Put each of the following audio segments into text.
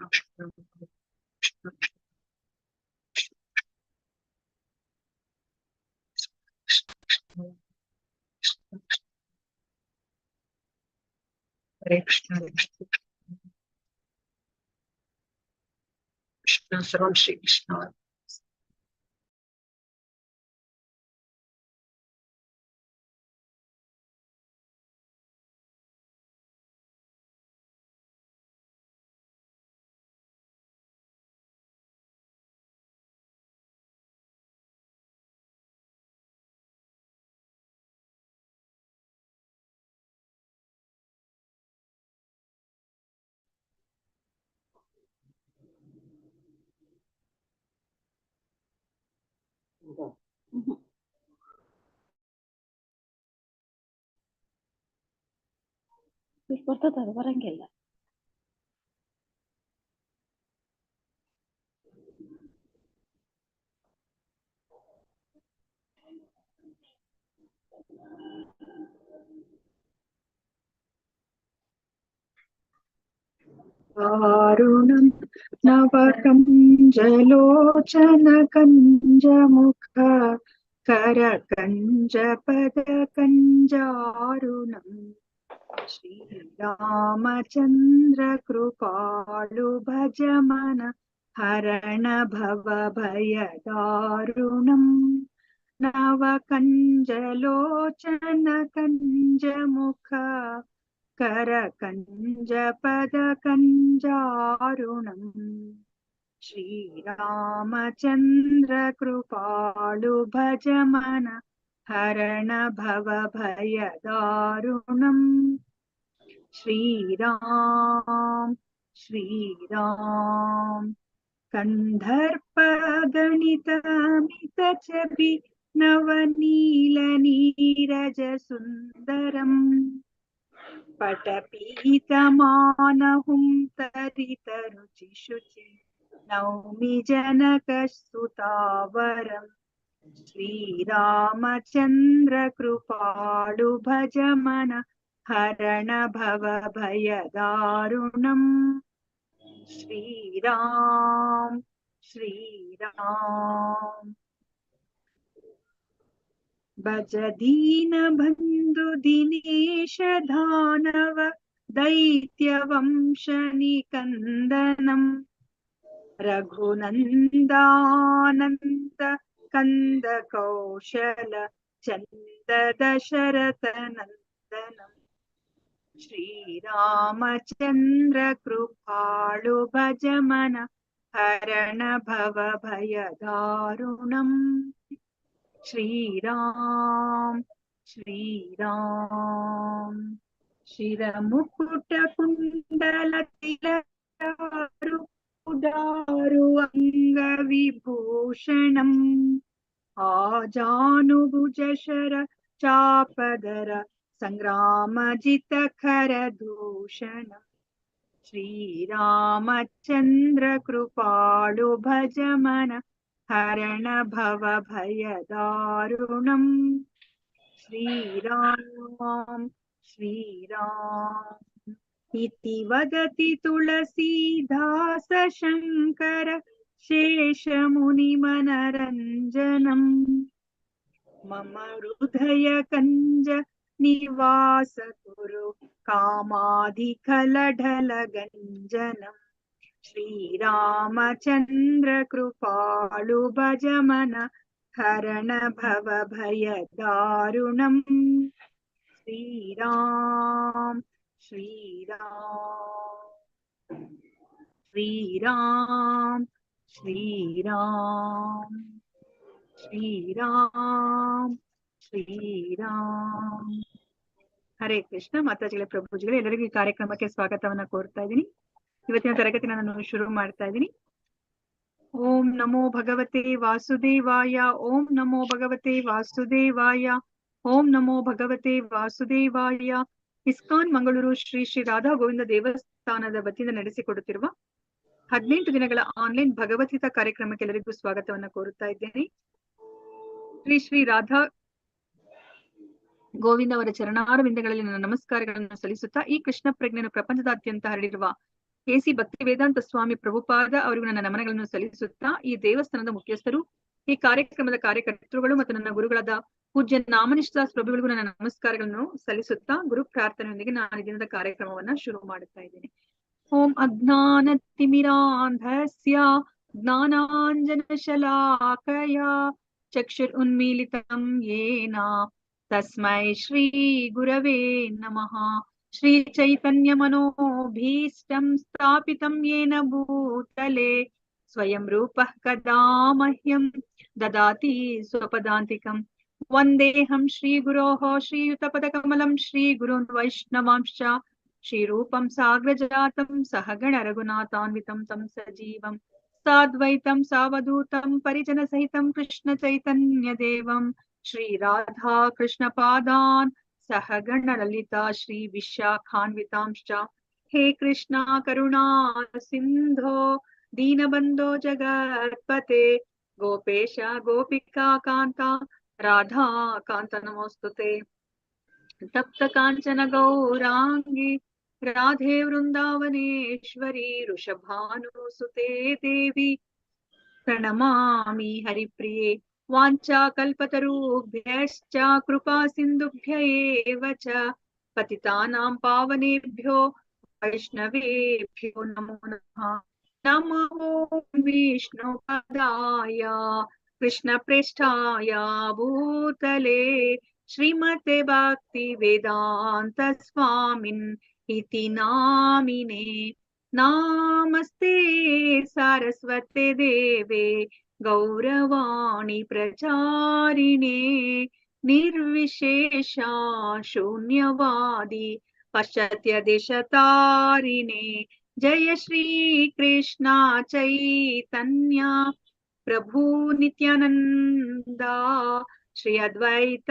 कृष्ण कृष्ण हरे कृष्ण कृष्ण सर्वं श्री कृष्ण। ಬರ್ತದ ಅದು ಬರಂಗಿಲ್ಲ. दारुणं नवकञ्जलोचनकञ्जमुख करकञ्जपदकञ्जारुणम् श्रीरामचन्द्र कृपालु भज मन हरण भव भयदारुणम् नवकञ्जलोचनकञ्जमुख करकञ्जपदकञ्जारुणम् श्रीरामचन्द्र कृपालु भज मन हरण भव भयदारुणम् श्रीराम श्रीराम कन्धर्पगणितमितचपि नवनीलनीरजसुन्दरम् पटपीतमानहुं तरितरुचिशुचि नौमि जनकसुतावरम् श्रीरामचन्द्र कृपालु भज मन हरण भव भयदारुणम् श्रीराम श्रीराम भज दीनबन्धु दिनेश दानव दैत्यवंशनिकन्दनम् रघुनन्दानन्द कंद कौशल चन्द दशरथ नन्दनम् श्रीरामचन्द्र कृपालु भज मन हरण भव भयदारुणम् श्रीराम श्रीराम शिरमुकुटकुण्डलतिलकारु उदारु अङ्गविभूषणम् आजानुभुजशर चापदर संग्रामजितखर दूषणम् श्रीरामचन्द्र कृपालु भज मन हरण भव भयदारुणम् श्रीराम श्रीराम इति वदति तुलसीदास शङ्कर शेषमुनिमनरञ्जनम् मम हृदय कञ्ज निवास कुरु कामाधिकलढलगञ्जनम् श्रीरामचन्द्र कृपालु भज मन हरण भव भयदारुणम् श्रीराम श्रीराम श्रीराम श्रीराम श्रीराम श्रीराम ಹರೇ ಕೃಷ್ಣ ಮಾತಾಜಿಗಳ ಪ್ರಭುಜಿಗಳು ಎಲ್ಲರಿಗೂ ಈ ಕಾರ್ಯಕ್ರಮಕ್ಕೆ ಸ್ವಾಗತವನ್ನ ಕೋರ್ತಾ ಇದ್ದೀನಿ. ಇವತ್ತಿನ ತರಗತಿನ ನಾನು ಶುರು ಮಾಡ್ತಾ ಇದ್ದೀನಿ. ಓಂ ನಮೋ ಭಗವತೆ ವಾಸುದೇವಾಯ ಓಂ ನಮೋ ಭಗವತೆ ವಾಸುದೇವಾಯ ಓಂ ನಮೋ ಭಗವತೆ ವಾಸುದೇವಾಯ. ಇಸ್ಕಾನ್ ಮಂಗಳೂರು ಶ್ರೀ ಶ್ರೀ ರಾಧಾ ಗೋವಿಂದ ದೇವಸ್ಥಾನದ ವತಿಯಿಂದ ನಡೆಸಿಕೊಡುತ್ತಿರುವ 18 ದಿನಗಳ ಆನ್ಲೈನ್ ಭಗವದ್ಗೀತಾ ಕಾರ್ಯಕ್ರಮಕ್ಕೆ ಎಲ್ಲರಿಗೂ ಸ್ವಾಗತವನ್ನ ಕೋರುತ್ತಾ ಇದ್ದೇನೆ. ಶ್ರೀ ಶ್ರೀ ರಾಧಾ ಗೋವಿಂದ ಅವರ ಚರಣಾರವಿಂದಗಳಲ್ಲಿ ನನ್ನ ನಮಸ್ಕಾರಗಳನ್ನು ಸಲ್ಲಿಸುತ್ತಾ ಈ ಕೃಷ್ಣ ಪ್ರಜ್ಞೆಯನ್ನು ಪ್ರಪಂಚದಾದ್ಯಂತ ಹರಡಿರುವ ಕೆಸಿ ಭಕ್ತಿ ವೇದಾಂತ ಸ್ವಾಮಿ ಪ್ರಭುಪಾದ ಅವರಿಗೂ ನನ್ನ ನಮನಗಳನ್ನು ಸಲ್ಲಿಸುತ್ತಾ, ಈ ದೇವಸ್ಥಾನದ ಮುಖ್ಯಸ್ಥರು, ಈ ಕಾರ್ಯಕ್ರಮದ ಕಾರ್ಯಕರ್ತರುಗಳು ಮತ್ತು ನನ್ನ ಗುರುಗಳಾದ ಪೂಜ್ಯ ನಾಮನಿಷ್ಠದಾಸ್ ಪ್ರಭುಗಳಿಗೂ ನನ್ನ ನಮಸ್ಕಾರಗಳನ್ನು ಸಲ್ಲಿಸುತ್ತಾ, ಗುರು ಪ್ರಾರ್ಥನೆಯೊಂದಿಗೆ ನಾನು ಈ ದಿನದ ಕಾರ್ಯಕ್ರಮವನ್ನ ಶುರು ಮಾಡುತ್ತಾ ಇದ್ದೇನೆ. ಓಂ ಅಜ್ಞಾನತಿಮಿರಾಂಧಸ್ಯ ಜ್ಞಾನಾಂಜನಶಲಾಕಯ ಚಕ್ಷುರುನ್ಮೀಲಿತಂ ಯೇನ ತಸ್ಮೈ ಶ್ರೀ ಗುರವೇ ನಮಃ. ಶ್ರೀ ಚೈತನ್ಯ ಮನೋಭೀಷ್ಟಂ ಸ್ಥಾಪಿತಂ ಯೇನ ಭೂತಲೆ ಸ್ವಯಂ ರೂಪಃ ಕದಾ ಮಹ್ಯಂ ದದಾತಿ ಸ್ವಪದಾಂತಿಕಂ. ವಂದೇಹಂ ಶ್ರೀ ಗುರೋಃ ಶ್ರೀಯುತಪದಕಮಲಂ ಶ್ರೀ ಗುರುನ್ ವೈಷ್ಣವಾಂಶ್ಚ ಶ್ರೀರೂಪಂ ಸಾಗ್ರಜಾತಂ ಸಹಗಣ ರಘುನಾಥಾನ್ವಿತಂ ತಂ ಸಜೀವಂ ಸಾದ್ವೈತಂ ಸಾವಧೂತಂ ಪರಿಜನ ಸಹಿತಂ ಕೃಷ್ಣ ಚೈತನ್ಯ ದೇವಂ ಶ್ರೀ ರಾಧಾ ಕೃಷ್ಣ ಪಾದಾನ್ ಸಹಗಣ ಲಲಿತಾ ಶ್ರೀ ವಿಶಾಖಾನ್ವಿತಾಂಶ್ಚ. ಹೇ ಕೃಷ್ಣ ಕರುಣಾ ಸಿಂಧೋ ದೀನಬಂಧೋ ಜಗತ್ಪತೆ ಗೋಪೇಶ ಗೋಪಿಕಾ ಕಾಂತ ರಾಧಾ ಕಾಂತ ನಮೋಸ್ತುತೆ. ತಪ್ತ ಕಾಂಚನ ಗೌರಾಂಗಿ ರಾಧೆ ವೃಂದಾವನೇಶ್ವರಿ ವೃಷಭಾನುಸುತೆ ದೇವಿ ಪ್ರಣಮಾಮಿ ಹರಿಪ್ರಿಯೆ. ವಾಂಚಾ ಕಲ್ಪತರುಭ್ಯಶ್ಚ ಕೃಪಾ ಸಿಂಧುಭ್ಯ ಏವ ಚ ಪತಿತಾನಾಂ ಪಾವನೇಭ್ಯೋ ವೈಷ್ಣವೇಭ್ಯೋ ನಮೋ ನಮಃ. ನಮೋ ವಿಷ್ಣು ಪದಾಯ ಕೃಷ್ಣ ಪ್ರೇಷ್ಠಾಯ ಭೂತಲೆ ಶ್ರೀಮತೆ ಭಕ್ತಿ ವೇದಾಂತ ಸ್ವಾಮಿನ್ ಇತಿ ನಾಮಿನೇ. ನಾಮಸ್ತೆ ಸಾರಸ್ವತೆ ದೇವೆ ಗೌರವಾಣಿ ಪ್ರಚಾರಿಣೆ ನಿರ್ವಿಶೇಷ ಶೂನ್ಯವಾದಿ ಪಾಶ್ಚಾತ್ಯ ದೇಶತಾರಿಣೆ. ಜಯ ಶ್ರೀ ಕೃಷ್ಣ ಚೈತನ್ಯ ಪ್ರಭು ನಿತ್ಯಾನಂದ ಶ್ರೀ ಅದ್ವೈತ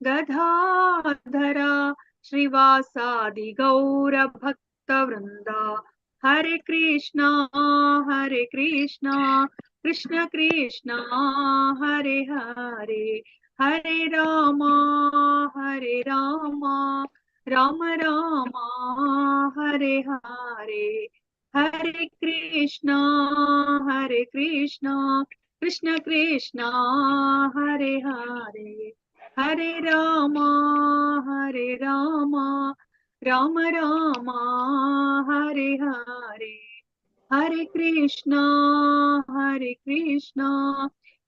ಗದಾಧರ ಶ್ರೀವಾಸಾದಿ ಗೌರ ಭಕ್ತ ವೃಂದ. ಹರೆ ಕೃಷ್ಣ ಕೃಷ್ಣ ಕೃಷ್ಣ ಹರೆ ಹರೆ, ಹರೆ ರಾಮ ರಾಮ ರಾಮ ಹರೆ ಹರೆ. ಹರೆ ಕೃಷ್ಣ ಕೃಷ್ಣ ಕೃಷ್ಣ ಹರೆ ಹರೆ, ಹರೆ ರಾಮ ರಾಮ ರಾಮ ಹರೆ ಹರೆ. ಹರೆ ಕೃಷ್ಣ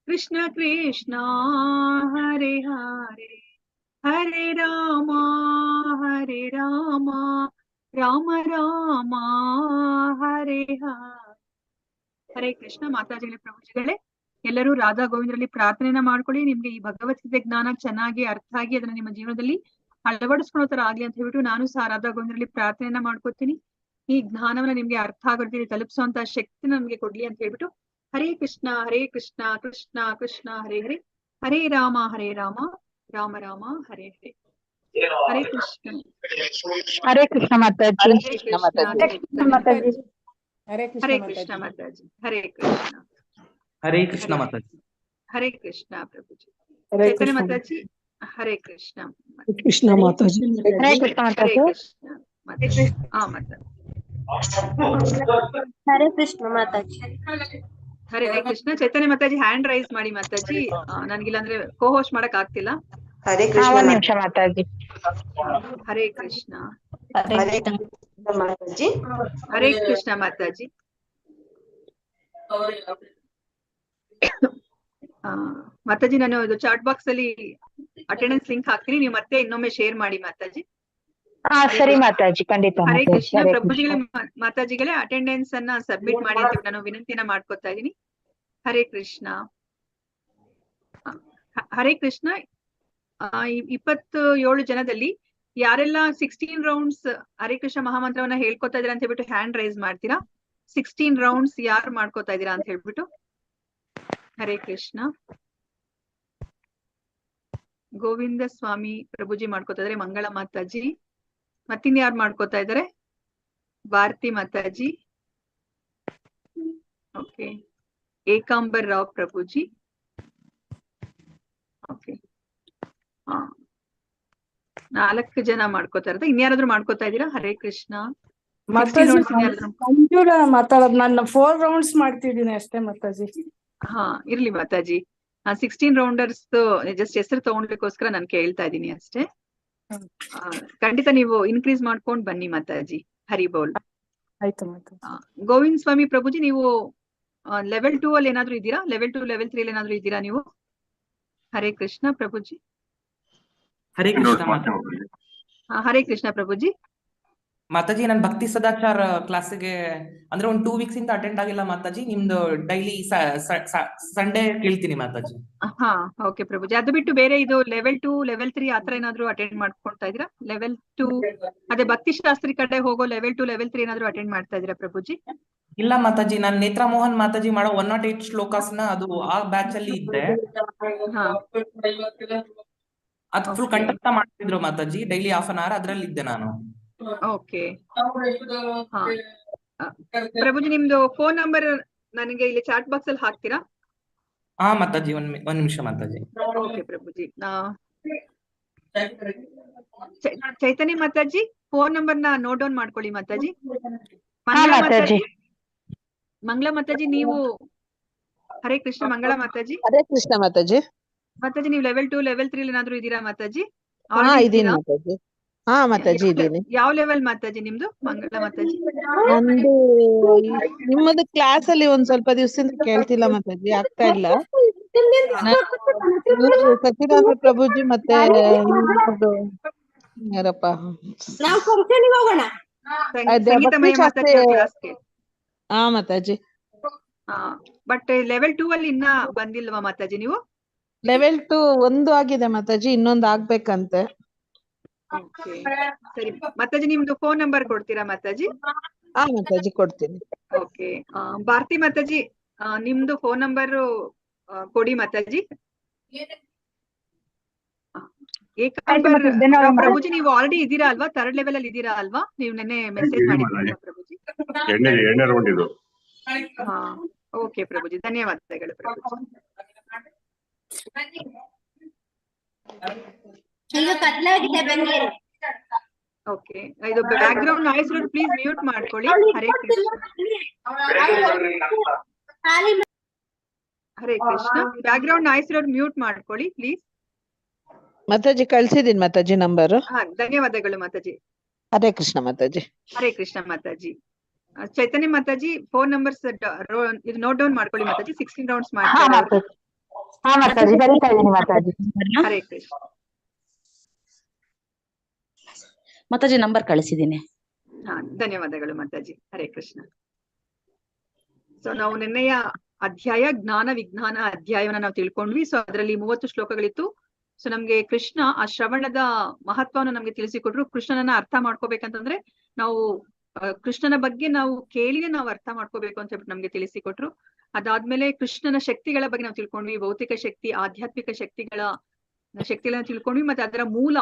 ಕೃಷ್ಣ ಕೃಷ್ಣ ಹರೆ ಹರೆ, ಹರೆ ರಾಮ ರಾಮ ರಾಮ ಹರೆ ಹರೆ. ಹರೇ ಕೃಷ್ಣ. ಮಾತಾಜಿಗಳೇ ಪ್ರಭುಜಿಗಳೇ, ಎಲ್ಲರೂ ರಾಧಾ ಗೋವಿಂದರಲ್ಲಿ ಪ್ರಾರ್ಥನೆಯನ್ನ ಮಾಡ್ಕೊಳ್ಳಿ. ನಿಮ್ಗೆ ಈ ಭಗವದ್ಗೀತೆ ಜ್ಞಾನ ಚೆನ್ನಾಗಿ ಅರ್ಥ ಆಗಿ ಅದನ್ನ ನಿಮ್ಮ ಜೀವನದಲ್ಲಿ ಅಳವಡಿಸ್ಕೊಳ್ಳೋ ತರ ಆಗ್ಲಿ ಅಂತ ಹೇಳ್ಬಿಟ್ಟು ನಾನು ಸಹ ರಾಧಾ ಗೋವಿಂದರಲ್ಲಿ ಪ್ರಾರ್ಥನೆಯನ್ನ ಮಾಡ್ಕೋತೀನಿ. ಈ ಜ್ಞಾನವನ್ನ ನಿಮ್ಗೆ ಅರ್ಥ ಆಗೋದ್ರಲ್ಲಿ ತಲುಪಿಸುವಂತ ಶಕ್ತಿನ ನಮ್ಗೆ ಕೊಡ್ಲಿ ಅಂತ ಹೇಳ್ಬಿಟ್ಟು ಹರೇ ಕೃಷ್ಣ ಕೃಷ್ಣ ಕೃಷ್ಣ ಹರೇ ಹರೇ, ಹರೇ ರಾಮ ರಾಮ ರಾಮ ಹರೇ ಹರೇ. ಹರೇ ಕೃಷ್ಣ. ಹರೇ ಕೃಷ್ಣ ಮಾತಾಜಿ. ಹರೇ ಕೃಷ್ಣ ಮಾತಾಜಿ. ಹರೇ ಕೃಷ್ಣ ಮಾತಾಜಿ. ಹರೇ ಕೃಷ್ಣ. ಹರೇ ಕೃಷ್ಣ ಮಾತಾಜಿ. ಹರೇ ಕೃಷ್ಣ ಪ್ರಭುಜಿ. ಹರೇ ಚೈತನ್ಯ ಕೃಷ್ಣ ಮಾತಾಜಿ. ಹರೇ ಕೃಷ್ಣ. ಕೃಷ್ಣ ಮಾತಾಜಿ. ಹರೇ ಕೃಷ್ಣ ಹರೇ ಮಾತಾಜಿ. ಕೃಷ್ಣ ಮಾತಾಜಿ. ಮಾತಾಜಿ. ಹರೇ ಕೃಷ್ಣ ಮಾತಾಜಿ. ಹರೇ ಕೃಷ್ಣ. ಚೈತನ್ಯ ಮಾತಾಜಿ ಹ್ಯಾಂಡ್ ರೈಸ್ ಮಾಡಿ ಮಾತಾಜಿ. ನನ್ಗಿಲ್ಲಾಂದ್ರೆ ಕೋ ಹೋಸ್ಟ್ ಮಾಡಕ್ ಆಗ್ತಿಲ್ಲ. ಹರೇ ಒಂದ್ ನಿಮಿಷ ಮಾತಾಜಿ. ಹರೇ ಕೃಷ್ಣ. ಹರೇ ಕೃಷ್ಣ ಮಾತಾಜಿ. ಹರೇ ಕೃಷ್ಣ ಮಾತಾಜಿ. ಮಾತಾಜಿ, ನಾನು ಇದು ಚಾಟ್ ಬಾಕ್ಸ್ ಅಲ್ಲಿ ಅಟೆಂಡೆನ್ಸ್ ಲಿಂಕ್ ಹಾಕ್ತೀನಿ, ನೀವು ಮತ್ತೆ ಇನ್ನೊಮ್ಮೆ ಶೇರ್ ಮಾಡಿ ಮಾತಾಜಿ. ಸರಿ ಮಾತಾಜಿ, ಖಂಡಿತ. ಹರೇ ಕೃಷ್ಣ ಹರೇ ಪ್ರಭುಜಿಗಳೇ, ಕೃಷ್ಣ. ಮಾತಾಜಿಗಳೇ ಅಟೆಂಡೆನ್ಸ್ ಅನ್ನ ಸಬ್ಮಿಟ್ ಮಾಡಿ ಅಂತ ನಾನು ವಿನಂತಿಯನ್ನ ಮಾಡ್ಕೊತಾ ಇದ್ದೀನಿ. ಹರೇ ಕೃಷ್ಣ. ಹರೇ ಕೃಷ್ಣ. 27 ಜನದಲ್ಲಿ ಯಾರೆಲ್ಲ 16 ರೌಂಡ್ಸ್ ಹರೇ ಕೃಷ್ಣ ಮಹಾಮಂತ್ರವನ್ನ ಹೇಳ್ಕೊತಾ ಇದೀರಾ ಅಂತ ಹೇಳ್ಬಿಟ್ಟು ಹ್ಯಾಂಡ್ ರೈಸ್ ಮಾಡ್ತೀರಾ? 16 ರೌಂಡ್ಸ್ ಯಾರು ಮಾಡ್ಕೋತಾ ಇದೀರಾ ಅಂತ ಹೇಳ್ಬಿಟ್ಟು. ಹರೇ ಕೃಷ್ಣ. ಗೋವಿಂದ ಸ್ವಾಮಿ ಪ್ರಭುಜಿ ಮಾಡ್ಕೋತಾ ಇದಾರೆ. ಮಂಗಳ ಮಾತಾಜಿ. ಮತ್ತಿನ್ ಯಾರು ಮಾಡ್ಕೋತಾ ಇದಾರೆ? ಭಾರತಿ ಮಾತಾಜಿ. ಓಕೆ. ಏಕಾಂಬರ್ ರಾವ್ ಪ್ರಭುಜಿ. ಓಕೆ. 4 ಜನ ಮಾಡ್ಕೋತಾ ಇರೋದು. ಇನ್ಯಾರಾದ್ರೂ ಮಾಡ್ಕೋತಾ ಇದ್ದೀರಾ? ಹರೇ ಕೃಷ್ಣ. 16 rounds ಇನ್ಯಾರಾದ್ರೂ ಮಂಜುಳ ಮಾತಾಡೋದು. ನಾನು 4 ರೌಂಡ್ಸ್ ಮಾಡ್ತಿದ್ದೀನಿ ಅಷ್ಟೇ ಮಾತಾಜಿ. ಹಾ ಇರ್ಲಿ ಮಾತಾಜಿ. 16 ರೌಂಡರ್ಸ್ ಜಸ್ಟ್ ಹೆಸರು ತಗೊಂಡ್ಲಿಕ್ಕೋಸ್ಕರ ನಾನು ಕೇಳ್ತಾ ಇದ್ದೀನಿ ಅಷ್ಟೇ. ಖಂಡಿತ ನೀವು ಇನ್ಕ್ರೀಸ್ ಮಾಡ್ಕೊಂಡ್ ಬನ್ನಿ ಮಾತಾಜಿ. ಹರಿ ಬೋಲ್. ಆಯ್ತು ಮಾತಾಜಿ. ಗೋವಿಂದ್ ಸ್ವಾಮಿ ಪ್ರಭುಜಿ, ನೀವು ಲೆವೆಲ್ 2 ಅಲ್ಲಿ ಏನಾದ್ರು ಇದ್ದೀರಾ? ಲೆವೆಲ್ 2 ಲೆವೆಲ್ 3 ಅಲ್ಲಿ ಏನಾದ್ರು ಇದ್ದೀರಾ ನೀವು? ಹರೇ ಕೃಷ್ಣ ಪ್ರಭುಜಿ. ಹರೇ ಕೃಷ್ಣ ಮಾತಾಜಿ. ಹರೇ ಕೃಷ್ಣ ಪ್ರಭುಜಿ. ಮಾತಾಜಿ, ನಾನು ಭಕ್ತಿ ಸದಾಚಾರ ಕ್ಲಾಸಿಗೆ ಅಂದ್ರೆ ಒಂದು 2 ವೀಕ್ಸ್ ಇಂದ ಅಟೆಂಡ್ ಆಗಿಲ್ಲ ಮಾತಾಜಿ. ನಿಮ್ದು ಡೈಲಿ ಸಂಡೇ ಕೇಳ್ತೀನಿ ಮಾತಾಜಿ. ಹಾ ಓಕೆ ಪ್ರಭುಜಿ. ಅದು ಬಿಟ್ಟು ಬೇರೆ ಇದು ಲೆವೆಲ್ 2 ಲೆವೆಲ್ 3 ಆತರ ಏನಾದ್ರು ಅಟೆಂಡ್ ಮಾಡ್ಕೊಳ್ತಾ ಇದೀರಾ? ಲೆವೆಲ್ 2 ಅದೇ ಭಕ್ತಿ ಶಾಸ್ತ್ರಿ ಕಡೆ ಹೋಗೋ ಲೆವೆಲ್ 2 ಲೆವೆಲ್ 3 ಏನಾದ್ರು ಅಟೆಂಡ್ ಮಾಡ್ತಾ ಇದೀರಾ ಪ್ರಭುಜಿ? ಇಲ್ಲ ಮಾತಾಜಿ, ನಾನು ನೇತ್ರ ಮೋಹನ್ ಮಾತಾಜಿ ಮಾಡೋ 108 ಶ್ಲೋಕಾಸ್ನ ಅದು ಆ ಬ್ಯಾಚ್ ಅಲ್ಲಿ ಇದ್ದೆ. ಹಾ ಅದು ಫುಲ್ ಕಂಠಸ್ಥ ಮಾಡ್ತಿದ್ರು Mataji. Daily half an hour ಅದ್ರಲ್ಲಿ ಇದ್ದೆ ನಾನು. ಓಕೆ. ಹಾ ಪ್ರಭುಜಿ, ನಿಮ್ದು ಫೋನ್ ನಂಬರ್ ನನಗೆ ಇಲ್ಲಿ ಚಾಟ್ ಬಾಕ್ಸ್ ಅಲ್ಲಿ ಹಾಕ್ತೀರಾ? ಹಾ ಮಾತಾಜಿ, ಒಂದ್ ನಿಮಿಷ ಮಾತಾಜಿ. ಓಕೆ ಪ್ರಭುಜಿ. ಚೈತನ್ಯ ಮಾತಾಜಿ, ಫೋನ್ ನಂಬರ್ ನ ನೋಟ್ ಡೌನ್ ಮಾಡ್ಕೊಳ್ಳಿ ಮಾತಾಜಿ. ಮಂಗಳ ಮಾತಾಜಿ, ನೀವು ಹರೇ ಕೃಷ್ಣ. ಮಂಗಳ ಮಾತಾಜಿ. ಹರೇ ಕೃಷ್ಣ ಮಾತಾಜಿ. ಮಾತಾಜಿ, ನೀವು ಲೆವೆಲ್ 2 ಲೆವೆಲ್ 3 ಏನಾದ್ರು ಇದ್ದೀರಾ ಮಾತಾಜಿ? ಇದೀನಿ ಮಾತಾಜಿ. ಹಾ ಮಾತಾಜಿ ಇದ್ದೀನಿ. ಯಾವ ಲೆವೆಲ್ ಮಾತಾಜಿ ನಿಮ್ದು ಮಂಗಳ ಮಾತಾಜಿ? ನಂದು ನಿಮ್ಮದು ಕ್ಲಾಸ್ ಅಲ್ಲಿ ಒಂದ್ ಸ್ವಲ್ಪ ದಿವಸದಿಂದ ಕೇಳ್ತಿಲ್ಲ ಮಾತಾಜಿ, ಆಗ್ತಾ ಇಲ್ಲ. ಸಚಿದಾನಂದ ಪ್ರಭುಜಿ ಮತ್ತೆ ಯಾರಪ್ಪ ಸಂಗೀತಮಯ ಮಾತಾಜಿ ಕ್ಲಾಸ್ಗೆ. ಹಾ ಮಾತಾಜಿ. ಬಟ್ ಲೆವೆಲ್ 2 ಅಲ್ಲಿ ಇನ್ನ ಬಂದಿಲ್ವಾ ಮಾತಾಜಿ ನೀವು? ಲೆವೆಲ್ 2 ಒಂದು ಆಗಿದೆ ಮಾತಾಜಿ, ಇನ್ನೊಂದು ಆಗ್ಬೇಕಂತೆ. ಸರಿ ಮಾತಾಜಿ, ನಿಮ್ದು ಫೋನ್ ನಂಬರ್ ಕೊಡ್ತೀರಾ ಮಾತಾಜಿ? ಹಾ ಮಾತಾಜಿ ಕೊಡ್ತೀನಿ. ಓಕೆ. ಭಾರತಿ ಮಾತಾಜಿ, ನಿಮ್ದು ಫೋನ್ ನಂಬರ್ ಕೊಡಿ ಮಾತಾಜಿ. ಪ್ರಭುಜಿ, ನೀವು ಆಲ್ರೆಡಿ ಇದ್ದೀರಾ ಅಲ್ವಾ? 3rd ಲೆವೆಲ್ ಅಲ್ಲಿ ಇದ್ದೀರಾ ಅಲ್ವಾ? ನೀವು ನೆನ್ನೆ ಮೆಸೇಜ್ ಮಾಡಿದ್ದೀರಾ ಪ್ರಭುಜಿ? ಹಾ ಓಕೆ ಪ್ರಭುಜಿ, ಧನ್ಯವಾದಗಳು ಪ್ರಭುಜಿ. ಓಕೆ, ಇದು background noise please mute ಮಾಡ್ಕೊಳ್ಳಿ. Hare Krishna. Hare Krishna. Background noise mute ಮಾಡ್ಕೊಳ್ಳಿ ಪ್ಲೀಸ್. ಮಾತಾಜಿ ಕಳ್ಸಿದೀನಿ ಮಾತಾಜಿ ನಂಬರ್. ಧನ್ಯವಾದಗಳು ಮಾತಾಜಿ. ಹರೇ ಕೃಷ್ಣ ಮಾತಾಜಿ. ಹರೇ ಕೃಷ್ಣ ಮಾತಾಜಿ. ಚೈತನ್ಯ ಮಾತಾಜಿ, ಫೋನ್ ನಂಬರ್ಸ್ ಇದು ನೋಟ್ ಡೌನ್ ಮಾಡ್ಕೊಳ್ಳಿ ಮಾತಾಜಿ. 16 ರೌಂಡ್ಸ್ ಮಾಡ್ತಾರೆ. ಹರೇ ಕೃಷ್ಣ ಮಾತಾಜಿ, ನಂಬರ್ ಕಳಿಸಿದ್ದೀನಿ. ಧನ್ಯವಾದಗಳು ಮಾತಾಜಿ. ಹರೇ ಕೃಷ್ಣ. ಸೊ ನಾವು ನಿನ್ನೆಯ ಅಧ್ಯಾಯ ಜ್ಞಾನ ವಿಜ್ಞಾನ ಅಧ್ಯಾಯವನ್ನ ನಾವು ತಿಳ್ಕೊಂಡ್ವಿ. ಸೊ ಅದರಲ್ಲಿ 30 ಶ್ಲೋಕಗಳಿತ್ತು. ಸೊ ನಮ್ಗೆ ಕೃಷ್ಣ ಆ ಶ್ರವಣದ ಮಹತ್ವವನ್ನು ನಮ್ಗೆ ತಿಳಿಸಿಕೊಟ್ರು. ಕೃಷ್ಣನನ್ನ ಅರ್ಥ ಮಾಡ್ಕೋಬೇಕಂತಂದ್ರೆ ನಾವು ಕೃಷ್ಣನ ಬಗ್ಗೆ ನಾವು ಕೇಳಿನೇ ನಾವು ಅರ್ಥ ಮಾಡ್ಕೋಬೇಕು ಅಂತ ಹೇಳ್ಬಿಟ್ಟು ನಮ್ಗೆ ತಿಳಿಸಿಕೊಟ್ರು. ಅದಾದ್ಮೇಲೆ ಕೃಷ್ಣನ ಶಕ್ತಿಗಳ ಬಗ್ಗೆ ನಾವು ತಿಳ್ಕೊಂಡ್ವಿ. ಭೌತಿಕ ಶಕ್ತಿ, ಆಧ್ಯಾತ್ಮಿಕ ಶಕ್ತಿಗಳನ್ನ ತಿಳ್ಕೊಂಡ್ವಿ. ಮತ್ತೆ ಅದರ ಮೂಲ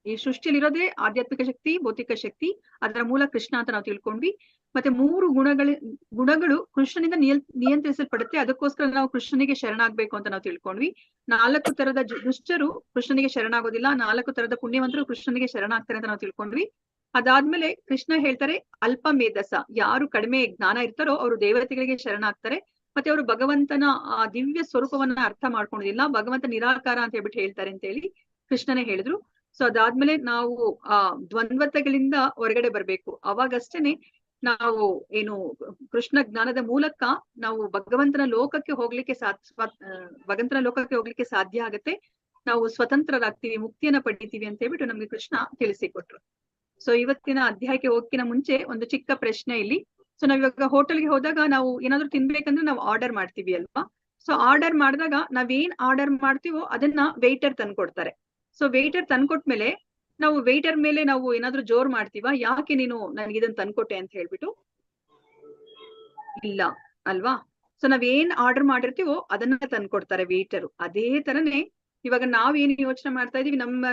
ಈ ಸೃಷ್ಟಿಯಲ್ಲಿರೋದೇ ಆಧ್ಯಾತ್ಮಿಕ ಶಕ್ತಿ, ಭೌತಿಕ ಶಕ್ತಿ, ಅದರ ಮೂಲ ಕೃಷ್ಣ ಅಂತ ನಾವು ತಿಳ್ಕೊಂಡ್ವಿ. ಮತ್ತೆ 3 ಗುಣಗಳು ಕೃಷ್ಣನಿಂದ ನಿಯಂತ್ರಿಸಲ್ಪಡುತ್ತೆ. ಅದಕ್ಕೋಸ್ಕರ ನಾವು ಕೃಷ್ಣನಿಗೆ ಶರಣಾಗ್ಬೇಕು ಅಂತ ನಾವು ತಿಳ್ಕೊಂಡ್ವಿ. 4 ತರದ ದುಷ್ಟರು ಕೃಷ್ಣನಿಗೆ ಶರಣಾಗೋದಿಲ್ಲ, 4 ತರದ ಪುಣ್ಯವಂತರು ಕೃಷ್ಣನಿಗೆ ಶರಣಾಗ್ತಾರೆ ಅಂತ ನಾವು ತಿಳ್ಕೊಂಡ್ವಿ. ಅದಾದ್ಮೇಲೆ ಕೃಷ್ಣ ಹೇಳ್ತಾರೆ, ಅಲ್ಪ ಮೇಧಸ, ಯಾರು ಕಡಿಮೆ ಜ್ಞಾನ ಇರ್ತಾರೋ ಅವರು ದೇವತೆಗಳಿಗೆ ಶರಣಾಗ್ತಾರೆ. ಮತ್ತೆ ಅವರು ಭಗವಂತನ ಆ ದಿವ್ಯ ಸ್ವರೂಪವನ್ನ ಅರ್ಥ ಮಾಡ್ಕೊಂಡಿಲ್ಲ, ಭಗವಂತ ನಿರಾಕಾರ ಅಂತ ಹೇಳ್ಬಿಟ್ಟು ಹೇಳ್ತಾರೆ ಅಂತ ಹೇಳಿ ಕೃಷ್ಣನೇ ಹೇಳಿದ್ರು. ಸೊ ಅದಾದ್ಮೇಲೆ ನಾವು ಆ ದ್ವಂದ್ವತೆಗಳಿಂದ ಹೊರಗಡೆ ಬರ್ಬೇಕು. ಅವಾಗಷ್ಟೇನೆ ನಾವು ಏನು ಕೃಷ್ಣ ಜ್ಞಾನದ ಮೂಲಕ ನಾವು ಭಗವಂತನ ಲೋಕಕ್ಕೆ ಹೋಗ್ಲಿಕ್ಕೆ ಸಾಧ್ಯ ಆಗತ್ತೆ. ನಾವು ಸ್ವತಂತ್ರರಾಗ್ತೀವಿ, ಮುಕ್ತಿಯನ್ನ ಪಡಿತೀವಿ ಅಂತ ಹೇಳ್ಬಿಟ್ಟು ನಮ್ಗೆ ಕೃಷ್ಣ ತಿಳಿಸಿಕೊಟ್ರು. ಸೊ ಇವತ್ತಿನ ಅಧ್ಯಾಯಕ್ಕೆ ಹೋಗಕ್ಕಿಂತ ಮುಂಚೆ ಒಂದು ಚಿಕ್ಕ ಪ್ರಶ್ನೆ ಇಲ್ಲಿ. ಸೊ ನಾವ್ ಇವಾಗ ಹೋಟೆಲ್ಗೆ ಹೋದಾಗ ನಾವು ಏನಾದ್ರು ತಿನ್ಬೇಕಂದ್ರೆ ನಾವು ಆರ್ಡರ್ ಮಾಡ್ತೀವಿ ಅಲ್ವಾ? ಸೊ ಆರ್ಡರ್ ಮಾಡಿದಾಗ ನಾವೇನ್ ಆರ್ಡರ್ ಮಾಡ್ತೀವೋ ಅದನ್ನ ವೇಟರ್ ತಂದ್ಕೊಡ್ತಾರೆ. ಸೊ ವೇಟರ್ ತಂದ್ಕೊಟ್ಮೇಲೆ ನಾವು ವೇಟರ್ ಮೇಲೆ ನಾವು ಏನಾದ್ರು ಜೋರ್ ಮಾಡ್ತೀವಾ, ಯಾಕೆ ನೀನು ನನ್ಗೆ ಇದನ್ನ ತಂದ್ಕೊಟ್ಟೆ ಅಂತ ಹೇಳ್ಬಿಟ್ಟು? ಇಲ್ಲ ಅಲ್ವಾ? ಸೊ ನಾವೇನ್ ಆರ್ಡರ್ ಮಾಡಿರ್ತೀವೋ ಅದನ್ನ ತಂದ್ಕೊಡ್ತಾರೆ ವೇಟರು. ಅದೇ ತರನೇ ಇವಾಗ ನಾವ್ ಏನ್ ಯೋಚನೆ ಮಾಡ್ತಾ ಇದೀವಿ, ನಮ್ಮ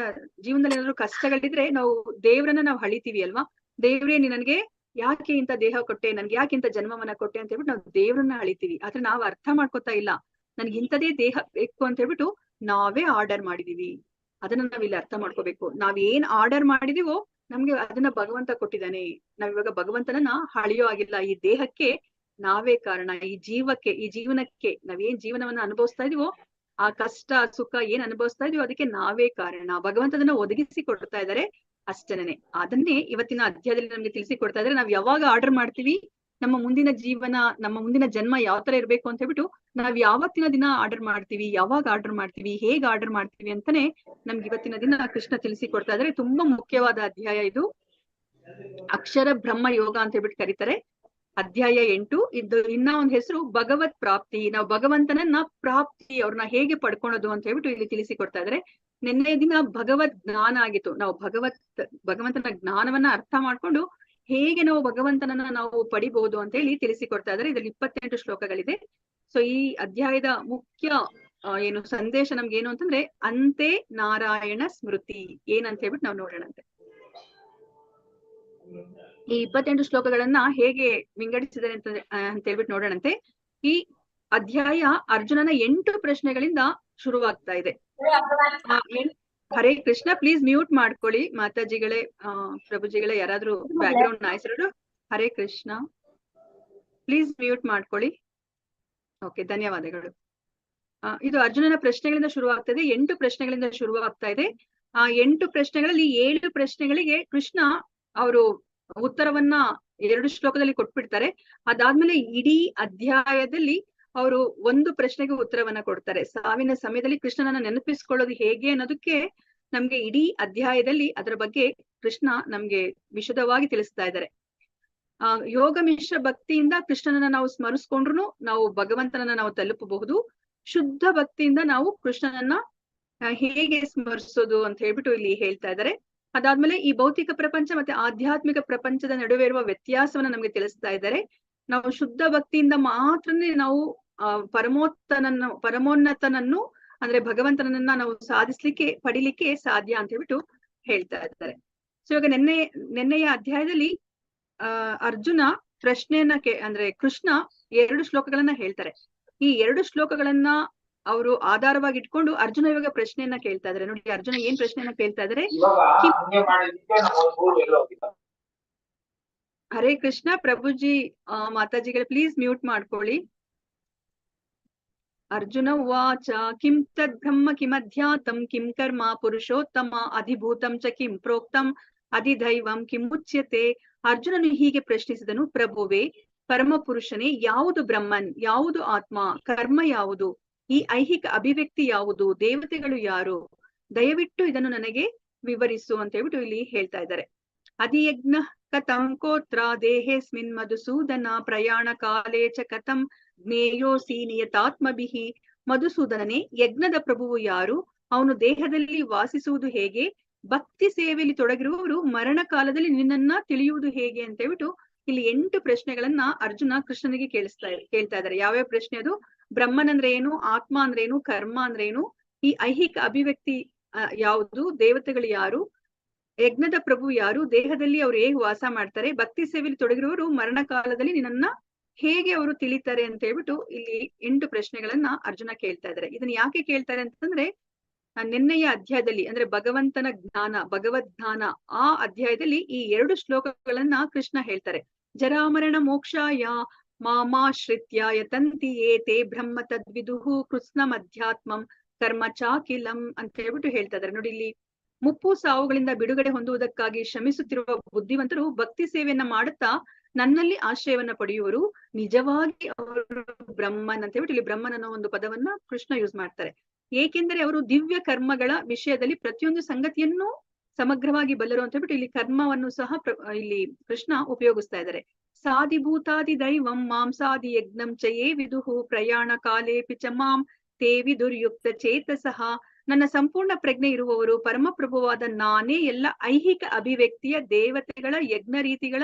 ಜೀವನದಲ್ಲಿ ಏನಾದ್ರು ಕಷ್ಟಗಳಿದ್ರೆ ನಾವು ದೇವ್ರನ್ನ ನಾವು ಹಳಿತೀವಿ ಅಲ್ವಾ? ದೇವ್ರೇ ನೀ ನನ್ಗೆ ಯಾಕೆ ಇಂತ ದೇಹ ಕೊಟ್ಟೆ, ನನ್ಗೆ ಯಾಕೆ ಇಂತ ಜನ್ಮವನ್ನ ಕೊಟ್ಟೆ ಅಂತ ಹೇಳ್ಬಿಟ್ಟು ನಾವು ದೇವ್ರನ್ನ ಹಳಿತೀವಿ. ಆದ್ರೆ ನಾವ್ ಅರ್ಥ ಮಾಡ್ಕೊತಾ ಇಲ್ಲ, ನನ್ಗೆ ಇಂಥದೇ ದೇಹ ಬೇಕು ಅಂತ ಹೇಳ್ಬಿಟ್ಟು ನಾವೇ ಆರ್ಡರ್ ಮಾಡಿದೀವಿ. ಅದನ್ನ ನಾವ್ ಇಲ್ಲಿ ಅರ್ಥ ಮಾಡ್ಕೋಬೇಕು. ನಾವ್ ಏನ್ ಆರ್ಡರ್ ಮಾಡಿದೀವೋ ನಮ್ಗೆ ಅದನ್ನ ಭಗವಂತ ಕೊಟ್ಟಿದ್ದಾನೆ. ನಾವಿವಾಗ ಭಗವಂತನನ್ನ ಹಳಿಯೋ ಆಗಿಲ್ಲ. ಈ ದೇಹಕ್ಕೆ ನಾವೇ ಕಾರಣ, ಈ ಜೀವಕ್ಕೆ, ಈ ಜೀವನಕ್ಕೆ ನಾವೇನ್ ಜೀವನವನ್ನ ಅನುಭವಿಸ್ತಾ ಇದೀವೋ, ಆ ಕಷ್ಟ ಸುಖ ಏನ್ ಅನುಭವಿಸ್ತಾ ಇದೀವೋ ಅದಕ್ಕೆ ನಾವೇ ಕಾರಣ. ಭಗವಂತನನ್ನ ಒದಗಿಸಿ ಕೊಡ್ತಾ ಇದ್ದಾರೆ ಅಷ್ಟೇನೆ. ಅದನ್ನೇ ಇವತ್ತಿನ ಅಧ್ಯಾಯದಲ್ಲಿ ನಮ್ಗೆ ತಿಳಿಸಿ ಕೊಡ್ತಾ ಇದ್ದಾರೆ. ನಾವ್ ಯಾವಾಗ ಆರ್ಡರ್ ಮಾಡ್ತೀವಿ, ನಮ್ಮ ಮುಂದಿನ ಜೀವನ, ನಮ್ಮ ಮುಂದಿನ ಜನ್ಮ ಯಾವ ತರ ಇರ್ಬೇಕು ಅಂತ ಹೇಳ್ಬಿಟ್ಟು ನಾವ್ ಯಾವತ್ತಿನ ದಿನ ಆರ್ಡರ್ ಮಾಡ್ತೀವಿ, ಯಾವಾಗ ಆರ್ಡರ್ ಮಾಡ್ತೀವಿ, ಹೇಗ್ ಆರ್ಡರ್ ಮಾಡ್ತೀವಿ ಅಂತಾನೆ ನಮ್ಗೆ ಇವತ್ತಿನ ದಿನ ಕೃಷ್ಣ ತಿಳಿಸಿ ಕೊಡ್ತಾ ಇದ್ದಾರೆ. ತುಂಬಾ ಮುಖ್ಯವಾದ ಅಧ್ಯಾಯ ಇದು. ಅಕ್ಷರ ಬ್ರಹ್ಮ ಯೋಗ ಅಂತ ಹೇಳ್ಬಿಟ್ಟು ಕರೀತಾರೆ. ಅಧ್ಯಾಯ 8. ಇದು ಇನ್ನ ಒಂದ್ ಹೆಸರು ಭಗವತ್ ಪ್ರಾಪ್ತಿ. ನಾವು ಭಗವಂತನನ್ನ ಪ್ರಾಪ್ತಿ, ಅವ್ರನ್ನ ಹೇಗೆ ಪಡ್ಕೊಳೋದು ಅಂತ ಹೇಳ್ಬಿಟ್ಟು ಇಲ್ಲಿ ತಿಳಿಸಿ ಕೊಡ್ತಾ ಇದ್ದಾರೆ. ನಿನ್ನೆ ದಿನ ಭಗವತ್ ಜ್ಞಾನ ಆಗಿತ್ತು. ನಾವು ಭಗವಂತನ ಜ್ಞಾನವನ್ನ ಅರ್ಥ ಮಾಡ್ಕೊಂಡು ಹೇಗೆ ನಾವು ಭಗವಂತನನ್ನ ನಾವು ಪಡಿಬಹುದು ಅಂತ ಹೇಳಿ ತಿಳಿಸಿ ಕೊಡ್ತಾ ಇದ್ದಾರೆ. ಇದ್ರಲ್ಲಿ 28 ಶ್ಲೋಕಗಳಿದೆ. ಸೊ ಈ ಅಧ್ಯಾಯದ ಮುಖ್ಯ ಏನು ಸಂದೇಶ ನಮ್ಗೆ ಏನು ಅಂತಂದ್ರೆ, ಅಂತೆ ನಾರಾಯಣ ಸ್ಮೃತಿ ಏನಂತ ಹೇಳ್ಬಿಟ್ಟು ನಾವು ನೋಡೋಣಂತೆ. ಈ 28 ಶ್ಲೋಕಗಳನ್ನ ಹೇಗೆ ವಿಂಗಡಿಸಿದ್ದಾರೆ ಅಂತ ಹೇಳ್ಬಿಟ್ಟು ನೋಡೋಣಂತೆ. ಈ ಅಧ್ಯಾಯ ಅರ್ಜುನನ 8 ಪ್ರಶ್ನೆಗಳಿಂದ ಶುರುವಾಗ್ತಾ ಇದೆ. ಹರೇ ಕೃಷ್ಣ. ಪ್ಲೀಸ್ ಮ್ಯೂಟ್ ಮಾಡ್ಕೊಳ್ಳಿ ಮಾತಾಜಿಗಳೇ, ಪ್ರಭುಜಿಗಳೇ, ಯಾರಾದ್ರೂ ಬ್ಯಾಕ್ ಗ್ರೌಂಡ್ ನಾಯ್ಸ್ ಇರೋರು. ಹರೇ ಕೃಷ್ಣ, ಪ್ಲೀಸ್ ಮ್ಯೂಟ್ ಮಾಡ್ಕೊಳ್ಳಿ. ಓಕೆ, ಧನ್ಯವಾದಗಳು. ಇದು ಅರ್ಜುನನ ಪ್ರಶ್ನೆಗಳಿಂದ ಶುರುವಾಗ್ತಾ ಇದೆ. 8 ಪ್ರಶ್ನೆಗಳಿಂದ ಶುರುವಾಗ್ತಾ ಇದೆ. ಆ 8 ಪ್ರಶ್ನೆಗಳಲ್ಲಿ 7 ಪ್ರಶ್ನೆಗಳಿಗೆ ಕೃಷ್ಣ ಅವರು ಉತ್ತರವನ್ನ 2 ಶ್ಲೋಕದಲ್ಲಿ ಕೊಟ್ಬಿಡ್ತಾರೆ. ಅದಾದ್ಮೇಲೆ ಇಡೀ ಅಧ್ಯಾಯದಲ್ಲಿ ಅವರು 1 ಪ್ರಶ್ನೆಗೆ ಉತ್ತರವನ್ನ ಕೊಡ್ತಾರೆ. ಸಾವಿನ ಸಮಯದಲ್ಲಿ ಕೃಷ್ಣನನ್ನ ನೆನಪಿಸ್ಕೊಳ್ಳೋದು ಹೇಗೆ ಅನ್ನೋದಕ್ಕೆ ನಮ್ಗೆ ಇಡೀ ಅಧ್ಯಾಯದಲ್ಲಿ ಅದರ ಬಗ್ಗೆ ಕೃಷ್ಣ ನಮ್ಗೆ ವಿಶದವಾಗಿ ತಿಳಿಸ್ತಾ ಇದ್ದಾರೆ. ಯೋಗ ಮಿಶ್ರ ಭಕ್ತಿಯಿಂದ ಕೃಷ್ಣನನ್ನ ನಾವು ಸ್ಮರಿಸ್ಕೊಂಡ್ರು ನಾವು ಭಗವಂತನನ್ನ ನಾವು ತಲುಪಬಹುದು. ಶುದ್ಧ ಭಕ್ತಿಯಿಂದ ನಾವು ಕೃಷ್ಣನನ್ನ ಹೇಗೆ ಸ್ಮರಿಸೋದು ಅಂತ ಹೇಳ್ಬಿಟ್ಟು ಇಲ್ಲಿ ಹೇಳ್ತಾ ಇದ್ದಾರೆ. ಅದಾದ್ಮೇಲೆ ಈ ಭೌತಿಕ ಪ್ರಪಂಚ ಮತ್ತೆ ಆಧ್ಯಾತ್ಮಿಕ ಪ್ರಪಂಚದ ನಡುವೆ ಇರುವ ವ್ಯತ್ಯಾಸವನ್ನ ನಮ್ಗೆ ತಿಳಿಸ್ತಾ ಇದ್ದಾರೆ. ನಾವು ಶುದ್ಧ ಭಕ್ತಿಯಿಂದ ಮಾತ್ರನೇ ನಾವು ಪರಮೋನ್ನತನನ್ನು ಅಂದ್ರೆ ಭಗವಂತನನ್ನ ನಾವು ಪಡಿಲಿಕ್ಕೆ ಸಾಧ್ಯ ಅಂತ ಹೇಳ್ಬಿಟ್ಟು ಹೇಳ್ತಾ ಇದ್ದಾರೆ. ಸೊ ಇವಾಗ ನೆನ್ನೆಯ ಅಧ್ಯಾಯದಲ್ಲಿ ಅರ್ಜುನ ಪ್ರಶ್ನೆಯನ್ನ ಅಂದ್ರೆ ಕೃಷ್ಣ 2 ಶ್ಲೋಕಗಳನ್ನ ಹೇಳ್ತಾರೆ. ಈ 2 ಶ್ಲೋಕಗಳನ್ನ ಅವರು ಆಧಾರವಾಗಿ ಇಟ್ಕೊಂಡು ಅರ್ಜುನ ಇವಾಗ ಪ್ರಶ್ನೆಯನ್ನ ಕೇಳ್ತಾ ಇದಾರೆ. ನೋಡಿ ಅರ್ಜುನ ಏನ್ ಪ್ರಶ್ನೆಯನ್ನ ಕೇಳ್ತಾ ಇದಾರೆ. ಹರೇ ಕೃಷ್ಣ. ಪ್ರಭುಜಿ ಮಾತಾಜಿಗಳು ಪ್ಲೀಸ್ ಮ್ಯೂಟ್ ಮಾಡ್ಕೊಳ್ಳಿ. ಅರ್ಜುನ ಉವಾಚ ಕಿಂ ತದ್ ಬ್ರಹ್ಮ ಕಿಮಧ್ಯಾತಂ ಕಿಂ ಕರ್ಮ ಪುರುಷೋತ್ತಮ ಅಧಿಭೂತಂ ಚ ಕಿಂ ಪ್ರೋಕ್ತಂ ಅಧಿದೈವಂ ಕಿಂ ಉಚ್ಯತೆ. ಅರ್ಜುನನು ಹೀಗೆ ಪ್ರಶ್ನಿಸಿದನು, ಪ್ರಭುವೇ, ಪರಮ ಪುರುಷನೇ, ಯಾವುದು ಬ್ರಹ್ಮನ್, ಯಾವುದು ಆತ್ಮ, ಕರ್ಮ ಯಾವುದು, ಈ ಐಹಿಕ ಅಭಿವ್ಯಕ್ತಿ ಯಾವುದು, ದೇವತೆಗಳು ಯಾರು, ದಯವಿಟ್ಟು ಇದನ್ನು ನನಗೆ ವಿವರಿಸು ಅಂತ ಹೇಳ್ಬಿಟ್ಟು ಇಲ್ಲಿ ಹೇಳ್ತಾ ಇದ್ದಾರೆ. ಅಧಿಯಜ್ಞ ಕಥಂ ಕೋತ್ರ ದೇಹೇಸ್ಮಿನ್ ಮಧುಸೂದನ ಪ್ರಯಾಣ ಕಾಲೇ ಚ ಕಥಂ ಜ್ಞೇಯೋಸಿ ನಿಯತಾತ್ಮಭಿಃ. ಮಧುಸೂದನನೇ, ಯಜ್ಞದ ಪ್ರಭುವು ಯಾರು, ಅವನು ದೇಹದಲ್ಲಿ ವಾಸಿಸುವುದು ಹೇಗೆ, ಭಕ್ತಿ ಸೇವೆಯಲ್ಲಿ ತೊಡಗಿರುವವರು ಮರಣ ಕಾಲದಲ್ಲಿ ನಿನ್ನನ್ನ ತಿಳಿಯುವುದು ಹೇಗೆ ಅಂತ ಹೇಳ್ಬಿಟ್ಟು ಇಲ್ಲಿ 8 ಪ್ರಶ್ನೆಗಳನ್ನ ಅರ್ಜುನ ಕೃಷ್ಣನಿಗೆ ಕೇಳ್ತಾ ಇದ್ದಾರೆ. ಯಾವ್ಯಾವ ಪ್ರಶ್ನೆ ಅದು? ಬ್ರಹ್ಮನ್ ಅಂದ್ರೆ ಏನು, ಆತ್ಮ ಅಂದ್ರೆ ಏನು, ಕರ್ಮ ಅಂದ್ರೆ ಏನು, ಈ ಐಹಿಕ ಅಭಿವ್ಯಕ್ತಿ ಯಾವುದು, ದೇವತೆಗಳು ಯಾರು, ಯಜ್ಞದ ಪ್ರಭು ಯಾರು, ದೇಹದಲ್ಲಿ ಅವ್ರು ಹೇಗೆ ವಾಸ ಮಾಡ್ತಾರೆ, ಭಕ್ತಿ ಸೇವೆಯಲ್ಲಿ ತೊಡಗಿರುವವರು ಮರಣ ಕಾಲದಲ್ಲಿ ನಿನ್ನನ್ನ ಹೇಗೆ ಅವರು ತಿಳಿತಾರೆ ಅಂತ ಹೇಳ್ಬಿಟ್ಟು ಇಲ್ಲಿ 8 ಪ್ರಶ್ನೆಗಳನ್ನ ಅರ್ಜುನ ಕೇಳ್ತಾ ಇದ್ದಾರೆ. ಇದನ್ನ ಯಾಕೆ ಕೇಳ್ತಾರೆ ಅಂತಂದ್ರೆ, ನಿನ್ನೆಯ ಅಧ್ಯಾಯದಲ್ಲಿ ಅಂದ್ರೆ ಭಗವಂತನ ಜ್ಞಾನ, ಭಗವದ್ ಜ್ಞಾನ, ಆ ಅಧ್ಯಾಯದಲ್ಲಿ ಈ 2 ಶ್ಲೋಕಗಳನ್ನ ಕೃಷ್ಣ ಹೇಳ್ತಾರೆ. ಜರಾಮರಣ ಮೋಕ್ಷಾಯ ಮಾಮಾಶ್ರಿತ್ಯ ಯತಂತಿ ಏತೆ ಬ್ರಹ್ಮ ತದ್ವಿದುಃ ಕೃಷ್ಣಂ ಅಧ್ಯಾತ್ಮಂ ಕರ್ಮ ಚಾಕಿಲಂ ಅಂತ ಹೇಳ್ಬಿಟ್ಟು ಹೇಳ್ತಾ ಇದ್ದಾರೆ. ನೋಡಿ ಇಲ್ಲಿ ಮುಪ್ಪು ಸಾವುಗಳಿಂದ ಬಿಡುಗಡೆ ಹೊಂದುವುದಕ್ಕಾಗಿ ಶ್ರಮಿಸುತ್ತಿರುವ ಬುದ್ಧಿವಂತರು ಭಕ್ತಿ ಸೇವೆಯನ್ನ ಮಾಡುತ್ತಾ ನನ್ನಲ್ಲಿ ಆಶ್ರಯವನ್ನ ಪಡೆಯುವರು, ನಿಜವಾಗಿ ಅವರು ಬ್ರಹ್ಮನ್ ಅಂತ ಹೇಳ್ಬಿಟ್ಟು ಇಲ್ಲಿ ಬ್ರಹ್ಮನ್ ಅನ್ನೋ ಒಂದು ಪದವನ್ನ ಕೃಷ್ಣ ಯೂಸ್ ಮಾಡ್ತಾರೆ. ಏಕೆಂದರೆ ಅವರು ದಿವ್ಯ ಕರ್ಮಗಳ ವಿಷಯದಲ್ಲಿ ಪ್ರತಿಯೊಂದು ಸಂಗತಿಯನ್ನು ಸಮಗ್ರವಾಗಿ ಬಲ್ಲರು ಅಂತ ಹೇಳ್ಬಿಟ್ಟು ಇಲ್ಲಿ ಕರ್ಮವನ್ನು ಸಹ ಇಲ್ಲಿ ಕೃಷ್ಣ ಉಪಯೋಗಿಸ್ತಾ ಇದ್ದಾರೆ. ಸಾಧಿಭೂತಾದಿ ದೈವಂ ಮಾಂಸಾದಿ ಯಜ್ಞಂ ಚಯೇ ವಿದುಹು ಪ್ರಯಾಣ ಕಾಲೇ ಪಿಚ ಮಾಂ ತೇ ವಿದುರ್ಯುಕ್ತ ಚೇತಸಃ. ನನ್ನ ಸಂಪೂರ್ಣ ಪ್ರಜ್ಞೆ ಇರುವವರು ಪರಮಪ್ರಭುವಾದ ನಾನೇ ಎಲ್ಲ ಐಹಿಕ ಅಭಿವ್ಯಕ್ತಿಯ ದೇವತೆಗಳ ಯಜ್ಞ ರೀತಿಗಳ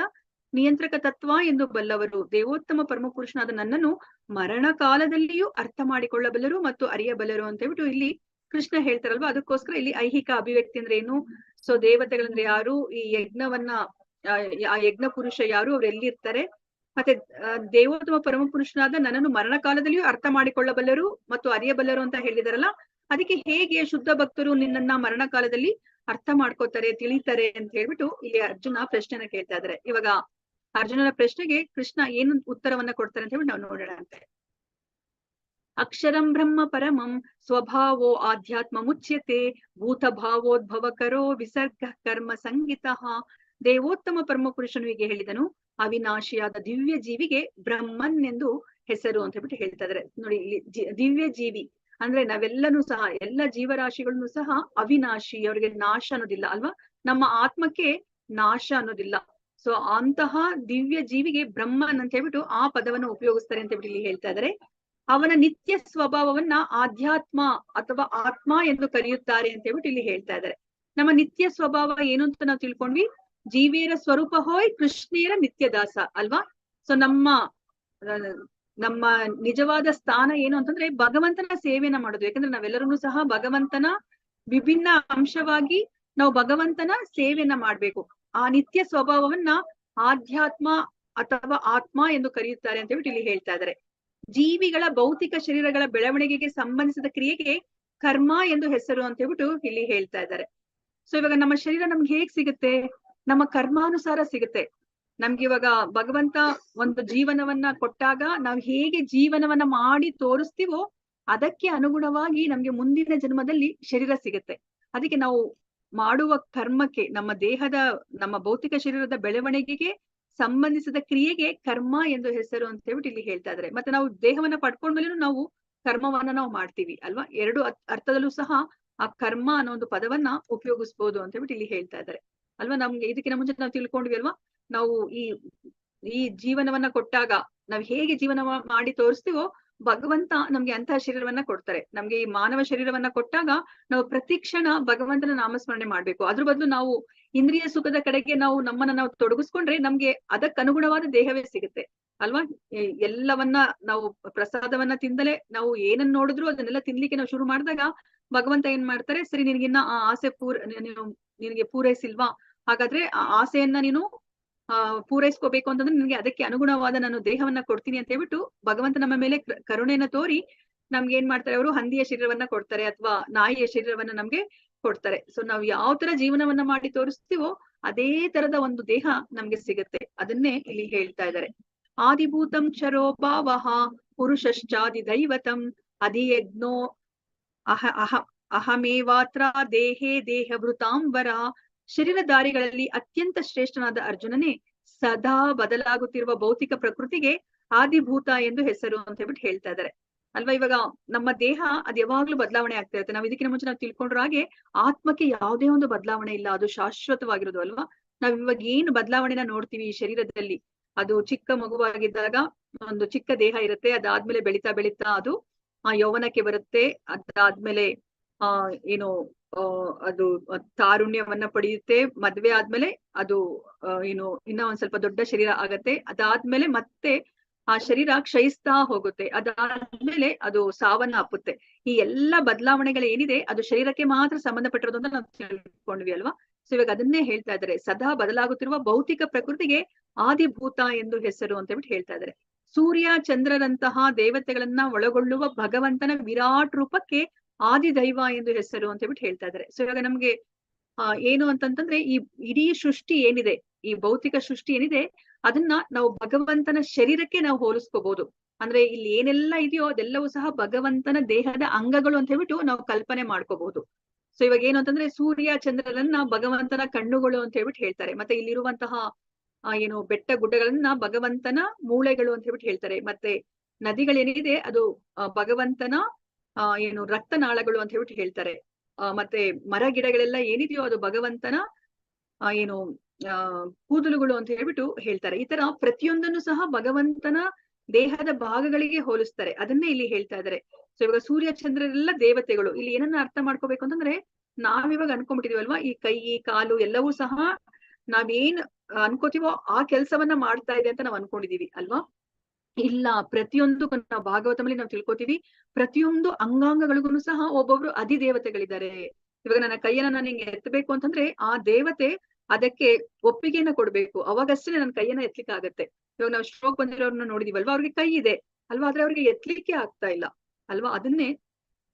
ನಿಯಂತ್ರಕ ತತ್ವ ಎಂದು ಬಲ್ಲವರು, ದೇವೋತ್ತಮ ಪರಮಪುರುಷನಾದ ನನ್ನನ್ನು ಮರಣ ಕಾಲದಲ್ಲಿಯೂ ಅರ್ಥ ಮಾಡಿಕೊಳ್ಳಬಲ್ಲರು ಮತ್ತು ಅರಿಯಬಲ್ಲರು ಅಂತ ಹೇಳ್ಬಿಟ್ಟು ಇಲ್ಲಿ ಕೃಷ್ಣ ಹೇಳ್ತಾರಲ್ವಾ. ಅದಕ್ಕೋಸ್ಕರ ಇಲ್ಲಿ ಐಹಿಕ ಅಭಿವ್ಯಕ್ತಿ ಅಂದ್ರೆ ಏನು, ಸೊ ದೇವತೆಗಳಂದ್ರೆ ಯಾರು, ಈ ಯಜ್ಞವನ್ನ ಆ ಯಜ್ಞ ಪುರುಷ ಯಾರು, ಅವ್ರು ಎಲ್ಲಿರ್ತಾರೆ, ಮತ್ತೆ ದೇವೋತ್ತಮ ಪರಮಪುರುಷನಾದ ನನ್ನನ್ನು ಮರಣ ಕಾಲದಲ್ಲಿಯೂ ಅರ್ಥ ಮಾಡಿಕೊಳ್ಳಬಲ್ಲರು ಮತ್ತು ಅರಿಯಬಲ್ಲರು ಅಂತ ಹೇಳಿದಾರಲ್ಲ. ಅದಕ್ಕೆ ಹೇಗೆ ಶುದ್ಧ ಭಕ್ತರು ನಿನ್ನನ್ನ ಮರಣ ಕಾಲದಲ್ಲಿ ಅರ್ಥ ಮಾಡ್ಕೋತಾರೆ, ತಿಳಿತಾರೆ ಅಂತ ಹೇಳ್ಬಿಟ್ಟು ಇಲ್ಲಿ ಅರ್ಜುನ ಪ್ರಶ್ನೆನ ಕೇಳ್ತಾ ಇದಾರೆ. ಇವಾಗ ಅರ್ಜುನನ ಪ್ರಶ್ನೆಗೆ ಕೃಷ್ಣ ಏನು ಉತ್ತರವನ್ನ ಕೊಡ್ತಾರೆ ಅಂತ ಹೇಳ್ಬಿಟ್ಟು ನಾವು ನೋಡೋಣ ಅಂತೆ. ಅಕ್ಷರಂ ಬ್ರಹ್ಮ ಪರಮಂ ಸ್ವಭಾವೋ ಆಧ್ಯಾತ್ಮ ಮುಚ್ಯತೆ ಭೂತ ಭಾವೋದ್ಭವಕರೋ ವಿಸರ್ಗ ಕರ್ಮ ಸಂಗಿತಃ. ದೇವೋತ್ತಮ ಪರಮ ಪುರುಷನು ಹೀಗೆ ಹೇಳಿದನು, ಅವಿನಾಶಿಯಾದ ದಿವ್ಯ ಜೀವಿಗೆ ಬ್ರಹ್ಮನ್ ಎಂದು ಹೆಸರು ಅಂತ ಹೇಳ್ಬಿಟ್ಟು ಹೇಳ್ತಾ ಇದಾರೆ. ನೋಡಿ, ಇಲ್ಲಿ ದಿವ್ಯ ಜೀವಿ ಅಂದ್ರೆ ನಾವೆಲ್ಲನೂ ಸಹ, ಎಲ್ಲ ಜೀವರಾಶಿಗಳನ್ನು ಸಹ ಅವಿನಾಶಿ, ಅವರಿಗೆ ನಾಶ ಅನ್ನೋದಿಲ್ಲ ಅಲ್ವಾ. ನಮ್ಮ ಆತ್ಮಕ್ಕೆ ನಾಶ ಅನ್ನೋದಿಲ್ಲ. ಸೊ ಅಂತಹ ದಿವ್ಯ ಜೀವಿಗೆ ಬ್ರಹ್ಮನ್ ಅಂತ ಹೇಳ್ಬಿಟ್ಟು ಆ ಪದವನ್ನು ಉಪಯೋಗಿಸ್ತಾರೆ ಅಂತ ಹೇಳ್ಬಿಟ್ಟು ಇಲ್ಲಿ ಹೇಳ್ತಾ ಇದಾರೆ. ಅವನ ನಿತ್ಯ ಸ್ವಭಾವವನ್ನ ಆಧ್ಯಾತ್ಮ ಅಥವಾ ಆತ್ಮ ಎಂದು ಕರೆಯುತ್ತಾರೆ ಅಂತ ಹೇಳ್ಬಿಟ್ಟು ಇಲ್ಲಿ ಹೇಳ್ತಾ ಇದ್ದಾರೆ. ನಮ್ಮ ನಿತ್ಯ ಸ್ವಭಾವ ಏನು ಅಂತ ನಾವು ತಿಳ್ಕೊಂಡ್ವಿ. ಜೀವಿಯರ ಸ್ವರೂಪ ಹೋಯ್ ಕೃಷ್ಣಿಯರ ನಿತ್ಯ ದಾಸ ಅಲ್ವಾ. ಸೊ ನಮ್ಮ ನಿಜವಾದ ಸ್ಥಾನ ಏನು ಅಂತಂದ್ರೆ ಭಗವಂತನ ಸೇವೆಯನ್ನ ಮಾಡೋದು. ಯಾಕಂದ್ರೆ ನಾವೆಲ್ಲರೂ ಸಹ ಭಗವಂತನ ವಿಭಿನ್ನ ಅಂಶವಾಗಿ ನಾವು ಭಗವಂತನ ಸೇವೆಯನ್ನ ಮಾಡ್ಬೇಕು. ಆ ನಿತ್ಯ ಸ್ವಭಾವವನ್ನ ಆಧ್ಯಾತ್ಮ ಅಥವಾ ಆತ್ಮ ಎಂದು ಕರೆಯುತ್ತಾರೆ ಅಂತ ಹೇಳ್ಬಿಟ್ಟು ಇಲ್ಲಿ ಹೇಳ್ತಾ ಇದ್ದಾರೆ. ಜೀವಿಗಳ ಭೌತಿಕ ಶರೀರಗಳ ಬೆಳವಣಿಗೆಗೆ ಸಂಬಂಧಿಸಿದ ಕ್ರಿಯೆಗೆ ಕರ್ಮ ಎಂದು ಹೆಸರು ಅಂತ ಹೇಳ್ಬಿಟ್ಟು ಇಲ್ಲಿ ಹೇಳ್ತಾ ಇದ್ದಾರೆ. ಸೊ ಇವಾಗ ನಮ್ಮ ಶರೀರ ನಮ್ಗೆ ಹೇಗ್ ಸಿಗುತ್ತೆ? ನಮ್ಮ ಕರ್ಮಾನುಸಾರ ಸಿಗುತ್ತೆ. ನಮ್ಗೆ ಇವಾಗ ಭಗವಂತ ಒಂದು ಜೀವನವನ್ನ ಕೊಟ್ಟಾಗ ನಾವು ಹೇಗೆ ಜೀವನವನ್ನ ಮಾಡಿ ತೋರಿಸ್ತೀವೋ ಅದಕ್ಕೆ ಅನುಗುಣವಾಗಿ ನಮ್ಗೆ ಮುಂದಿನ ಜನ್ಮದಲ್ಲಿ ಶರೀರ ಸಿಗುತ್ತೆ. ಅದಕ್ಕೆ ನಾವು ಮಾಡುವ ಕರ್ಮಕ್ಕೆ, ನಮ್ಮ ದೇಹದ, ನಮ್ಮ ಭೌತಿಕ ಶರೀರದ ಬೆಳವಣಿಗೆಗೆ ಸಂಬಂಧಿಸಿದ ಕ್ರಿಯೆಗೆ ಕರ್ಮ ಎಂದು ಹೆಸರು ಅಂತ ಹೇಳ್ಬಿಟ್ಟು ಇಲ್ಲಿ ಹೇಳ್ತಾ ಇದ್ದಾರೆ. ಮತ್ತೆ ನಾವು ದೇಹವನ್ನ ಪಡ್ಕೊಂಡ್ಮೇಲೆ ನಾವು ಕರ್ಮವನ್ನ ನಾವು ಮಾಡ್ತೀವಿ ಅಲ್ವಾ. ಎರಡು ಅರ್ಥದಲ್ಲೂ ಸಹ ಆ ಕರ್ಮ ಅನ್ನೋ ಒಂದು ಪದವನ್ನ ಉಪಯೋಗಿಸ್ಬೋದು ಅಂತ ಹೇಳ್ಬಿಟ್ಟು ಇಲ್ಲಿ ಹೇಳ್ತಾ ಇದ್ದಾರೆ ಅಲ್ವಾ. ನಮ್ಗೆ ಇದಕ್ಕಿಂತ ಮುಂಚೆ ನಾವು ತಿಳ್ಕೊಂಡ್ವಿ ಅಲ್ವಾ, ನಾವು ಈ ಜೀವನವನ್ನ ಕೊಟ್ಟಾಗ ನಾವ್ ಹೇಗೆ ಜೀವನ ಮಾಡಿ ತೋರಿಸ್ತೀವೋ ಭಗವಂತ ನಮ್ಗೆ ಅಂತಹ ಶರೀರವನ್ನ ಕೊಡ್ತಾರೆ. ನಮ್ಗೆ ಈ ಮಾನವ ಶರೀರವನ್ನ ಕೊಟ್ಟಾಗ ನಾವು ಪ್ರತಿ ಕ್ಷಣ ಭಗವಂತನ ನಾಮಸ್ಮರಣೆ ಮಾಡ್ಬೇಕು. ಅದ್ರ ಬದಲು ನಾವು ಇಂದ್ರಿಯ ಸುಖದ ಕಡೆಗೆ ನಮ್ಮನ್ನ ತೊಡಗಿಸ್ಕೊಂಡ್ರೆ ನಮ್ಗೆ ಅದಕ್ಕೆ ಅನುಗುಣವಾದ ದೇಹವೇ ಸಿಗುತ್ತೆ ಅಲ್ವಾ. ಎಲ್ಲವನ್ನ ನಾವು ಪ್ರಸಾದವನ್ನ ತಿಂದಲೇ ನಾವು ಏನನ್ನ ನೋಡಿದ್ರು ಅದನ್ನೆಲ್ಲ ತಿನ್ಲಿಕ್ಕೆ ನಾವು ಶುರು ಮಾಡಿದಾಗ ಭಗವಂತ ಏನ್ ಮಾಡ್ತಾರೆ, ಸರಿ ನಿನಗಿನ್ನ ಆ ಆಸೆ ನಿನಗೆ ಪೂರೈಸಿಲ್ವಾ, ಹಾಗಾದ್ರೆ ಆ ಆಸೆಯನ್ನ ನೀನು ಪೂರೈಸ್ಕೋಬೇಕು ಅಂತಂದ್ರೆ ನಿನ್ಗೆ ಅದಕ್ಕೆ ಅನುಗುಣವಾದ ನಾನು ದೇಹವನ್ನ ಕೊಡ್ತೀನಿ ಅಂತ ಹೇಳ್ಬಿಟ್ಟು ಭಗವಂತ ನಮ್ಮ ಮೇಲೆ ಕರುಣೆಯನ್ನ ತೋರಿ ನಮ್ಗೆ ಏನ್ ಮಾಡ್ತಾರೆ, ಅವರು ಹಂದಿಯ ಶರೀರವನ್ನ ಕೊಡ್ತಾರೆ ಅಥವಾ ನಾಯಿಯ ಶರೀರವನ್ನ ನಮ್ಗೆ ಕೊಡ್ತಾರೆ. ಸೊ ನಾವ್ ಯಾವ ತರ ಜೀವನವನ್ನ ಮಾಡಿ ತೋರಿಸ್ತೀವೋ ಅದೇ ತರದ ಒಂದು ದೇಹ ನಮ್ಗೆ ಸಿಗುತ್ತೆ. ಅದನ್ನೇ ಇಲ್ಲಿ ಹೇಳ್ತಾ ಇದ್ದಾರೆ. ಆದಿಭೂತಂ ಕ್ಷರೋಭಾವಃ ಪುರುಷಶ್ಚಾದಿ ದೈವತಂ ಅಧಿಯಜ್ಞೋ ಅಹಮೇವಾತ್ರ ದೇಹೇ ದೇಹಭೃತಾಂಬರ. ಶರೀರಧಾರಿಗಳಲ್ಲಿ ಅತ್ಯಂತ ಶ್ರೇಷ್ಠನಾದ ಅರ್ಜುನನೇ ಸದಾ ಬದಲಾಗುತ್ತಿರುವ ಭೌತಿಕ ಪ್ರಕೃತಿಗೆ ಆದಿಭೂತ ಎಂದು ಹೆಸರು ಅಂತ ಹೇಳ್ಬಿಟ್ಟು ಹೇಳ್ತಾ ಇದ್ದಾರೆ ಅಲ್ವಾ. ಇವಾಗ ನಮ್ಮ ದೇಹ ಅದ್ ಯಾವಾಗ್ಲೂ ಬದಲಾವಣೆ ಆಗ್ತಾ ಇರುತ್ತೆ. ನಾವು ಇದಕ್ಕಿಂತ ಮುಂಚೆ ನಾವು ತಿಳ್ಕೊಂಡ್ರ ಹಾಗೆ ಆತ್ಮಕ್ಕೆ ಯಾವುದೇ ಒಂದು ಬದಲಾವಣೆ ಇಲ್ಲ, ಅದು ಶಾಶ್ವತವಾಗಿರೋದು ಅಲ್ವಾ. ನಾವ್ ಇವಾಗ ಏನು ಬದಲಾವಣೆನ ನೋಡ್ತೀವಿ ಈ ಶರೀರದಲ್ಲಿ, ಅದು ಚಿಕ್ಕ ಮಗುವಾಗಿದ್ದಾಗ ಒಂದು ಚಿಕ್ಕ ದೇಹ ಇರುತ್ತೆ, ಅದಾದ್ಮೇಲೆ ಬೆಳಿತಾ ಬೆಳಿತಾ ಅದು ಯೌವನಕ್ಕೆ ಬರುತ್ತೆ. ಅದಾದ್ಮೇಲೆ ಏನು ಅದು ತಾರುಣ್ಯವನ್ನ ಪಡೆಯುತ್ತೆ. ಮದ್ವೆ ಆದ್ಮೇಲೆ ಅದು ಏನು ಇನ್ನ ಒಂದ್ ಸ್ವಲ್ಪ ದೊಡ್ಡ ಶರೀರ ಆಗತ್ತೆ. ಅದಾದ್ಮೇಲೆ ಮತ್ತೆ ಆ ಶರೀರ ಕ್ಷಯಿಸ್ತಾ ಹೋಗುತ್ತೆ. ಅದಾದ್ಮೇಲೆ ಅದು ಸಾವನ್ನ ಅಪ್ಪುತ್ತೆ. ಈ ಎಲ್ಲಾ ಬದಲಾವಣೆಗಳು ಏನಿದೆ ಅದು ಶರೀರಕ್ಕೆ ಮಾತ್ರ ಸಂಬಂಧಪಟ್ಟಿರೋದು ಅಂತ ನಾವು ತಿಳ್ಕೊಂಡ್ವಿ ಅಲ್ವಾ. ಸೊ ಇವಾಗ ಅದನ್ನೇ ಹೇಳ್ತಾ ಇದ್ದಾರೆ, ಸದಾ ಬದಲಾಗುತ್ತಿರುವ ಭೌತಿಕ ಪ್ರಕೃತಿಗೆ ಆದಿಭೂತ ಎಂದು ಹೆಸರು ಅಂತ ಹೇಳ್ಬಿಟ್ಟು ಹೇಳ್ತಾ ಇದ್ದಾರೆ. ಸೂರ್ಯ ಚಂದ್ರರಂತಹ ದೇವತೆಗಳನ್ನ ಒಳಗೊಳ್ಳುವ ಭಗವಂತನ ವಿರಾಟ್ ರೂಪಕ್ಕೆ ಆದಿದೈವ ಎಂದು ಹೆಸರು ಅಂತ ಹೇಳ್ಬಿಟ್ಟು ಹೇಳ್ತಾ ಇದ್ದಾರೆ. ಸೊ ಇವಾಗ ನಮ್ಗೆ ಏನು ಅಂತಂತಂದ್ರೆ ಈ ಇಡೀ ಸೃಷ್ಟಿ ಏನಿದೆ, ಈ ಭೌತಿಕ ಸೃಷ್ಟಿ ಏನಿದೆ ಅದನ್ನ ನಾವು ಭಗವಂತನ ಶರೀರಕ್ಕೆ ನಾವು ಹೋಲಿಸ್ಕೋಬಹುದು. ಅಂದ್ರೆ ಇಲ್ಲಿ ಏನೆಲ್ಲ ಇದೆಯೋ ಅದೆಲ್ಲವೂ ಸಹ ಭಗವಂತನ ದೇಹದ ಅಂಗಗಳು ಅಂತ ಹೇಳ್ಬಿಟ್ಟು ನಾವು ಕಲ್ಪನೆ ಮಾಡ್ಕೋಬಹುದು. ಸೊ ಇವಾಗ ಏನು ಅಂತಂದ್ರೆ ಸೂರ್ಯ ಚಂದ್ರರನ್ನ ಭಗವಂತನ ಕಣ್ಣುಗಳು ಅಂತ ಹೇಳ್ಬಿಟ್ಟು ಹೇಳ್ತಾರೆ. ಮತ್ತೆ ಇಲ್ಲಿರುವಂತಹ ಏನು ಬೆಟ್ಟ ಗುಡ್ಡಗಳನ್ನ ಭಗವಂತನ ಮೂಳೆಗಳು ಅಂತ ಹೇಳ್ಬಿಟ್ಟು ಹೇಳ್ತಾರೆ. ಮತ್ತೆ ನದಿಗಳೇನಿದೆ ಅದು ಭಗವಂತನ ಏನು ರಕ್ತನಾಳಗಳು ಅಂತ ಹೇಳ್ಬಿಟ್ಟು ಹೇಳ್ತಾರೆ. ಮತ್ತೆ ಮರ ಗಿಡಗಳೆಲ್ಲ ಏನಿದೆಯೋ ಅದು ಭಗವಂತನ ಏನು ಕೂದಲುಗಳು ಅಂತ ಹೇಳ್ಬಿಟ್ಟು ಹೇಳ್ತಾರೆ. ಈ ತರ ಪ್ರತಿಯೊಂದನ್ನು ಸಹ ಭಗವಂತನ ದೇಹದ ಭಾಗಗಳಿಗೆ ಹೋಲಿಸ್ತಾರೆ. ಅದನ್ನೇ ಇಲ್ಲಿ ಹೇಳ್ತಾ ಇದ್ದಾರೆ. ಸೊ ಇವಾಗ ಸೂರ್ಯ ಚಂದ್ರರೆಲ್ಲ ದೇವತೆಗಳು. ಇಲ್ಲಿ ಏನನ್ನ ಅರ್ಥ ಮಾಡ್ಕೋಬೇಕು ಅಂತಂದ್ರೆ ನಾವಿವಾಗ ಅನ್ಕೊಂಡ್ಬಿಟ್ಟಿದೀವಲ್ವಾ, ಈ ಕೈ ಕಾಲು ಎಲ್ಲವೂ ಸಹ ನಾವೇನ್ ಅನ್ಕೋತೀವೋ ಆ ಕೆಲ್ಸವನ್ನ ಮಾಡ್ತಾ ಇದೆ ಅಂತ ನಾವ್ ಅನ್ಕೊಂಡಿದೀವಿ ಅಲ್ವಾ. ಇಲ್ಲ, ಪ್ರತಿಯೊಂದು ನಾವು ಭಾಗವತದಲ್ಲಿ ನಾವು ತಿಳ್ಕೊತೀವಿ, ಪ್ರತಿಯೊಂದು ಅಂಗಾಂಗಗಳಿಗೂ ಸಹ ಒಬ್ಬೊಬ್ರು ಅಧಿದೇವತೆಗಳಿದ್ದಾರೆ. ಇವಾಗ ನನ್ನ ಕೈಯನ್ನ ನಾನು ಹಿಂಗೆ ಎತ್ತಬೇಕು ಅಂತಂದ್ರೆ ಆ ದೇವತೆ ಅದಕ್ಕೆ ಒಪ್ಪಿಗೆಯನ್ನ ಕೊಡ್ಬೇಕು, ಅವಾಗಷ್ಟೇ ನನ್ನ ಕೈಯನ್ನ ಎತ್ತಲಿಕ್ಕೆ ಆಗತ್ತೆ. ಇವಾಗ ನಾವು ಸ್ಟ್ರೋಕ್ ಬಂದಿರೋರ್ನ ನೋಡಿದೀವಲ್ವಾ, ಅವ್ರಿಗೆ ಕೈ ಇದೆ ಅಲ್ವಾ, ಆದ್ರೆ ಅವ್ರಿಗೆ ಎತ್ತಲಿಕ್ಕೆ ಆಗ್ತಾ ಇಲ್ಲ ಅಲ್ವಾ. ಅದನ್ನೇ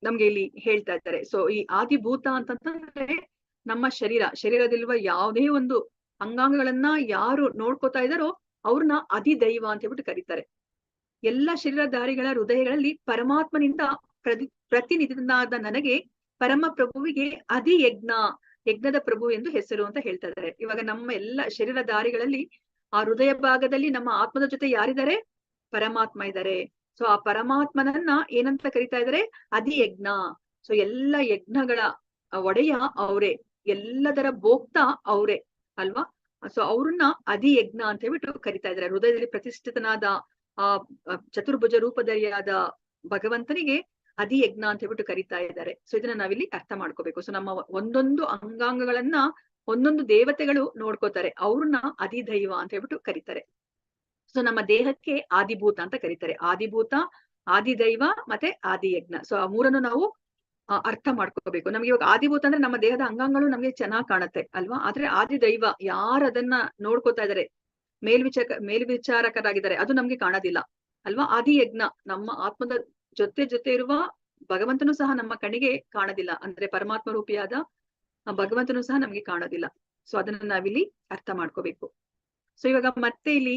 ನಮ್ಗೆ ಇಲ್ಲಿ ಹೇಳ್ತಾ ಇದ್ದಾರೆ. ಸೊ ಈ ಆದಿಭೂತ ಅಂತಂದ್ರೆ ನಮ್ಮ ಶರೀರದಲ್ಲಿರುವ ಯಾವುದೇ ಒಂದು ಅಂಗಾಂಗಗಳನ್ನ ಯಾರು ನೋಡ್ಕೋತಾ ಇದಾರೋ ಅವ್ರನ್ನ ಅಧಿದೈವ ಅಂತ ಹೇಳ್ಬಿಟ್ಟು ಕರೀತಾರೆ. ಎಲ್ಲ ಶರೀರಧಾರಿಗಳ ಹೃದಯಗಳಲ್ಲಿ ಪರಮಾತ್ಮನಿಂದ ಪ್ರತಿನಿಧಿನಾದ ನನಗೆ ಪರಮ ಪ್ರಭುವಿಗೆ ಯಜ್ಞದ ಪ್ರಭು ಎಂದು ಹೆಸರು ಅಂತ ಹೇಳ್ತಾ ಇದ್ದಾರೆ. ಇವಾಗ ನಮ್ಮ ಎಲ್ಲ ಶರೀರಧಾರಿಗಳಲ್ಲಿ ಆ ಹೃದಯ ಭಾಗದಲ್ಲಿ ನಮ್ಮ ಆತ್ಮದ ಜೊತೆ ಯಾರಿದ್ದಾರೆ? ಪರಮಾತ್ಮ ಇದ್ದಾರೆ. ಸೊ ಆ ಪರಮಾತ್ಮನನ್ನ ಏನಂತ ಕರಿತಾ ಇದ್ದಾರೆ? ಅಧಿಯಜ್ಞ. ಸೊ ಎಲ್ಲ ಯಜ್ಞಗಳ ಒಡೆಯ ಅವರೇ, ಎಲ್ಲದರ ಭೋಕ್ತ ಅವರೇ ಅಲ್ವಾ. ಸೊ ಅವ್ರನ್ನ ಅಧಿಯಜ್ಞ ಅಂತ ಹೇಳ್ಬಿಟ್ಟು ಕರಿತಾ ಇದ್ದಾರೆ. ಹೃದಯದಲ್ಲಿ ಪ್ರತಿಷ್ಠಿತನಾದ ಆ ಚತುರ್ಭುಜ ರೂಪಧಾರಿಯಾದ ಭಗವಂತನಿಗೆ ಅಧಿಯಜ್ಞ ಅಂತ ಹೇಳ್ಬಿಟ್ಟು ಕರಿತಾ ಇದ್ದಾರೆ. ಸೊ ಇದನ್ನ ನಾವಿಲ್ಲಿ ಅರ್ಥ ಮಾಡ್ಕೋಬೇಕು. ಸೊ ನಮ್ಮ ಒಂದೊಂದು ಅಂಗಾಂಗಗಳನ್ನ ಒಂದೊಂದು ದೇವತೆಗಳು ನೋಡ್ಕೋತಾರೆ, ಅವ್ರನ್ನ ಅಧಿದೈವ ಅಂತ ಹೇಳ್ಬಿಟ್ಟು ಕರೀತಾರೆ. ಸೊ ನಮ್ಮ ದೇಹಕ್ಕೆ ಆದಿಭೂತ ಅಂತ ಕರೀತಾರೆ. ಆದಿಭೂತ, ಆದಿದೈವ ಮತ್ತೆ ಆದಿಯಜ್ಞ. ಸೊ ಆ ಮೂರನ್ನು ನಾವು ಅರ್ಥ ಮಾಡ್ಕೋಬೇಕು. ನಮ್ಗೆ ಇವಾಗ ಆದಿಭೂತ ಅಂದ್ರೆ ನಮ್ಮ ದೇಹದ ಅಂಗಾಂಗಗಳು ನಮ್ಗೆ ಚೆನ್ನಾಗ್ ಕಾಣುತ್ತೆ ಅಲ್ವಾ. ಆದ್ರೆ ಆದಿದೈವ ಯಾರು ಅದನ್ನ ನೋಡ್ಕೋತಾ ಇದಾರೆ, ಮೇಲ್ವಿಚಾರಕರಾಗಿದ್ದಾರೆ, ಅದು ನಮ್ಗೆ ಕಾಣೋದಿಲ್ಲ ಅಲ್ವಾ. ಆದಿಯಜ್ಞ ನಮ್ಮ ಆತ್ಮದ ಜೊತೆ ಇರುವ ಭಗವಂತನು ಸಹ ನಮ್ಮ ಕಣ್ಣಿಗೆ ಕಾಣೋದಿಲ್ಲ, ಅಂದ್ರೆ ಪರಮಾತ್ಮ ರೂಪಿಯಾದ ಭಗವಂತನು ಸಹ ನಮ್ಗೆ ಕಾಣೋದಿಲ್ಲ. ಸೊ ಅದನ್ನ ನಾವಿಲ್ಲಿ ಅರ್ಥ ಮಾಡ್ಕೋಬೇಕು. ಸೊ ಇವಾಗ ಮತ್ತೆ ಇಲ್ಲಿ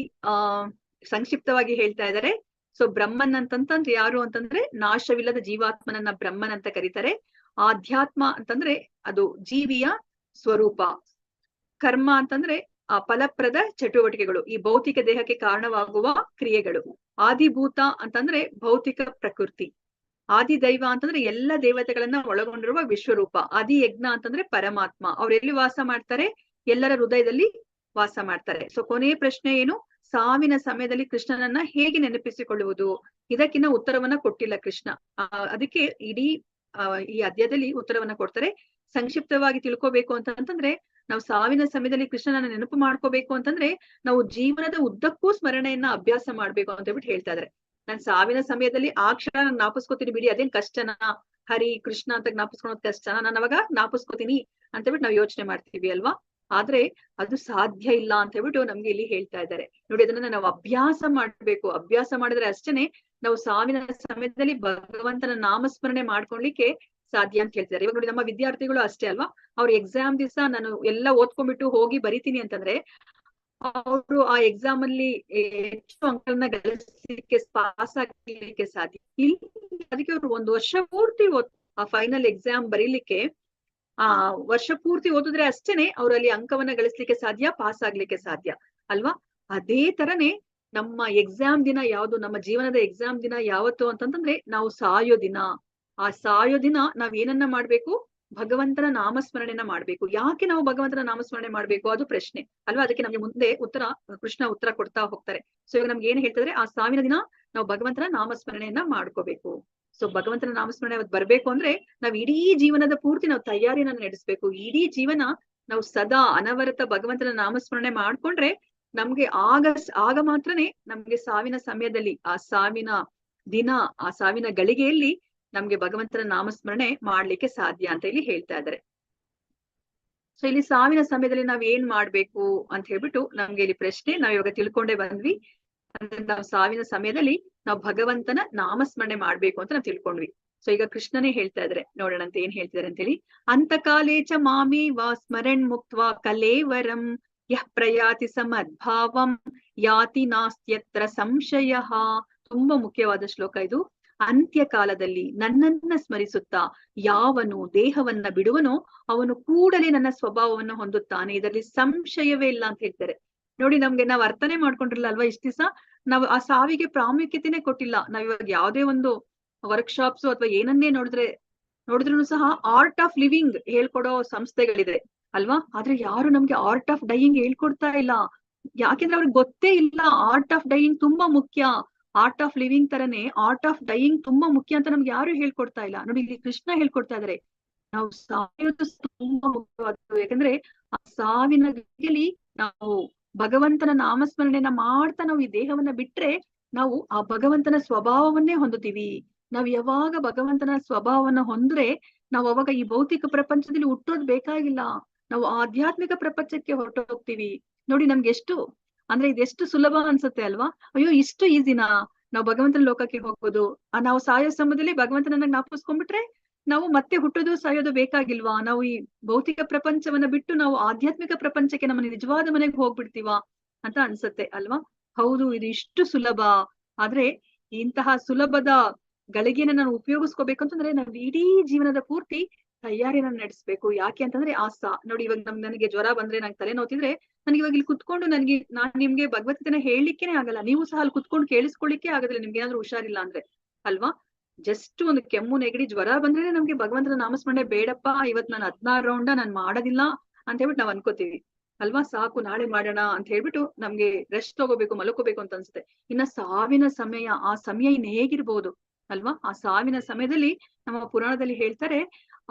ಸಂಕ್ಷಿಪ್ತವಾಗಿ ಹೇಳ್ತಾ ಇದ್ದಾರೆ. ಸೊ ಬ್ರಹ್ಮನ್ ಅಂತಂದ್ರೆ ಯಾರು ಅಂತಂದ್ರೆ ನಾಶವಿಲ್ಲದ ಜೀವಾತ್ಮನನ್ನ ಬ್ರಹ್ಮನ್ ಅಂತ ಕರೀತಾರೆ. ಆಧ್ಯಾತ್ಮ ಅಂತಂದ್ರೆ ಅದು ಜೀವಿಯ ಸ್ವರೂಪ. ಕರ್ಮ ಅಂತಂದ್ರೆ ಆ ಫಲಪ್ರದ ಚಟುವಟಿಕೆಗಳು, ಈ ಭೌತಿಕ ದೇಹಕ್ಕೆ ಕಾರಣವಾಗುವ ಕ್ರಿಯೆಗಳು. ಆದಿಭೂತ ಅಂತಂದ್ರೆ ಭೌತಿಕ ಪ್ರಕೃತಿ. ಆದಿದೈವ ಅಂತಂದ್ರೆ ಎಲ್ಲ ದೇವತೆಗಳನ್ನ ಒಳಗೊಂಡಿರುವ ವಿಶ್ವರೂಪ. ಆದಿಯಜ್ಞ ಅಂತಂದ್ರೆ ಪರಮಾತ್ಮ. ಅವ್ರು ಎಲ್ಲಿ ವಾಸ ಮಾಡ್ತಾರೆ? ಎಲ್ಲರ ಹೃದಯದಲ್ಲಿ ವಾಸ ಮಾಡ್ತಾರೆ. ಸೊ ಕೊನೆಯ ಪ್ರಶ್ನೆ ಏನು? ಸಾವಿನ ಸಮಯದಲ್ಲಿ ಕೃಷ್ಣನನ್ನ ಹೇಗೆ ನೆನಪಿಸಿಕೊಳ್ಳುವುದು? ಇದಕ್ಕಿನ್ನ ಉತ್ತರವನ್ನ ಕೊಟ್ಟಿಲ್ಲ ಕೃಷ್ಣ. ಅದಕ್ಕೆ ಇಡೀ ಈ ಅಧ್ಯಾಯದಲ್ಲಿ ಉತ್ತರವನ್ನ ಕೊಡ್ತಾರೆ. ಸಂಕ್ಷಿಪ್ತವಾಗಿ ತಿಳ್ಕೋಬೇಕು ಅಂತಂದ್ರೆ, ನಾವು ಸಾವಿನ ಸಮಯದಲ್ಲಿ ಕೃಷ್ಣನನ್ನ ನೆನಪು ಮಾಡ್ಕೋಬೇಕು ಅಂತಂದ್ರೆ ನಾವು ಜೀವನದ ಉದ್ದಕ್ಕೂ ಸ್ಮರಣೆಯನ್ನ ಅಭ್ಯಾಸ ಮಾಡ್ಬೇಕು ಅಂತ ಹೇಳ್ಬಿಟ್ಟು ಹೇಳ್ತಾ ಇದಾರೆ. ನಾನ್ ಸಾವಿನ ಸಮಯದಲ್ಲಿ ಆ ಕ್ಷಣ ನಾನು ಜ್ಞಾಪಿಸ್ಕೋತೀನಿ ಬಿಡಿ, ಅದೇನ್ ಕಷ್ಟನಾ? ಹರಿ ಕೃಷ್ಣ ಅಂತ ಜ್ಞಾಪಿಸ್ಕೊಳೋದ್ ಕಷ್ಟನಾ? ನಾನು ಅವಾಗ ಜ್ಞಾಪಿಸ್ಕೋತೀನಿ ಅಂತ ಹೇಳ್ಬಿಟ್ಟು ನಾವು ಯೋಚನೆ ಮಾಡ್ತೀವಿ ಅಲ್ವಾ. ಆದ್ರೆ ಅದು ಸಾಧ್ಯ ಇಲ್ಲ ಅಂತ ಹೇಳ್ಬಿಟ್ಟು ನಮ್ಗೆ ಇಲ್ಲಿ ಹೇಳ್ತಾ ಇದ್ದಾರೆ. ನೋಡಿ, ಅದನ್ನ ನಾವು ಅಭ್ಯಾಸ ಮಾಡ್ಬೇಕು. ಅಭ್ಯಾಸ ಮಾಡಿದ್ರೆ ಅಷ್ಟೇನೆ ನಾವು ಸಾವಿನ ಸಮಯದಲ್ಲಿ ಭಗವಂತನ ನಾಮಸ್ಮರಣೆ ಮಾಡ್ಕೊಳ್ಲಿಕ್ಕೆ ಸಾಧ್ಯ ಅಂತ ಹೇಳ್ತಾರೆ. ಇವಾಗ ನೋಡಿ, ನಮ್ಮ ವಿದ್ಯಾರ್ಥಿಗಳು ಅಷ್ಟೇ ಅಲ್ವಾ. ಅವ್ರ ಎಕ್ಸಾಮ್ ದಿವಸ ನಾನು ಎಲ್ಲ ಓದ್ಕೊಂಡ್ಬಿಟ್ಟು ಹೋಗಿ ಬರಿತೀನಿ ಅಂತಂದ್ರೆ ಅವರು ಆ ಎಕ್ಸಾಮ್ ಅಲ್ಲಿ ಹೆಚ್ಚು ಅಂಕಗಳನ್ನ ಗಳಿಸ್ಲಿಕ್ಕೆ, ಪಾಸ್ ಆಗ್ಲಿಕ್ಕೆ ಸಾಧ್ಯ ಇಲ್ಲ. ಅದಕ್ಕೆ ಅವ್ರು ಒಂದು ವರ್ಷ ಪೂರ್ತಿ ಆ ಫೈನಲ್ ಎಕ್ಸಾಮ್ ಬರೀಲಿಕ್ಕೆ ವರ್ಷ ಪೂರ್ತಿ ಓದಿದ್ರೆ ಅಷ್ಟೇನೆ ಅವರಲ್ಲಿ ಅಂಕವನ್ನ ಗಳಿಸ್ಲಿಕ್ಕೆ ಸಾಧ್ಯ, ಪಾಸ್ ಆಗ್ಲಿಕ್ಕೆ ಸಾಧ್ಯ ಅಲ್ವಾ. ಅದೇ ತರನೇ ನಮ್ಮ ಎಕ್ಸಾಮ್ ದಿನ ಯಾವ್ದು, ನಮ್ಮ ಜೀವನದ ಎಕ್ಸಾಮ್ ದಿನ ಯಾವತ್ತು ಅಂತಂದ್ರೆ ನಾವು ಸಾಯೋ ದಿನ. ಆ ಸಾಯೋ ದಿನ ನಾವ್ ಏನನ್ನ ಮಾಡ್ಬೇಕು? ಭಗವಂತನ ನಾಮಸ್ಮರಣೆನ ಮಾಡ್ಬೇಕು. ಯಾಕೆ ನಾವು ಭಗವಂತನ ನಾಮಸ್ಮರಣೆ ಮಾಡ್ಬೇಕು? ಅದು ಪ್ರಶ್ನೆ ಅಲ್ವಾ. ಅದಕ್ಕೆ ನಮ್ಗೆ ಮುಂದೆ ಕೃಷ್ಣ ಉತ್ತರ ಕೊಡ್ತಾ ಹೋಗ್ತಾರೆ. ಸೊ ಇವಾಗ ನಮ್ಗೆ ಏನ್ ಹೇಳ್ತಿದ್ರೆ, ಆ ಸಾವಿನ ದಿನ ನಾವು ಭಗವಂತನ ನಾಮಸ್ಮರಣೆಯನ್ನ ಮಾಡ್ಕೋಬೇಕು. ಸೊ ಭಗವಂತನ ನಾಮಸ್ಮರಣೆ ಅವತ್ತು ಬರ್ಬೇಕು ಅಂದ್ರೆ ನಾವ್ ಇಡೀ ಜೀವನದ ಪೂರ್ತಿ ನಾವು ತಯಾರಿನ ನಡೆಸ್ಬೇಕು. ಇಡೀ ಜೀವನ ನಾವು ಸದಾ ಅನವರತ ಭಗವಂತನ ನಾಮಸ್ಮರಣೆ ಮಾಡ್ಕೊಂಡ್ರೆ ನಮ್ಗೆ ಆಗ ಮಾತ್ರನೇ ನಮ್ಗೆ ಸಾವಿನ ಸಮಯದಲ್ಲಿ, ಆ ಸಾವಿನ ದಿನ, ಆ ಸಾವಿನ ಗಳಿಗೆಯಲ್ಲಿ ನಮ್ಗೆ ಭಗವಂತನ ನಾಮಸ್ಮರಣೆ ಮಾಡ್ಲಿಕ್ಕೆ ಸಾಧ್ಯ ಅಂತ ಇಲ್ಲಿ ಹೇಳ್ತಾ ಇದ್ದಾರೆ. ಸೊ ಇಲ್ಲಿ ಸಾವಿನ ಸಮಯದಲ್ಲಿ ನಾವ್ ಏನ್ ಮಾಡ್ಬೇಕು ಅಂತ ಹೇಳ್ಬಿಟ್ಟು ನಮ್ಗೆ ಇಲ್ಲಿ ಪ್ರಶ್ನೆ. ನಾವ್ ಇವಾಗ ತಿಳ್ಕೊಂಡೇ ಬಂದ್ವಿ. ಅಂದ್ರೆ ನಾವು ಸಾವಿನ ಸಮಯದಲ್ಲಿ ನಾವು ಭಗವಂತನ ನಾಮಸ್ಮರಣೆ ಮಾಡ್ಬೇಕು ಅಂತ ನಾವು ತಿಳ್ಕೊಂಡ್ವಿ. ಸೊ ಈಗ ಕೃಷ್ಣನೇ ಹೇಳ್ತಾ ಇದ್ರೆ, ನೋಡೋಣ ಅಂತ ಏನ್ ಹೇಳ್ತಿದಾರೆ ಅಂತ ಹೇಳಿ. ಅಂತಕಾಲೇಚ ಮಾಮಿ ವಾ ಸ್ಮರಣ್ ಮುಕ್ತ್ವಾ ಕಲೇವರಂ ಯಃ ಪ್ರಯಾತಿ ಸಮದ್ಭಾವಂ ಯಾತಿ ನಾಸ್ತ್ಯತ್ರ ಸಂಶಯ. ತುಂಬಾ ಮುಖ್ಯವಾದ ಶ್ಲೋಕ ಇದು. ಅಂತ್ಯ ಕಾಲದಲ್ಲಿ ನನ್ನನ್ನ ಸ್ಮರಿಸುತ್ತಾ ಯಾವನು ದೇಹವನ್ನ ಬಿಡುವನೋ ಅವನು ಕೂಡಲೇ ನನ್ನ ಸ್ವಭಾವವನ್ನು ಹೊಂದುತ್ತಾನೆ, ಇದರಲ್ಲಿ ಸಂಶಯವೇ ಇಲ್ಲ ಅಂತ ಹೇಳ್ತಾರೆ. ನೋಡಿ, ನಮ್ಗೆ ನಾವ್ ಅರ್ಥನೇ ಮಾಡ್ಕೊಂಡಿರಲ್ಲ ಅಲ್ವಾ. ಇಷ್ಟ ದಿವಸ ನಾವು ಆ ಸಾವಿಗೆ ಪ್ರಾಮುಖ್ಯತೆನೇ ಕೊಟ್ಟಿಲ್ಲ. ನಾವ್ ಇವಾಗ ಯಾವ್ದೇ ಒಂದು ವರ್ಕ್ಶಾಪ್ಸ್ ಅಥವಾ ಏನನ್ನೇ ನೋಡಿದ್ರು ಸಹ ಆರ್ಟ್ ಆಫ್ ಲಿವಿಂಗ್ ಹೇಳ್ಕೊಡೋ ಸಂಸ್ಥೆಗಳಿದೆ ಅಲ್ವಾ. ಆದ್ರೆ ಯಾರು ನಮ್ಗೆ ಆರ್ಟ್ ಆಫ್ ಡೈಯಿಂಗ್ ಹೇಳ್ಕೊಡ್ತಾ ಇಲ್ಲ. ಯಾಕೆಂದ್ರೆ ಅವ್ರಿಗೆ ಗೊತ್ತೇ ಇಲ್ಲ ಆರ್ಟ್ ಆಫ್ ಡೈಯಿಂಗ್ ತುಂಬಾ ಮುಖ್ಯ. ಆರ್ಟ್ ಆಫ್ ಲಿವಿಂಗ್ ತರನೇ ಆರ್ಟ್ ಆಫ್ ಡೈಯಿಂಗ್ ತುಂಬಾ ಮುಖ್ಯ ಅಂತ ನಮ್ಗೆ ಯಾರು ಹೇಳ್ಕೊಡ್ತಾ ಇಲ್ಲ. ನೋಡಿ, ಇಲ್ಲಿ ಕೃಷ್ಣ ಹೇಳ್ಕೊಡ್ತಾ ಇದಾರೆ, ನಾವು ಸಾಯೋದು ತುಂಬಾ ಮುಖ್ಯವಾದದ್ದು. ಯಾಕಂದ್ರೆ ಆ ಸಾವಿನ ಗಳಿಗೆಯಲ್ಲಿ ನಾವು ಭಗವಂತನ ನಾಮಸ್ಮರಣೆನ ಮಾಡ್ತಾ ನಾವು ಈ ದೇಹವನ್ನ ಬಿಟ್ರೆ ನಾವು ಆ ಭಗವಂತನ ಸ್ವಭಾವವನ್ನೇ ಹೊಂದುತ್ತೀವಿ. ನಾವ್ ಯಾವಾಗ ಭಗವಂತನ ಸ್ವಭಾವವನ್ನ ಹೊಂದ್ರೆ ನಾವು ಅವಾಗ ಈ ಭೌತಿಕ ಪ್ರಪಂಚದಲ್ಲಿ ಹುಟ್ಟೋದ್ ಬೇಕಾಗಿಲ್ಲ. ನಾವು ಆಧ್ಯಾತ್ಮಿಕ ಪ್ರಪಂಚಕ್ಕೆ ಹೊರಟೋಗ್ತೀವಿ. ನೋಡಿ, ನಮ್ಗೆ ಇದೆಷ್ಟು ಸುಲಭ ಅನ್ಸುತ್ತೆ ಅಲ್ವಾ. ಅಯ್ಯೋ, ಇಷ್ಟು ಈಸಿನಾ ನಾವು ಭಗವಂತನ ಲೋಕಕ್ಕೆ ಹೋಗೋದು. ನಾವು ಸಾಯೋ ಸಮಯದಲ್ಲಿ ಭಗವಂತನನ್ನ ಜ್ಞಾಪಿಸ್ಕೊಂಡ್ಬಿಟ್ರೆ ನಾವು ಮತ್ತೆ ಹುಟ್ಟೋದು ಸಾಯೋದು ಬೇಕಾಗಿಲ್ವಾ? ನಾವು ಈ ಭೌತಿಕ ಪ್ರಪಂಚವನ್ನ ಬಿಟ್ಟು ನಾವು ಆಧ್ಯಾತ್ಮಿಕ ಪ್ರಪಂಚಕ್ಕೆ ನಮ್ಮ ನಿಜವಾದ ಮನೆಗೆ ಹೋಗ್ಬಿಡ್ತೀವಾ ಅಂತ ಅನ್ಸುತ್ತೆ ಅಲ್ವಾ? ಹೌದು, ಇದು ಇಷ್ಟು ಸುಲಭ. ಆದ್ರೆ ಇಂತಹ ಸುಲಭದ ಗಳಿಗೆನ ನಾನು ಉಪಯೋಗಿಸ್ಕೋಬೇಕಂತಂದ್ರೆ ನಾವು ಇಡೀ ಜೀವನದ ಪೂರ್ತಿ ತಯಾರಿನ ನಡೆಸ್ಬೇಕು. ಯಾಕೆ ಅಂತಂದ್ರೆ ನೋಡಿ, ಇವಾಗ ನನಗೆ ಜ್ವರ ಬಂದ್ರೆ, ನಂಗೆ ತಲೆ ನೋತಿದ್ರೆ, ನನಗೆ ಇವಾಗ ಇಲ್ಲಿ ಕುತ್ಕೊಂಡು ನಾನ್ ನಿಮ್ಗೆ ಭಗವದ್ಗೀತೆನ ಹೇಳಲಿಕ್ಕೇನೆ ಆಗಲ್ಲ. ನೀವು ಸಹ ಅಲ್ಲಿ ಕುತ್ಕೊಂಡು ಕೇಳಿಸ್ಕೊಳ್ಳಿಕ್ಕೆ ಆಗೋದಿಲ್ಲ ನಿಮ್ಗೆ ಏನಾದ್ರು ಹುಷಾರಿಲ್ಲ ಅಂದ್ರೆ ಅಲ್ವಾ? ಜಸ್ಟ್ ಒಂದು ಕೆಮ್ಮು ನೆಗಡಿ ಜ್ವರ ಬಂದ್ರೆ ನಮ್ಗೆ ಭಗವಂತನ ನಾಮಸ್ಮರಣೆ ಬೇಡಪ್ಪ, ಇವತ್ ನಾನು 16 ರೌಂಡ ನಾನ್ ಮಾಡೋದಿಲ್ಲ ಅಂತ ಹೇಳ್ಬಿಟ್ಟು ನಾವ್ ಅನ್ಕೋತೀವಿ ಅಲ್ವಾ? ಸಾಕು, ನಾಳೆ ಮಾಡೋಣ ಅಂತ ಹೇಳ್ಬಿಟ್ಟು ನಮ್ಗೆ ರೆಸ್ಟ್ ತಗೋಬೇಕು, ಮಲ್ಕೋಬೇಕು ಅಂತ ಅನ್ಸುತ್ತೆ. ಇನ್ನ ಸಾವಿನ ಸಮಯ, ಆ ಸಮಯ ಇನ್ ಹೇಗಿರ್ಬೋದು ಅಲ್ವಾ? ಆ ಸಾವಿನ ಸಮಯದಲ್ಲಿ ನಮ್ಮ ಪುರಾಣದಲ್ಲಿ ಹೇಳ್ತಾರೆ,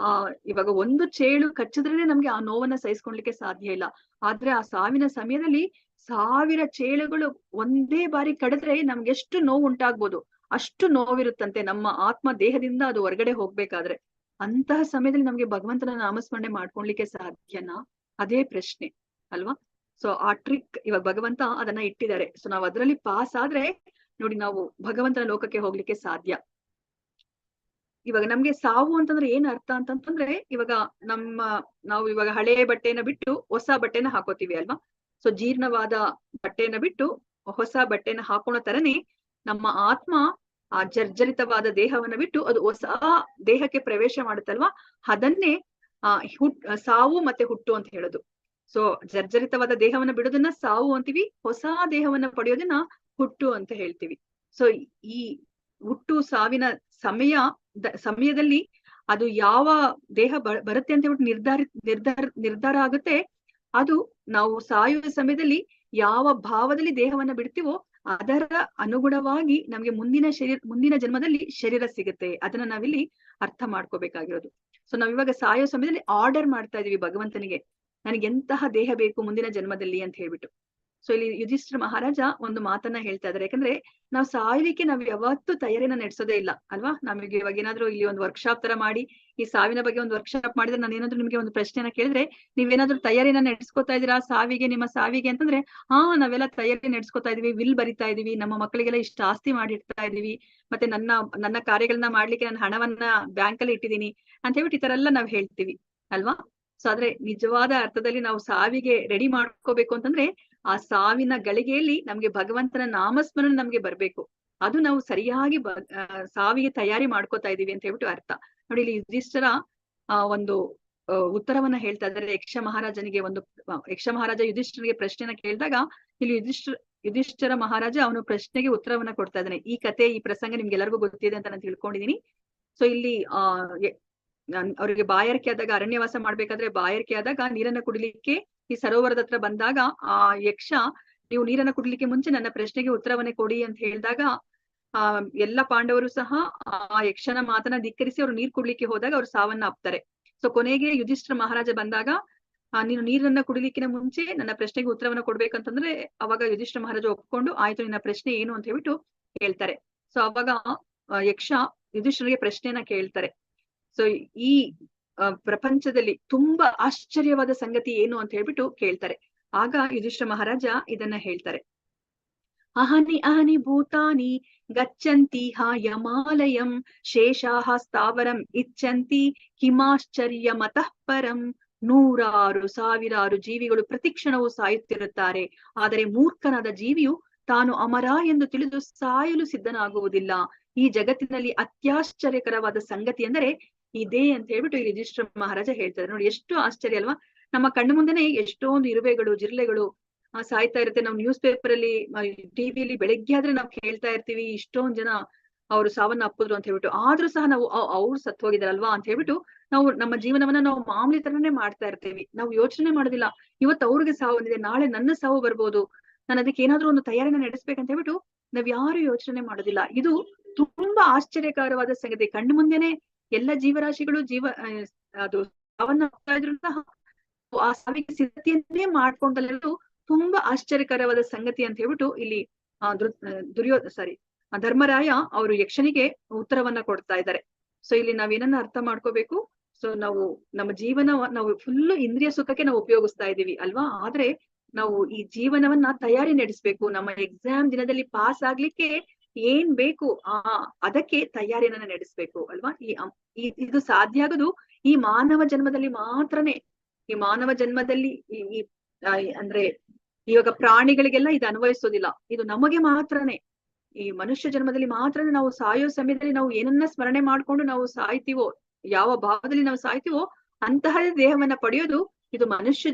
ಇವಾಗ ಒಂದು ಚೇಳು ಕಚ್ಚಿದ್ರೇನೆ ನಮ್ಗೆ ಆ ನೋವನ್ನ ಸಹಿಸ್ಕೊಳ್ಲಿಕ್ಕೆ ಸಾಧ್ಯ ಇಲ್ಲ. ಆದ್ರೆ ಆ ಸಾವಿನ ಸಮಯದಲ್ಲಿ 1000 ಚೇಳುಗಳು ಒಂದೇ ಬಾರಿ ಕಡಿದ್ರೆ ನಮ್ಗೆ ಎಷ್ಟು ನೋವು ಉಂಟಾಗ್ಬೋದು, ಅಷ್ಟು ನೋವಿರುತ್ತಂತೆ ನಮ್ಮ ಆತ್ಮ ದೇಹದಿಂದ ಅದು ಹೊರಗಡೆ ಹೋಗ್ಬೇಕಾದ್ರೆ. ಅಂತಹ ಸಮಯದಲ್ಲಿ ನಮ್ಗೆ ಭಗವಂತನ ನಾಮಸ್ಮರಣೆ ಮಾಡ್ಕೊಳ್ಲಿಕ್ಕೆ ಸಾಧ್ಯನಾ? ಅದೇ ಪ್ರಶ್ನೆ ಅಲ್ವಾ? ಸೊ ಆ ಟ್ರಿಕ್ ಇವಾಗ ಭಗವಂತ ಅದನ್ನ ಇಟ್ಟಿದ್ದಾರೆ. ಸೊ ನಾವ್ ಅದ್ರಲ್ಲಿ ಪಾಸ್ ಆದ್ರೆ ನೋಡಿ, ನಾವು ಭಗವಂತನ ಲೋಕಕ್ಕೆ ಹೋಗ್ಲಿಕ್ಕೆ ಸಾಧ್ಯ. ಇವಾಗ ನಮ್ಗೆ ಸಾವು ಅಂತಂದ್ರೆ ಏನ್ ಅರ್ಥ ಅಂತಂದ್ರೆ, ಇವಾಗ ನಾವು ಇವಾಗ ಹಳೆ ಬಟ್ಟೆನ ಬಿಟ್ಟು ಹೊಸ ಬಟ್ಟೆನ ಹಾಕೋತೀವಿ ಅಲ್ವಾ? ಸೊ ಜೀರ್ಣವಾದ ಬಟ್ಟೆನ ಬಿಟ್ಟು ಹೊಸ ಬಟ್ಟೆನ ಹಾಕೋಣ ತರನೇ ನಮ್ಮ ಆತ್ಮ ಆ ಜರ್ಜರಿತವಾದ ದೇಹವನ್ನ ಬಿಟ್ಟು ಅದು ಹೊಸ ದೇಹಕ್ಕೆ ಪ್ರವೇಶ ಮಾಡುತ್ತಲ್ವಾ? ಅದನ್ನೇ ಸಾವು ಮತ್ತೆ ಹುಟ್ಟು ಅಂತ ಹೇಳೋದು. ಸೊ ಜರ್ಜರಿತವಾದ ದೇಹವನ್ನ ಬಿಡೋದನ್ನ ಸಾವು ಅಂತೀವಿ, ಹೊಸ ದೇಹವನ್ನ ಪಡೆಯೋದನ್ನ ಹುಟ್ಟು ಅಂತ ಹೇಳ್ತೀವಿ. ಸೊ ಈ ಹುಟ್ಟು ಸಾವಿನ ಸಮಯದಲ್ಲಿ ಅದು ಯಾವ ದೇಹ ಬರುತ್ತೆ ಅಂತ ಹೇಳ್ಬಿಟ್ಟು ನಿರ್ಧಾರ ಆಗುತ್ತೆ. ಅದು ನಾವು ಸಾಯುವ ಸಮಯದಲ್ಲಿ ಯಾವ ಭಾವದಲ್ಲಿ ದೇಹವನ್ನ ಬಿಡ್ತೀವೋ ಅದರ ಅನುಗುಣವಾಗಿ ನಮ್ಗೆ ಮುಂದಿನ ಜನ್ಮದಲ್ಲಿ ಶರೀರ ಸಿಗುತ್ತೆ. ಅದನ್ನ ನಾವಿಲ್ಲಿ ಅರ್ಥ ಮಾಡ್ಕೋಬೇಕಾಗಿರೋದು. ಸೊ ನಾವಿವಾಗ ಸಾಯೋ ಸಮಯದಲ್ಲಿ ಆರ್ಡರ್ ಮಾಡ್ತಾ ಇದೀವಿ ಭಗವಂತನಿಗೆ, ನನಗೆ ಎಂತಹ ದೇಹ ಬೇಕು ಮುಂದಿನ ಜನ್ಮದಲ್ಲಿ ಅಂತ ಹೇಳ್ಬಿಟ್ಟು. ಸೊ ಇಲ್ಲಿ ಯುಧಿಷ್ಠಿರ ಮಹಾರಾಜ ಒಂದು ಮಾತನ್ನ ಹೇಳ್ತಾ ಇದಾರೆ. ಯಾಕಂದ್ರೆ ನಾವು ಸಾಯ್ಲಿಕ್ಕೆ ನಾವ್ ಯಾವತ್ತೂ ತಯಾರಿನ ನಡೆಸೋದೇ ಇಲ್ಲ ಅಲ್ವಾ? ನಮಗೆ ಇವಾಗ ಏನಾದ್ರು ಇಲ್ಲಿ ಒಂದು ವರ್ಕ್ಶಾಪ್ ತರ ಮಾಡಿ ಈ ಸಾವಿನ ಬಗ್ಗೆ ಒಂದು ವರ್ಕ್ಶಾಪ್ ಮಾಡಿದ್ರೆ, ನಾನು ಏನಾದ್ರು ನಿಮ್ಗೆ ಒಂದು ಪ್ರಶ್ನೆನ ಕೇಳಿದ್ರೆ, ನೀವೇನಾದ್ರೂ ತಯಾರಿನ ನಡೆಸ್ಕೊತಾ ಇದೀರಾ ನಿಮ್ಮ ಸಾವಿಗೆ ಅಂತಂದ್ರೆ, ನಾವೆಲ್ಲ ತಯಾರಿ ನಡೆಸ್ಕೊತಾ ಇದೀವಿ, ವಿಲ್ ಬರಿತಾ ಇದೀವಿ, ನಮ್ಮ ಮಕ್ಕಳಿಗೆಲ್ಲ ಇಷ್ಟ ಆಸ್ತಿ ಮಾಡಿಡ್ತಾ ಇದೀವಿ, ಮತ್ತೆ ನನ್ನ ಕಾರ್ಯಗಳನ್ನ ಮಾಡ್ಲಿಕ್ಕೆ ನಾನು ಹಣವನ್ನ ಬ್ಯಾಂಕ್ ಅಲ್ಲಿ ಇಟ್ಟಿದೀನಿ ಅಂತ ಹೇಳ್ಬಿಟ್ಟು ಈ ತರ ಎಲ್ಲ ನಾವ್ ಹೇಳ್ತೀವಿ ಅಲ್ವಾ? ಸೊ ಆದ್ರೆ ನಿಜವಾದ ಅರ್ಥದಲ್ಲಿ ನಾವು ಸಾವಿಗೆ ರೆಡಿ ಮಾಡ್ಕೋಬೇಕು ಅಂತಂದ್ರೆ, ಆ ಸಾವಿನ ಗಳಿಗೆಯಲ್ಲಿ ನಮ್ಗೆ ಭಗವಂತನ ನಾಮಸ್ಮರಣ ನಮ್ಗೆ ಬರ್ಬೇಕು. ಅದು ನಾವು ಸರಿಯಾಗಿ ಸಾವಿಗೆ ತಯಾರಿ ಮಾಡ್ಕೋತಾ ಇದೀವಿ ಅಂತ ಹೇಳ್ಬಿಟ್ಟು ಅರ್ಥ. ನೋಡಿ, ಇಲ್ಲಿ ಯುಧಿಷ್ಠಿರ ಒಂದು ಉತ್ತರವನ್ನ ಹೇಳ್ತಾ ಇದ್ದಾರೆ ಯಕ್ಷ ಮಹಾರಾಜ ಯುಧಿಷ್ಠಿರನಿಗೆ ಪ್ರಶ್ನೆನ ಕೇಳಿದಾಗ, ಇಲ್ಲಿ ಯುಧಿಷ್ಠಿರ ಮಹಾರಾಜ ಅವನು ಪ್ರಶ್ನೆಗೆ ಉತ್ತರವನ್ನ ಕೊಡ್ತಾ ಇದ್ದಾನೆ. ಈ ಕತೆ, ಈ ಪ್ರಸಂಗ ನಿಮ್ಗೆಲ್ಲರಿಗೂ ಗೊತ್ತಿದೆ ಅಂತ ನಾನು ತಿಳ್ಕೊಂಡಿದೀನಿ. ಸೊ ಇಲ್ಲಿ ಅವ್ರಿಗೆ ಬಾಯಾರಿಕೆ ಆದಾಗ, ಅರಣ್ಯವಾಸ ಮಾಡ್ಬೇಕಾದ್ರೆ ಬಾಯಾರಿಕೆ ಆದಾಗ ನೀರನ್ನ ಕುಡಿಲಿಕ್ಕೆ ಈ ಸರೋವರದ ಹತ್ರ ಬಂದಾಗ ಆ ಯಕ್ಷ, ನೀವು ನೀರನ್ನ ಕುಡಿಲಿಕ್ಕೆ ಮುಂಚೆ ನನ್ನ ಪ್ರಶ್ನೆಗೆ ಉತ್ತರವನ್ನೇ ಕೊಡಿ ಅಂತ ಹೇಳಿದಾಗ ಎಲ್ಲ ಪಾಂಡವರು ಸಹ ಆ ಯಕ್ಷನ ಮಾತನ್ನ ಧಿಕ್ಕರಿಸಿ ಅವ್ರು ನೀರ್ ಕುಡ್ಲಿಕ್ಕೆ ಹೋದಾಗ ಅವ್ರು ಸಾವನ್ನ ಅಪ್ತಾರೆ. ಸೊ ಕೊನೆಗೆ ಯುಧಿಷ್ಠಿರ ಮಹಾರಾಜ ಬಂದಾಗ, ನೀನು ನೀರನ್ನ ಕುಡಿಲಿಕ್ಕಿನ ಮುಂಚೆ ನನ್ನ ಪ್ರಶ್ನೆಗೆ ಉತ್ತರವನ್ನ ಕೊಡ್ಬೇಕಂತಂದ್ರೆ, ಅವಾಗ ಯುಧಿಷ್ಠಿರ ಮಹಾರಾಜ ಒಪ್ಕೊಂಡು, ಆಯ್ತು ನಿನ್ನ ಪ್ರಶ್ನೆ ಏನು ಅಂತ ಹೇಳ್ಬಿಟ್ಟು ಹೇಳ್ತಾರೆ. ಸೊ ಅವಾಗ ಯಕ್ಷ ಯುಧಿಷ್ಠಿರನಿಗೆ ಪ್ರಶ್ನೆಯನ್ನ ಕೇಳ್ತಾರೆ. ಸೊ ಈ ಪ್ರಪಂಚದಲ್ಲಿ ತುಂಬಾ ಆಶ್ಚರ್ಯವಾದ ಸಂಗತಿ ಏನು ಅಂತ ಹೇಳ್ಬಿಟ್ಟು ಕೇಳ್ತಾರೆ. ಆಗ ಯುಧಿಷ್ಠಿರ ಮಹಾರಾಜ ಇದನ್ನ ಹೇಳ್ತಾರೆ, ಅಹನಿ ಭೂತಾನಿ ಗಚ್ಚಂತಿ ಯಮಾಲಯಂ ಶೇಷಾಹ ಸ್ಥಾವರಂ ಇಚ್ಛಂತಿ ಕಿಮಾಶ್ಚರ್ಯ ಮತಃ ಪರಂ. 100,000 ಜೀವಿಗಳು ಪ್ರತಿಕ್ಷಣವೂ ಸಾಯುತ್ತಿರುತ್ತಾರೆ, ಆದರೆ ಮೂರ್ಖನಾದ ಜೀವಿಯು ತಾನು ಅಮರ ಎಂದು ತಿಳಿದು ಸಾಯಲು ಸಿದ್ಧನಾಗುವುದಿಲ್ಲ. ಈ ಜಗತ್ತಿನಲ್ಲಿ ಅತ್ಯಾಶ್ಚರ್ಯಕರವಾದ ಸಂಗತಿ ಎಂದರೆ ಇದೇ ಅಂತ ಹೇಳ್ಬಿಟ್ಟು ಈ ಯುಧಿಷ್ಠಿರ ಮಹಾರಾಜ ಹೇಳ್ತಾರೆ. ನೋಡಿ, ಎಷ್ಟು ಆಶ್ಚರ್ಯ ಅಲ್ವಾ? ನಮ್ಮ ಕಣ್ಣು ಮುಂದೆನೆ ಎಷ್ಟೊಂದು ಇರುವೆಗಳು, ಜಿರ್ಲೆಗಳು ಸಾಯ್ತಾ ಇರುತ್ತೆ. ನಾವು ನ್ಯೂಸ್ ಪೇಪರ್ ಅಲ್ಲಿ, ಟಿವಿಲಿ ಬೆಳಗ್ಗೆ ಆದ್ರೆ ನಾವು ಕೇಳ್ತಾ ಇರ್ತೀವಿ, ಇಷ್ಟೊಂದ್ ಜನ ಅವ್ರು ಸಾವನ್ನ ಅಪ್ಪಿದ್ರು ಅಂತ ಹೇಳ್ಬಿಟ್ಟು. ಆದ್ರೂ ಸಹ ನಾವು ಅವ್ರು ಸತ್ತು ಹೋಗಿದಾರಲ್ವಾ ಅಂತ ಹೇಳ್ಬಿಟ್ಟು ನಾವು ನಮ್ಮ ಜೀವನವನ್ನ ನಾವು ಮಾಮೂಲಿ ತರನೇ ಮಾಡ್ತಾ ಇರ್ತೀವಿ. ನಾವು ಯೋಚನೆ ಮಾಡೋದಿಲ್ಲ, ಇವತ್ತು ಅವ್ರಿಗೆ ಸಾವು ಬಂದಿದೆ, ನಾಳೆ ನನ್ನ ಸಾವು ಬರ್ಬೋದು, ನಾನು ಅದಕ್ಕೆ ಏನಾದ್ರೂ ಒಂದು ತಯಾರಿನ ನಡೆಸ್ಬೇಕಂತ ಹೇಳ್ಬಿಟ್ಟು ನಾವ್ ಯಾರು ಯೋಚನೆ ಮಾಡೋದಿಲ್ಲ. ಇದು ತುಂಬಾ ಆಶ್ಚರ್ಯಕರವಾದ ಸಂಗತಿ. ಕಣ್ಣು ಮುಂದೆನೆ ಎಲ್ಲ ಜೀವರಾಶಿಗಳು ಅದು ಸಾವನ್ನ ಹೋಗ್ತಾ ಇದ್ರು ಸಹ ಆ ಸಾವಿಗೆ ಸಿದ್ಧತೆಯನ್ನೇ ಮಾಡ್ಕೊಂಡಲ್ಲೂ ತುಂಬಾ ಆಶ್ಚರ್ಯಕರವಾದ ಸಂಗತಿ ಅಂತ ಹೇಳ್ಬಿಟ್ಟು ಇಲ್ಲಿ ಧರ್ಮರಾಯ ಅವರು ಯಕ್ಷನಿಗೆ ಉತ್ತರವನ್ನ ಕೊಡ್ತಾ ಇದ್ದಾರೆ. ಸೊ ಇಲ್ಲಿ ನಾವೇನನ್ನ ಅರ್ಥ ಮಾಡ್ಕೋಬೇಕು, ಸೊ ನಾವು ನಮ್ಮ ಜೀವನ ನಾವು ಫುಲ್ ಇಂದ್ರಿಯ ಸುಖಕ್ಕೆ ನಾವು ಉಪಯೋಗಿಸ್ತಾ ಇದೀವಿ ಅಲ್ವಾ? ಆದ್ರೆ ನಾವು ಈ ಜೀವನವನ್ನ ತಯಾರಿ ನಡೆಸ್ಬೇಕು. ನಮ್ಮ ಎಕ್ಸಾಮ್ ದಿನದಲ್ಲಿ ಪಾಸ್ ಆಗ್ಲಿಕ್ಕೆ ಏನ್ ಬೇಕು ಅದಕ್ಕೆ ತಯಾರಿಯನ್ನ ನಡೆಸ್ಬೇಕು ಅಲ್ವಾ. ಇದು ಸಾಧ್ಯ ಆಗೋದು ಈ ಮಾನವ ಜನ್ಮದಲ್ಲಿ ಮಾತ್ರನೇ. ಈ ಮಾನವ ಜನ್ಮದಲ್ಲಿ ಅಂದ್ರೆ ಇವಾಗ ಪ್ರಾಣಿಗಳಿಗೆಲ್ಲ ಇದು ಅನ್ವಯಿಸೋದಿಲ್ಲ, ಇದು ನಮಗೆ ಮಾತ್ರನೇ. ಈ ಮನುಷ್ಯ ಜನ್ಮದಲ್ಲಿ ಮಾತ್ರನೇ ನಾವು ಸಾಯೋ ಸಮಯದಲ್ಲಿ ನಾವು ಏನನ್ನ ಸ್ಮರಣೆ ಮಾಡ್ಕೊಂಡು ನಾವು ಸಾಯ್ತೀವೋ, ಯಾವ ಭಾವದಲ್ಲಿ ನಾವು ಸಾಯ್ತೀವೋ ಅಂತಹ ದೇಹವನ್ನ ಪಡೆಯೋದು ಇದು ಮನುಷ್ಯ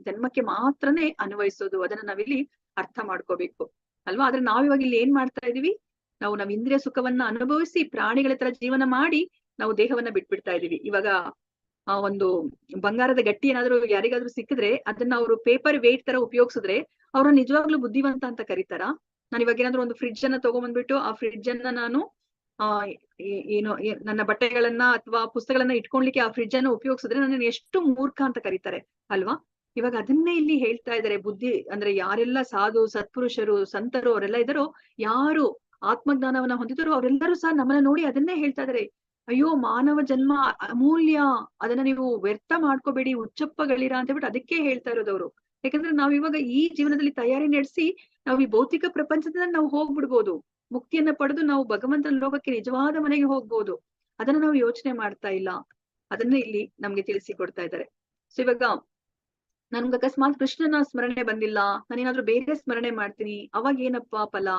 ಜನ್ಮಕ್ಕೆ ಮಾತ್ರನೇ ಅನ್ವಯಿಸೋದು. ಅದನ್ನ ನಾವಿಲ್ಲಿ ಅರ್ಥ ಮಾಡ್ಕೋಬೇಕು ಅಲ್ವಾ. ಆದ್ರೆ ನಾವಿವಾಗ ಇಲ್ಲಿ ಏನ್ ಮಾಡ್ತಾ ಇದೀವಿ, ನಾವು ಇಂದ್ರಿಯ ಸುಖವನ್ನ ಅನುಭವಿಸಿ ಪ್ರಾಣಿಗಳ ತರ ಜೀವನ ಮಾಡಿ ನಾವು ದೇಹವನ್ನ ಬಿಟ್ಬಿಡ್ತಾ ಇದೀವಿ. ಇವಾಗ ಒಂದು ಬಂಗಾರದ ಗಟ್ಟಿ ಏನಾದ್ರು ಯಾರಿಗಾದ್ರೂ ಸಿಕ್ಕಿದ್ರೆ ಅದನ್ನ ಅವರು ಪೇಪರ್ ವೇಟ್ ತರ ಉಪಯೋಗಿಸಿದ್ರೆ ಅವ್ರ ನಿಜವಾಗ್ಲೂ ಬುದ್ಧಿವಂತ ಅಂತ ಕರೀತಾರ? ನಾನು ಇವಾಗ ಏನಾದ್ರು ಒಂದು ಫ್ರಿಡ್ಜ್ ಅನ್ನ ತಗೊಂಡ್ಬಂದ್ಬಿಟ್ಟು ಆ ಫ್ರಿಡ್ಜ್ ಅನ್ನ ನಾನು ಏನು ನನ್ನ ಬಟ್ಟೆಗಳನ್ನ ಅಥವಾ ಪುಸ್ತಕಗಳನ್ನ ಇಟ್ಕೊಳ್ಲಿಕ್ಕೆ ಆ ಫ್ರಿಡ್ಜ್ ಅನ್ನ ಉಪಯೋಗಿಸಿದ್ರೆ ನನ್ನ ಎಷ್ಟು ಮೂರ್ಖ ಅಂತ ಕರೀತಾರೆ ಅಲ್ವಾ. ಇವಾಗ ಅದನ್ನೇ ಇಲ್ಲಿ ಹೇಳ್ತಾ ಇದ್ದಾರೆ. ಬುದ್ಧಿ ಅಂದ್ರೆ ಯಾರೆಲ್ಲ ಸಾಧು ಸತ್ಪುರುಷರು ಸಂತರು ಅವರೆಲ್ಲ ಇದ್ದಾರೋ, ಯಾರು ಆತ್ಮಜ್ಞಾನವನ್ನ ಹೊಂದಿದಾರೋ ಅವರೆಲ್ಲರೂ ಸಹ ನಮ್ಮನ್ನ ನೋಡಿ ಅದನ್ನೇ ಹೇಳ್ತಾ ಇದಾರೆ. ಅಯ್ಯೋ ಮಾನವ ಜನ್ಮ ಅಮೂಲ್ಯ, ಅದನ್ನ ನೀವು ವ್ಯರ್ಥ ಮಾಡ್ಕೋಬೇಡಿ, ಉಚ್ಚಪ್ಪಗಳಿರ ಅಂತ ಹೇಳ್ಬಿಟ್ಟು ಅದಕ್ಕೆ ಹೇಳ್ತಾ ಇರೋದವ್ರು. ಯಾಕಂದ್ರೆ ನಾವ್ ಇವಾಗ ಈ ಜೀವನದಲ್ಲಿ ತಯಾರಿ ನಡೆಸಿ ನಾವು ಈ ಭೌತಿಕ ಪ್ರಪಂಚದಿಂದ ನಾವು ಹೋಗ್ಬಿಡ್ಬೋದು, ಮುಕ್ತಿಯನ್ನ ಪಡೆದು ನಾವು ಭಗವಂತನ ಲೋಕಕ್ಕೆ ನಿಜವಾದ ಮನೆಗೆ ಹೋಗ್ಬೋದು. ಅದನ್ನ ನಾವು ಯೋಚನೆ ಮಾಡ್ತಾ ಇಲ್ಲ. ಅದನ್ನ ಇಲ್ಲಿ ನಮ್ಗೆ ತಿಳಿಸಿ ಕೊಡ್ತಾ ಇದ್ದಾರೆ. ಸೊ ಇವಾಗ ನನ್ಗೆ ಅಕಸ್ಮಾತ್ ಕೃಷ್ಣನ ಸ್ಮರಣೆ ಬಂದಿಲ್ಲ, ನಾನೇನಾದ್ರೂ ಬೇರೆ ಸ್ಮರಣೆ ಮಾಡ್ತೀನಿ, ಅವಾಗ ಏನಪ್ಪಾ ಫಲ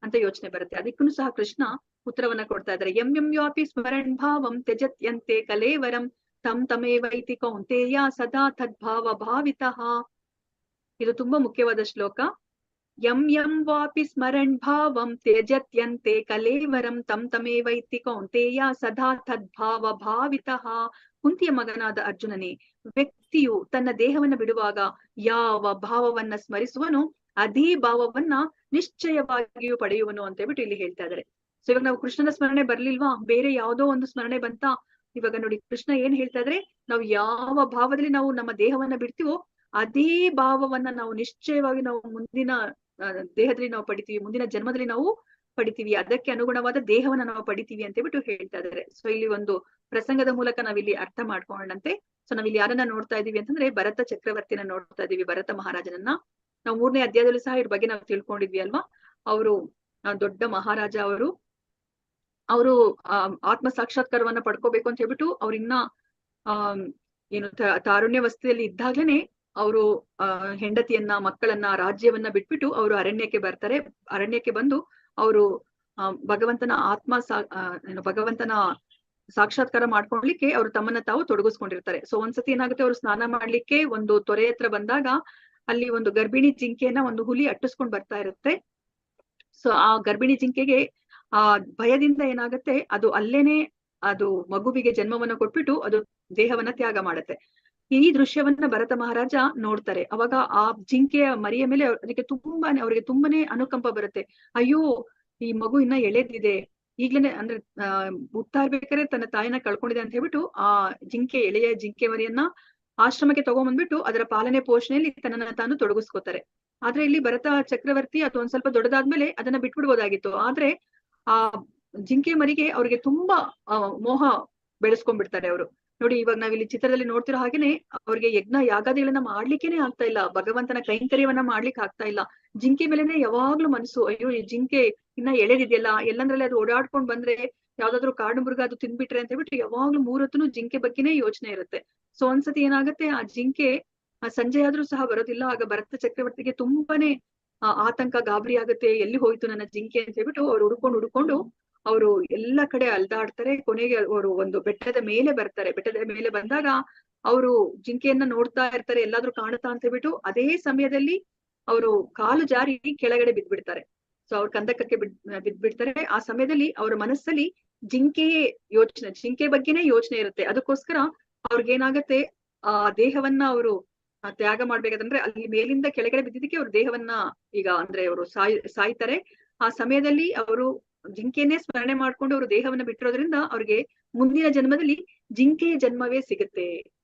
ಅಂತ ಯೋಚನೆ ಬರುತ್ತೆ. ಅದಕ್ಕೂ ಸಹ ಕೃಷ್ಣ ಉತ್ತರವನ್ನ ಕೊಡ್ತಾ ಇದ್ದಾರೆ. ಯಂ ಯಾಪಿ ಸ್ಮರಣ್ ಭಾವಂ ತ್ಯಜತ್ಯಂತೆ ಕಲೇವರಂ ತಂ ತಮೇವೈತಿ ಕೌಂತೇಯ ಸದಾ ತದ್ಭಾವ ಭಾವಿತಃ. ಇದು ತುಂಬಾ ಮುಖ್ಯವಾದ ಶ್ಲೋಕ. ಯಂ ವಾಪಿ ಸ್ಮರಣ್ ಭಾವಂ ತ್ಯಜತ್ಯಂತೆ ಕಲೇವರಂ ತಂ ತಮೇವೈತಿ ಕೌಂತೇಯ ಸದಾ ತದ್ಭಾವ ಭಾವಿತಃ. ಕುಂತಿಯ ಮಗನಾದ ಅರ್ಜುನನೇ, ವ್ಯಕ್ತಿಯು ತನ್ನ ದೇಹವನ್ನ ಬಿಡುವಾಗ ಯಾವ ಭಾವವನ್ನ ಸ್ಮರಿಸುವನು ಅದೇ ಭಾವವನ್ನ ನಿಶ್ಚಯವಾಗಿಯೂ ಪಡೆಯುವನು ಅಂತ ಹೇಳ್ಬಿಟ್ಟು ಇಲ್ಲಿ ಹೇಳ್ತಾ ಇದ್ದಾರೆ. ಸೊ ಇವಾಗ ನಾವು ಕೃಷ್ಣನ ಸ್ಮರಣೆ ಬರ್ಲಿಲ್ವಾ, ಬೇರೆ ಯಾವ್ದೋ ಒಂದು ಸ್ಮರಣೆ ಬಂತ. ಇವಾಗ ನೋಡಿ ಕೃಷ್ಣ ಏನ್ ಹೇಳ್ತಾ ಇದ್ರೆ, ನಾವು ಯಾವ ಭಾವದಲ್ಲಿ ನಾವು ನಮ್ಮ ದೇಹವನ್ನ ಬಿಡ್ತೀವೋ ಅದೇ ಭಾವವನ್ನ ನಾವು ನಿಶ್ಚಯವಾಗಿ ನಾವು ಮುಂದಿನ ದೇಹದಲ್ಲಿ ನಾವು ಪಡಿತೀವಿ, ಮುಂದಿನ ಜನ್ಮದಲ್ಲಿ ನಾವು ಪಡಿತೀವಿ, ಅದಕ್ಕೆ ಅನುಗುಣವಾದ ದೇಹವನ್ನ ನಾವು ಪಡಿತೀವಿ ಅಂತ ಹೇಳ್ಬಿಟ್ಟು ಹೇಳ್ತಾ ಇದ್ದಾರೆ. ಸೊ ಇಲ್ಲಿ ಒಂದು ಪ್ರಸಂಗದ ಮೂಲಕ ನಾವಿಲ್ಲಿ ಅರ್ಥ ಮಾಡ್ಕೊಂಡಂತೆ. ಸೊ ನಾವಿಲ್ಲಿ ಯಾರನ್ನ ನೋಡ್ತಾ ಇದೀವಿ ಅಂತಂದ್ರೆ ಭರತ ಚಕ್ರವರ್ತಿನ ನೋಡ್ತಾ ಇದೀವಿ, ಭರತ ಮಹಾರಾಜನನ್ನ. ನಾವು 3ನೇ ಅಧ್ಯಾಯದಲ್ಲೂ ಸಹ ಇವ್ರ ಬಗ್ಗೆ ನಾವು ತಿಳ್ಕೊಂಡಿದ್ವಿ ಅಲ್ವಾ. ಅವರು ದೊಡ್ಡ ಮಹಾರಾಜ. ಅವರು ಆತ್ಮ ಸಾಕ್ಷಾತ್ಕಾರವನ್ನ ಪಡ್ಕೋಬೇಕು ಅಂತ ಹೇಳ್ಬಿಟ್ಟು ಅವ್ರಿನ್ನ ಏನು ತಾರುಣ್ಯವಸ್ಥೆಯಲ್ಲಿ ಇದ್ದಾಗ್ಲೇನೆ ಅವರು ಹೆಂಡತಿಯನ್ನ ಮಕ್ಕಳನ್ನ ರಾಜ್ಯವನ್ನ ಬಿಟ್ಬಿಟ್ಟು ಅವರು ಅರಣ್ಯಕ್ಕೆ ಬರ್ತಾರೆ. ಅರಣ್ಯಕ್ಕೆ ಬಂದು ಅವರು ಭಗವಂತನ ಭಗವಂತನ ಸಾಕ್ಷಾತ್ಕಾರ ಮಾಡ್ಕೊಳ್ಲಿಕ್ಕೆ ಅವ್ರು ತಮ್ಮನ್ನ ತಾವು ತೊಡಗಿಸ್ಕೊಂಡಿರ್ತಾರೆ. ಸೊ ಒಂದ್ಸತಿ ಏನಾಗುತ್ತೆ, ಅವ್ರು ಸ್ನಾನ ಮಾಡ್ಲಿಕ್ಕೆ ಒಂದು ತೊರೆ ಹತ್ರ ಬಂದಾಗ ಅಲ್ಲಿ ಒಂದು ಗರ್ಭಿಣಿ ಜಿಂಕೆಯನ್ನ ಒಂದು ಹುಲಿ ಅಟ್ಟಿಸ್ಕೊಂಡ್ ಬರ್ತಾ ಇರುತ್ತೆ. ಸೊ ಆ ಗರ್ಭಿಣಿ ಜಿಂಕೆಗೆ ಆ ಭಯದಿಂದ ಏನಾಗುತ್ತೆ, ಅದು ಅಲ್ಲೇನೆ ಅದು ಮಗುವಿಗೆ ಜನ್ಮವನ್ನ ಕೊಟ್ಬಿಟ್ಟು ಅದು ದೇಹವನ್ನ ತ್ಯಾಗ ಮಾಡುತ್ತೆ. ಈ ದೃಶ್ಯವನ್ನ ಭರತ ಮಹಾರಾಜ ನೋಡ್ತಾರೆ. ಅವಾಗ ಆ ಜಿಂಕೆಯ ಮರಿಯ ಮೇಲೆ ಅವ್ರಿಗೆ ತುಂಬಾನೇ ಅನುಕಂಪ ಬರುತ್ತೆ. ಅಯ್ಯೋ ಈ ಮಗು ಇನ್ನ ಎಳೆದಿದೆ, ಈಗ್ಲೇನೆ ಅಂದ್ರೆ ಹುಟ್ತಾ ಇರ್ಬೇಕಾದ್ರೆ ತನ್ನ ತಾಯಿನ ಕಳ್ಕೊಂಡಿದೆ ಅಂತ ಹೇಳ್ಬಿಟ್ಟು ಆ ಎಳೆಯ ಜಿಂಕೆ ಮರಿಯನ್ನ ಆಶ್ರಮಕ್ಕೆ ತಗೊಂಡ್ಬಂದ್ಬಿಟ್ಟು ಅದರ ಪಾಲನೆ ಪೋಷಣೆಯಲ್ಲಿ ತನ್ನನ್ನ ತಾನು ತೊಡಗಿಸ್ಕೋತಾರೆ. ಆದ್ರೆ ಇಲ್ಲಿ ಭರತ ಚಕ್ರವರ್ತಿ ಅದು ಒಂದ್ ಸ್ವಲ್ಪ ದೊಡ್ಡದಾದ್ಮೇಲೆ ಅದನ್ನ ಬಿಟ್ಬಿಡ್ಬೋದಾಗಿತ್ತು. ಆದ್ರೆ ಆ ಜಿಂಕೆ ಮರಿಗೆ ಅವ್ರಿಗೆ ತುಂಬಾ ಮೋಹ ಬೆಳೆಸ್ಕೊಂಡ್ಬಿಡ್ತಾರೆ ಅವರು. ನೋಡಿ ಇವಾಗ ನಾವಿಲ್ಲಿ ಚಿತ್ರದಲ್ಲಿ ನೋಡ್ತಿರೋ ಹಾಗೇನೆ ಅವ್ರಿಗೆ ಯಜ್ಞ ಯಾಗಾದಿಗಳನ್ನ ಮಾಡ್ಲಿಕ್ಕೇನೆ ಆಗ್ತಾ ಇಲ್ಲ, ಭಗವಂತನ ಕೈಂಕರ್ಯವನ್ನ ಮಾಡ್ಲಿಕ್ಕೆ ಆಗ್ತಾ ಇಲ್ಲ. ಜಿಂಕೆ ಮೇಲೆನೆ ಯಾವಾಗ್ಲೂ ಮನಸ್ಸು, ಅಯ್ಯೋ ಈ ಜಿಂಕೆ ಇನ್ನ ಎಳೆದಿದೆಯಲ್ಲ, ಎಲ್ಲಂದ್ರಲ್ಲಿ ಅದು ಓಡಾಡ್ಕೊಂಡ್ ಬಂದ್ರೆ ಯಾವ್ದಾದ್ರು ಕಾಡು ಮೃಗ ಅದು ತಿಂದ್ಬಿಟ್ರೆ ಅಂತ ಹೇಳ್ಬಿಟ್ಟು ಯಾವಾಗ್ಲೂ 3 ಹೊತ್ತುನು ಜಿಂಕೆ ಬಗ್ಗೆನೇ ಯೋಚನೆ ಇರುತ್ತೆ. ಸೊ ಒಂದ್ಸತಿ ಏನಾಗುತ್ತೆ, ಆ ಜಿಂಕೆ ಸಂಜೆ ಆದ್ರೂ ಸಹ ಬರೋದಿಲ್ಲ. ಆಗ ಭರತ ಚಕ್ರವರ್ತಿಗೆ ತುಂಬಾನೇ ಆತಂಕ, ಗಾಬರಿ ಆಗುತ್ತೆ, ಎಲ್ಲಿ ಹೋಯ್ತು ನನ್ನ ಜಿಂಕೆ ಅಂತ ಹೇಳ್ಬಿಟ್ಟು ಅವ್ರು ಹುಡ್ಕೊಂಡು ಅವರು ಎಲ್ಲಾ ಕಡೆ ಅಲ್ದಾಡ್ತಾರೆ. ಕೊನೆಗೆ ಅವರು ಒಂದು ಬೆಟ್ಟದ ಮೇಲೆ ಬರ್ತಾರೆ. ಬೆಟ್ಟದ ಮೇಲೆ ಬಂದಾಗ ಅವರು ಜಿಂಕೆಯನ್ನ ನೋಡ್ತಾ ಇರ್ತಾರೆ, ಎಲ್ಲಾದ್ರೂ ಕಾಣುತ್ತಾ ಅಂತ ಹೇಳ್ಬಿಟ್ಟು. ಅದೇ ಸಮಯದಲ್ಲಿ ಅವರು ಕಾಲು ಜಾರಿ ಕೆಳಗಡೆ ಬಿದ್ಬಿಡ್ತಾರೆ. ಸೊ ಅವ್ರ ಕಂದಕಕ್ಕೆ ಬಿದ್ಬಿಡ್ತಾರೆ. ಆ ಸಮಯದಲ್ಲಿ ಅವ್ರ ಮನಸ್ಸಲ್ಲಿ ಜಿಂಕೆ ಬಗ್ಗೆನೇ ಯೋಚನೆ ಇರುತ್ತೆ. ಅದಕ್ಕೋಸ್ಕರ ಅವ್ರಿಗೇನಾಗತ್ತೆ, ಆ ದೇಹವನ್ನ ಅವರು ತ್ಯಾಗ ಮಾಡ್ಬೇಕಾದಂದ್ರೆ ಅಲ್ಲಿ ಮೇಲಿಂದ ಕೆಳಗಡೆ ಬಿದ್ದಿದ್ದಕ್ಕೆ ಅವ್ರ ದೇಹವನ್ನ ಈಗ ಅಂದ್ರೆ ಅವರು ಸಾಯ್ತಾರೆ. ಆ ಸಮಯದಲ್ಲಿ ಅವರು ಜಿಂಕೆಯನ್ನೇ ಸ್ಮರಣೆ ಮಾಡ್ಕೊಂಡು ಅವರು ದೇಹವನ್ನ ಬಿಟ್ಟಿರೋದ್ರಿಂದ ಅವ್ರಿಗೆ ಮುಂದಿನ ಜನ್ಮದಲ್ಲಿ ಜಿಂಕೆಯ ಜನ್ಮವೇ ಸಿಗುತ್ತೆ.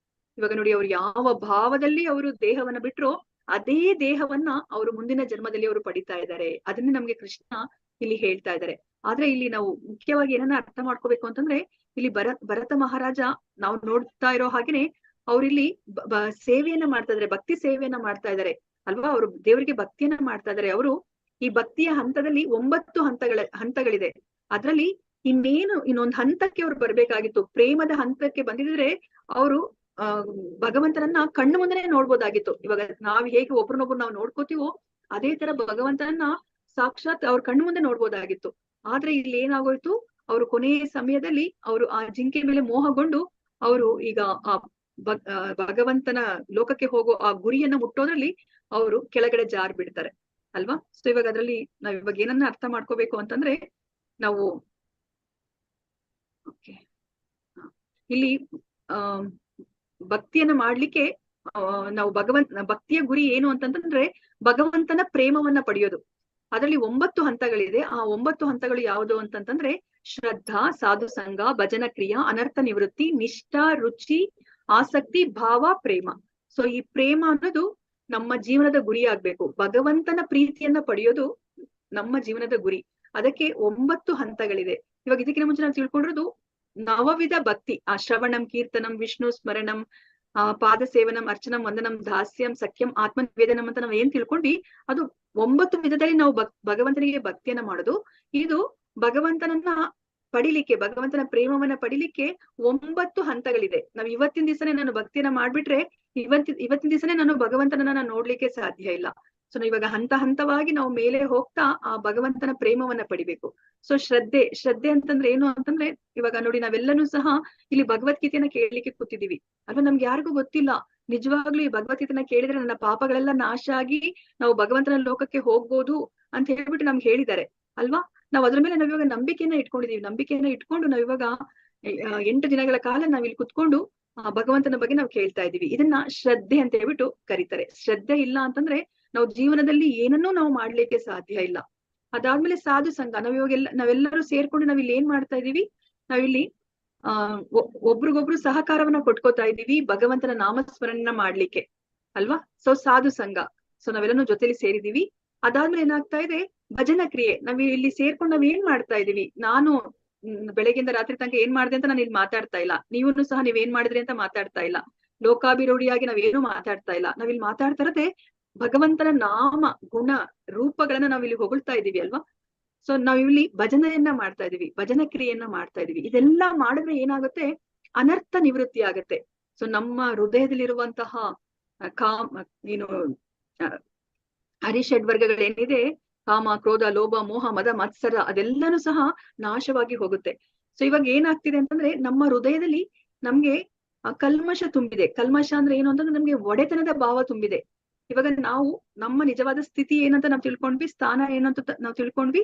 ಇವಾಗ ನೋಡಿ, ಅವ್ರು ಯಾವ ಭಾವದಲ್ಲಿ ಅವರು ದೇಹವನ್ನ ಬಿಟ್ರೋ ಅದೇ ದೇಹವನ್ನ ಅವರು ಮುಂದಿನ ಜನ್ಮದಲ್ಲಿ ಅವರು ಪಡಿತಾ ಇದ್ದಾರೆ. ಅದನ್ನೇ ನಮ್ಗೆ ಕೃಷ್ಣ ಇಲ್ಲಿ ಹೇಳ್ತಾ ಇದ್ದಾರೆ. ಆದ್ರೆ ಇಲ್ಲಿ ನಾವು ಮುಖ್ಯವಾಗಿ ಏನನ್ನ ಅರ್ಥ ಮಾಡ್ಕೋಬೇಕು ಅಂತಂದ್ರೆ, ಇಲ್ಲಿ ಭರತ ಮಹಾರಾಜ ನಾವು ನೋಡ್ತಾ ಇರೋ ಹಾಗೇನೆ ಅವ್ರಿಲ್ಲಿ ಸೇವೆಯನ್ನ ಮಾಡ್ತಾ ಇದಾರೆ, ಭಕ್ತಿ ಸೇವೆಯನ್ನ ಮಾಡ್ತಾ ಇದಾರೆ ಅಲ್ವಾ. ಅವರು ದೇವರಿಗೆ ಭಕ್ತಿಯನ್ನ ಮಾಡ್ತಾ ಇದಾರೆ. ಅವರು ಈ ಭಕ್ತಿಯ ಹಂತದಲ್ಲಿ 9 ಹಂತಗಳಿದೆ. ಅದ್ರಲ್ಲಿ ಇನ್ನೊಂದು ಹಂತಕ್ಕೆ ಅವ್ರು ಬರ್ಬೇಕಾಗಿತ್ತು. ಪ್ರೇಮದ ಹಂತಕ್ಕೆ ಬಂದಿದ್ರೆ ಅವರು ಭಗವಂತನನ್ನ ಕಣ್ಣು ಮುಂದೆನೆ ನೋಡ್ಬೋದಾಗಿತ್ತು. ಇವಾಗ ನಾವ್ ಹೇಗೆ ಒಬ್ರನ್ನೊಬ್ರು ನಾವು ನೋಡ್ಕೋತೀವೋ ಅದೇ ತರ ಭಗವಂತನನ್ನ ಸಾಕ್ಷಾತ್ ಅವ್ರ ಕಣ್ಣು ಮುಂದೆ ನೋಡ್ಬೋದಾಗಿತ್ತು. ಆದ್ರೆ ಇಲ್ಲಿ ಏನಾಗೋಯ್ತು, ಅವರು ಕೊನೆಯ ಸಮಯದಲ್ಲಿ ಅವರು ಆ ಜಿಂಕೆ ಮೇಲೆ ಮೋಹಗೊಂಡು ಅವರು ಈಗ ಆ ಭಗವಂತನ ಲೋಕಕ್ಕೆ ಹೋಗೋ ಆ ಗುರಿಯನ್ನ ಮುಟ್ಟೋದ್ರಲ್ಲಿ ಅವರು ಕೆಳಗಡೆ ಜಾರ್ ಬಿಡ್ತಾರೆ ಅಲ್ವಾ. ಸೊ ಇವಾಗ ಅದ್ರಲ್ಲಿ ನಾವ್ ಇವಾಗ ಏನನ್ನ ಅರ್ಥ ಮಾಡ್ಕೋಬೇಕು ಅಂತಂದ್ರೆ, ನಾವು ಇಲ್ಲಿ ಭಕ್ತಿಯನ್ನ ಮಾಡ್ಲಿಕ್ಕೆ ನಾವು ಭಕ್ತಿಯ ಗುರಿ ಏನು ಅಂತಂದ್ರೆ ಭಗವಂತನ ಪ್ರೇಮವನ್ನ ಪಡೆಯೋದು. ಅದರಲ್ಲಿ 9 ಹಂತಗಳಿದೆ. ಆ 9 ಹಂತಗಳು ಯಾವುದು ಅಂತಂದ್ರೆ ಶ್ರದ್ಧಾ, ಸಾಧು ಸಂಘ, ಭಜನ ಕ್ರಿಯಾ, ಅನರ್ಥ ನಿವೃತ್ತಿ, ನಿಷ್ಠಾ, ರುಚಿ, ಆಸಕ್ತಿ, ಭಾವ, ಪ್ರೇಮ. ಸೊ ಈ ಪ್ರೇಮ ಅನ್ನೋದು ನಮ್ಮ ಜೀವನದ ಗುರಿ ಆಗ್ಬೇಕು. ಭಗವಂತನ ಪ್ರೀತಿಯನ್ನ ಪಡೆಯೋದು ನಮ್ಮ ಜೀವನದ ಗುರಿ. ಅದಕ್ಕೆ 9 ಹಂತಗಳಿದೆ. ಇವಾಗ ಇದಕ್ಕಿಂತ ಮುಂಚೆ ನಾವು ತಿಳ್ಕೊಂಡಿರೋದು ನವವಿಧ ಭಕ್ತಿ. ಆ ಶ್ರವಣಂ, ಕೀರ್ತನಂ, ವಿಷ್ಣು ಸ್ಮರಣಂ, ಪಾದ ಸೇವನಂ, ಅರ್ಚನಂ, ವಂದನಂ, ದಾಸ್ಯಂ, ಸಖ್ಯಂ, ಆತ್ಮ ನಿವೇದನಂ ಅಂತ ನಾವ್ ಏನ್ ತಿಳ್ಕೊಂಡ್ವಿ ಅದು 9 ವಿಧದಲ್ಲಿ ನಾವು ಭಗವಂತನಿಗೆ ಭಕ್ತಿಯನ್ನ ಮಾಡೋದು. ಇದು ಭಗವಂತನನ್ನ ಪಡಿಲಿಕ್ಕೆ, ಭಗವಂತನ ಪ್ರೇಮವನ್ನ ಪಡಿಲಿಕ್ಕೆ 9 ಹಂತಗಳಿದೆ. ನಾವ್ ಇವತ್ತಿನ ದಿವಸನೇ ನಾನು ಭಕ್ತಿಯನ್ನ ಮಾಡ್ಬಿಟ್ರೆ ಇವತ್ತಿನ ದಿವಸನೇ ನಾನು ಭಗವಂತನನ್ನ ನೋಡ್ಲಿಕ್ಕೆ ಸಾಧ್ಯ ಇಲ್ಲ. ಸೊ ಇವಾಗ ಹಂತ ಹಂತವಾಗಿ ನಾವು ಮೇಲೆ ಹೋಗ್ತಾ ಆ ಭಗವಂತನ ಪ್ರೇಮವನ್ನ ಪಡಿಬೇಕು. ಸೊ ಶ್ರದ್ಧೆ ಅಂತಂದ್ರೆ ಏನು ಅಂತಂದ್ರೆ, ಇವಾಗ ನೋಡಿ ನಾವೆಲ್ಲನೂ ಸಹ ಇಲ್ಲಿ ಭಗವದ್ಗೀತೆಯನ್ನ ಕೇಳಲಿಕ್ಕೆ ಕೂತಿದೀವಿ ಅಲ್ವಾ. ನಮ್ಗೆ ಯಾರಿಗೂ ಗೊತ್ತಿಲ್ಲ ನಿಜವಾಗ್ಲೂ ಈ ಭಗವದ್ಗೀತೆಯನ್ನ ಕೇಳಿದ್ರೆ ನನ್ನ ಪಾಪಗಳೆಲ್ಲ ನಾಶ ಆಗಿ ನಾವು ಭಗವಂತನ ಲೋಕಕ್ಕೆ ಹೋಗ್ಬೋದು ಅಂತ ಹೇಳ್ಬಿಟ್ಟು ನಮ್ಗೆ ಹೇಳಿದ್ದಾರೆ ಅಲ್ವಾ. ನಾವ್ ಅದ್ರ ಮೇಲೆ ನಾವಿವಾಗ ನಂಬಿಕೆಯನ್ನ ಇಟ್ಕೊಂಡು ನಾವಿವಾಗ 8 ದಿನಗಳ ಕಾಲ ನಾವಿಲ್ಲಿ ಕುತ್ಕೊಂಡು ಭಗವಂತನ ಬಗ್ಗೆ ನಾವು ಕೇಳ್ತಾ ಇದೀವಿ. ಇದನ್ನ ಶ್ರದ್ಧೆ ಅಂತ ಹೇಳ್ಬಿಟ್ಟು ಕರೀತಾರೆ. ಶ್ರದ್ಧೆ ಇಲ್ಲ ಅಂತಂದ್ರೆ ನಾವು ಜೀವನದಲ್ಲಿ ಏನನ್ನೂ ನಾವು ಮಾಡ್ಲಿಕ್ಕೆ ಸಾಧ್ಯ ಇಲ್ಲ. ಅದಾದ್ಮೇಲೆ ಸಾಧು ಸಂಘ. ನಾವೆಲ್ಲರೂ ಸೇರ್ಕೊಂಡು ನಾವಿಲ್ಲಿ ಏನ್ ಮಾಡ್ತಾ ಇದೀವಿ, ನಾವಿಲ್ಲಿ ಒಬ್ರಿಗೊಬ್ರು ಸಹಕಾರವನ್ನ ಕೊಟ್ಕೋತಾ ಇದೀವಿ ಭಗವಂತನ ನಾಮಸ್ಮರಣ ಮಾಡ್ಲಿಕ್ಕೆ ಅಲ್ವಾ. ಸೊ ಸಾಧು ಸಂಘ. ಸೊ ನಾವೆಲ್ಲನೂ ಜೊತೆಲಿ ಸೇರಿದೀವಿ. ಅದಾದ್ಮೇಲೆ ಏನಾಗ್ತಾ ಇದೆ, ಭಜನ ಕ್ರಿಯೆ. ನಾವ್ ಇಲ್ಲಿ ಸೇರ್ಕೊಂಡು ನಾವ್ ಏನ್ ಮಾಡ್ತಾ ಇದೀವಿ, ನಾನು ಬೆಳಗ್ಗೆಯಿಂದ ರಾತ್ರಿ ತನಕ ಏನ್ ಮಾಡಿದೆ ಅಂತ ನಾನು ಇಲ್ಲಿ ಮಾತಾಡ್ತಾ ಇಲ್ಲ. ನೀವು ಸಹ ನೀವೇನ್ ಮಾಡಿದ್ರಿ ಅಂತ ಮಾತಾಡ್ತಾ ಇಲ್ಲ. ಲೋಕಾಭಿರೂಢಿಯಾಗಿ ನಾವೇನು ಮಾತಾಡ್ತಾ ಇಲ್ಲ. ನಾವಿಲ್ಲಿ ಮಾತಾಡ್ತಾ ಇರದೆ ಭಗವಂತನ ನಾಮ ಗುಣ ರೂಪಗಳನ್ನ ನಾವಿಲ್ಲಿ ಹೊಗಳ್ತಾ ಇದೀವಿ ಅಲ್ವಾ. ಸೊ ನಾವಿಲ್ಲಿ ಭಜನೆಯನ್ನ ಮಾಡ್ತಾ ಇದೀವಿ, ಭಜನ ಕ್ರಿಯೆಯನ್ನ ಮಾಡ್ತಾ ಇದೀವಿ. ಇದೆಲ್ಲಾ ಮಾಡಿದ್ರೆ ಏನಾಗುತ್ತೆ, ಅನರ್ಥ ನಿವೃತ್ತಿ ಆಗತ್ತೆ. ಸೊ ನಮ್ಮ ಹೃದಯದಲ್ಲಿರುವಂತಹ ಹರಿಷಡ್ವರ್ಗಗಳೇನಿದೆ, ಕಾಮ, ಕ್ರೋಧ, ಲೋಭ, ಮೋಹ, ಮದ, ಮತ್ಸರ, ಅದೆಲ್ಲಾನು ಸಹ ನಾಶವಾಗಿ ಹೋಗುತ್ತೆ. ಸೊ ಇವಾಗ ಏನಾಗ್ತಿದೆ ಅಂತಂದ್ರೆ ನಮ್ಮ ಹೃದಯದಲ್ಲಿ ನಮ್ಗೆ ಕಲ್ಮಶ ತುಂಬಿದೆ. ಕಲ್ಮಶ ಅಂದ್ರೆ ಏನು ಅಂತಂದ್ರೆ ನಮ್ಗೆ ಒಡೆತನದ ಭಾವ ತುಂಬಿದೆ. ಇವಾಗ ನಾವು ನಮ್ಮ ನಿಜವಾದ ಸ್ಥಿತಿ ಏನಂತ ನಾವು ತಿಳ್ಕೊಂಡ್ವಿ, ಸ್ಥಾನ ಏನಂತ ನಾವು ತಿಳ್ಕೊಂಡ್ವಿ.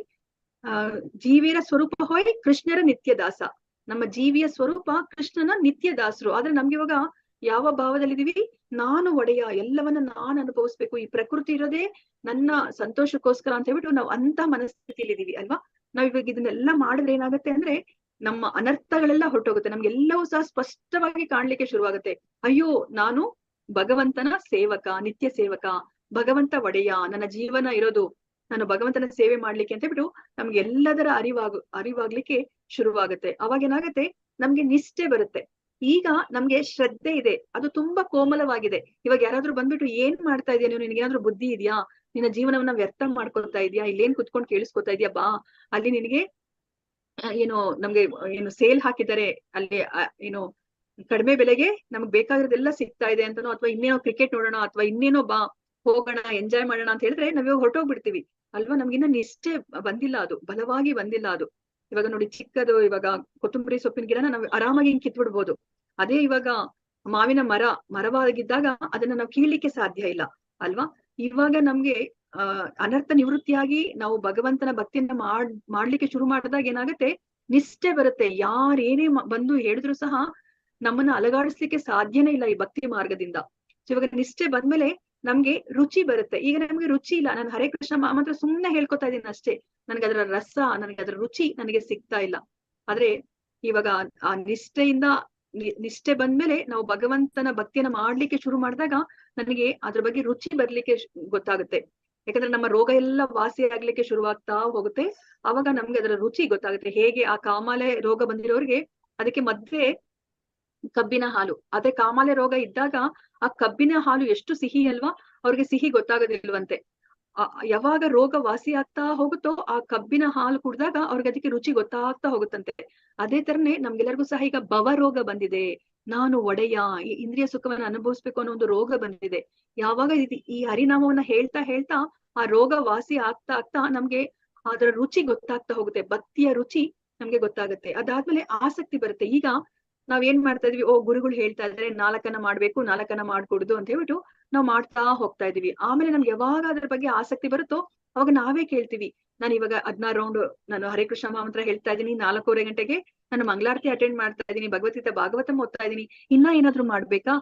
ಜೀವಿಯರ ಸ್ವರೂಪ ಹೋಯ್ ಕೃಷ್ಣರ ನಿತ್ಯ ದಾಸ. ನಮ್ಮ ಜೀವಿಯ ಸ್ವರೂಪ ಕೃಷ್ಣನ ನಿತ್ಯ ದಾಸರು. ಆದ್ರೆ ನಮ್ಗೆ ಇವಾಗ ಯಾವ ಭಾವದಲ್ಲಿದೀವಿ, ನಾನು ಒಡೆಯ, ಎಲ್ಲವನ್ನ ನಾನು ಅನುಭವಿಸ್ಬೇಕು, ಈ ಪ್ರಕೃತಿ ಇರೋದೇ ನನ್ನ ಸಂತೋಷಕ್ಕೋಸ್ಕರ ಅಂತ ಹೇಳ್ಬಿಟ್ಟು ನಾವು ಅಂತ ಮನಸ್ಥಿತಿಯಲ್ಲಿ ಇದೀವಿ ಅಲ್ವಾ. ನಾವ್ ಇವಾಗ ಇದನ್ನೆಲ್ಲ ಮಾಡಿದ್ರೆ ಏನಾಗುತ್ತೆ ಅಂದ್ರೆ ನಮ್ಮ ಅನರ್ಥಗಳೆಲ್ಲ ಹೊರಟೋಗುತ್ತೆ. ನಮ್ಗೆಲ್ಲವೂ ಸಹ ಸ್ಪಷ್ಟವಾಗಿ ಕಾಣ್ಲಿಕ್ಕೆ ಶುರುವಾಗುತ್ತೆ. ಅಯ್ಯೋ, ನಾನು ಭಗವಂತನ ಸೇವಕ, ನಿತ್ಯ ಸೇವಕ, ಭಗವಂತ ಒಡೆಯ, ನನ್ನ ಜೀವನ ಇರೋದು ನಾನು ಭಗವಂತನ ಸೇವೆ ಮಾಡ್ಲಿಕ್ಕೆ ಅಂತ ಹೇಳ್ಬಿಟ್ಟು ನಮ್ಗೆ ಎಲ್ಲದರ ಅರಿವಾಗ್ಲಿಕ್ಕೆ ಶುರುವಾಗುತ್ತೆ. ಅವಾಗ ಏನಾಗುತ್ತೆ, ನಮ್ಗೆ ನಿಷ್ಠೆ ಬರುತ್ತೆ. ಈಗ ನಮ್ಗೆ ಶ್ರದ್ಧೆ ಇದೆ, ಅದು ತುಂಬಾ ಕೋಮಲವಾಗಿದೆ. ಇವಾಗ ಯಾರಾದ್ರೂ ಬಂದ್ಬಿಟ್ಟು ಏನ್ ಮಾಡ್ತಾ ಇದೀಯ ನೀನು, ನಿನ್ಗೇನಾದ್ರೂ ಬುದ್ಧಿ ಇದೆಯಾ, ನಿನ್ನ ಜೀವನವನ್ನ ವ್ಯರ್ಥ ಮಾಡ್ಕೊಳ್ತಾ ಇದೀಯಾ, ಇಲ್ಲೇನ್ ಕುತ್ಕೊಂಡು ಕೇಳಿಸ್ಕೊತಾ ಇದೀಯಾ, ಬಾ ಅಲ್ಲಿ ನಿನಗೆ ನಮ್ಗೆ ಸೇಲ್ ಹಾಕಿದ್ದಾರೆ, ಅಲ್ಲಿ ಕಡಿಮೆ ಬೆಲೆಗೆ ನಮ್ಗೆ ಬೇಕಾಗಿರೋದೆಲ್ಲ ಸಿಗ್ತಾ ಇದೆ ಅಂತನೋ, ಅಥವಾ ಇನ್ನೇನೋ ಕ್ರಿಕೆಟ್ ನೋಡೋಣ, ಅಥವಾ ಇನ್ನೇನೋ ಬಾ ಹೋಗೋಣ ಎಂಜಾಯ್ ಮಾಡೋಣ ಅಂತ ಹೇಳಿದ್ರೆ ನಾವ್ ಇವಾಗ ಹೊರಟೋಗ್ಬಿಡ್ತೀವಿ ಅಲ್ವಾ. ನಮ್ಗಿನ್ನ ನಿಷ್ಠೆ ಬಂದಿಲ್ಲ, ಅದು ಬಲವಾಗಿ ಬಂದಿಲ್ಲ ಅದು. ಇವಾಗ ನೋಡಿ, ಚಿಕ್ಕದು ಇವಾಗ ಕೊತ್ತಂಬರಿ ಸೊಪ್ಪಿನ ಗಿಡನ ನಾವು ಆರಾಮಾಗಿ ಹಿಂಗ್ ಕಿತ್ಬಿಡ್ಬೋದು. ಅದೇ ಇವಾಗ ಮಾವಿನ ಮರವಾಗಿದ್ದಾಗ ಅದನ್ನ ನಾವು ಕೀಳ್ಲಿಕ್ಕೆ ಸಾಧ್ಯ ಇಲ್ಲ ಅಲ್ವಾ. ಇವಾಗ ನಮ್ಗೆ ಅನರ್ಥ ನಿವೃತ್ತಿಯಾಗಿ ನಾವು ಭಗವಂತನ ಭಕ್ತಿಯನ್ನ ಮಾಡ್ಲಿಕ್ಕೆ ಶುರು ಮಾಡಿದಾಗ ಏನಾಗುತ್ತೆ, ನಿಷ್ಠೆ ಬರುತ್ತೆ. ಯಾರೇನೇ ಬಂದು ಹೇಳಿದ್ರು ಸಹ ನಮ್ಮನ್ನ ಅಲಗಾಡಿಸ್ಲಿಕ್ಕೆ ಸಾಧ್ಯನೇ ಇಲ್ಲ ಈ ಭಕ್ತಿ ಮಾರ್ಗದಿಂದ. ಇವಾಗ ನಿಷ್ಠೆ ಬಂದ್ಮೇಲೆ ನಮ್ಗೆ ರುಚಿ ಬರುತ್ತೆ. ಈಗ ನಮ್ಗೆ ರುಚಿ ಇಲ್ಲ, ನಾನು ಹರೇ ಕೃಷ್ಣ ಮಾತ್ರ ಸುಮ್ನೆ ಹೇಳ್ಕೊತಾ ಇದ್ದೀನಿ ಅಷ್ಟೇ, ನನಗೆ ಅದರ ರಸ, ನನಗೆ ಅದರ ರುಚಿ ನನಗೆ ಸಿಗ್ತಾ ಇಲ್ಲ. ಆದ್ರೆ ಇವಾಗ ಆ ನಿಷ್ಠೆ ಬಂದ್ಮೇಲೆ ನಾವು ಭಗವಂತನ ಭಕ್ತಿಯನ್ನ ಮಾಡ್ಲಿಕ್ಕೆ ಶುರು ಮಾಡಿದಾಗ ನನಗೆ ಅದ್ರ ಬಗ್ಗೆ ರುಚಿ ಬರ್ಲಿಕ್ಕೆ ಗೊತ್ತಾಗುತ್ತೆ. ಯಾಕಂದ್ರೆ ನಮ್ಮ ರೋಗ ಎಲ್ಲ ವಾಸಿ ಆಗ್ಲಿಕ್ಕೆ ಶುರುವಾಗ್ತಾ ಹೋಗುತ್ತೆ. ಅವಾಗ ನಮ್ಗೆ ಅದರ ರುಚಿ ಗೊತ್ತಾಗುತ್ತೆ. ಹೇಗೆ ಆ ಕಾಮಾಲೆ ರೋಗ ಬಂದಿರೋರಿಗೆ ಅದಕ್ಕೆ ಮಧ್ಯೆ ಕಬ್ಬಿನ ಹಾಲು, ಅದೇ ಕಾಮಾಲೆ ರೋಗ ಇದ್ದಾಗ ಆ ಕಬ್ಬಿನ ಹಾಲು ಎಷ್ಟು ಸಿಹಿ ಅಲ್ವಾ, ಅವ್ರಿಗೆ ಸಿಹಿ ಗೊತ್ತಾಗೋದಿಲ್ವಂತೆ. ಯಾವಾಗ ರೋಗ ವಾಸಿ ಆಗ್ತಾ ಹೋಗುತ್ತೋ ಆ ಕಬ್ಬಿನ ಹಾಲು ಕುಡ್ದಾಗ ಅವ್ರಿಗೆ ಅದಕ್ಕೆ ರುಚಿ ಗೊತ್ತಾಗ್ತಾ ಹೋಗುತ್ತಂತೆ. ಅದೇ ತರನೇ ನಮ್ಗೆಲ್ಲರಿಗೂ ಸಹ ಈಗ ಭವ ರೋಗ ಬಂದಿದೆ, ನಾನು ಒಡೆಯ, ಈ ಇಂದ್ರಿಯ ಸುಖವನ್ನ ಅನುಭವಿಸ್ಬೇಕು ಅನ್ನೋ ಒಂದು ರೋಗ ಬಂದಿದೆ. ಯಾವಾಗ ಈ ಹರಿನಾಮವನ್ನ ಹೇಳ್ತಾ ಹೇಳ್ತಾ ಆ ರೋಗ ವಾಸಿ ಆಗ್ತಾ ಆಗ್ತಾ ನಮ್ಗೆ ಅದರ ರುಚಿ ಗೊತ್ತಾಗ್ತಾ ಹೋಗುತ್ತೆ, ಭಕ್ತಿಯ ರುಚಿ ನಮ್ಗೆ ಗೊತ್ತಾಗುತ್ತೆ. ಅದಾದ್ಮೇಲೆ ಆಸಕ್ತಿ ಬರುತ್ತೆ. ಈಗ ನಾವ್ ಏನ್ ಮಾಡ್ತಾ ಇದೀವಿ, ಗುರುಗಳು ಹೇಳ್ತಾ ಇದ್ರೆ 4 ಮಾಡ್ಬೇಕು, 4 ಮಾಡ್ಕೊಡುದು ಅಂತ ಹೇಳ್ಬಿಟ್ಟು ನಾವ್ ಮಾಡ್ತಾ ಹೋಗ್ತಾ ಇದೀವಿ. ಆಮೇಲೆ ನಮ್ಗೆ ಯಾವಾಗ ಅದ್ರ ಬಗ್ಗೆ ಆಸಕ್ತಿ ಬರುತ್ತೋ ಅವಾಗ ನಾವೇ ಕೇಳ್ತೀವಿ, ನಾನು ಇವಾಗ 16 ರೌಂಡ್ ನಾನು ಹರೇ ಕೃಷ್ಣ ಮಹಾಮಂತ್ರ ಹೇಳ್ತಾ ಇದೀನಿ, 4:15 ಗಂಟೆಗೆ ನಾನು ಮಂಗಳಾರತಿ ಅಟೆಂಡ್ ಮಾಡ್ತಾ ಇದೀನಿ, ಭಗವದ್ಗೀತೆ ಭಾಗವತಂ ಓದ್ತಾ ಇದೀನಿ, ಇನ್ನ ಏನಾದ್ರು ಮಾಡ್ಬೇಕಾ,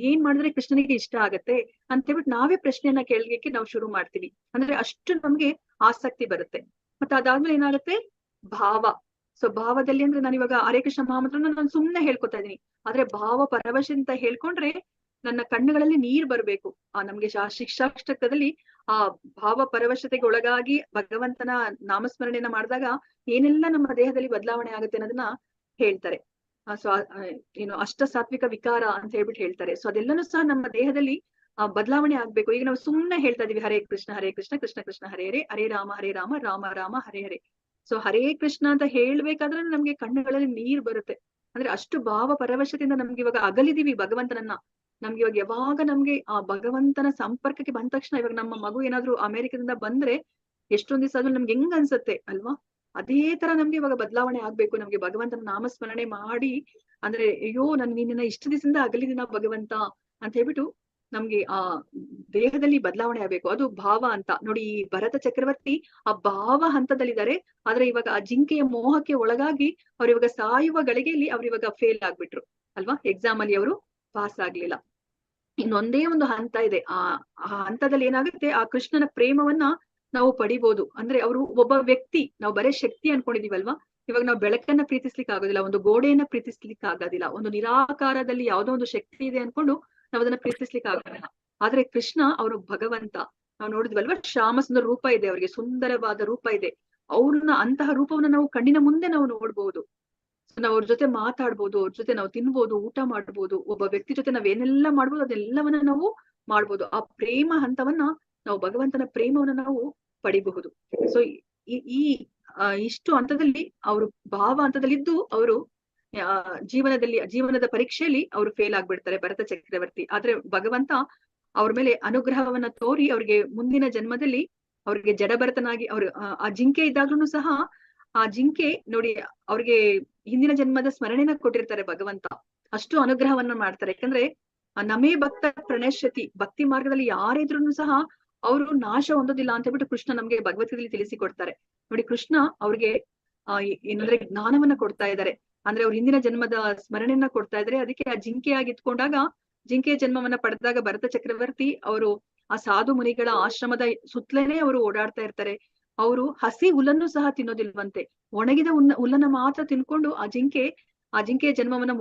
ಏನ್ ಮಾಡಿದ್ರೆ ಕೃಷ್ಣನಿಗೆ ಇಷ್ಟ ಆಗತ್ತೆ ಅಂತ ಹೇಳ್ಬಿಟ್ಟು ನಾವೇ ಪ್ರಶ್ನೆಯನ್ನ ಕೇಳಲಿಕ್ಕೆ ನಾವು ಶುರು ಮಾಡ್ತೀವಿ. ಅಂದ್ರೆ ಅಷ್ಟು ನಮ್ಗೆ ಆಸಕ್ತಿ ಬರುತ್ತೆ. ಮತ್ತೆ ಅದಾದ್ಮೇಲೆ ಏನಾಗುತ್ತೆ, ಭಾವ. ಸೊ ಭಾವದಲ್ಲಿ ಅಂದ್ರೆ ನಾನು ಇವಾಗ ಹರೇ ಕೃಷ್ಣ ಮಹಾಮಂತ್ರನ ನಾನು ಸುಮ್ನೆ ಹೇಳ್ಕೊತಾ ಇದೀನಿ, ಆದ್ರೆ ಭಾವ ಪರವಶ ಅಂತ ಹೇಳ್ಕೊಂಡ್ರೆ ನನ್ನ ಕಣ್ಣುಗಳಲ್ಲಿ ನೀರ್ ಬರ್ಬೇಕು. ನಮ್ಗೆ ಶಿಕ್ಷಾಷ್ಟಕದಲ್ಲಿ ಆ ಭಾವ ಪರವಶತೆಗೆ ಒಳಗಾಗಿ ಭಗವಂತನ ನಾಮಸ್ಮರಣೆಯನ್ನ ಮಾಡಿದಾಗ ಏನೆಲ್ಲ ನಮ್ಮ ದೇಹದಲ್ಲಿ ಬದಲಾವಣೆ ಆಗುತ್ತೆ ಅನ್ನೋದನ್ನ ಹೇಳ್ತಾರೆ. ಸೊ ಏನು ಅಷ್ಟ ಸಾತ್ವಿಕ ವಿಕಾರ ಅಂತ ಹೇಳ್ಬಿಟ್ಟು ಹೇಳ್ತಾರೆ. ಸೊ ಅದೆಲ್ಲನೂ ಸಹ ನಮ್ಮ ದೇಹದಲ್ಲಿ ಬದಲಾವಣೆ ಆಗ್ಬೇಕು. ಈಗ ನಾವು ಸುಮ್ನೆ ಹೇಳ್ತಾ ಇದೀವಿ ಹರೇ ಕೃಷ್ಣ ಕೃಷ್ಣ ಕೃಷ್ಣ ಹರೇ ಹರೇ, ಹರೇ ರಾಮ ರಾಮ ರಾಮ ಹರೇ ಹರೇ. ಸೊ ಹರೇ ಕೃಷ್ಣ ಅಂತ ಹೇಳ್ಬೇಕಾದ್ರೆ ನಮ್ಗೆ ಕಣ್ಣುಗಳಲ್ಲಿ ನೀರ್ ಬರುತ್ತೆ. ಅಂದ್ರೆ ಅಷ್ಟು ಭಾವ ಪರವಶತೆಯಿಂದ ನಮ್ಗೆ ಇವಾಗ ಅಗಲಿದೀವಿ ಭಗವಂತನನ್ನ. ನಮ್ಗೆ ಯಾವಾಗ ನಮ್ಗೆ ಆ ಭಗವಂತನ ಸಂಪರ್ಕಕ್ಕೆ ಬಂದ ತಕ್ಷಣ, ಇವಾಗ ನಮ್ಮ ಮಗು ಏನಾದ್ರು ಅಮೆರಿಕದಿಂದ ಬಂದ್ರೆ ಎಷ್ಟೊಂದ್ ದಿವಸ ಆದ್ಮೇಲೆ ನಮ್ಗೆ ಹೆಂಗ್ ಅನ್ಸುತ್ತೆ ಅಲ್ವಾ, ಅದೇ ತರ ನಮ್ಗೆ ಇವಾಗ ಬದಲಾವಣೆ ಆಗ್ಬೇಕು. ನಮ್ಗೆ ಭಗವಂತನ ನಾಮಸ್ಮರಣೆ ಮಾಡಿ ಅಂದ್ರೆ ಅಯ್ಯೋ ನಿನ್ನ ಇಷ್ಟು ದಿವಸದಿಂದ ಅಗಲಿದಿನ ಭಗವಂತ ಅಂತ ಹೇಳ್ಬಿಟ್ಟು ನಮ್ಗೆ ಆ ದೇಹದಲ್ಲಿ ಬದಲಾವಣೆ ಆಗ್ಬೇಕು. ಅದು ಭಾವ ಅಂತ ನೋಡಿ. ಈ ಭರತ ಚಕ್ರವರ್ತಿ ಆ ಭಾವ ಹಂತದಲ್ಲಿದ್ದಾರೆ, ಆದ್ರೆ ಇವಾಗ ಆ ಜಿಂಕೆಯ ಮೋಹಕ್ಕೆ ಒಳಗಾಗಿ ಅವ್ರ ಇವಾಗ ಸಾಯುವ ಗಳಿಗೆಯಲ್ಲಿ ಅವ್ರು ಇವಾಗ ಫೇಲ್ ಆಗ್ಬಿಟ್ರು ಅಲ್ವಾ, ಎಕ್ಸಾಮ್ ಅಲ್ಲಿ ಅವರು ಪಾಸ್ ಆಗ್ಲಿಲ್ಲ. ಇನ್ನೊಂದೇ ಒಂದು ಹಂತ ಇದೆ, ಆ ಹಂತದಲ್ಲಿ ಏನಾಗುತ್ತೆ, ಆ ಕೃಷ್ಣನ ಪ್ರೇಮವನ್ನ ನಾವು ಪಡಿಬಹುದು. ಅಂದ್ರೆ ಅವರು ಒಬ್ಬ ವ್ಯಕ್ತಿ, ನಾವು ಬರೇ ಶಕ್ತಿ ಅನ್ಕೊಂಡಿದೀವಲ್ವಾ, ಇವಾಗ ನಾವು ಬೆಳಕನ್ನ ಪ್ರೀತಿಸ್ಲಿಕ್ಕೆ ಆಗೋದಿಲ್ಲ, ಒಂದು ಗೋಡೆಯನ್ನ ಪ್ರೀತಿಸ್ಲಿಕ್ಕೆ ಆಗೋದಿಲ್ಲ, ಒಂದು ನಿರಾಕಾರದಲ್ಲಿ ಯಾವ್ದೋ ಒಂದು ಶಕ್ತಿ ಇದೆ ಅನ್ಕೊಂಡು ನಾವ್ ಅದನ್ನ ಪ್ರೀತಿಸ್ಲಿಕ್ಕೆ ಆಗೋದಿಲ್ಲ. ಆದ್ರೆ ಕೃಷ್ಣ ಅವರು ಭಗವಂತ, ನಾವು ನೋಡಿದ್ವಲ್ವಾ, ಶ್ಯಾಮ ಸುಂದರ ರೂಪ ಇದೆ, ಅವರಿಗೆ ಸುಂದರವಾದ ರೂಪ ಇದೆ. ಅವ್ರನ್ನ ಅಂತಹ ರೂಪವನ್ನ ನಾವು ಕಣ್ಣಿನ ಮುಂದೆ ನಾವು ನೋಡ್ಬೋದು. ನಾವು ಅವ್ರ ಜೊತೆ ಮಾತಾಡ್ಬೋದು, ಅವ್ರ ಜೊತೆ ನಾವು ತಿನ್ಬೋದು, ಊಟ ಮಾಡ್ಬೋದು, ಒಬ್ಬ ವ್ಯಕ್ತಿ ಜೊತೆ ನಾವ್ ಏನೆಲ್ಲ ಮಾಡ್ಬೋದು ಅದೆಲ್ಲವನ್ನ ನಾವು ಮಾಡ್ಬೋದು. ಆ ಪ್ರೇಮ ಹಂತವನ್ನ ನಾವು ಭಗವಂತನ ಪ್ರೇಮವನ್ನ ನಾವು ಪಡಿಬಹುದು. ಸೊ ಈ ಇಷ್ಟು ಹಂತದಲ್ಲಿ ಅವರು ಭಾವ ಹಂತದಲ್ಲಿದ್ದು ಅವರು ಜೀವನದ ಪರೀಕ್ಷೆಯಲ್ಲಿ ಅವರು ಫೇಲ್ ಆಗ್ಬಿಡ್ತಾರೆ ಭರತ ಚಕ್ರವರ್ತಿ. ಆದ್ರೆ ಭಗವಂತ ಅವ್ರ ಮೇಲೆ ಅನುಗ್ರಹವನ್ನ ತೋರಿ ಅವ್ರಿಗೆ ಮುಂದಿನ ಜನ್ಮದಲ್ಲಿ ಅವ್ರಿಗೆ ಜಡಭರತನಾಗಿ ಅವ್ರು ಆ ಜಿಂಕೆ ಇದ್ದಾಗ್ಲೂ ಸಹ ಆ ಜಿಂಕೆ ನೋಡಿ ಅವ್ರಿಗೆ ಹಿಂದಿನ ಜನ್ಮದ ಸ್ಮರಣೆನ ಕೊಟ್ಟಿರ್ತಾರೆ ಭಗವಂತ. ಅಷ್ಟು ಅನುಗ್ರಹವನ್ನ ಮಾಡ್ತಾರೆ. ಯಾಕಂದ್ರೆ ನಮೇ ಭಕ್ತ ಪ್ರಣಶ್ಯತಿ, ಭಕ್ತಿ ಮಾರ್ಗದಲ್ಲಿ ಯಾರಿದ್ರು ಸಹ ಅವರು ನಾಶ ಹೊಂದೋದಿಲ್ಲ ಅಂತ ಹೇಳ್ಬಿಟ್ಟು ಕೃಷ್ಣ ನಮ್ಗೆ ಭಗವದ್ಗೀತೆಯಲ್ಲಿ ತಿಳಿಸಿಕೊಡ್ತಾರೆ. ನೋಡಿ ಕೃಷ್ಣ ಅವ್ರಿಗೆ ಏನಂದ್ರೆ ಜ್ಞಾನವನ್ನ ಕೊಡ್ತಾ ಇದ್ದಾರೆ, ಅಂದ್ರೆ ಅವ್ರ ಹಿಂದಿನ ಜನ್ಮದ ಸ್ಮರಣೆಯನ್ನ ಕೊಡ್ತಾ ಇದ್ದಾರೆ. ಅದಕ್ಕೆ ಆ ಜಿಂಕೆಯಾಗಿ ಇತ್ಕೊಂಡಾಗ, ಜಿಂಕೆಯ ಜನ್ಮವನ್ನ ಪಡೆದಾಗ ಭರತ ಚಕ್ರವರ್ತಿ ಅವರು ಆ ಸಾಧು ಮುನಿಗಳ ಆಶ್ರಮದ ಸುತ್ತಲೇನೆ ಅವರು ಓಡಾಡ್ತಾ ಇರ್ತಾರೆ. ಅವರು ಹಸಿ ಹುಲ್ಲನ್ನು ಸಹ ತಿನ್ನೋದಿಲ್ವಂತೆ, ಒಣಗಿದ ಹುಲ್ಲನ್ನ ಮಾತ್ರ ತಿನ್ಕೊಂಡು ಆ ಜಿಂಕೆಯ ಜನ್ಮವನ್ನ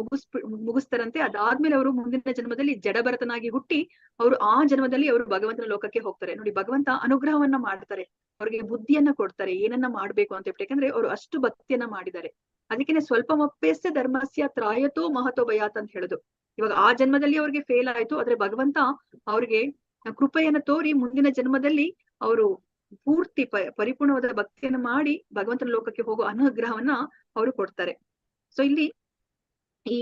ಮುಗಿಸ್ತಾರಂತೆ. ಅದಾದ್ಮೇಲೆ ಅವರು ಮುಂದಿನ ಜನ್ಮದಲ್ಲಿ ಜಡಭರತನಾಗಿ ಹುಟ್ಟಿ ಅವರು ಆ ಜನ್ಮದಲ್ಲಿ ಅವರು ಭಗವಂತನ ಲೋಕಕ್ಕೆ ಹೋಗ್ತಾರೆ. ನೋಡಿ ಭಗವಂತ ಅನುಗ್ರಹವನ್ನ ಮಾಡ್ತಾರೆ, ಅವ್ರಿಗೆ ಬುದ್ಧಿಯನ್ನ ಕೊಡ್ತಾರೆ ಏನನ್ನ ಮಾಡ್ಬೇಕು ಅಂತ ಹೇಳ್ಬಿಟ್ಟು. ಯಾಕಂದ್ರೆ ಅವರು ಅಷ್ಟು ಭಕ್ತಿಯನ್ನ ಮಾಡಿದ್ದಾರೆ. ಅದಕ್ಕೇನೆ ಸ್ವಲ್ಪ ಮಪ್ಪೆಸ್ತೆ ಧರ್ಮಸ್ಯ ತ್ರಾಯತೋ ಮಹತೋ ಭಯಾತ್ ಅಂತ ಹೇಳುದು. ಇವಾಗ ಆ ಜನ್ಮದಲ್ಲಿ ಅವ್ರಿಗೆ ಫೇಲ್ ಆಯ್ತು, ಆದ್ರೆ ಭಗವಂತ ಅವ್ರಿಗೆ ಕೃಪೆಯನ್ನ ತೋರಿ ಮುಂದಿನ ಜನ್ಮದಲ್ಲಿ ಅವರು ಪೂರ್ತಿ ಪರಿಪೂರ್ಣವಾದ ಭಕ್ತಿಯನ್ನ ಮಾಡಿ ಭಗವಂತನ ಲೋಕಕ್ಕೆ ಹೋಗೋ ಅನುಗ್ರಹವನ್ನ ಅವರು ಕೊಡ್ತಾರೆ. ಸೊ ಇಲ್ಲಿ ಈ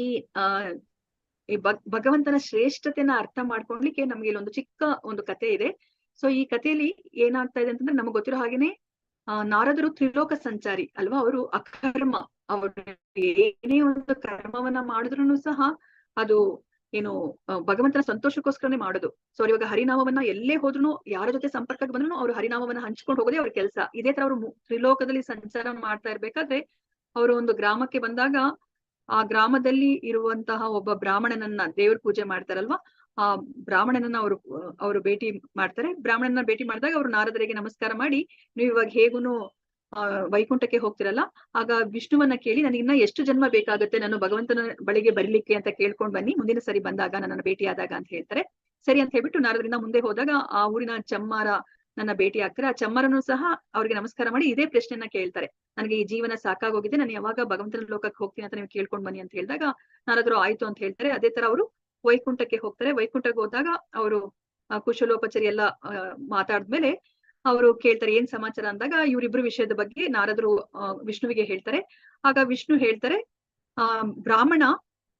ಭಗವಂತನ ಶ್ರೇಷ್ಠತೆಯನ್ನ ಅರ್ಥ ಮಾಡ್ಕೊಳ್ಲಿಕ್ಕೆ ನಮ್ಗೆ ಇಲ್ಲೊಂದು ಚಿಕ್ಕ ಒಂದು ಕಥೆ ಇದೆ. ಸೊ ಈ ಕಥೆಯಲ್ಲಿ ಏನಾಗ್ತಾ ಇದೆ ಅಂತಂದ್ರೆ, ನಮಗ್ ಗೊತ್ತಿರೋ ಹಾಗೇನೆ ನಾರದರು ತ್ರಿಲೋಕ ಸಂಚಾರಿ ಅಲ್ವಾ, ಅವರು ಅಕರ್ಮ, ಅವರು ಏನೇ ಒಂದು ಕರ್ಮವನ್ನ ಮಾಡಿದ್ರು ಸಹ ಅದು ಏನು ಭಗವಂತನ ಸಂತೋಷಕ್ಕೋಸ್ಕರನೇ ಮಾಡೋದು. ಸೊ ಇವಾಗ ಹರಿನಾಮವನ್ನ ಎಲ್ಲೇ ಹೋದ್ರು, ಯಾರ ಜೊತೆ ಸಂಪರ್ಕಕ್ಕೆ ಬಂದ್ರು ಅವ್ರು ಹರಿನಾಮವನ್ನ ಹಂಚ್ಕೊಂಡು ಹೋಗೋದೇ ಅವ್ರ ಕೆಲಸ. ಇದೇ ತರ ಅವರು ತ್ರಿಲೋಕದಲ್ಲಿ ಸಂಚಾರ ಮಾಡ್ತಾ ಇರ್ಬೇಕಾದ್ರೆ ಅವರು ಒಂದು ಗ್ರಾಮಕ್ಕೆ ಬಂದಾಗ ಆ ಗ್ರಾಮದಲ್ಲಿ ಇರುವಂತಹ ಒಬ್ಬ ಬ್ರಾಹ್ಮಣನನ್ನ, ದೇವ್ರ ಪೂಜೆ ಮಾಡ್ತಾರಲ್ವಾ, ಆ ಬ್ರಾಹ್ಮಣನನ್ನ ಅವರು ಭೇಟಿ ಮಾಡ್ತಾರೆ. ಬ್ರಾಹ್ಮಣನ ಭೇಟಿ ಮಾಡಿದಾಗ ಅವರು ನಾರದರಿಗೆ ನಮಸ್ಕಾರ ಮಾಡಿ, ನೀವು ಇವಾಗ ಹೇಗುನು ವೈಕುಂಠಕ್ಕೆ ಹೋಗ್ತಿರಲ್ಲ, ಆಗ ವಿಷ್ಣುವನ್ನ ಕೇಳಿ ನನಗೆ ಇನ್ನ ಎಷ್ಟು ಜನ್ಮ ಬೇಕಾಗುತ್ತೆ ನಾನು ಭಗವಂತನ ಬಳಿಗೆ ಬರ್ಲಿಕ್ಕೆ ಅಂತ ಕೇಳ್ಕೊಂಡ್ ಬನ್ನಿ, ಮುಂದಿನ ಸರಿ ಬಂದಾಗ ನನ್ನನ್ನು ಭೇಟಿ ಆದಾಗ ಅಂತ ಹೇಳ್ತಾರೆ. ಸರಿ ಅಂತ ಹೇಳ್ಬಿಟ್ಟು ನಾರದರಿಂದ ಮುಂದೆ ಹೋದಾಗ ಆ ಊರಿನ ಚಮ್ಮಾರ ನನ್ನ ಭೇಟಿ ಆಗ್ತಾರೆ. ಆ ಚಮ್ಮರನ್ನು ಸಹ ಅವ್ರಿಗೆ ನಮಸ್ಕಾರ ಮಾಡಿ ಇದೇ ಪ್ರಶ್ನೆಯನ್ನ ಕೇಳ್ತಾರೆ, ನನಗೆ ಈ ಜೀವನ ಸಾಕಾಗೋಗಿದೆ, ನಾನು ಯಾವಾಗ ಭಗವಂತನ ಲೋಕಕ್ಕೆ ಹೋಗ್ತೀನಿ ಅಂತ ನೀವು ಕೇಳ್ಕೊಂಡ್ ಬನ್ನಿ ಅಂತ ಹೇಳಿದಾಗ ನಾರದರು ಆಯ್ತು ಅಂತ ಹೇಳ್ತಾರೆ. ಅದೇ ತರ ಅವರು ವೈಕುಂಠಕ್ಕೆ ಹೋಗ್ತಾರೆ. ವೈಕುಂಠಕ್ಕೆ ಹೋದಾಗ ಅವರು ಕುಶಲೋಪಚಾರಿ ಎಲ್ಲ ಮಾತಾಡಿದ್ಮೇಲೆ ಅವರು ಕೇಳ್ತಾರೆ ಏನ್ ಸಮಾಚಾರ ಅಂದಾಗ ಇವರಿಬ್ರು ವಿಷಯದ ಬಗ್ಗೆ ನಾರದರು ವಿಷ್ಣುವಿಗೆ ಹೇಳ್ತಾರೆ. ಆಗ ವಿಷ್ಣು ಹೇಳ್ತಾರೆ, ಬ್ರಾಹ್ಮಣ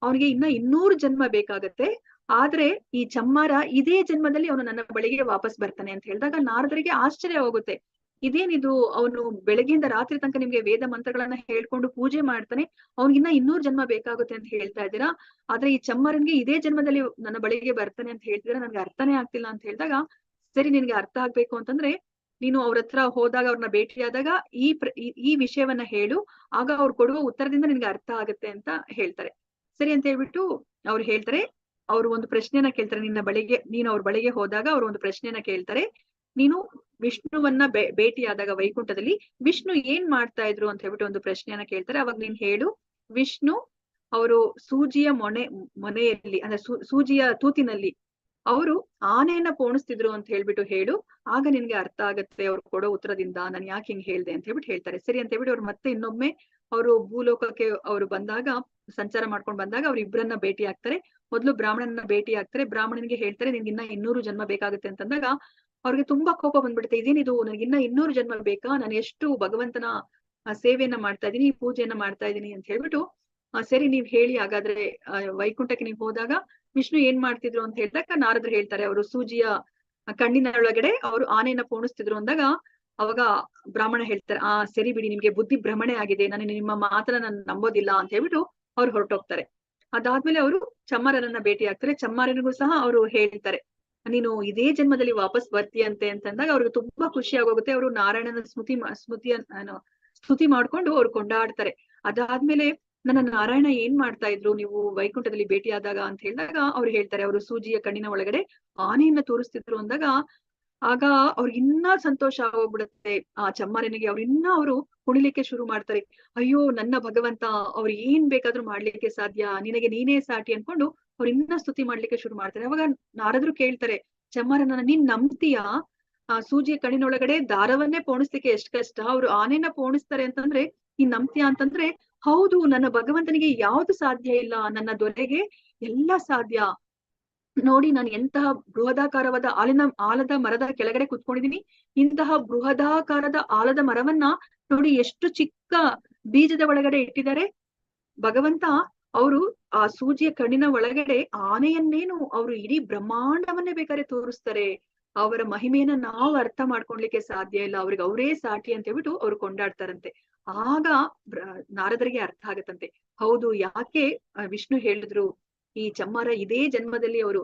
ಅವನಿಗೆ ಇನ್ನ 200 ಜನ್ಮ ಬೇಕಾಗತ್ತೆ, ಆದ್ರೆ ಈ ಚಮ್ಮಾರ ಇದೇ ಜನ್ಮದಲ್ಲಿ ಅವನು ನನ್ನ ಬಳಿಗೆ ವಾಪಸ್ ಬರ್ತಾನೆ ಅಂತ ಹೇಳಿದಾಗ ನಾರದರಿಗೆ ಆಶ್ಚರ್ಯ ಹೋಗುತ್ತೆ. ಇದೇನಿದು, ಅವನು ಬೆಳಗ್ಗೆಯಿಂದ ರಾತ್ರಿ ತನಕ ನಿಮ್ಗೆ ವೇದ ಮಂತ್ರಗಳನ್ನ ಹೇಳ್ಕೊಂಡು ಪೂಜೆ ಮಾಡ್ತಾನೆ, ಅವ್ನಿಗಿನ್ನ 200 ಜನ್ಮ ಬೇಕಾಗುತ್ತೆ ಅಂತ ಹೇಳ್ತಾ ಇದ್ದೀರಾ, ಆದ್ರೆ ಈ ಚಮ್ಮರನ್ಗೆ ಇದೇ ಜನ್ಮದಲ್ಲಿ ನನ್ನ ಬಳಿಗೆ ಬರ್ತಾನೆ ಅಂತ ಹೇಳ್ತಿದ್ದೀರಾ, ನನ್ಗೆ ಅರ್ಥನೇ ಆಗ್ತಿಲ್ಲ ಅಂತ ಹೇಳಿದಾಗ, ಸರಿ ನಿನ್ಗೆ ಅರ್ಥ ಆಗ್ಬೇಕು ಅಂತಂದ್ರೆ ನೀನು ಅವ್ರ ಹತ್ರ ಹೋದಾಗ, ಅವ್ರನ್ನ ಭೇಟಿಯಾದಾಗ ಈ ವಿಷಯವನ್ನ ಹೇಳು, ಆಗ ಅವ್ರು ಕೊಡುವ ಉತ್ತರದಿಂದ ನಿನ್ಗೆ ಅರ್ಥ ಆಗುತ್ತೆ ಅಂತ ಹೇಳ್ತಾರೆ. ಸರಿ ಅಂತ ಹೇಳ್ಬಿಟ್ಟು ಅವ್ರು ಹೇಳ್ತಾರೆ, ಅವ್ರು ಒಂದು ಪ್ರಶ್ನೆಯನ್ನ ಕೇಳ್ತಾರೆ, ನೀನು ಅವ್ರ ಬಳಿಗೆ ಹೋದಾಗ ಅವ್ರು ಒಂದು ಪ್ರಶ್ನೆಯನ್ನ ಕೇಳ್ತಾರೆ, ನೀನು ವಿಷ್ಣುವನ್ನ ಭೇಟಿಯಾದಾಗ ವೈಕುಂಠದಲ್ಲಿ ವಿಷ್ಣು ಏನ್ ಮಾಡ್ತಾ ಇದ್ರು ಅಂತ ಹೇಳ್ಬಿಟ್ಟು ಒಂದು ಪ್ರಶ್ನೆಯನ್ನ ಕೇಳ್ತಾರೆ. ಅವಾಗ ನೀನ್ ಹೇಳು, ವಿಷ್ಣು ಅವರು ಸೂಜಿಯ ಮೊನೆಯಲ್ಲಿ ಅಂದ್ರೆ ಸೂಜಿಯ ತೂತಿನಲ್ಲಿ ಅವರು ಆನೆಯನ್ನ ಪೋಣಿಸ್ತಿದ್ರು ಅಂತ ಹೇಳ್ಬಿಟ್ಟು ಹೇಳು, ಆಗ ನಿನ್ಗೆ ಅರ್ಥ ಆಗತ್ತೆ ಅವ್ರು ಕೊಡೋ ಉತ್ತರದಿಂದ ನಾನು ಯಾಕೆ ಹಿಂಗ್ ಹೇಳ್ದೆ ಅಂತ ಹೇಳ್ಬಿಟ್ಟು ಹೇಳ್ತಾರೆ. ಸರಿ ಅಂತ ಹೇಳ್ಬಿಟ್ಟು ಅವ್ರು ಮತ್ತೆ ಇನ್ನೊಮ್ಮೆ ಅವರು ಭೂಲೋಕಕ್ಕೆ ಅವರು ಬಂದಾಗ, ಸಂಚಾರ ಮಾಡ್ಕೊಂಡು ಬಂದಾಗ ಅವ್ರ ಇಬ್ಬರನ್ನ ಭೇಟಿ ಆಗ್ತಾರೆ. ಮೊದ್ಲು ಬ್ರಾಹ್ಮಣನ ಭೇಟಿ ಆಗ್ತಾರೆ. ಬ್ರಾಹ್ಮಣನಿಗೆ ಹೇಳ್ತಾರೆ ನಿನ್ಗಿನ್ನ 200 ಜನ್ಮ ಬೇಕಾಗುತ್ತೆ ಅಂತಂದಾಗ ಅವ್ರಿಗೆ ತುಂಬಾ ಕೋಪ ಬಂದ್ಬಿಡುತ್ತೆ. ಇದೇನಿದು, ನನಗಿನ್ನ 200 ಜನ್ಮ ಬೇಕಾ, ನಾನು ಎಷ್ಟು ಭಗವಂತನ ಸೇವೆಯನ್ನ ಮಾಡ್ತಾ ಇದೀನಿ, ಪೂಜೆಯನ್ನ ಮಾಡ್ತಾ ಇದೀನಿ ಅಂತ ಹೇಳ್ಬಿಟ್ಟು, ಸರಿ ನೀವ್ ಹೇಳಿ ಹಾಗಾದ್ರೆ ವೈಕುಂಠಕ್ಕೆ ನೀವು ಹೋದಾಗ ವಿಷ್ಣು ಏನ್ ಮಾಡ್ತಿದ್ರು ಅಂತ ಹೇಳಿದಾಗ ನಾರದ್ರು ಹೇಳ್ತಾರೆ, ಅವರು ಸೂಜಿಯ ಕಣ್ಣಿನೊಳಗಡೆ ಅವರು ಆನೆಯನ್ನ ಪೋಣಿಸ್ತಿದ್ರು ಅಂದಾಗ ಅವಾಗ ಬ್ರಾಹ್ಮಣ ಹೇಳ್ತಾರೆ, ಸರಿ ಬಿಡಿ, ನಿಮ್ಗೆ ಬುದ್ಧಿ ಭ್ರಮಣೆ ಆಗಿದೆ, ನಾನು ನಿಮ್ಮ ಮಾತನ್ನ ನಾನು ನಂಬೋದಿಲ್ಲ ಅಂತ ಹೇಳ್ಬಿಟ್ಟು ಅವ್ರು ಹೊರಟೋಗ್ತಾರೆ. ಅದಾದ್ಮೇಲೆ ಅವರು ಚಮ್ಮಾರನನ್ನ ಭೇಟಿ ಆಗ್ತಾರೆ. ಚಮ್ಮಾರನಿಗೂ ಸಹ ಅವರು ಹೇಳ್ತಾರೆ, ನೀನು ಇದೇ ಜನ್ಮದಲ್ಲಿ ವಾಪಸ್ ಬರ್ತೀಯಂತೆ ಅಂತಂದಾಗ ಅವ್ರಿಗೆ ತುಂಬಾ ಖುಷಿ ಆಗೋಗುತ್ತೆ. ಅವರು ನಾರಾಯಣನ ಸ್ತುತಿ ಮಾಡ್ಕೊಂಡು ಅವ್ರು ಕೊಂಡಾಡ್ತಾರೆ. ಅದಾದ್ಮೇಲೆ ನನ್ನ ನಾರಾಯಣ ಏನ್ ಮಾಡ್ತಾ ಇದ್ರು ನೀವು ವೈಕುಂಠದಲ್ಲಿ ಭೇಟಿಯಾದಾಗ ಅಂತ ಹೇಳಿದಾಗ ಅವ್ರು ಹೇಳ್ತಾರೆ, ಅವರು ಸೂಜಿಯ ಕಣ್ಣಿನ ಒಳಗಡೆ ಆನೆಯನ್ನ ತೋರಿಸ್ತಿದ್ರು ಅಂದಾಗ ಆಗ ಅವ್ರಿಗಿನ್ನ ಸಂತೋಷ ಆಗೋಗ್ಬಿಡುತ್ತೆ. ಆ ಚಮ್ಮಾರನಿಗೆ ಅವರು ಕುಣಿಲಿಕ್ಕೆ ಶುರು ಮಾಡ್ತಾರೆ. ಅಯ್ಯೋ ನನ್ನ ಭಗವಂತ, ಅವ್ರು ಏನ್ ಬೇಕಾದ್ರೂ ಮಾಡ್ಲಿಕ್ಕೆ ಸಾಧ್ಯ, ನಿನಗೆ ನೀನೇ ಸಾಟಿ ಅನ್ಕೊಂಡು ಅವ್ರು ಇನ್ನ ಸ್ತುತಿ ಮಾಡ್ಲಿಕ್ಕೆ ಶುರು ಮಾಡ್ತಾರೆ. ಅವಾಗ ನಾರದ್ರು ಕೇಳ್ತಾರೆ, ಚಮ್ಮಾರನ ನೀನ್ ನಂಬ್ತೀಯಾ, ಸೂಜಿಯ ಕಣ್ಣಿನೊಳಗಡೆ ದಾರವನ್ನೇ ಪೋಣಿಸ್ಲಿಕ್ಕೆ ಎಷ್ಟ್ ಕಷ್ಟ, ಅವ್ರು ಆನೆಯನ್ನ ಪೋಣಿಸ್ತಾರೆ ಅಂತಂದ್ರೆ ನೀನ್ ನಂಬ್ತೀಯಾ ಅಂತಂದ್ರೆ, ಹೌದು ನನ್ನ ಭಗವಂತನಿಗೆ ಯಾವ್ದು ಸಾಧ್ಯ ಇಲ್ಲ, ನನ್ನ ದೊರೆಗೆ ಎಲ್ಲ ಸಾಧ್ಯ. ನೋಡಿ ನಾನು ಎಂತಹ ಬೃಹದಾಕಾರವಾದ ಆಲದ ಮರದ ಕೆಳಗಡೆ ಕುತ್ಕೊಂಡಿದೀನಿ, ಇಂತಹ ಬೃಹದಾಕಾರದ ಆಲದ ಮರವನ್ನ ನೋಡಿ ಎಷ್ಟು ಚಿಕ್ಕ ಬೀಜದ ಒಳಗಡೆ ಇಟ್ಟಿದ್ದಾರೆ ಭಗವಂತ. ಅವರು ಆ ಸೂಜಿಯ ಕಣ್ಣಿನ ಒಳಗಡೆ ಆನೆಯನ್ನೇನು ಅವರು ಇಡೀ ಬ್ರಹ್ಮಾಂಡವನ್ನೇ ಬೇಕಾದ್ರೆ ತೋರಿಸ್ತಾರೆ, ಅವರ ಮಹಿಮೆಯನ್ನ ನಾವು ಅರ್ಥ ಮಾಡ್ಕೊಳ್ಲಿಕ್ಕೆ ಸಾಧ್ಯ ಇಲ್ಲ, ಅವ್ರಿಗೆ ಅವರೇ ಸಾಟಿ ಅಂತ ಹೇಳ್ಬಿಟ್ಟು ಅವ್ರು ಕೊಂಡಾಡ್ತಾರಂತೆ. ಆಗ ನಾರದರಿಗೆ ಅರ್ಥ ಆಗತ್ತಂತೆ, ಹೌದು ಯಾಕೆ ವಿಷ್ಣು ಹೇಳಿದ್ರು ಈ ಚಮ್ಮಾರ ಇದೇ ಜನ್ಮದಲ್ಲಿ ಅವರು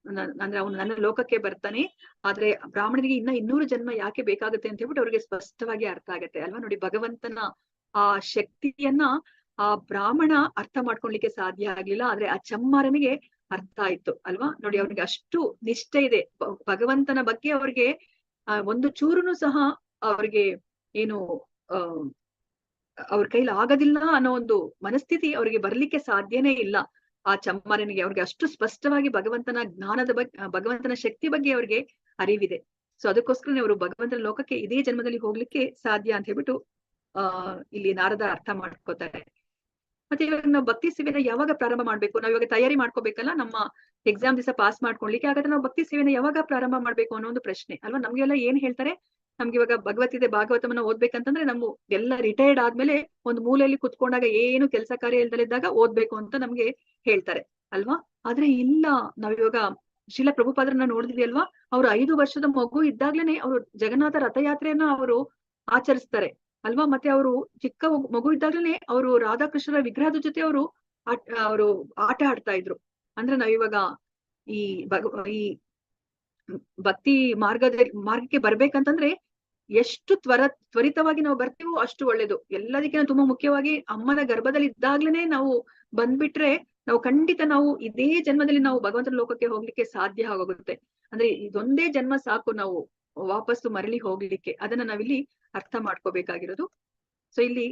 ಅಂದ್ರೆ ಅವನು ನನ್ನ ಲೋಕಕ್ಕೆ ಬರ್ತಾನೆ, ಆದ್ರೆ ಬ್ರಾಹ್ಮಣನಿಗೆ ಇನ್ನ 200 ಜನ್ಮ ಯಾಕೆ ಬೇಕಾಗುತ್ತೆ ಅಂತ ಹೇಳ್ಬಿಟ್ಟು ಅವ್ರಿಗೆ ಸ್ಪಷ್ಟವಾಗಿ ಅರ್ಥ ಆಗತ್ತೆ ಅಲ್ವಾ. ನೋಡಿ, ಭಗವಂತನ ಆ ಶಕ್ತಿಯನ್ನ ಆ ಬ್ರಾಹ್ಮಣ ಅರ್ಥ ಮಾಡ್ಕೊಳ್ಲಿಕ್ಕೆ ಸಾಧ್ಯ ಆಗ್ಲಿಲ್ಲ, ಆದ್ರೆ ಆ ಚಮ್ಮಾರನಿಗೆ ಅರ್ಥ ಆಯ್ತು ಅಲ್ವಾ. ನೋಡಿ, ಅವ್ರಿಗೆ ಅಷ್ಟು ನಿಷ್ಠೆ ಇದೆ ಭಗವಂತನ ಬಗ್ಗೆ, ಅವ್ರಿಗೆ ಒಂದು ಚೂರುನು ಸಹ ಅವ್ರಿಗೆ ಏನು ಅವ್ರ ಕೈಲಿ ಆಗೋದಿಲ್ಲ ಅನ್ನೋ ಒಂದು ಮನಸ್ಥಿತಿ ಅವ್ರಿಗೆ ಬರ್ಲಿಕ್ಕೆ ಸಾಧ್ಯನೇ ಇಲ್ಲ ಆ ಚಮ್ಮಾರನಿಗೆ. ಅವ್ರಿಗೆ ಅಷ್ಟು ಸ್ಪಷ್ಟವಾಗಿ ಭಗವಂತನ ಜ್ಞಾನದ ಬಗ್ಗೆ, ಭಗವಂತನ ಶಕ್ತಿ ಬಗ್ಗೆ ಅವ್ರಿಗೆ ಅರಿವಿದೆ. ಸೊ ಅದಕ್ಕೋಸ್ಕರ ಅವರು ಭಗವಂತನ ಲೋಕಕ್ಕೆ ಇದೇ ಜನ್ಮದಲ್ಲಿ ಹೋಗ್ಲಿಕ್ಕೆ ಸಾಧ್ಯ ಅಂತ ಹೇಳ್ಬಿಟ್ಟು ಇಲ್ಲಿ ನಾರದ ಅರ್ಥ ಮಾಡ್ಕೋತಾರೆ. ಮತ್ತೆ ಇವಾಗ ನಾವು ಭಕ್ತಿ ಸೇವೆನ ಯಾವಾಗ ಪ್ರಾರಂಭ ಮಾಡ್ಬೇಕು, ನಾವ್ ಇವಾಗ ತಯಾರಿ ಮಾಡ್ಕೋಬೇಕಲ್ಲ, ನಮ್ಮ ಎಕ್ಸಾಮ್ ದಿವಸ ಪಾಸ್ ಮಾಡ್ಕೊಳ್ಲಿಕ್ಕೆ. ಹಾಗಾದ್ರೆ ನಾವು ಭಕ್ತಿ ಸೇವೆನ ಯಾವಾಗ ಪ್ರಾರಂಭ ಮಾಡ್ಬೇಕು ಅನ್ನೋ ಒಂದು ಪ್ರಶ್ನೆ ಅಲ್ವಾ. ನಮ್ಗೆಲ್ಲ ಏನ್ ಹೇಳ್ತಾರೆ, ನಮ್ಗೆ ಇವಾಗ ಭಗವದ್ಗೀತೆ ಭಾಗವತವನ್ನ ಓದ್ಬೇಕಂತಂದ್ರೆ ನಮ್ಮ ಎಲ್ಲ ರಿಟೈರ್ಡ್ ಆದ್ಮೇಲೆ ಒಂದು ಮೂಲೆಯಲ್ಲಿ ಕುತ್ಕೊಂಡಾಗ ಏನು ಕೆಲಸ ಕಾರ್ಯ ಇಲ್ದಲಿದ್ದಾಗ ಓದ್ಬೇಕು ಅಂತ ನಮ್ಗೆ ಹೇಳ್ತಾರೆ ಅಲ್ವಾ. ಆದ್ರೆ ಇಲ್ಲ, ನಾವಿವಾಗ ಶ್ರೀಲ ಪ್ರಭುಪಾದರನ್ನ ನೋಡಿದ್ವಿ ಅಲ್ವಾ, ಅವ್ರು 5 ವರ್ಷದ ಮಗು ಇದ್ದಾಗ್ಲೇನೆ ಅವರು ಜಗನ್ನಾಥ ರಥಯಾತ್ರೆಯನ್ನ ಅವರು ಆಚರಿಸ್ತಾರೆ ಅಲ್ವಾ. ಮತ್ತೆ ಅವರು ಚಿಕ್ಕ ಮಗು ಇದ್ದಾಗ್ಲೇನೆ ಅವರು ರಾಧಾಕೃಷ್ಣರ ವಿಗ್ರಹದ ಜೊತೆ ಅವರು ಆಟ ಆಡ್ತಾ ಇದ್ರು. ಅಂದ್ರೆ ನಾವಿವಾಗ ಈ ಭಕ್ತಿ ಮಾರ್ಗಕ್ಕೆ ಬರ್ಬೇಕಂತಂದ್ರೆ ಎಷ್ಟು ತ್ವರಿತವಾಗಿ ನಾವು ಬರ್ತೀವೋ ಅಷ್ಟು ಒಳ್ಳೇದು. ಎಲ್ಲದಕ್ಕಿಂತ ತುಂಬಾ ಮುಖ್ಯವಾಗಿ ಅಮ್ಮನ ಗರ್ಭದಲ್ಲಿ ಇದ್ದಾಗ್ಲೇನೆ ನಾವು ಬಂದ್ಬಿಟ್ರೆ ನಾವು ಖಂಡಿತ ನಾವು ಇದೇ ಜನ್ಮದಲ್ಲಿ ನಾವು ಭಗವಂತನ ಲೋಕಕ್ಕೆ ಹೋಗ್ಲಿಕ್ಕೆ ಸಾಧ್ಯ ಆಗೋಗುತ್ತೆ. ಅಂದ್ರೆ ಇದೊಂದೇ ಜನ್ಮ ಸಾಕು ನಾವು ವಾಪಸ್ಸು ಮರಳಿ ಹೋಗ್ಲಿಕ್ಕೆ. ಅದನ್ನ ನಾವಿಲ್ಲಿ ಅರ್ಥ ಮಾಡ್ಕೋಬೇಕಾಗಿರೋದು. ಸೊ ಇಲ್ಲಿ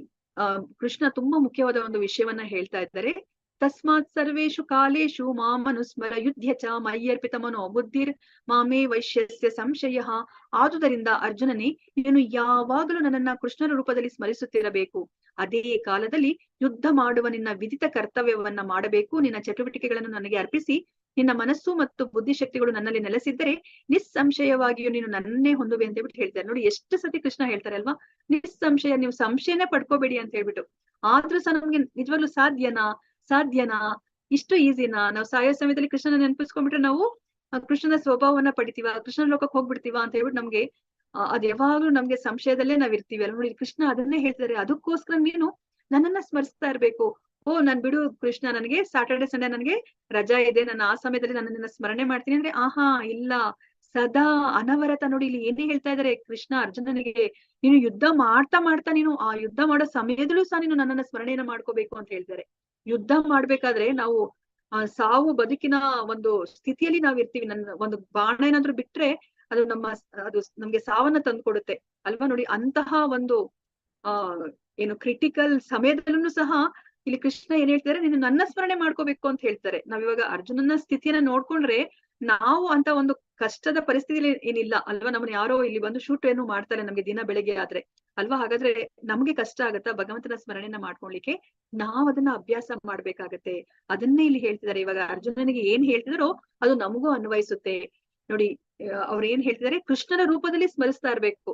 ಕೃಷ್ಣ ತುಂಬಾ ಮುಖ್ಯವಾದ ಒಂದು ವಿಷಯವನ್ನ ಹೇಳ್ತಾ ಇದ್ದಾರೆ. ತಸ್ಮಾತ್ ಸರ್ವೇಷು ಕಾಲೇಷು ಮಾಮನುಸ್ಮರ ಯುಧ್ಯ ಚ ಮಯ್ಯರ್ಪಿತ ಮನೋ ಬುದ್ಧಿರ್ ಮಾಮೇ ವೈಶ್ಯಸ್ಯ ಸಂಶಯ. ಆದುದರಿಂದ ಅರ್ಜುನನೇ, ನೀನು ಯಾವಾಗಲೂ ನನ್ನನ್ನ ಕೃಷ್ಣನ ರೂಪದಲ್ಲಿ ಸ್ಮರಿಸುತ್ತಿರಬೇಕು. ಅದೇ ಕಾಲದಲ್ಲಿ ಯುದ್ಧ ಮಾಡುವ ನಿನ್ನ ವಿಧಿತ ಕರ್ತವ್ಯವನ್ನ ಮಾಡಬೇಕು. ನಿನ್ನ ಚಟುವಟಿಕೆಗಳನ್ನು ನನಗೆ ಅರ್ಪಿಸಿ ನಿನ್ನ ಮನಸ್ಸು ಮತ್ತು ಬುದ್ಧಿಶಕ್ತಿಗಳು ನನ್ನಲ್ಲಿ ನೆಲೆಸಿದ್ದರೆ ನಿಸ್ಸಂಶಯವಾಗಿಯೂ ನೀನು ನನ್ನೇ ಹೊಂದುವೆ ಅಂತ ಹೇಳ್ಬಿಟ್ಟು ಹೇಳ್ತಾರೆ. ನೋಡಿ ಎಷ್ಟು ಸತಿ ಕೃಷ್ಣ ಹೇಳ್ತಾರೆ ಅಲ್ವಾ, ನಿಸ್ಸಂಶಯ, ನೀವು ಸಂಶಯನೇ ಪಡ್ಕೋಬೇಡಿ ಅಂತ ಹೇಳ್ಬಿಟ್ಟು. ಆದ್ರೂ ಸಹ ನಮ್ಗೆ ನಿಜವಾಗ್ಲೂ ಸಾಧ್ಯನಾ ಇಷ್ಟು ಈಸಿನಾ? ನಾವು ಸಾಯೋ ಸಮಯದಲ್ಲಿ ಕೃಷ್ಣನ ನೆನಪಿಸ್ಕೊಂಡ್ಬಿಟ್ರೆ ನಾವು ಕೃಷ್ಣನ ಸ್ವಭಾವವನ್ನ ಪಡಿತೀವ, ಕೃಷ್ಣನ ಲೋಕಕ್ಕೆ ಹೋಗ್ಬಿಡ್ತೀವ ಅಂತ ಹೇಳ್ಬಿಟ್ಟು ನಮ್ಗೆ ಅದ್ ಯಾವಾಗ್ಲೂ ನಮ್ಗೆ ಸಂಶಯದಲ್ಲೇ ನಾವ್ ಇರ್ತೀವಿ ಅಲ್ಲ. ನೋಡಿ ಕೃಷ್ಣ ಅದನ್ನೇ ಹೇಳ್ತಾರೆ, ಅದಕ್ಕೋಸ್ಕರ ನೀನು ನನ್ನನ್ನ ಸ್ಮರಿಸ್ತಾ ಇರ್ಬೇಕು. ಓ ನಾನ್ ಬಿಡು ಕೃಷ್ಣ, ನನಗೆ ಸ್ಯಾಟರ್ಡೆ ಸಂಡೇ ನನಗೆ ರಜಾ ಇದೆ, ನಾನು ಆ ಸಮಯದಲ್ಲಿ ನನ್ನನ್ನ ಸ್ಮರಣೆ ಮಾಡ್ತೀನಿ ಅಂದ್ರೆ ಆಹಾ ಇಲ್ಲ, ಸದಾ ಅನವರತ. ನೋಡಿ ಇಲ್ಲಿ ಏನೇ ಹೇಳ್ತಾ ಇದಾರೆ ಕೃಷ್ಣ ಅರ್ಜುನನಿಗೆ, ನೀನು ಯುದ್ಧ ಮಾಡ್ತಾ ನೀನು ಆ ಯುದ್ಧ ಮಾಡೋ ಸಮಯದಲ್ಲೂ ಸಹ ನೀನು ನನ್ನನ್ನ ಸ್ಮರಣೆಯನ್ನ ಮಾಡ್ಕೋಬೇಕು ಅಂತ ಹೇಳ್ತಾರೆ. ಯುದ್ಧ ಮಾಡ್ಬೇಕಾದ್ರೆ ನಾವು ಸಾವು ಬದುಕಿನ ಒಂದು ಸ್ಥಿತಿಯಲ್ಲಿ ನಾವ್ ಇರ್ತೀವಿ. ನನ್ನ ಒಂದು ಬಾಣ ಏನಾದ್ರು ಬಿಟ್ರೆ ಅದು ನಮ್ಗೆ ಸಾವನ್ನ ತಂದ್ಕೊಡುತ್ತೆ ಅಲ್ವಾ. ನೋಡಿ ಅಂತಹ ಒಂದು ಏನು ಕ್ರಿಟಿಕಲ್ ಸಮಯದಲ್ಲೂ ಸಹ ಇಲ್ಲಿ ಕೃಷ್ಣ ಏನ್ ಹೇಳ್ತಾರೆ, ನೀನು ನನ್ನ ಸ್ಮರಣೆ ಮಾಡ್ಕೋಬೇಕು ಅಂತ ಹೇಳ್ತಾರೆ. ನಾವಿವಾಗ ಅರ್ಜುನನ ಸ್ಥಿತಿಯನ್ನ ನೋಡ್ಕೊಂಡ್ರೆ ನಾವು ಅಂತ ಒಂದು ಕಷ್ಟದ ಪರಿಸ್ಥಿತಿಲಿ ಏನಿಲ್ಲ ಅಲ್ವಾ. ನಮ್ಮನ್ನ ಯಾರೋ ಇಲ್ಲಿ ಬಂದು ಶೂಟ್ ಏನು ಮಾಡ್ತಾರೆ ನಮ್ಗೆ ದಿನ ಬೆಳಗ್ಗೆ ಆದ್ರೆ ಅಲ್ವಾ. ಹಾಗಾದ್ರೆ ನಮ್ಗೆ ಕಷ್ಟ ಆಗತ್ತಾ ಭಗವಂತನ ಸ್ಮರಣೆನ ಮಾಡ್ಕೊಳ್ಲಿಕ್ಕೆ? ನಾವ್ ಅದನ್ನ ಅಭ್ಯಾಸ ಮಾಡ್ಬೇಕಾಗತ್ತೆ. ಅದನ್ನೇ ಇಲ್ಲಿ ಹೇಳ್ತಿದ್ದಾರೆ. ಇವಾಗ ಅರ್ಜುನನಿಗೆ ಏನ್ ಹೇಳ್ತಿದಾರೋ ಅದು ನಮಗೂ ಅನ್ವಯಿಸುತ್ತೆ. ನೋಡಿ ಅವ್ರು ಏನ್ ಹೇಳ್ತಿದ್ದಾರೆ, ಕೃಷ್ಣನ ರೂಪದಲ್ಲಿ ಸ್ಮರಿಸ್ತಾ ಇರ್ಬೇಕು.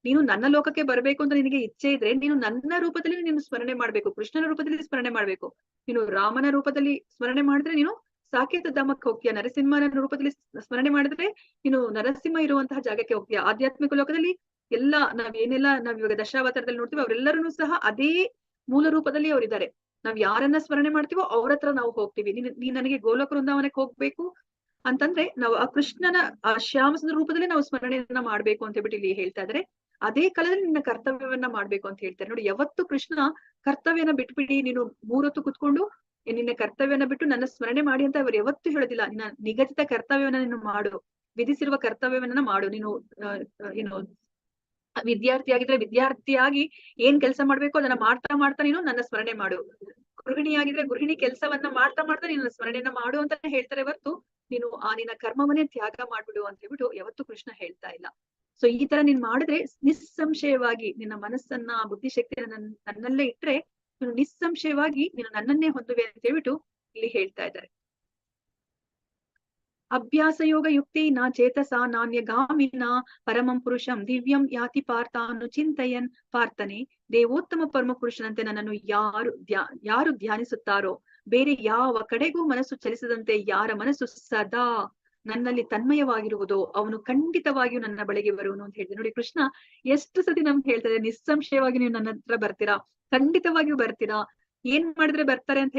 ನೀನು ನನ್ನ ಲೋಕಕ್ಕೆ ಬರ್ಬೇಕು ಅಂತ ನಿನಗೆ ಇಚ್ಛೆ ಇದ್ರೆ ನೀನು ನನ್ನ ರೂಪದಲ್ಲಿ ನೀನು ಸ್ಮರಣೆ ಮಾಡ್ಬೇಕು, ಕೃಷ್ಣನ ರೂಪದಲ್ಲಿ ಸ್ಮರಣೆ ಮಾಡ್ಬೇಕು. ನೀನು ರಾಮನ ರೂಪದಲ್ಲಿ ಸ್ಮರಣೆ ಮಾಡಿದ್ರೆ ನೀನು ಸಾಕೇತ ಧಾಮಕ್ಕೆ ಹೋಗ್ತೀಯ. ನರಸಿಂಹನ ರೂಪದಲ್ಲಿ ಸ್ಮರಣೆ ಮಾಡಿದ್ರೆ ನೀನು ನರಸಿಂಹ ಇರುವಂತಹ ಜಾಗಕ್ಕೆ ಹೋಗ್ತೀಯ. ಆಧ್ಯಾತ್ಮಿಕ ಲೋಕದಲ್ಲಿ ನಾವ್ ಇವಾಗ ದಶಾವತಾರದಲ್ಲಿ ನೋಡ್ತೀವಿ, ಅವರೆಲ್ಲರೂ ಸಹ ಅದೇ ಮೂಲ ರೂಪದಲ್ಲಿ ಅವರಿದ್ದಾರೆ. ನಾವ್ ಯಾರನ್ನ ಸ್ಮರಣೆ ಮಾಡ್ತೀವೋ ಅವ್ರ ಹತ್ರ ನಾವು ಹೋಗ್ತೀವಿ. ನೀನ್ ನನಗೆ ಗೋಲಕ ವೃಂದಾವನಕ್ಕೆ ಹೋಗ್ಬೇಕು ಅಂತಂದ್ರೆ ನಾವು ಆ ಕೃಷ್ಣನ ಆ ಶ್ಯಾಮಸುಂದರ ರೂಪದಲ್ಲಿ ನಾವು ಸ್ಮರಣೆಯನ್ನ ಮಾಡ್ಬೇಕು ಅಂತ ಹೇಳ್ಬಿಟ್ಟು ಇಲ್ಲಿ ಹೇಳ್ತಾ ಇದ್ರೆ, ಅದೇ ಕಾಲದಲ್ಲಿ ನಿನ್ನ ಕರ್ತವ್ಯವನ್ನ ಮಾಡ್ಬೇಕು ಅಂತ ಹೇಳ್ತಾರೆ. ನೋಡಿ ಯಾವತ್ತು ಕೃಷ್ಣ ಕರ್ತವ್ಯನ ಬಿಟ್ಬಿಡಿ, ನೀನು 3 ಹೊತ್ತು ಕುತ್ಕೊಂಡು ನಿನ್ನ ಕರ್ತವ್ಯನ ಬಿಟ್ಟು ನನ್ನ ಸ್ಮರಣೆ ಮಾಡಿ ಅಂತ ಅವ್ರು ಯಾವತ್ತೂ ಹೇಳೋದಿಲ್ಲ. ನಿನ್ನ ನಿಗದಿತ ಕರ್ತವ್ಯವನ್ನ ನೀನು ಮಾಡು, ವಿಧಿಸಿರುವ ಕರ್ತವ್ಯವನ್ನ ಮಾಡು. ನೀನು ಏನು ವಿದ್ಯಾರ್ಥಿಯಾಗಿದ್ರೆ ವಿದ್ಯಾರ್ಥಿಯಾಗಿ ಏನ್ ಕೆಲಸ ಮಾಡ್ಬೇಕು ಅದನ್ನ ಮಾಡ್ತಾ ನೀನು ನನ್ನ ಸ್ಮರಣೆ ಮಾಡು. ಗೃಹಿಣಿಯಾಗಿದ್ರೆ ಗೃಹಿಣಿ ಕೆಲಸವನ್ನ ಮಾಡ್ತಾ ನೀನು ಸ್ಮರಣೆಯನ್ನ ಮಾಡು ಅಂತ ಹೇಳ್ತಾರೆ ಹೊರತು ನೀನು ನಿನ್ನ ಕರ್ಮವನ್ನೇ ತ್ಯಾಗ ಮಾಡ್ಬಿಡು ಅಂತ ಹೇಳ್ಬಿಟ್ಟು ಯಾವತ್ತೂ ಕೃಷ್ಣ ಹೇಳ್ತಾ ಇಲ್ಲ. ಸೊ ಈ ತರ ನೀನ್ ಮಾಡಿದ್ರೆ ನಿಸ್ಸಂಶಯವಾಗಿ ನಿನ್ನ ಮನಸ್ಸನ್ನ ಬುದ್ಧಿಶಕ್ತಿಯನ್ನ ನನ್ನಲ್ಲೇ ಇಟ್ರೆ ನೀನು ನಿಸ್ಸಂಶಯವಾಗಿ ನೀನು ನನ್ನನ್ನೇ ಹೊಂದುವೆ ಅಂತ ಹೇಳ್ಬಿಟ್ಟು ಇಲ್ಲಿ ಹೇಳ್ತಾ ಇದ್ದಾರೆ. ಅಭ್ಯಾಸ ಯೋಗ ಯುಕ್ತಿ ನ ಚೇತಸ ನಾಣ್ಯಗಾಮಿನ ಪರಮಂ ಪುರುಷಂ ದಿವ್ಯಂ ಯಾತಿ ಪಾರ್ಥಾನು ಚಿಂತಯನ್. ಪಾರ್ಥನೆ, ದೇವೋತ್ತಮ ಪರಮ ಪುರುಷನಂತೆ ನನ್ನನ್ನು ಯಾರು ಧ್ಯಾನಿಸುತ್ತಾರೋ, ಬೇರೆ ಯಾವ ಕಡೆಗೂ ಮನಸ್ಸು ಚಲಿಸದಂತೆ ಯಾರ ಮನಸ್ಸು ಸದಾ ನನ್ನಲ್ಲಿ ತನ್ಮಯವಾಗಿರುವುದೋ ಅವನು ಖಂಡಿತವಾಗಿಯೂ ನನ್ನ ಬಳಿಗೆ ಬರುವನು ಅಂತ ಹೇಳ್ತಾರೆ. ನೋಡಿ ಕೃಷ್ಣ ಎಷ್ಟು ಸತಿ ನಮ್ಗೆ ಹೇಳ್ತಾರೆ, ನಿಸ್ಸಂಶಯವಾಗಿ ನೀವು ನನ್ನ ಹತ್ರ ಬರ್ತೀರಾ, ಖಂಡಿತವಾಗಿಯೂ ಬರ್ತೀರಾ. ಏನ್ ಮಾಡಿದ್ರೆ ಬರ್ತಾರೆ ಅಂತ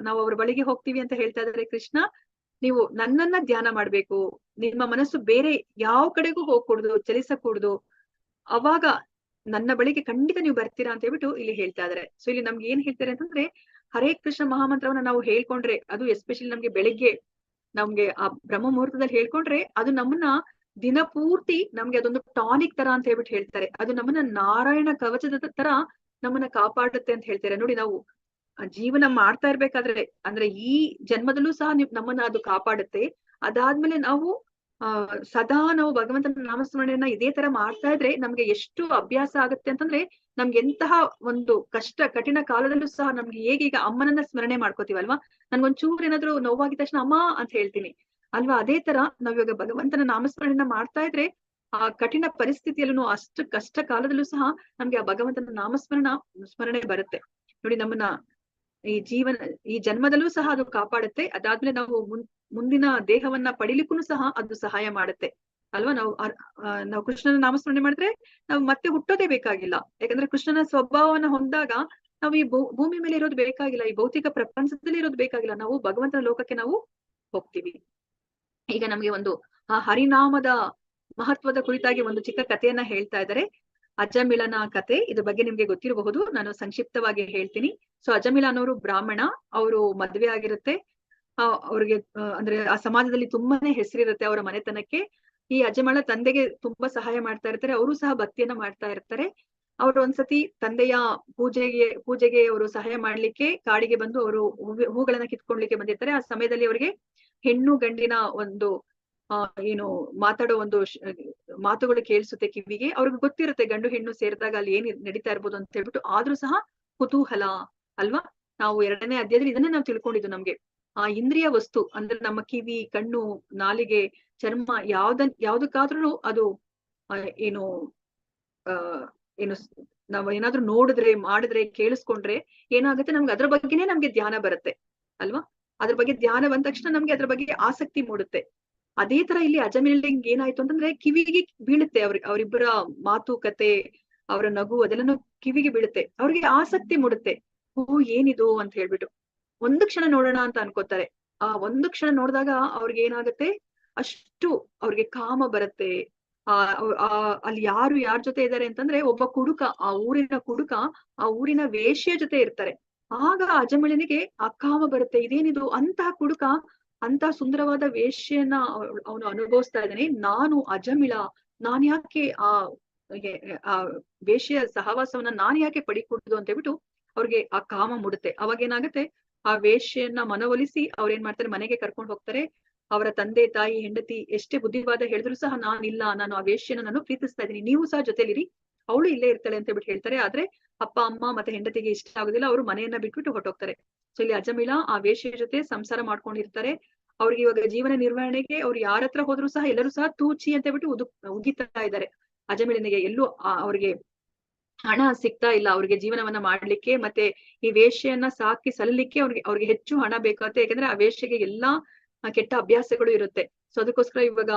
ನಾವು ಅವ್ರ ಬಳಿಗೆ ಹೋಗ್ತೀವಿ ಅಂತ ಹೇಳ್ತಾ ಇದ್ದಾರೆ ಕೃಷ್ಣ. ನೀವು ನನ್ನನ್ನ ಧ್ಯಾನ ಮಾಡ್ಬೇಕು, ನಿಮ್ಮ ಮನಸ್ಸು ಬೇರೆ ಯಾವ ಕಡೆಗೂ ಹೋಗ್ಕೂಡುದು, ಚಲಿಸಕೂಡುದು, ಅವಾಗ ನನ್ನ ಬಳಿಗೆ ಖಂಡಿತ ನೀವು ಬರ್ತೀರಾ ಅಂತ ಹೇಳ್ಬಿಟ್ಟು ಇಲ್ಲಿ ಹೇಳ್ತಾ ಇದಾರೆ. ಸೊ ಇಲ್ಲಿ ನಮ್ಗೆ ಏನ್ ಹೇಳ್ತಾರೆ ಅಂತಂದ್ರೆ, ಹರೇ ಕೃಷ್ಣ ಮಹಾಮಂತ್ರವನ್ನ ನಾವು ಹೇಳ್ಕೊಂಡ್ರೆ, ಅದು ಎಸ್ಪೆಷಲಿ ನಮ್ಗೆ ಬೆಳಿಗ್ಗೆ ನಮ್ಗೆ ಆ ಬ್ರಹ್ಮ ಮುಹೂರ್ತದಲ್ಲಿ ಹೇಳ್ಕೊಂಡ್ರೆ ಅದು ನಮ್ಮನ್ನ ದಿನ ಪೂರ್ತಿ ನಮ್ಗೆ ಅದೊಂದು ಟಾನಿಕ್ ತರ ಅಂತ ಹೇಳ್ಬಿಟ್ಟು ಹೇಳ್ತಾರೆ. ಅದು ನಮ್ಮನ್ನ ನಾರಾಯಣ ಕವಚದ ತರ ನಮ್ಮನ್ನ ಕಾಪಾಡುತ್ತೆ ಅಂತ ಹೇಳ್ತಾರೆ. ನೋಡಿ ನಾವು ಜೀವನ ಮಾಡ್ತಾ ಇರ್ಬೇಕಾದ್ರೆ ಅಂದ್ರೆ ಈ ಜನ್ಮದಲ್ಲೂ ಸಹ ನಮ್ಮನ್ನ ಅದು ಕಾಪಾಡುತ್ತೆ. ಅದಾದ್ಮೇಲೆ ನಾವು ಸದಾ ನಾವು ಭಗವಂತನ ನಾಮಸ್ಮರಣೆಯನ್ನ ಇದೇ ತರ ಮಾಡ್ತಾ ಇದ್ರೆ ನಮ್ಗೆ ಎಷ್ಟು ಅಭ್ಯಾಸ ಆಗುತ್ತೆ ಅಂತಂದ್ರೆ, ನಮ್ಗೆ ಎಂತಹ ಒಂದು ಕಠಿಣ ಕಾಲದಲ್ಲೂ ಸಹ ನಮ್ಗೆ ಹೇಗೆ ಈಗ ಅಮ್ಮನನ್ನ ಸ್ಮರಣೆ ಮಾಡ್ಕೋತೀವಲ್ವಾ, ನನ್ಗೊಂಚೂರು ಏನಾದ್ರು ನೋವಾಗಿದ ತಕ್ಷಣ ಅಮ್ಮ ಅಂತ ಹೇಳ್ತೀನಿ ಅಲ್ವಾ. ಅದೇ ತರ ನಾವಿವಾಗ ಭಗವಂತನ ನಾಮಸ್ಮರಣೆಯನ್ನ ಮಾಡ್ತಾ ಇದ್ರೆ ಆ ಕಠಿಣ ಪರಿಸ್ಥಿತಿಯಲ್ಲೂ ಅಷ್ಟು ಕಷ್ಟ ಕಾಲದಲ್ಲೂ ಸಹ ನಮ್ಗೆ ಆ ಭಗವಂತನ ಸ್ಮರಣೆ ಬರುತ್ತೆ. ನೋಡಿ ನಮ್ಮನ್ನ ಈ ಜನ್ಮದಲ್ಲೂ ಸಹ ಅದು ಕಾಪಾಡುತ್ತೆ. ಅದಾದ್ಮೇಲೆ ನಾವು ಮುಂದಿನ ದೇಹವನ್ನ ಪಡಿಲಿಕ್ಕೂ ಸಹ ಅದು ಸಹಾಯ ಮಾಡುತ್ತೆ ಅಲ್ವಾ. ನಾವು ಕೃಷ್ಣನ ನಾಮಸ್ಮರಣೆ ಮಾಡಿದ್ರೆ ನಾವು ಮತ್ತೆ ಹುಟ್ಟೋದೇ ಬೇಕಾಗಿಲ್ಲ. ಯಾಕಂದ್ರೆ ಕೃಷ್ಣನ ಸ್ವಭಾವವನ್ನ ಹೊಂದಾಗ ನಾವು ಈ ಭೂಮಿ ಮೇಲೆ ಇರೋದು ಬೇಕಾಗಿಲ್ಲ, ಈ ಭೌತಿಕ ಪ್ರಪಂಚದಲ್ಲಿ ಇರೋದು ಬೇಕಾಗಿಲ್ಲ, ನಾವು ಭಗವಂತನ ಲೋಕಕ್ಕೆ ನಾವು ಹೋಗ್ತೀವಿ. ಈಗ ನಮ್ಗೆ ಒಂದು ಆ ಹರಿನಾಮದ ಮಹತ್ವದ ಕುರಿತಾಗಿ ಒಂದು ಚಿಕ್ಕ ಕಥೆಯನ್ನ ಹೇಳ್ತಾ ಇದ್ದಾರೆ. ಅಜಮಿಳನ ಕತೆ, ಇದ್ರ ಬಗ್ಗೆ ನಿಮ್ಗೆ ಗೊತ್ತಿರಬಹುದು, ನಾನು ಸಂಕ್ಷಿಪ್ತವಾಗಿ ಹೇಳ್ತೀನಿ. ಸೊ ಅಜಮಿಳ ಅನ್ನೋರು ಬ್ರಾಹ್ಮಣ, ಅವರು ಮದ್ವೆ ಆಗಿರುತ್ತೆ. ಅವ್ರಿಗೆ ಅಂದ್ರೆ ಆ ಸಮಾಜದಲ್ಲಿ ತುಂಬಾನೇ ಹೆಸರಿರುತ್ತೆ ಅವರ ಮನೆತನಕ್ಕೆ. ಈ ಅಜಮಳ ತಂದೆಗೆ ತುಂಬಾ ಸಹಾಯ ಮಾಡ್ತಾ ಇರ್ತಾರೆ, ಅವರು ಸಹ ಭಕ್ತಿಯನ್ನ ಮಾಡ್ತಾ ಇರ್ತಾರೆ. ಅವರು ಒಂದ್ಸತಿ ತಂದೆಯ ಪೂಜೆಗೆ ಅವರು ಸಹಾಯ ಮಾಡ್ಲಿಕ್ಕೆ ಕಾಡಿಗೆ ಬಂದು ಅವರು ಹೂಗಳನ್ನ ಕಿತ್ಕೊಳ್ಲಿಕ್ಕೆ ಬಂದಿರ್ತಾರೆ. ಆ ಸಮಯದಲ್ಲಿ ಅವರಿಗೆ ಹೆಣ್ಣು ಗಂಡಿನ ಒಂದು ಏನು ಮಾತಾಡೋ ಒಂದು ಮಾತುಗಳು ಕೇಳಿಸುತ್ತೆ ಕಿವಿಗೆ. ಅವ್ರಿಗೆ ಗೊತ್ತಿರುತ್ತೆ ಗಂಡು ಹೆಣ್ಣು ಸೇರಿದಾಗ ಅಲ್ಲಿ ಏನ್ ನಡೀತಾ ಇರ್ಬೋದು ಅಂತ ಹೇಳ್ಬಿಟ್ಟು. ಆದ್ರೂ ಸಹ ಕುತೂಹಲ ಅಲ್ವಾ. ನಾವು 2ನೇ ಅಧ್ಯಾಯದಲ್ಲಿ ಇದನ್ನೇ ನಾವು ತಿಳ್ಕೊಂಡಿದ್ದು. ನಮ್ಗೆ ಆ ಇಂದ್ರಿಯ ವಸ್ತು ಅಂದ್ರೆ ನಮ್ಮ ಕಿವಿ, ಕಣ್ಣು, ನಾಲಿಗೆ, ಚರ್ಮ ಯಾವ್ದಕ್ಕಾದ್ರೂ ಅದು ಏನು ಏನು ನಾವು ಏನಾದ್ರೂ ನೋಡಿದ್ರೆ, ಮಾಡಿದ್ರೆ, ಕೇಳಿಸ್ಕೊಂಡ್ರೆ ಏನಾಗುತ್ತೆ, ನಮ್ಗೆ ಅದ್ರ ಬಗ್ಗೆನೇ ನಮ್ಗೆ ಧ್ಯಾನ ಬರುತ್ತೆ ಅಲ್ವಾ. ಅದ್ರ ಬಗ್ಗೆ ಧ್ಯಾನ ಬಂದ ತಕ್ಷಣ ನಮ್ಗೆ ಅದ್ರ ಬಗ್ಗೆ ಆಸಕ್ತಿ ಮೂಡುತ್ತೆ. ಅದೇ ತರ ಇಲ್ಲಿ ಅಜಮಿಳಿಗೆ ಏನಾಯ್ತು ಅಂತಂದ್ರೆ ಕಿವಿಗೆ ಬೀಳುತ್ತೆ. ಅವರಿಬ್ಬರ ಮಾತುಕತೆ, ಅವರ ನಗು ಅದೆಲ್ಲನೂ ಕಿವಿಗೆ ಬೀಳುತ್ತೆ. ಅವ್ರಿಗೆ ಆಸಕ್ತಿ ಮೂಡುತ್ತೆ. ಓ ಏನಿದು ಅಂತ ಹೇಳ್ಬಿಟ್ಟು ಒಂದು ಕ್ಷಣ ನೋಡೋಣ ಅಂತ ಅನ್ಕೋತಾರೆ. ಆ ಒಂದು ಕ್ಷಣ ನೋಡಿದಾಗ ಅವ್ರಿಗೆ ಏನಾಗುತ್ತೆ, ಅಷ್ಟು ಅವ್ರಿಗೆ ಕಾಮ ಬರುತ್ತೆ. ಅಲ್ಲಿ ಯಾರ ಜೊತೆ ಇದ್ದಾರೆ ಅಂತಂದ್ರೆ ಒಬ್ಬ ಕುಡುಕ, ಆ ಊರಿನ ವೇಶ್ಯ ಜೊತೆ ಇರ್ತಾರೆ. ಆಗ ಅಜಮಿಳನಿಗೆ ಆ ಕಾಮ ಬರುತ್ತೆ. ಇದೇನಿದು, ಅಂತಹ ಕುಡುಕ, ಅಂತಹ ಸುಂದರವಾದ ವೇಶ್ಯನ ಅವನು ಅನುಭವಿಸ್ತಾ ಇದ್ದಾನೆ. ನಾನು ಅಜಮಿಳ, ನಾನ್ ಯಾಕೆ ಆ ವೇಶ್ಯ ಸಹವಾಸವನ್ನ ನಾನ್ ಯಾಕೆ ಪಡಿಕೂಡುದು ಅಂತ ಹೇಳ್ಬಿಟ್ಟು ಅವ್ರಿಗೆ ಆ ಕಾಮ ಮೂಡುತ್ತೆ. ಅವಾಗ ಏನಾಗುತ್ತೆ, ಆ ವೇಶ್ಯನ್ನ ಮನವೊಲಿಸಿ ಅವ್ರೇನ್ ಮಾಡ್ತಾರೆ, ಮನೆಗೆ ಕರ್ಕೊಂಡು ಹೋಗ್ತಾರೆ. ಅವರ ತಂದೆ ತಾಯಿ ಹೆಂಡತಿ ಎಷ್ಟೇ ಬುದ್ಧಿವಾದ ಹೇಳಿದ್ರು ಸಹ ನಾನು ಆ ವೇಶ್ಯನ ನಾನು ಪ್ರೀತಿಸ್ತಾ ಇದ್ದೀನಿ, ನೀವು ಸಹ ಜೊತೆಲಿರಿ, ಅವಳು ಇಲ್ಲೇ ಇರ್ತಾಳೆ ಅಂತ ಹೇಳ್ಬಿಟ್ಟು ಹೇಳ್ತಾರೆ. ಆದ್ರೆ ಅಪ್ಪ ಅಮ್ಮ ಮತ್ತೆ ಹೆಂಡತಿಗೆ ಇಷ್ಟ ಆಗುದಿಲ್ಲ. ಅವರು ಮನೆಯನ್ನ ಬಿಟ್ಬಿಟ್ಟು ಹೊರಟೋಗ್ತಾರೆ. ಸೊ ಇಲ್ಲಿ ಅಜಮಿಳ ಆ ವೇಶ್ಯ ಜೊತೆ ಸಂಸಾರ ಮಾಡ್ಕೊಂಡಿರ್ತಾರೆ. ಅವ್ರಿಗೆ ಇವಾಗ ಜೀವನ ನಿರ್ವಹಣೆಗೆ ಅವ್ರು ಯಾರ ಹತ್ರ ಹೋದ್ರು ಸಹ ಎಲ್ಲರೂ ಸಹ ತೂಚಿ ಅಂತ ಹೇಳ್ಬಿಟ್ಟು ಉಗಿತಾ ಇದ್ದಾರೆ. ಅಜಮಿಳನಿಗೆ ಎಲ್ಲೂ ಅವ್ರಿಗೆ ಹಣ ಸಿಗ್ತಾ ಇಲ್ಲ ಅವ್ರಿಗೆ ಜೀವನವನ್ನ ಮಾಡ್ಲಿಕ್ಕೆ. ಮತ್ತೆ ಈ ವೇಶ್ಯೆಯನ್ನ ಸಾಕಿ ಸಲ್ಲಲಿಕ್ಕೆ ಅವ್ರಿಗೆ ಹೆಚ್ಚು ಹಣ ಬೇಕಾಗುತ್ತೆ. ಯಾಕಂದ್ರೆ ಆ ವೇಶ್ಯೆಗೆ ಎಲ್ಲಾ ಕೆಟ್ಟ ಅಭ್ಯಾಸಗಳು ಇರುತ್ತೆ. ಸೊ ಅದಕ್ಕೋಸ್ಕರ ಇವಾಗ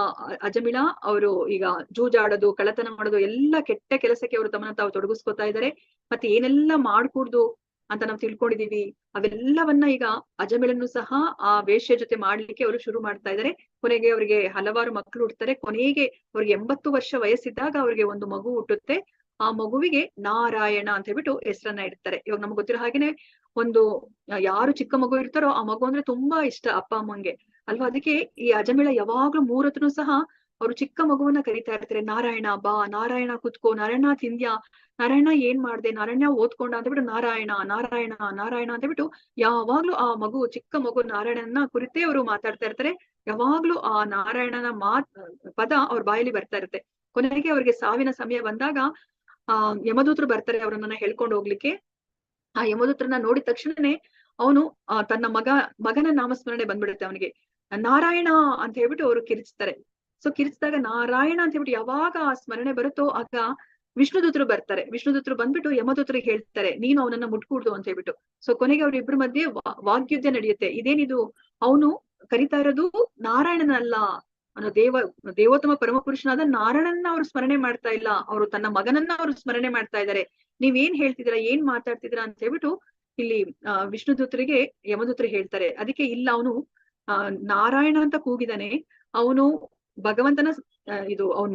ಅಜಮಿಳ ಅವರು ಈಗ ಜೂಜಾಡೋದು, ಕಳ್ಳತನ ಮಾಡೋದು, ಎಲ್ಲ ಕೆಟ್ಟ ಕೆಲಸಕ್ಕೆ ಅವರು ತಮ್ಮನ್ನ ತಾವು ತೊಡಗಿಸ್ಕೊತಾ ಇದ್ದಾರೆ. ಮತ್ತೆ ಏನೆಲ್ಲ ಮಾಡ್ಕೂಡ್ದು ಅಂತ ನಾವು ತಿಳ್ಕೊಂಡಿದೀವಿ ಅವೆಲ್ಲವನ್ನ ಈಗ ಅಜಮಿಳನ್ನು ಸಹ ಆ ವೇಶ್ಯ ಜೊತೆ ಮಾಡ್ಲಿಕ್ಕೆ ಅವರು ಶುರು ಮಾಡ್ತಾ ಇದ್ದಾರೆ. ಕೊನೆಗೆ ಅವರಿಗೆ ಹಲವಾರು ಮಕ್ಕಳು ಹುಟ್ಟುತ್ತಾರೆ. ಕೊನೆಗೆ ಅವ್ರಿಗೆ 80 ವರ್ಷ ವಯಸ್ಸಿದ್ದಾಗ ಅವ್ರಿಗೆ ಒಂದು ಮಗು ಹುಟ್ಟುತ್ತೆ. ಆ ಮಗುವಿಗೆ ನಾರಾಯಣ ಅಂತ ಹೇಳ್ಬಿಟ್ಟು ಹೆಸರನ್ನ ಇಡ್ತಾರೆ. ಇವಾಗ ನಮ್ಗೆ ಗೊತ್ತಿರೋ ಹಾಗೇನೆ ಒಂದು ಯಾರು ಚಿಕ್ಕ ಮಗು ಇರ್ತಾರೋ ಆ ಮಗು ಅಂದ್ರೆ ತುಂಬಾ ಇಷ್ಟ ಅಪ್ಪ ಅಮ್ಮಂಗೆ ಅಲ್ವಾ. ಅದಕ್ಕೆ ಈ ಅಜಮಿಳ ಯಾವಾಗ್ಲೂ 3 ಹೊತ್ತೂ ಸಹ ಅವ್ರು ಚಿಕ್ಕ ಮಗುವನ್ನ ಕರೀತಾ ಇರ್ತಾರೆ. ನಾರಾಯಣ ಬಾ, ನಾರಾಯಣ ಕುತ್ಕೋ, ನಾರಾಯಣ ತಿಂದ್ಯಾ, ನಾರಾಯಣ ಏನ್ ಮಾಡ್ದೆ, ನಾರಾಯಣ ಓದ್ಕೊಂಡ ಅಂತ ಹೇಳ್ಬಿಟ್ಟು ನಾರಾಯಣ ನಾರಾಯಣ ನಾರಾಯಣ ಅಂತ ಹೇಳ್ಬಿಟ್ಟು ಯಾವಾಗ್ಲೂ ಆ ಮಗು, ಚಿಕ್ಕ ಮಗು ನಾರಾಯಣನ ಕುರಿತೇ ಅವರು ಮಾತಾಡ್ತಾ ಇರ್ತಾರೆ. ಯಾವಾಗ್ಲೂ ಆ ನಾರಾಯಣನ ಪದ ಅವ್ರ ಬಾಯಲ್ಲಿ ಬರ್ತಾ ಇರುತ್ತೆ. ಕೊನೆಗೆ ಅವ್ರಿಗೆ ಸಾವಿನ ಸಮಯ ಬಂದಾಗ ಯಮದೂತರು ಬರ್ತಾರೆ ಅವ್ರನ್ನ ಹೇಳ್ಕೊಂಡು ಹೋಗ್ಲಿಕ್ಕೆ. ಆ ಯಮದೂತ್ರನ್ನ ನೋಡಿದ ತಕ್ಷಣನೇ ಅವನು ತನ್ನ ಮಗನ ನಾಮಸ್ಮರಣೆ ಬಂದ್ಬಿಡುತ್ತೆ ಅವನಿಗೆ. ನಾರಾಯಣ ಅಂತ ಹೇಳ್ಬಿಟ್ಟು ಅವರು ಕಿರಿಚ್ತಾರೆ. ಸೊ ಕಿರಿಚಿದಾಗ ನಾರಾಯಣ ಅಂತ ಹೇಳ್ಬಿಟ್ಟು ಯಾವಾಗ ಆ ಸ್ಮರಣೆ ಬರುತ್ತೋ ಆಗ ವಿಷ್ಣುದೂತರು ಬರ್ತಾರೆ. ವಿಷ್ಣುದೂತರು ಬಂದ್ಬಿಟ್ಟು ಯಮದೂತರಿಗೆ ಹೇಳ್ತಾರೆ, ನೀನು ಅವನನ್ನ ಮುಟ್ಕೂಡ್ದು ಅಂತ ಹೇಳ್ಬಿಟ್ಟು. ಸೊ ಕೊನೆಗೆ ಅವ್ರಿಬ್ರ ಮಧ್ಯೆ ವಾಗ್ಯುದ್ಧ ನಡೆಯುತ್ತೆ. ಇದೇನಿದು, ಅವನು ಕರಿತಾ ಇರೋದು ನಾರಾಯಣನಲ್ಲ, ಅನ್ನೋ ದೇವೋತ್ತಮ ಪರಮಪುರುಷನಾದ ನಾರಾಯಣನ್ನ ಅವ್ರು ಸ್ಮರಣೆ ಮಾಡ್ತಾ ಇಲ್ಲ, ಅವರು ತನ್ನ ಮಗನನ್ನ ಅವ್ರು ಸ್ಮರಣೆ ಮಾಡ್ತಾ ಇದ್ದಾರೆ. ನೀವೇನ್ ಹೇಳ್ತಿದ್ದೀರಾ, ಏನ್ ಮಾತಾಡ್ತಿದ್ದೀರಾ ಅಂತ ಹೇಳ್ಬಿಟ್ಟು ಇಲ್ಲಿ ವಿಷ್ಣುದೂತರಿಗೆ ಯಮದೂತರು ಹೇಳ್ತಾರೆ. ಅದಕ್ಕೆ ಇಲ್ಲ, ಅವನು ನಾರಾಯಣ ಅಂತ ಕೂಗಿದಾನೆ, ಅವನು ಭಗವಂತನ ಇದು ಅವನ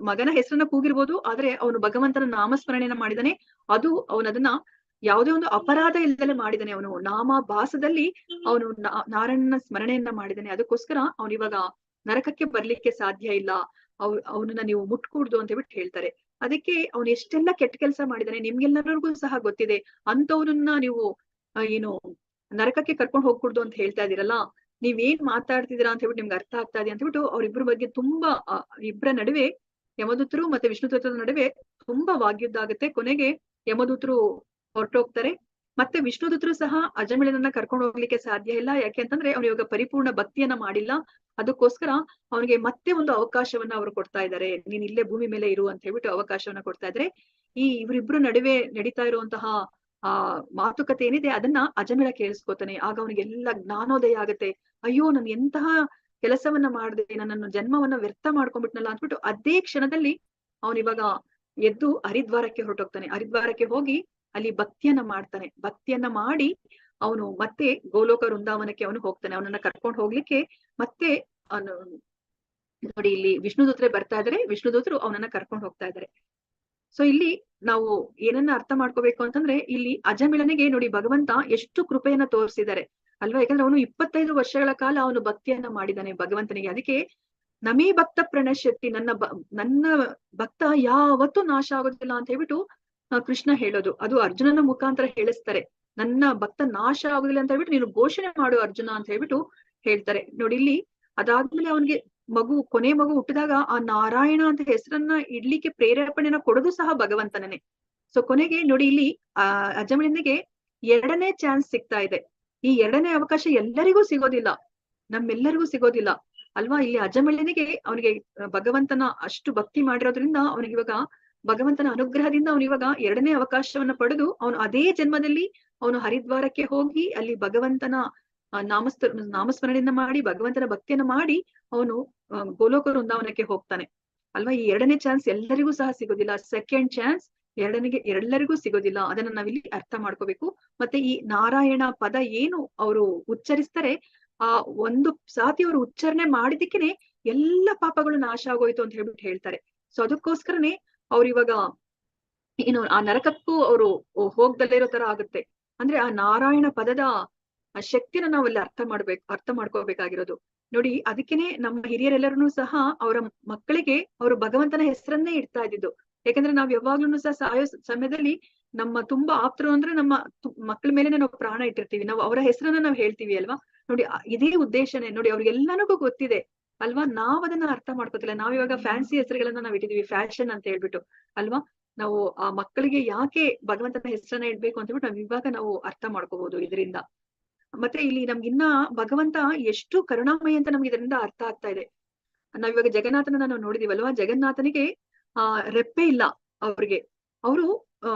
ಮಗನ ಹೆಸರನ್ನ ಕೂಗಿರ್ಬೋದು, ಆದ್ರೆ ಅವನು ಭಗವಂತನ ನಾಮಸ್ಮರಣೆಯನ್ನ ಮಾಡಿದಾನೆ. ಅದು ಅವನದನ್ನ ಯಾವುದೇ ಒಂದು ಅಪರಾಧ ಇಲ್ಲದಲ್ಲೇ ಮಾಡಿದಾನೆ. ಅವನು ನಾಮಾಭಾಸದಲ್ಲಿ ಅವನು ನಾರಾಯಣನ ಸ್ಮರಣೆಯನ್ನ ಮಾಡಿದಾನೆ. ಅದಕ್ಕೋಸ್ಕರ ಅವನು ಇವಾಗ ನರಕಕ್ಕೆ ಬರ್ಲಿಕ್ಕೆ ಸಾಧ್ಯ ಇಲ್ಲ, ಅವನನ್ನ ನೀವು ಮುಟ್ಕೂಡ್ದು ಅಂತ ಹೇಳ್ಬಿಟ್ಟು ಹೇಳ್ತಾರೆ. ಅದಕ್ಕೆ ಅವನು ಎಷ್ಟೆಲ್ಲ ಕೆಟ್ಟ ಕೆಲಸ ಮಾಡಿದಾನೆ ನಿಮ್ಗೆಲ್ಲರಿಗೂ ಸಹ ಗೊತ್ತಿದೆ, ಅಂತವನನ್ನ ನೀವು ಏನು ನರಕಕ್ಕೆ ಕರ್ಕೊಂಡು ಹೋಗ್ಕೂಡ್ದು ಅಂತ ಹೇಳ್ತಾ ಇದೀರಲ್ಲ, ನೀವೇನ್ ಮಾತಾಡ್ತಿದ್ದೀರಾ ಅಂತ ಹೇಳ್ಬಿಟ್ಟು ನಿಮ್ಗೆ ಅರ್ಥ ಆಗ್ತಾ ಇದೆ ಅಂತ ಹೇಳ್ಬಿಟ್ಟು ಅವ್ರಿಬ್ರ ಬಗ್ಗೆ ತುಂಬಾ ಇಬ್ಬರ ನಡುವೆ, ಯಮದೂತರು ಮತ್ತೆ ವಿಷ್ಣುದೂತರ ನಡುವೆ ತುಂಬಾ ವಾಗ್ಯುದ್ಧ ಆಗುತ್ತೆ. ಕೊನೆಗೆ ಯಮದೂತರು ಹೊರಟೋಗ್ತಾರೆ. ಮತ್ತೆ ವಿಷ್ಣುದೂತರು ಸಹ ಅಜಮಿಳನನ್ನ ಕರ್ಕೊಂಡು ಹೋಗ್ಲಿಕ್ಕೆ ಸಾಧ್ಯ ಇಲ್ಲ. ಯಾಕೆ ಅಂತಂದ್ರೆ ಅವ್ನು ಇವಾಗ ಪರಿಪೂರ್ಣ ಭಕ್ತಿಯನ್ನ ಮಾಡಿಲ್ಲ. ಅದಕ್ಕೋಸ್ಕರ ಅವನಿಗೆ ಮತ್ತೆ ಒಂದು ಅವಕಾಶವನ್ನ ಅವರು ಕೊಡ್ತಾ ಇದ್ದಾರೆ, ನೀನ್ ಇಲ್ಲೇ ಭೂಮಿ ಮೇಲೆ ಇರು ಅಂತ ಹೇಳ್ಬಿಟ್ಟು ಅವಕಾಶವನ್ನ ಕೊಡ್ತಾ ಇದ್ರೆ. ಇವರಿಬ್ರು ನಡುವೆ ನಡೀತಾ ಇರುವಂತಹ ಮಾತುಕತೆ ಏನಿದೆ ಅದನ್ನ ಅಜಮಿಳ ಕೇಳಿಸ್ಕೊತಾನೆ. ಆಗ ಅವನಿಗೆಲ್ಲ ಜ್ಞಾನೋದಯ ಆಗುತ್ತೆ. ಅಯ್ಯೋ, ನಾನು ಎಂತಹ ಕೆಲಸವನ್ನ ಮಾಡಿದೆ, ನನ್ನನ್ನು ಜನ್ಮವನ್ನ ವ್ಯರ್ಥ ಮಾಡ್ಕೊಂಡ್ಬಿಟ್ನಲ್ಲ ಅಂದ್ಬಿಟ್ಟು ಅದೇ ಕ್ಷಣದಲ್ಲಿ ಅವನಿವಾಗ ಎದ್ದು ಹರಿದ್ವಾರಕ್ಕೆ ಹೊರಟೋಗ್ತಾನೆ. ಹರಿದ್ವಾರಕ್ಕೆ ಹೋಗಿ ಅಲ್ಲಿ ಭಕ್ತಿಯನ್ನ ಮಾಡ್ತಾನೆ. ಭಕ್ತಿಯನ್ನ ಮಾಡಿ ಅವನು ಮತ್ತೆ ಗೋಲೋಕ ವೃಂದಾವನಕ್ಕೆ ಅವನು ಹೋಗ್ತಾನೆ. ಅವನನ್ನ ಕರ್ಕೊಂಡು ಹೋಗ್ಲಿಕ್ಕೆ ಮತ್ತೆ ನೋಡಿ ಇಲ್ಲಿ ವಿಷ್ಣುದೂತರೆ ಬರ್ತಾ ಇದಾರೆ. ವಿಷ್ಣುದೂತರು ಅವನನ್ನ ಕರ್ಕೊಂಡು ಹೋಗ್ತಾ ಇದಾರೆ. ಸೊ ಇಲ್ಲಿ ನಾವು ಏನನ್ನ ಅರ್ಥ ಮಾಡ್ಕೋಬೇಕು ಅಂತಂದ್ರೆ, ಇಲ್ಲಿ ಅಜಮಿಳನಿಗೆ ನೋಡಿ ಭಗವಂತ ಎಷ್ಟು ಕೃಪೆಯನ್ನ ತೋರಿಸಿದ್ದಾರೆ ಅಲ್ವಾ. ಯಾಕಂದ್ರೆ ಅವನು 25 ವರ್ಷಗಳ ಕಾಲ ಅವನು ಭಕ್ತಿಯನ್ನ ಮಾಡಿದ್ದಾನೆ ಭಗವಂತನಿಗೆ. ಅದಕ್ಕೆ ನಮೇ ಭಕ್ತ ಪ್ರಣಶ್ಯತಿ, ನನ್ನ ಭಕ್ತ ಯಾವತ್ತೂ ನಾಶ ಆಗೋದಿಲ್ಲ ಅಂತ ಹೇಳ್ಬಿಟ್ಟು ಕೃಷ್ಣ ಹೇಳೋದು. ಅದು ಅರ್ಜುನನ ಮುಖಾಂತರ ಹೇಳಿಸ್ತಾರೆ. ನನ್ನ ಭಕ್ತ ನಾಶ ಆಗುದಿಲ್ಲ ಅಂತ ಹೇಳ್ಬಿಟ್ಟು ನೀನು ಘೋಷಣೆ ಮಾಡು ಅರ್ಜುನ ಅಂತ ಹೇಳ್ಬಿಟ್ಟು ಹೇಳ್ತಾರೆ. ನೋಡಿ ಇಲ್ಲಿ ಅದಾದ್ಮೇಲೆ ಅವನಿಗೆ ಕೊನೆ ಮಗು ಹುಟ್ಟಿದಾಗ ಆ ನಾರಾಯಣ ಅಂತ ಹೆಸರನ್ನ ಇಡ್ಲಿಕ್ಕೆ ಪ್ರೇರೇಪಣೆನ ಕೊಡೋದು ಸಹ ಭಗವಂತನೇ. ಸೊ ಕೊನೆಗೆ ನೋಡಿ ಇಲ್ಲಿ ಅಜಮಳಿಂದಿಗೆ 2ನೇ ಚಾನ್ಸ್ ಸಿಗ್ತಾ ಇದೆ. ಈ 2ನೇ ಅವಕಾಶ ಎಲ್ಲರಿಗೂ ಸಿಗೋದಿಲ್ಲ, ನಮ್ಮೆಲ್ಲರಿಗೂ ಸಿಗೋದಿಲ್ಲ ಅಲ್ವಾ. ಇಲ್ಲಿ ಅಜಮಳಿನಿಗೆ ಅವನಿಗೆ ಭಗವಂತನ ಅಷ್ಟು ಭಕ್ತಿ ಮಾಡಿರೋದ್ರಿಂದ ಅವನಿಗೆ ಇವಾಗ ಭಗವಂತನ ಅನುಗ್ರಹದಿಂದ ಅವನು ಇವಾಗ 2ನೇ ಅವಕಾಶವನ್ನ ಪಡೆದು ಅವನು ಅದೇ ಜನ್ಮದಲ್ಲಿ ಅವನು ಹರಿದ್ವಾರಕ್ಕೆ ಹೋಗಿ ಅಲ್ಲಿ ಭಗವಂತನ ನಾಮಸ್ಮರಣೆಯನ್ನ ಮಾಡಿ ಭಗವಂತನ ಭಕ್ತಿಯನ್ನ ಮಾಡಿ ಅವನು ಗೋಲೋಕ ವೃಂದಾವನಕ್ಕೆ ಹೋಗ್ತಾನೆ ಅಲ್ವಾ. ಈ 2ನೇ ಚಾನ್ಸ್ ಎಲ್ಲರಿಗೂ ಸಹ ಸಿಗೋದಿಲ್ಲ. ಸೆಕೆಂಡ್ ಚಾನ್ಸ್ ಎಲ್ಲರಿಗೂ ಸಿಗೋದಿಲ್ಲ. ಅದನ್ನ ನಾವಿಲ್ಲಿ ಅರ್ಥ ಮಾಡ್ಕೋಬೇಕು. ಮತ್ತೆ ಈ ನಾರಾಯಣ ಪದ ಏನು ಅವರು ಉಚ್ಚರಿಸ್ತಾರೆ, ಆ ಒಂದು ಸಾತಿ ಅವರು ಉಚ್ಚಾರಣೆ ಮಾಡಿದಕ್ಕೇನೆ ಎಲ್ಲ ಪಾಪಗಳು ನಾಶ ಆಗೋಯ್ತು ಅಂತ ಹೇಳ್ಬಿಟ್ಟು ಹೇಳ್ತಾರೆ. ಸೊ ಅದಕ್ಕೋಸ್ಕರನೇ ಅವ್ರು ಇವಾಗ ಏನು ಆ ನರಕಕ್ಕೂ ಅವರು ಹೋಗ್ದಲ್ಲೇ ಇರೋ ತರ ಆಗುತ್ತೆ. ಅಂದ್ರೆ ಆ ನಾರಾಯಣ ಪದದ ಆ ಶಕ್ತಿನ ನಾವೆಲ್ಲ ಅರ್ಥ ಮಾಡ್ಕೋಬೇಕಾಗಿರೋದು. ನೋಡಿ ಅದಕ್ಕೇನೆ ನಮ್ಮ ಹಿರಿಯರೆಲ್ಲರೂ ಸಹ ಅವರ ಮಕ್ಕಳಿಗೆ ಅವರು ಭಗವಂತನ ಹೆಸರನ್ನೇ ಇಡ್ತಾ ಇದ್ದಿದ್ದು. ಯಾಕಂದ್ರೆ ನಾವ್ ಯಾವಾಗ್ಲೂ ಸಹ ಸಾಯೋ ಸಮಯದಲ್ಲಿ ನಮ್ಮ ತುಂಬಾ ಆಪ್ತರು ಅಂದ್ರೆ ನಮ್ಮ ಮಕ್ಕಳ ಮೇಲೆನೆ ನಾವು ಪ್ರಾಣ ಇಟ್ಟಿರ್ತೀವಿ, ನಾವು ಅವರ ಹೆಸರನ್ನ ನಾವು ಹೇಳ್ತೀವಿ ಅಲ್ವಾ. ನೋಡಿ ಇದೇ ಉದ್ದೇಶನೇ. ನೋಡಿ ಅವ್ರಿಗೆಲ್ಲರಿಗೂ ಗೊತ್ತಿದೆ ಅಲ್ವಾ, ನಾವ್ ಅದನ್ನ ಅರ್ಥ ಮಾಡ್ಕೋತಿಲ್ಲ. ನಾವ್ ಇವಾಗ ಫ್ಯಾನ್ಸಿ ಹೆಸರುಗಳನ್ನ ನಾವ್ ಇಟ್ಟಿದೀವಿ, ಫ್ಯಾಷನ್ ಅಂತ ಹೇಳ್ಬಿಟ್ಟು ಅಲ್ವಾ. ನಾವು ಆ ಮಕ್ಕಳಿಗೆ ಯಾಕೆ ಭಗವಂತನ ಹೆಸರನ್ನ ಇಡ್ಬೇಕು ಅಂತ ಹೇಳ್ಬಿಟ್ಟು ಇವಾಗ ನಾವು ಅರ್ಥ ಮಾಡ್ಕೋಬಹುದು ಇದರಿಂದ. ಮತ್ತೆ ಇಲ್ಲಿ ನಮ್ಗಿನ್ನ ಭಗವಂತ ಎಷ್ಟು ಕರುಣಾಮಯಿ ಅಂತ ನಮ್ಗೆ ಇದರಿಂದ ಅರ್ಥ ಆಗ್ತಾ ಇದೆ. ನಾವಿವಾಗ ಜಗನ್ನಾಥನ ನಾವು ನೋಡಿದೀವಲ್ವಾ, ಜಗನ್ನಾಥನಿಗೆ ರೆಪ್ಪೆ ಇಲ್ಲ ಅವ್ರಿಗೆ. ಅವರು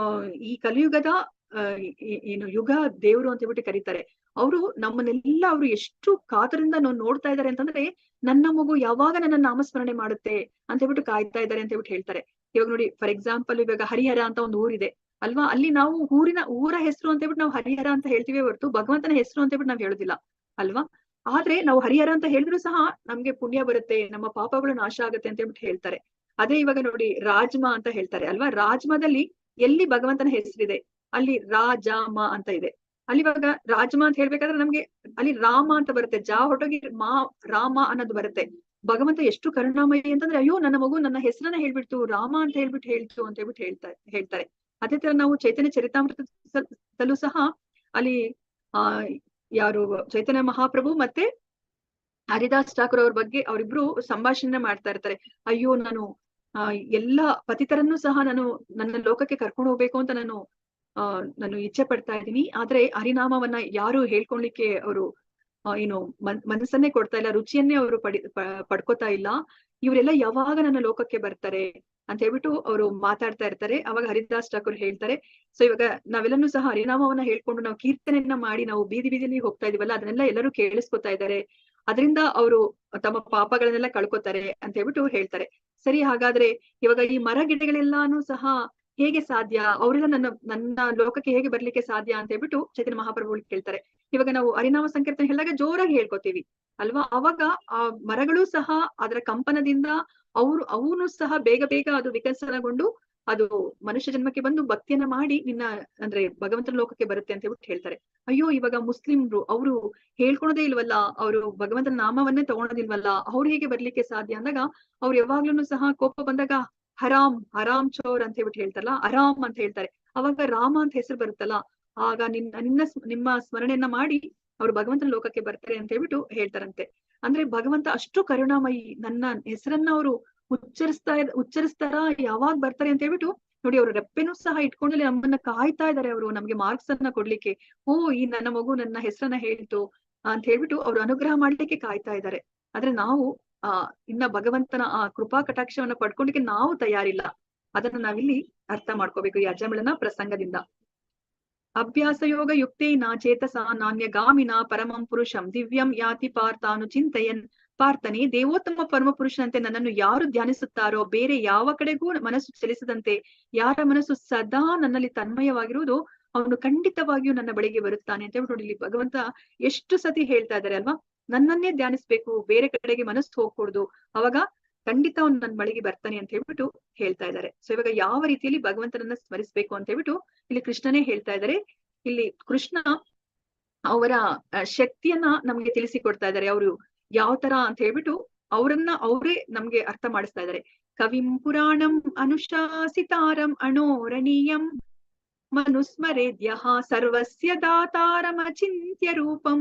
ಈ ಕಲಿಯುಗದ ಏನು ಯುಗ ದೇವ್ರು ಅಂತ ಹೇಳ್ಬಿಟ್ಟು ಕರೀತಾರೆ. ಅವರು ನಮ್ಮನ್ನೆಲ್ಲ ಅವರು ಎಷ್ಟು ಕಾತರಿಂದ ನಾವು ನೋಡ್ತಾ ಇದ್ದಾರೆ ಅಂತಂದ್ರೆ, ನನ್ನ ಮಗು ಯಾವಾಗ ನನ್ನ ನಾಮಸ್ಮರಣೆ ಮಾಡುತ್ತೆ ಅಂತ ಹೇಳ್ಬಿಟ್ಟು ಕಾಯ್ತಾ ಇದ್ದಾರೆ ಅಂತ ಹೇಳ್ಬಿಟ್ಟು ಹೇಳ್ತಾರೆ. ಇವಾಗ ನೋಡಿ ಫಾರ್ ಎಕ್ಸಾಂಪಲ್ ಇವಾಗ ಹರಿಹರ ಅಂತ ಒಂದು ಊರಿದೆ ಅಲ್ವಾ, ಅಲ್ಲಿ ನಾವು ಊರ ಹೆಸರು ಅಂತ ಹೇಳ್ಬಿಟ್ಟು ನಾವು ಹರಿಹರ ಅಂತ ಹೇಳ್ತೀವಿ ಹೊರತು ಭಗವಂತನ ಹೆಸರು ಅಂತ ಹೇಳ್ಬಿಟ್ಟು ನಾವ್ ಹೇಳುದಿಲ್ಲ ಅಲ್ವಾ. ಆದ್ರೆ ನಾವು ಹರಿಹರ ಅಂತ ಹೇಳಿದ್ರು ಸಹ ನಮ್ಗೆ ಪುಣ್ಯ ಬರುತ್ತೆ, ನಮ್ಮ ಪಾಪಗಳು ನಾಶ ಆಗುತ್ತೆ ಅಂತ ಹೇಳ್ಬಿಟ್ಟು ಹೇಳ್ತಾರೆ. ಅದೇ ಇವಾಗ ನೋಡಿ ರಾಜ್ಮ ಅಂತ ಹೇಳ್ತಾರೆ ಅಲ್ವಾ. ರಾಜ್ಮದಲ್ಲಿ ಎಲ್ಲಿ ಭಗವಂತನ ಹೆಸರಿದೆ ಅಲ್ಲಿ ರಾಜಮ ಅಂತ ಇದೆ. ಅಲ್ಲಿ ಇವಾಗ ರಾಜ್ಮ ಅಂತ ಹೇಳ್ಬೇಕಾದ್ರೆ ನಮ್ಗೆ ಅಲ್ಲಿ ರಾಮ ಅಂತ ಬರುತ್ತೆ, ಹೊರಟೋಗಿ ರಾಮ ಅನ್ನೋದು ಬರುತ್ತೆ. ಭಗವಂತ ಎಷ್ಟು ಕರುಣಾಮಯಿ ಅಂತಂದ್ರೆ, ಅಯ್ಯೋ ನನ್ನ ಮಗು ನನ್ನ ಹೆಸರನ್ನ ಹೇಳ್ಬಿಡ್ತು, ರಾಮ ಅಂತ ಹೇಳ್ಬಿಟ್ಟು ಅಂತ ಹೇಳ್ಬಿಟ್ಟು ಹೇಳ್ತಾರೆ. ಅದೇ ತರ ನಾವು ಚೈತನ್ಯ ಚರಿತಾಮೃತದಲ್ಲೂ ಸಹ ಅಲ್ಲಿ ಯಾರು ಚೈತನ್ಯ ಮಹಾಪ್ರಭು ಮತ್ತೆ ಹರಿದಾಸ್ ಠಾಕೂರ್ ಅವ್ರ ಬಗ್ಗೆ ಅವರಿಬ್ರು ಸಂಭಾಷಣೆ ಮಾಡ್ತಾ ಇರ್ತಾರೆ. ಅಯ್ಯೋ ನಾನು ಎಲ್ಲಾ ಪತಿತರನ್ನು ಸಹ ನನ್ನ ಲೋಕಕ್ಕೆ ಕರ್ಕೊಂಡು ಹೋಗ್ಬೇಕು ಅಂತ ನಾನು ಇಚ್ಛೆ ಪಡ್ತಾ ಇದ್ದೀನಿ. ಆದ್ರೆ ಹರಿನಾಮವನ್ನ ಯಾರು ಹೇಳ್ಕೊಳ್ಲಿಕ್ಕೆ ಅವರು ಏನು ಮನಸ್ಸನ್ನೇ ಕೊಡ್ತಾ ಇಲ್ಲ, ರುಚಿಯನ್ನೇ ಅವರು ಪಡ್ಕೋತಾ ಇಲ್ಲ. ಇವರೆಲ್ಲ ಯಾವಾಗ ನನ್ನ ಲೋಕಕ್ಕೆ ಬರ್ತಾರೆ ಅಂತ ಹೇಳ್ಬಿಟ್ಟು ಅವರು ಮಾತಾಡ್ತಾ ಇರ್ತಾರೆ. ಅವಾಗ ಹರಿದಾಸ್ ಠಾಕೂರ್ ಹೇಳ್ತಾರೆ, ಸೊ ಇವಾಗ ನಾವೆಲ್ಲರೂ ಸಹ ಹರಿನಾಮವನ್ನ ಹೇಳ್ಕೊಂಡು ನಾವು ಕೀರ್ತನೆಯನ್ನ ಮಾಡಿ ನಾವು ಬೀದಿಯಲ್ಲಿ ಹೋಗ್ತಾ ಇದೀವಲ್ಲ, ಅದನ್ನೆಲ್ಲ ಎಲ್ಲರೂ ಕೇಳಿಸ್ಕೊತಾ ಇದ್ದಾರೆ, ಅದರಿಂದ ಅವರು ತಮ್ಮ ಪಾಪಗಳನ್ನೆಲ್ಲ ಕಳ್ಕೊತಾರೆ ಅಂತ ಹೇಳ್ಬಿಟ್ಟು ಹೇಳ್ತಾರೆ. ಸರಿ, ಹಾಗಾದ್ರೆ ಇವಾಗ ಈ ಮರ ಗಿಡಗಳೆಲ್ಲಾನು ಸಹ ಹೇಗೆ ಸಾಧ್ಯ, ಅವರೆಲ್ಲ ನನ್ನ ಲೋಕಕ್ಕೆ ಹೇಗೆ ಬರ್ಲಿಕ್ಕೆ ಸಾಧ್ಯ ಅಂತ ಹೇಳ್ಬಿಟ್ಟು ಚೈತನ್ಯ ಮಹಾಪ್ರಭುಗಳು ಕೇಳ್ತಾರೆ. ಇವಾಗ ನಾವು ಹರಿನಾಮ ಸಂಕೀರ್ತನೆ ಹೇಳಿದಾಗ ಜೋರಾಗಿ ಹೇಳ್ಕೊತೀವಿ ಅಲ್ವಾ, ಅವಾಗ ಆ ಮರಗಳು ಸಹ ಅದರ ಕಂಪನದಿಂದ ಅವನು ಸಹ ಬೇಗ ಅದು ವಿಕಸನಗೊಂಡು ಅದು ಮನುಷ್ಯ ಜನ್ಮಕ್ಕೆ ಬಂದು ಭಕ್ತಿಯನ್ನ ಮಾಡಿ ಅಂದ್ರೆ ಭಗವಂತನ ಲೋಕಕ್ಕೆ ಬರುತ್ತೆ ಅಂತ ಹೇಳ್ಬಿಟ್ಟು ಹೇಳ್ತಾರೆ. ಅಯ್ಯೋ ಇವಾಗ ಮುಸ್ಲಿಮ್ರು ಅವರು ಹೇಳ್ಕೊಳೋದೇ ಇಲ್ವಲ್ಲ, ಅವರು ಭಗವಂತನ ನಾಮವನ್ನೇ ತಗೊಳೋದಿಲ್ವಲ್ಲ, ಅವ್ರು ಹೇಗೆ ಬರ್ಲಿಕ್ಕೆ ಸಾಧ್ಯ ಅಂದಾಗ ಅವ್ರು ಯಾವಾಗ್ಲೂ ಸಹ ಕೋಪ ಬಂದಾಗ ಹರಾಮ್ ಚೋರ್ ಅಂತ ಹೇಳ್ಬಿಟ್ಟು ಹೇಳ್ತಾರಲ್ಲ, ಅರಾಮ್ ಅಂತ ಹೇಳ್ತಾರೆ. ಅವಾಗ ರಾಮ ಅಂತ ಹೆಸರು ಬರುತ್ತಲ್ಲ, ಆಗ ನಿಮ್ಮ ಸ್ಮರಣೆಯನ್ನ ಮಾಡಿ ಅವ್ರು ಭಗವಂತನ ಲೋಕಕ್ಕೆ ಬರ್ತಾರೆ ಅಂತ ಹೇಳ್ಬಿಟ್ಟು ಹೇಳ್ತಾರಂತೆ. ಅಂದ್ರೆ ಭಗವಂತ ಅಷ್ಟು ಕರುಣಾಮಯಿ, ನನ್ನ ಹೆಸರನ್ನ ಅವರು ಉಚ್ಚರಿಸ್ತಾರ ಯಾವಾಗ ಬರ್ತಾರೆ ಅಂತ ಹೇಳ್ಬಿಟ್ಟು ನೋಡಿ, ಅವ್ರ ರೆಪ್ಪೆನೂ ಸಹ ಇಟ್ಕೊಂಡಲ್ಲಿ ನಮ್ಮನ್ನ ಕಾಯ್ತಾ ಇದಾರೆ, ಅವರು ನಮ್ಗೆ ಮಾರ್ಕ್ಸ್ ಅನ್ನ ಕೊಡ್ಲಿಕ್ಕೆ. ಈ ನನ್ನ ಮಗು ನನ್ನ ಹೆಸರನ್ನ ಹೇಳ್ತು ಅಂತ ಹೇಳ್ಬಿಟ್ಟು ಅವ್ರು ಅನುಗ್ರಹ ಮಾಡ್ಲಿಕ್ಕೆ ಕಾಯ್ತಾ ಇದ್ದಾರೆ. ಆದ್ರೆ ನಾವು ಇನ್ನ ಭಗವಂತನ ಆ ಕೃಪಾ ಕಟಾಕ್ಷವನ್ನ ಪಡ್ಕೊಳ್ಲಿಕ್ಕೆ ನಾವು ತಯಾರಿಲ್ಲ. ಅದನ್ನ ನಾವಿಲ್ಲಿ ಅರ್ಥ ಮಾಡ್ಕೋಬೇಕು ಈ ಅಜಮಿಳನ ಪ್ರಸಂಗದಿಂದ. ಅಭ್ಯಾಸ ಯೋಗ ಯುಕ್ತೇನ ಚೇತಸ ನಾಣ್ಯಗಾಮಿನ ಪರಮಂ ಪುರುಷಂ ದಿವ್ಯಂ ಯಾತಿ ಪಾರ್ಥಾನು ಚಿಂತೆಯನ್. ಪಾರ್ಥನೆ, ದೇವೋತ್ತಮ ಪರಮ ಪುರುಷನಂತೆ ನನ್ನನ್ನು ಯಾರು ಧ್ಯಾನಿಸುತ್ತಾರೋ, ಬೇರೆ ಯಾವ ಕಡೆಗೂ ಮನಸ್ಸು ಚಲಿಸದಂತೆ ಯಾರ ಮನಸ್ಸು ಸದಾ ನನ್ನಲ್ಲಿ ತನ್ಮಯವಾಗಿರುವುದು, ಅವನು ಖಂಡಿತವಾಗಿಯೂ ನನ್ನ ಬಳಿಗೆ ಬರುತ್ತಾನೆ ಅಂತ ಹೇಳ್ಬಿಟ್ಟು ನೋಡಿ, ಇಲ್ಲಿ ಭಗವಂತ ಎಷ್ಟು ಸತಿ ಹೇಳ್ತಾ ಇದ್ದಾರೆ ಅಲ್ವಾ, ನನ್ನನ್ನೇ ಧ್ಯಾನಿಸ್ಬೇಕು, ಬೇರೆ ಕಡೆಗೆ ಮನಸ್ಸು ಹೋಗ್ಕೊಡುದು, ಅವಾಗ ಖಂಡಿತ ಅವ್ನು ನನ್ನ ಬಳಿಗೆ ಬರ್ತಾನೆ ಅಂತ ಹೇಳ್ಬಿಟ್ಟು ಹೇಳ್ತಾ ಇದ್ದಾರೆ. ಸೊ ಇವಾಗ ಯಾವ ರೀತಿಯಲ್ಲಿ ಭಗವಂತನನ್ನ ಸ್ಮರಿಸ್ಬೇಕು ಅಂತ ಹೇಳ್ಬಿಟ್ಟು ಇಲ್ಲಿ ಕೃಷ್ಣನೇ ಹೇಳ್ತಾ ಇದ್ದಾರೆ. ಇಲ್ಲಿ ಕೃಷ್ಣ ಅವರ ಶಕ್ತಿಯನ್ನ ನಮ್ಗೆ ತಿಳಿಸಿಕೊಡ್ತಾ ಇದ್ದಾರೆ. ಅವರು ಯಾವ ತರ ಅಂತ ಹೇಳ್ಬಿಟ್ಟು ಅವರೇ ನಮ್ಗೆ ಅರ್ಥ ಮಾಡಿಸ್ತಾ ಇದ್ದಾರೆ. ಕವಿಂ ಪುರಾಣಂ ಅನುಶಾಸಿತಾರಂ ಅಣೋರಣೀಯಂ ಮನುಸ್ಮರೇದ್ಯಃ ಸರ್ವಸ್ಯ ದಾತಾರಮಚಿಂತ್ಯ ರೂಪಂ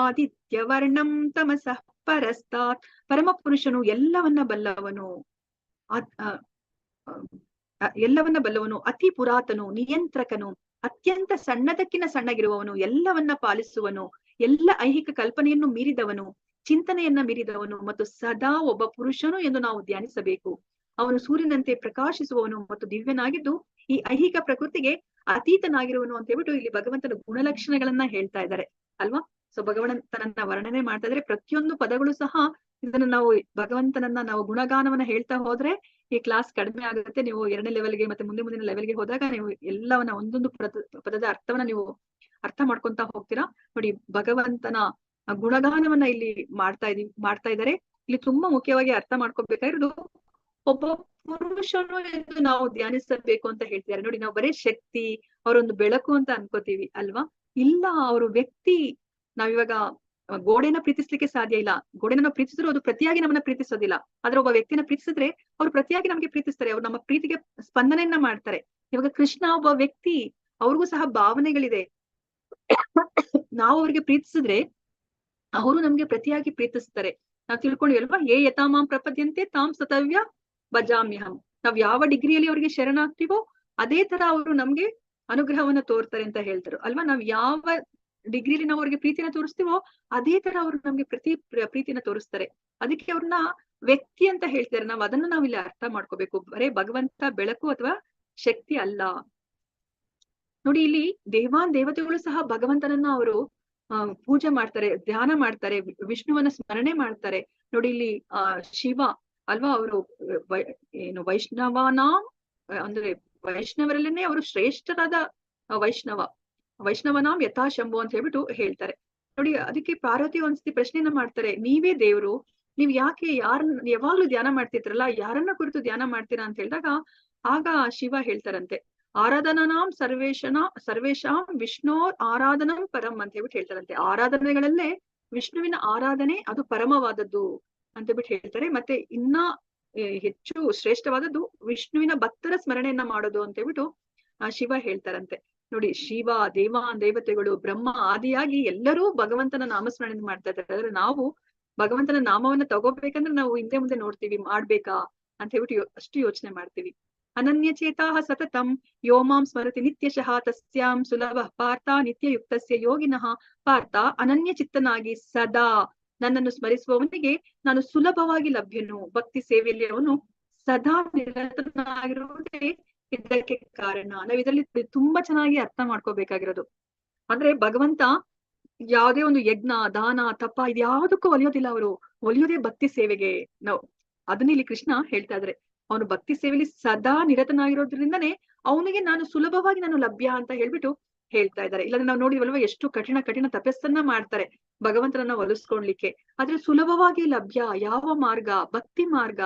ಆದಿತ್ಯವರ್ಣಂ ತಮಸಃ ಪರಸ್ತಾತ್. ಪರಮ ಪುರುಷನು ಎಲ್ಲವನ್ನ ಬಲ್ಲವನು, ಅತಿ ಪುರಾತನು, ನಿಯಂತ್ರಕನು, ಅತ್ಯಂತ ಸಣ್ಣದಕ್ಕಿನ ಸಣ್ಣಗಿರುವವನು, ಎಲ್ಲವನ್ನ ಪಾಲಿಸುವನು, ಎಲ್ಲ ಐಹಿಕ ಕಲ್ಪನೆಯನ್ನು ಮೀರಿದವನು, ಚಿಂತನೆಯನ್ನ ಮೀರಿದವನು ಮತ್ತು ಸದಾ ಒಬ್ಬ ಪುರುಷನು ಎಂದು ನಾವು ಧ್ಯಾನಿಸಬೇಕು. ಅವನು ಸೂರ್ಯನಂತೆ ಪ್ರಕಾಶಿಸುವವನು ಮತ್ತು ದಿವ್ಯನಾಗಿದ್ದು ಈ ಐಹಿಕ ಪ್ರಕೃತಿಗೆ ಅತೀತನಾಗಿರುವನು ಅಂತ ಹೇಳ್ಬಿಟ್ಟು ಇಲ್ಲಿ ಭಗವಂತನ ಗುಣಲಕ್ಷಣಗಳನ್ನ ಹೇಳ್ತಾ ಇದ್ದಾರೆ ಅಲ್ವಾ. ಸೊ ಭಗವಂತನನ್ನ ವರ್ಣನೆ ಮಾಡ್ತಾ ಇದ್ರೆ ಪ್ರತಿಯೊಂದು ಪದಗಳು ಸಹ ಇದನ್ನ ನಾವು ಭಗವಂತನನ್ನ ನಾವು ಗುಣಗಾನವನ್ನ ಹೇಳ್ತಾ ಹೋದ್ರೆ ಈ ಕ್ಲಾಸ್ ಕಡಿಮೆ ಆಗುತ್ತೆ. ನೀವು 2ನೇ ಲೆವೆಲ್ಗೆ ಮತ್ತೆ ಮುಂದಿನ ಲೆವೆಲ್ಗೆ ಹೋದಾಗ ನೀವು ಎಲ್ಲವನ್ನ ಒಂದೊಂದು ಪದದ ಅರ್ಥವನ್ನ ನೀವು ಅರ್ಥ ಮಾಡ್ಕೊಂತ ಹೋಗ್ತೀರಾ. ನೋಡಿ ಭಗವಂತನ ಗುಣಗಾನವನ್ನ ಇಲ್ಲಿ ಮಾಡ್ತಾ ಇದ್ದಾರೆ. ಇಲ್ಲಿ ತುಂಬಾ ಮುಖ್ಯವಾಗಿ ಅರ್ಥ ಮಾಡ್ಕೋಬೇಕಾಗಿರೋದು ಒಬ್ಬ ಪುರುಷನು ಎಂದು ನಾವು ಧ್ಯಾನಿಸಬೇಕು ಅಂತ ಹೇಳ್ತಿದ್ದಾರೆ. ನೋಡಿ ನಾವು ಬರೀ ಶಕ್ತಿ, ಅವರೊಂದು ಬೆಳಕು ಅಂತ ಅನ್ಕೋತೀವಿ ಅಲ್ವಾ. ಇಲ್ಲ, ಅವರು ವ್ಯಕ್ತಿ. ನಾವಿವಾಗ ಗೋಡೆನ ಪ್ರೀತಿಸ್ಲಿಕ್ಕೆ ಸಾಧ್ಯ ಇಲ್ಲ. ಗೋಡೆನ ನಾವು ಪ್ರೀತಿಸಿದ್ರು ಅದು ಪ್ರತಿಯಾಗಿ ನಮ್ಮನ್ನ ಪ್ರೀತಿಸೋದಿಲ್ಲ. ಆದ್ರೆ ಒಬ್ಬ ವ್ಯಕ್ತಿನ ಪ್ರೀತಿಸಿದ್ರೆ ಅವ್ರು ಪ್ರತಿಯಾಗಿ ನಮ್ಗೆ ಪ್ರೀತಿಸ್ತಾರೆ, ಅವ್ರು ನಮ್ಮ ಪ್ರೀತಿಗೆ ಸ್ಪಂದನೆಯನ್ನ ಮಾಡ್ತಾರೆ. ಇವಾಗ ಕೃಷ್ಣ ಒಬ್ಬ ವ್ಯಕ್ತಿ, ಅವ್ರಿಗೂ ಸಹ ಭಾವನೆಗಳಿದೆ. ನಾವು ಅವ್ರಿಗೆ ಪ್ರೀತಿಸಿದ್ರೆ ಅವರು ನಮ್ಗೆ ಪ್ರತಿಯಾಗಿ ಪ್ರೀತಿಸ್ತಾರೆ. ನಾವ್ ತಿಳ್ಕೊಂಡಿವಲ್ವಾ, ಏ ಯಥಾಮಾಂ ಪ್ರಪದ್ಯಂತೆ ತಾಂ ಸತವ್ಯ ಭಜಾಮ್ಯಹಂ. ನಾವ್ ಯಾವ ಡಿಗ್ರಿಯಲ್ಲಿ ಅವ್ರಿಗೆ ಶರಣಾಗ್ತೀವೋ ಅದೇ ತರ ಅವರು ನಮ್ಗೆ ಅನುಗ್ರಹವನ್ನ ತೋರ್ತಾರೆ ಅಂತ ಹೇಳ್ತಾರೆ ಅಲ್ವಾ. ನಾವ್ ಯಾವ ಡಿಗ್ರಿಲಿ ನಾವು ಅವ್ರಿಗೆ ಪ್ರೀತಿನ ತೋರಿಸ್ತೀವೋ ಅದೇ ತರ ಅವ್ರು ನಮ್ಗೆ ಪ್ರೀತಿನ ತೋರಿಸ್ತಾರೆ. ಅದಕ್ಕೆ ಅವ್ರನ್ನ ವ್ಯಕ್ತಿ ಅಂತ ಹೇಳ್ತಾರೆ. ನಾವ್ ಅದನ್ನ ನಾವಿಲ್ಲಿ ಅರ್ಥ ಮಾಡ್ಕೋಬೇಕು. ಬರೇ ಭಗವಂತ ಬೆಳಕು ಅಥವಾ ಶಕ್ತಿ ಅಲ್ಲ. ನೋಡಿ ಇಲ್ಲಿ ದೇವತೆಗಳು ಸಹ ಭಗವಂತನನ್ನ ಅವರು ಪೂಜೆ ಮಾಡ್ತಾರೆ, ಧ್ಯಾನ ಮಾಡ್ತಾರೆ, ವಿಷ್ಣುವನ್ನ ಸ್ಮರಣೆ ಮಾಡ್ತಾರೆ. ನೋಡಿ ಇಲ್ಲಿ ಶಿವ ಅಲ್ವಾ, ಅವರು ವೈಷ್ಣವನಾಂ ಅಂದ್ರೆ ವೈಷ್ಣವರಲ್ಲೇನೆ ಅವರು ಶ್ರೇಷ್ಠರಾದ ವೈಷ್ಣವನಾಂ ಯಥಾಶಂಭು ಅಂತ ಹೇಳ್ಬಿಟ್ಟು ಹೇಳ್ತಾರೆ. ನೋಡಿ ಅದಕ್ಕೆ ಪಾರ್ವತಿ ಒಂದ್ಸತಿ ಪ್ರಶ್ನೆಯನ್ನ ಮಾಡ್ತಾರೆ, ನೀವೇ ದೇವ್ರು, ನೀವ್ ಯಾಕೆ ಯಾವಾಗ್ಲೂ ಧ್ಯಾನ ಮಾಡ್ತಿದ್ರಲ್ಲ, ಯಾರನ್ನ ಕುರಿತು ಧ್ಯಾನ ಮಾಡ್ತೀರಾ ಅಂತ ಹೇಳಿದಾಗ ಆಗ ಶಿವ ಹೇಳ್ತಾರಂತೆ, ಆರಾಧನಾಂ ಸರ್ವೇಶಾಂ ವಿಷ್ಣೋರ್ ಆರಾಧನಂ ಪರಂ ಅಂತ ಹೇಳ್ಬಿಟ್ಟು ಹೇಳ್ತಾರಂತೆ. ಆರಾಧನೆಗಳಲ್ಲೇ ವಿಷ್ಣುವಿನ ಆರಾಧನೆ ಅದು ಪರಮವಾದದ್ದು ಅಂತ ಹೇಳ್ಬಿಟ್ಟು ಹೇಳ್ತಾರೆ. ಮತ್ತೆ ಇನ್ನ ಹೆಚ್ಚು ಶ್ರೇಷ್ಠವಾದದ್ದು ವಿಷ್ಣುವಿನ ಭಕ್ತರ ಸ್ಮರಣೆಯನ್ನ ಮಾಡೋದು ಅಂತ ಹೇಳ್ಬಿಟ್ಟು ಶಿವ ಹೇಳ್ತಾರಂತೆ. ನೋಡಿ ಶಿವ, ದೇವತೆಗಳು, ಬ್ರಹ್ಮ ಆದಿಯಾಗಿ ಎಲ್ಲರೂ ಭಗವಂತನ ನಾಮಸ್ಮರಣೆ ಮಾಡ್ತಾ ಇದ್ದಾರೆ. ಆದ್ರೆ ನಾವು ಭಗವಂತನ ನಾಮವನ್ನ ತಗೋಬೇಕಂದ್ರೆ ನಾವು ಹಿಂದೆ ಮುಂದೆ ನೋಡ್ತೀವಿ, ಮಾಡ್ಬೇಕಾ ಅಂತ ಹೇಳ್ಬಿಟ್ಟು ಅಷ್ಟು ಯೋಚನೆ ಮಾಡ್ತೀವಿ. ಅನನ್ಯ ಚೇತಾಹ ಸತತಂ ಯೋಮಾಂ ಸ್ಮರತಿ ನಿತ್ಯಶಃ ತಸ್ಯಾಂ ಸುಲಭ ಪಾರ್ಥ ನಿತ್ಯಯುಕ್ತಸ್ಯ ಯೋಗಿನಃ. ಪಾರ್ಥ ಅನನ್ಯ ಚಿತ್ತನಾಗಿ ಸದಾ ನನ್ನನ್ನು ಸ್ಮರಿಸುವವನಿಗೆ ನಾನು ಸುಲಭವಾಗಿ ಲಭ್ಯನು. ಭಕ್ತಿ ಸೇವೆಯಲ್ಲಿ ಅವನು ಸದಾ ನಿರತನಾಗಿರುವುದೇ ಇದಕ್ಕೆ ಕಾರಣ. ನಾವ್ ಇದರಲ್ಲಿ ತುಂಬಾ ಚೆನ್ನಾಗಿ ಅರ್ಥ ಮಾಡ್ಕೋಬೇಕಾಗಿರೋದು ಅಂದ್ರೆ ಭಗವಂತ ಯಾವುದೇ ಒಂದು ಯಜ್ಞ, ದಾನ, ತಪ ಇದ್ಯಾವುದಕ್ಕೂ ಒಲಿಯೋದಿಲ್ಲ. ಅವರು ಒಲಿಯೋದೇ ಭಕ್ತಿ ಸೇವೆಗೆ. ನಾವು ಅದನ್ನ ಇಲ್ಲಿ ಕೃಷ್ಣ ಹೇಳ್ತಾ ಇದ್ರೆ, ಅವನು ಭಕ್ತಿ ಸೇವೆಯಲ್ಲಿ ಸದಾ ನಿರತನಾಗಿರೋದ್ರಿಂದನೇ ಅವನಿಗೆ ನಾನು ಸುಲಭವಾಗಿ ನಾನು ಲಭ್ಯ ಅಂತ ಹೇಳ್ಬಿಟ್ಟು ಹೇಳ್ತಾ ಇದ್ದಾರೆ. ಇಲ್ಲಾಂದ್ರೆ ನಾವು ನೋಡಿದ್ವಲ್ವ ಎಷ್ಟು ಕಠಿಣ ತಪಸ್ಸನ್ನ ಮಾಡ್ತಾರೆ ಭಗವಂತನನ್ನ ಒಲಿಸ್ಕೊಳ್ಲಿಕ್ಕೆ. ಆದ್ರೆ ಸುಲಭವಾಗಿ ಲಭ್ಯ ಯಾವ ಮಾರ್ಗ? ಭಕ್ತಿ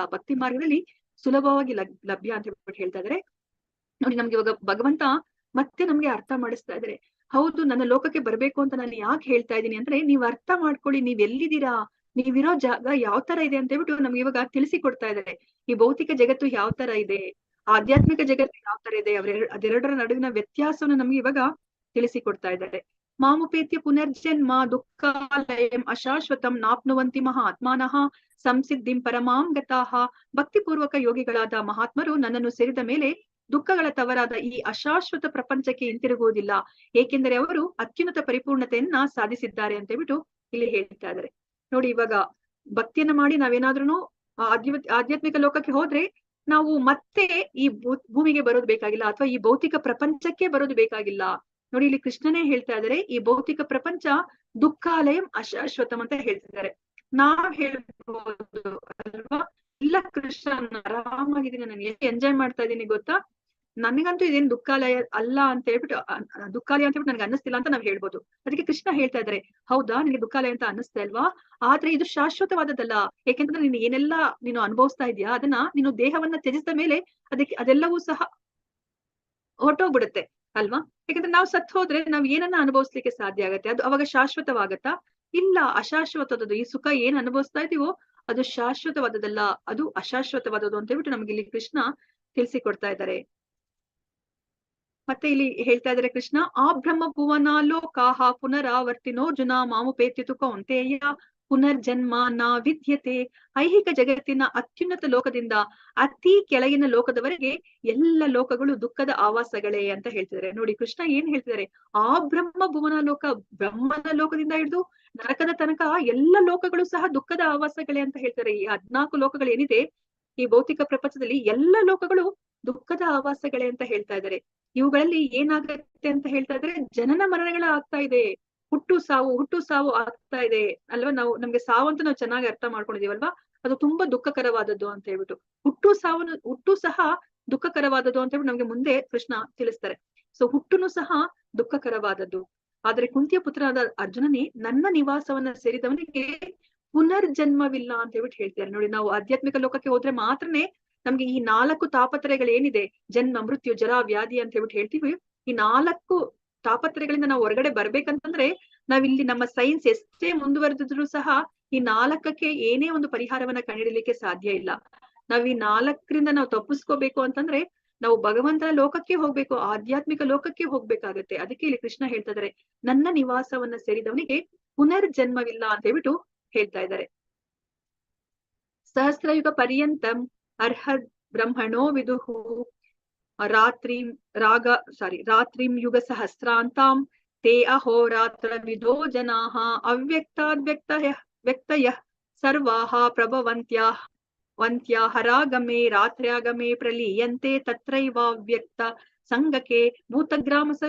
ಮಾರ್ಗದಲ್ಲಿ ಸುಲಭವಾಗಿ ಲಭ್ಯ ಅಂತ ಹೇಳ್ಬಿಟ್ಟು ಹೇಳ್ತಾ ಇದ್ದಾರೆ. ನೋಡಿ ನಮ್ಗೆ ಇವಾಗ ಭಗವಂತ ಮತ್ತೆ ನಮ್ಗೆ ಅರ್ಥ ಮಾಡಿಸ್ತಾ ಇದ್ದಾರೆ. ಹೌದು, ನನ್ನ ಲೋಕಕ್ಕೆ ಬರ್ಬೇಕು ಅಂತ ನಾನು ಯಾಕೆ ಹೇಳ್ತಾ ಇದ್ದೀನಿ ಅಂದ್ರೆ, ನೀವ್ ಅರ್ಥ ಮಾಡ್ಕೊಳ್ಳಿ, ನೀವ್ ಎಲ್ಲಿದ್ದೀರಾ, ನೀವಿರೋ ಜಾಗ ಯಾವ ತರ ಇದೆ ಅಂತ ಹೇಳ್ಬಿಟ್ಟು ನಮ್ಗೆ ಇವಾಗ ತಿಳಿಸಿ ಕೊಡ್ತಾ ಇದ್ದಾರೆ. ಈ ಭೌತಿಕ ಜಗತ್ತು ಯಾವ ತರ ಇದೆ, ಆಧ್ಯಾತ್ಮಿಕ ಜಗತ್ತು ಯಾವ ತರ ಇದೆ, ಅದೆರಡರ ನಡುವಿನ ವ್ಯತ್ಯಾಸವನ್ನು ನಮ್ಗೆ ಇವಾಗ ತಿಳಿಸಿ ಕೊಡ್ತಾ ಇದ್ದಾರೆ. ಮಾಮುಪೇತ್ಯ ಪುನರ್ಜನ್ಮ ದುಃಖಾಲಯಂ ಅಶಾಶ್ವತಂ ನಾಪ್ನುವಂತಿ ಮಹಾತ್ಮಾನಃ ಸಂಸಿದ್ಧಿಂ ಪರಮಾಂ ಗತಾಃ. ಭಕ್ತಿಪೂರ್ವಕ ಯೋಗಿಗಳಾದ ಮಹಾತ್ಮರು ನನ್ನನ್ನು ಸೇರಿದ ಮೇಲೆ ದುಃಖಗಳ ತವರಾದ ಈ ಅಶಾಶ್ವತ ಪ್ರಪಂಚಕ್ಕೆ ಹಿಂತಿರುಗುವುದಿಲ್ಲ, ಏಕೆಂದರೆ ಅವರು ಅತ್ಯುನ್ನತ ಪರಿಪೂರ್ಣತೆಯನ್ನ ಸಾಧಿಸಿದ್ದಾರೆ ಅಂತ ಹೇಳ್ಬಿಟ್ಟು ಇಲ್ಲಿ ಹೇಳ್ತಾ ಇದ್ದಾರೆ. ನೋಡಿ ಇವಾಗ ಭಕ್ತಿಯನ್ನ ಮಾಡಿ ನಾವೇನಾದ್ರೂ ಆಧ್ಯಾತ್ಮಿಕ ಲೋಕಕ್ಕೆ ಹೋದ್ರೆ ನಾವು ಮತ್ತೆ ಈ ಭೂಮಿಗೆ ಬರೋದು ಬೇಕಾಗಿಲ್ಲ, ಅಥವಾ ಈ ಭೌತಿಕ ಪ್ರಪಂಚಕ್ಕೆ ಬರೋದು ಬೇಕಾಗಿಲ್ಲ. ನೋಡಿ ಇಲ್ಲಿ ಕೃಷ್ಣನೇ ಹೇಳ್ತಾ ಇದ್ದಾರೆ, ಈ ಭೌತಿಕ ಪ್ರಪಂಚ ದುಃಖಾಲಯಂ ಅಶಾಶ್ವತಂ ಅಂತ ಹೇಳ್ತಿದ್ದಾರೆ. ನಾವ್ ಹೇಳ್ಬೋದು ಅಲ್ವಾ, ಇಲ್ಲ ಕೃಷ್ಣ ಆರಾಮಾಗಿದ್ದೀನಿ, ನಾನು ಎಷ್ಟು ಎಂಜಾಯ್ ಮಾಡ್ತಾ ಇದ್ದೀನಿ ಗೊತ್ತಾ, ನನಗಂತೂ ಇದೇನ್ ದುಃಖಾಲಯ ಅಲ್ಲ ಅಂತ ಹೇಳ್ಬಿಟ್ಟು ದುಃಖಾಲಯ ಅಂತ ಹೇಳ್ಬಿಟ್ಟು ನನ್ಗೆ ಅನ್ನಿಸ್ತಿಲ್ಲ ಅಂತ ನಾವ್ ಹೇಳ್ಬೋದು. ಅದಕ್ಕೆ ಕೃಷ್ಣ ಹೇಳ್ತಾ ಇದ್ದಾರೆ, ಹೌದಾ ನಿನಗೆ ದುಃಖಾಲಯ ಅಂತ ಅನ್ನಿಸ್ತಾ ಇಲ್ವಾ, ಆದ್ರೆ ಇದು ಶಾಶ್ವತವಾದದ್ದಲ್ಲ. ಯಾಕೆಂದ್ರೆ ನೀನು ಏನೆಲ್ಲ ನೀನು ಅನುಭವಿಸ್ತಾ ಇದೀಯಾ ಅದನ್ನ ನೀನು ದೇಹವನ್ನ ತ್ಯಜಿಸಿದ ಮೇಲೆ ಅದೆಲ್ಲವೂ ಸಹ ಹೊರಟೋಗ್ಬಿಡುತ್ತೆ ಅಲ್ವಾ. ಯಾಕಂದ್ರೆ ನಾವು ಸತ್ ಹೋದ್ರೆ ನಾವ್ ಏನನ್ನ ಅನುಭವಿಸ್ಲಿಕ್ಕೆ ಸಾಧ್ಯ ಆಗತ್ತೆ? ಅದು ಅವಾಗ ಶಾಶ್ವತವಾಗತ್ತಾ? ಇಲ್ಲ, ಅಶಾಶ್ವತದ್ದು. ಈ ಸುಖ ಏನ್ ಅನುಭವಿಸ್ತಾ ಇದೀವೋ ಅದು ಶಾಶ್ವತವಾದದಲ್ಲ, ಅದು ಅಶಾಶ್ವತವಾದದ್ದು ಅಂತ ಹೇಳ್ಬಿಟ್ಟು ನಮ್ಗೆ ಇಲ್ಲಿ ಕೃಷ್ಣ ತಿಳಿಸಿಕೊಡ್ತಾ ಇದ್ದಾರೆ. ಮತ್ತೆ ಇಲ್ಲಿ ಹೇಳ್ತಾ ಇದ್ದಾರೆ ಕೃಷ್ಣ, ಆ ಬ್ರಹ್ಮ ಭುವನಾಲೋಕಾಹ ಪುನರಾವರ್ತಿನೋರ್ಜುನ ಮಾಮುಪೇತ್ಯತು ಕೌಂತೆಯ ಪುನರ್ಜನ್ಮ ನ ವಿದ್ಯತೆ. ಐಹಿಕ ಜಗತ್ತಿನ ಅತ್ಯುನ್ನತ ಲೋಕದಿಂದ ಅತಿ ಕೆಳಗಿನ ಲೋಕದವರೆಗೆ ಎಲ್ಲ ಲೋಕಗಳು ದುಃಖದ ಆವಾಸಗಳೇ ಅಂತ ಹೇಳ್ತಿದ್ದಾರೆ. ನೋಡಿ ಕೃಷ್ಣ ಏನ್ ಹೇಳ್ತಿದ್ದಾರೆ, ಆ ಬ್ರಹ್ಮ ಭುವನ ಲೋಕ, ಬ್ರಹ್ಮನ ಲೋಕದಿಂದ ಹಿಡಿದು ನರಕದ ತನಕ ಎಲ್ಲ ಲೋಕಗಳು ಸಹ ದುಃಖದ ಆವಾಸಗಳೇ ಅಂತ ಹೇಳ್ತಾರೆ. ಈ 14 ಲೋಕಗಳು ಏನಿದೆ ಈ ಭೌತಿಕ ಪ್ರಪಂಚದಲ್ಲಿ ಎಲ್ಲ ಲೋಕಗಳು ದುಃಖದ ಆವಾಸಗಳೇ ಅಂತ ಹೇಳ್ತಾ ಇದ್ದಾರೆ. ಇವುಗಳಲ್ಲಿ ಏನಾಗತ್ತೆ ಅಂತ ಹೇಳ್ತಾ ಇದ್ರೆ ಜನನ ಮರಣಗಳ ಆಗ್ತಾ ಇದೆ, ಹುಟ್ಟು ಸಾವು ಆಗ್ತಾ ಇದೆ ಅಲ್ವಾ. ನಮ್ಗೆ ಸಾವು ಅಂತ ನಾವು ಚೆನ್ನಾಗಿ ಅರ್ಥ ಮಾಡ್ಕೊಂಡಿದೀವಲ್ವಾ, ಅದು ತುಂಬಾ ದುಃಖಕರವಾದದ್ದು ಅಂತ ಹೇಳ್ಬಿಟ್ಟು. ಹುಟ್ಟು ಸಹ ದುಃಖಕರವಾದದ್ದು ಅಂತ ಹೇಳ್ಬಿಟ್ಟು ನಮ್ಗೆ ಮುಂದೆ ಕೃಷ್ಣ ತಿಳಿಸ್ತಾರೆ. ಸೊ ಹುಟ್ಟುನು ಸಹ ದುಃಖಕರವಾದದ್ದು. ಆದ್ರೆ ಕುಂತಿಯ ಪುತ್ರನಾದ ಅರ್ಜುನನೇ, ನನ್ನ ನಿವಾಸವನ್ನ ಸೇರಿದವನಿಗೆ ಪುನರ್ಜನ್ಮವಿಲ್ಲ ಅಂತ ಹೇಳ್ಬಿಟ್ಟು ಹೇಳ್ತಾರೆ. ನೋಡಿ, ನಾವು ಆಧ್ಯಾತ್ಮಿಕ ಲೋಕಕ್ಕೆ ಹೋದ್ರೆ ಮಾತ್ರನೇ ನಮ್ಗೆ ಈ 4 ತಾಪತ್ರಯಗಳೇನಿದೆ, ಜನ್ಮ ಮೃತ್ಯು ಜರಾ ವ್ಯಾಧಿ ಅಂತ ಹೇಳ್ಬಿಟ್ಟು ಹೇಳ್ತೀವಿ, ಈ 4 ತಾಪತ್ರಯಗಳಿಂದ ನಾವು ಹೊರಗಡೆ ಬರ್ಬೇಕಂತಂದ್ರೆ ನಾವಿಲ್ಲಿ ನಮ್ಮ ಸೈನ್ಸ್ ಎಷ್ಟೇ ಮುಂದುವರೆದಿದ್ರು ಸಹ ಈ 4ಕ್ಕೆ ಏನೇ ಒಂದು ಪರಿಹಾರವನ್ನ ಕಂಡುಹಿಡಲಿಕ್ಕೆ ಸಾಧ್ಯ ಇಲ್ಲ. ನಾವ್ ಈ 4ರಿಂದ ನಾವು ತಪ್ಪಿಸ್ಕೋಬೇಕು ಅಂತಂದ್ರೆ ನಾವು ಭಗವಂತನ ಲೋಕಕ್ಕೆ ಹೋಗ್ಬೇಕು, ಆಧ್ಯಾತ್ಮಿಕ ಲೋಕಕ್ಕೆ ಹೋಗ್ಬೇಕಾಗತ್ತೆ. ಅದಕ್ಕೆ ಇಲ್ಲಿ ಕೃಷ್ಣ ಹೇಳ್ತಾ ಇದಾರೆ, ನನ್ನ ನಿವಾಸವನ್ನ ಸೇರಿದವನಿಗೆ ಪುನರ್ಜನ್ಮವಿಲ್ಲ ಅಂತ ಹೇಳ್ಬಿಟ್ಟು ಹೇಳ್ತಾ ಇದ್ದಾರೆ. ಸಹಸ್ರಯುಗ ಪರ್ಯಂತಂ ಅರ್ಹ ಬ್ರಹ್ಮಣೋ ವಿದುಹು ರಾತ್ರಿಂ ಯುಗ ಸಹಸ್ರಾಂತಾಂ ತೇ ಅಹೋರಾತ್ರ ವಿದೋ ಜನಾಃ ಅವ್ಯಕ್ತಯಃ ಸರ್ವಾಃ ಪ್ರಭವಂತ್ಯಾ ಹರಾಗಮೆ ರಾತ್ರ್ಯಾಗಮೆ ಪ್ರಲೀಯಂತೆ ತತ್ರೈವಾವ್ಯಕ್ತ ಸಂಗಕೆ ಭೂತಗ್ರಾಮಸ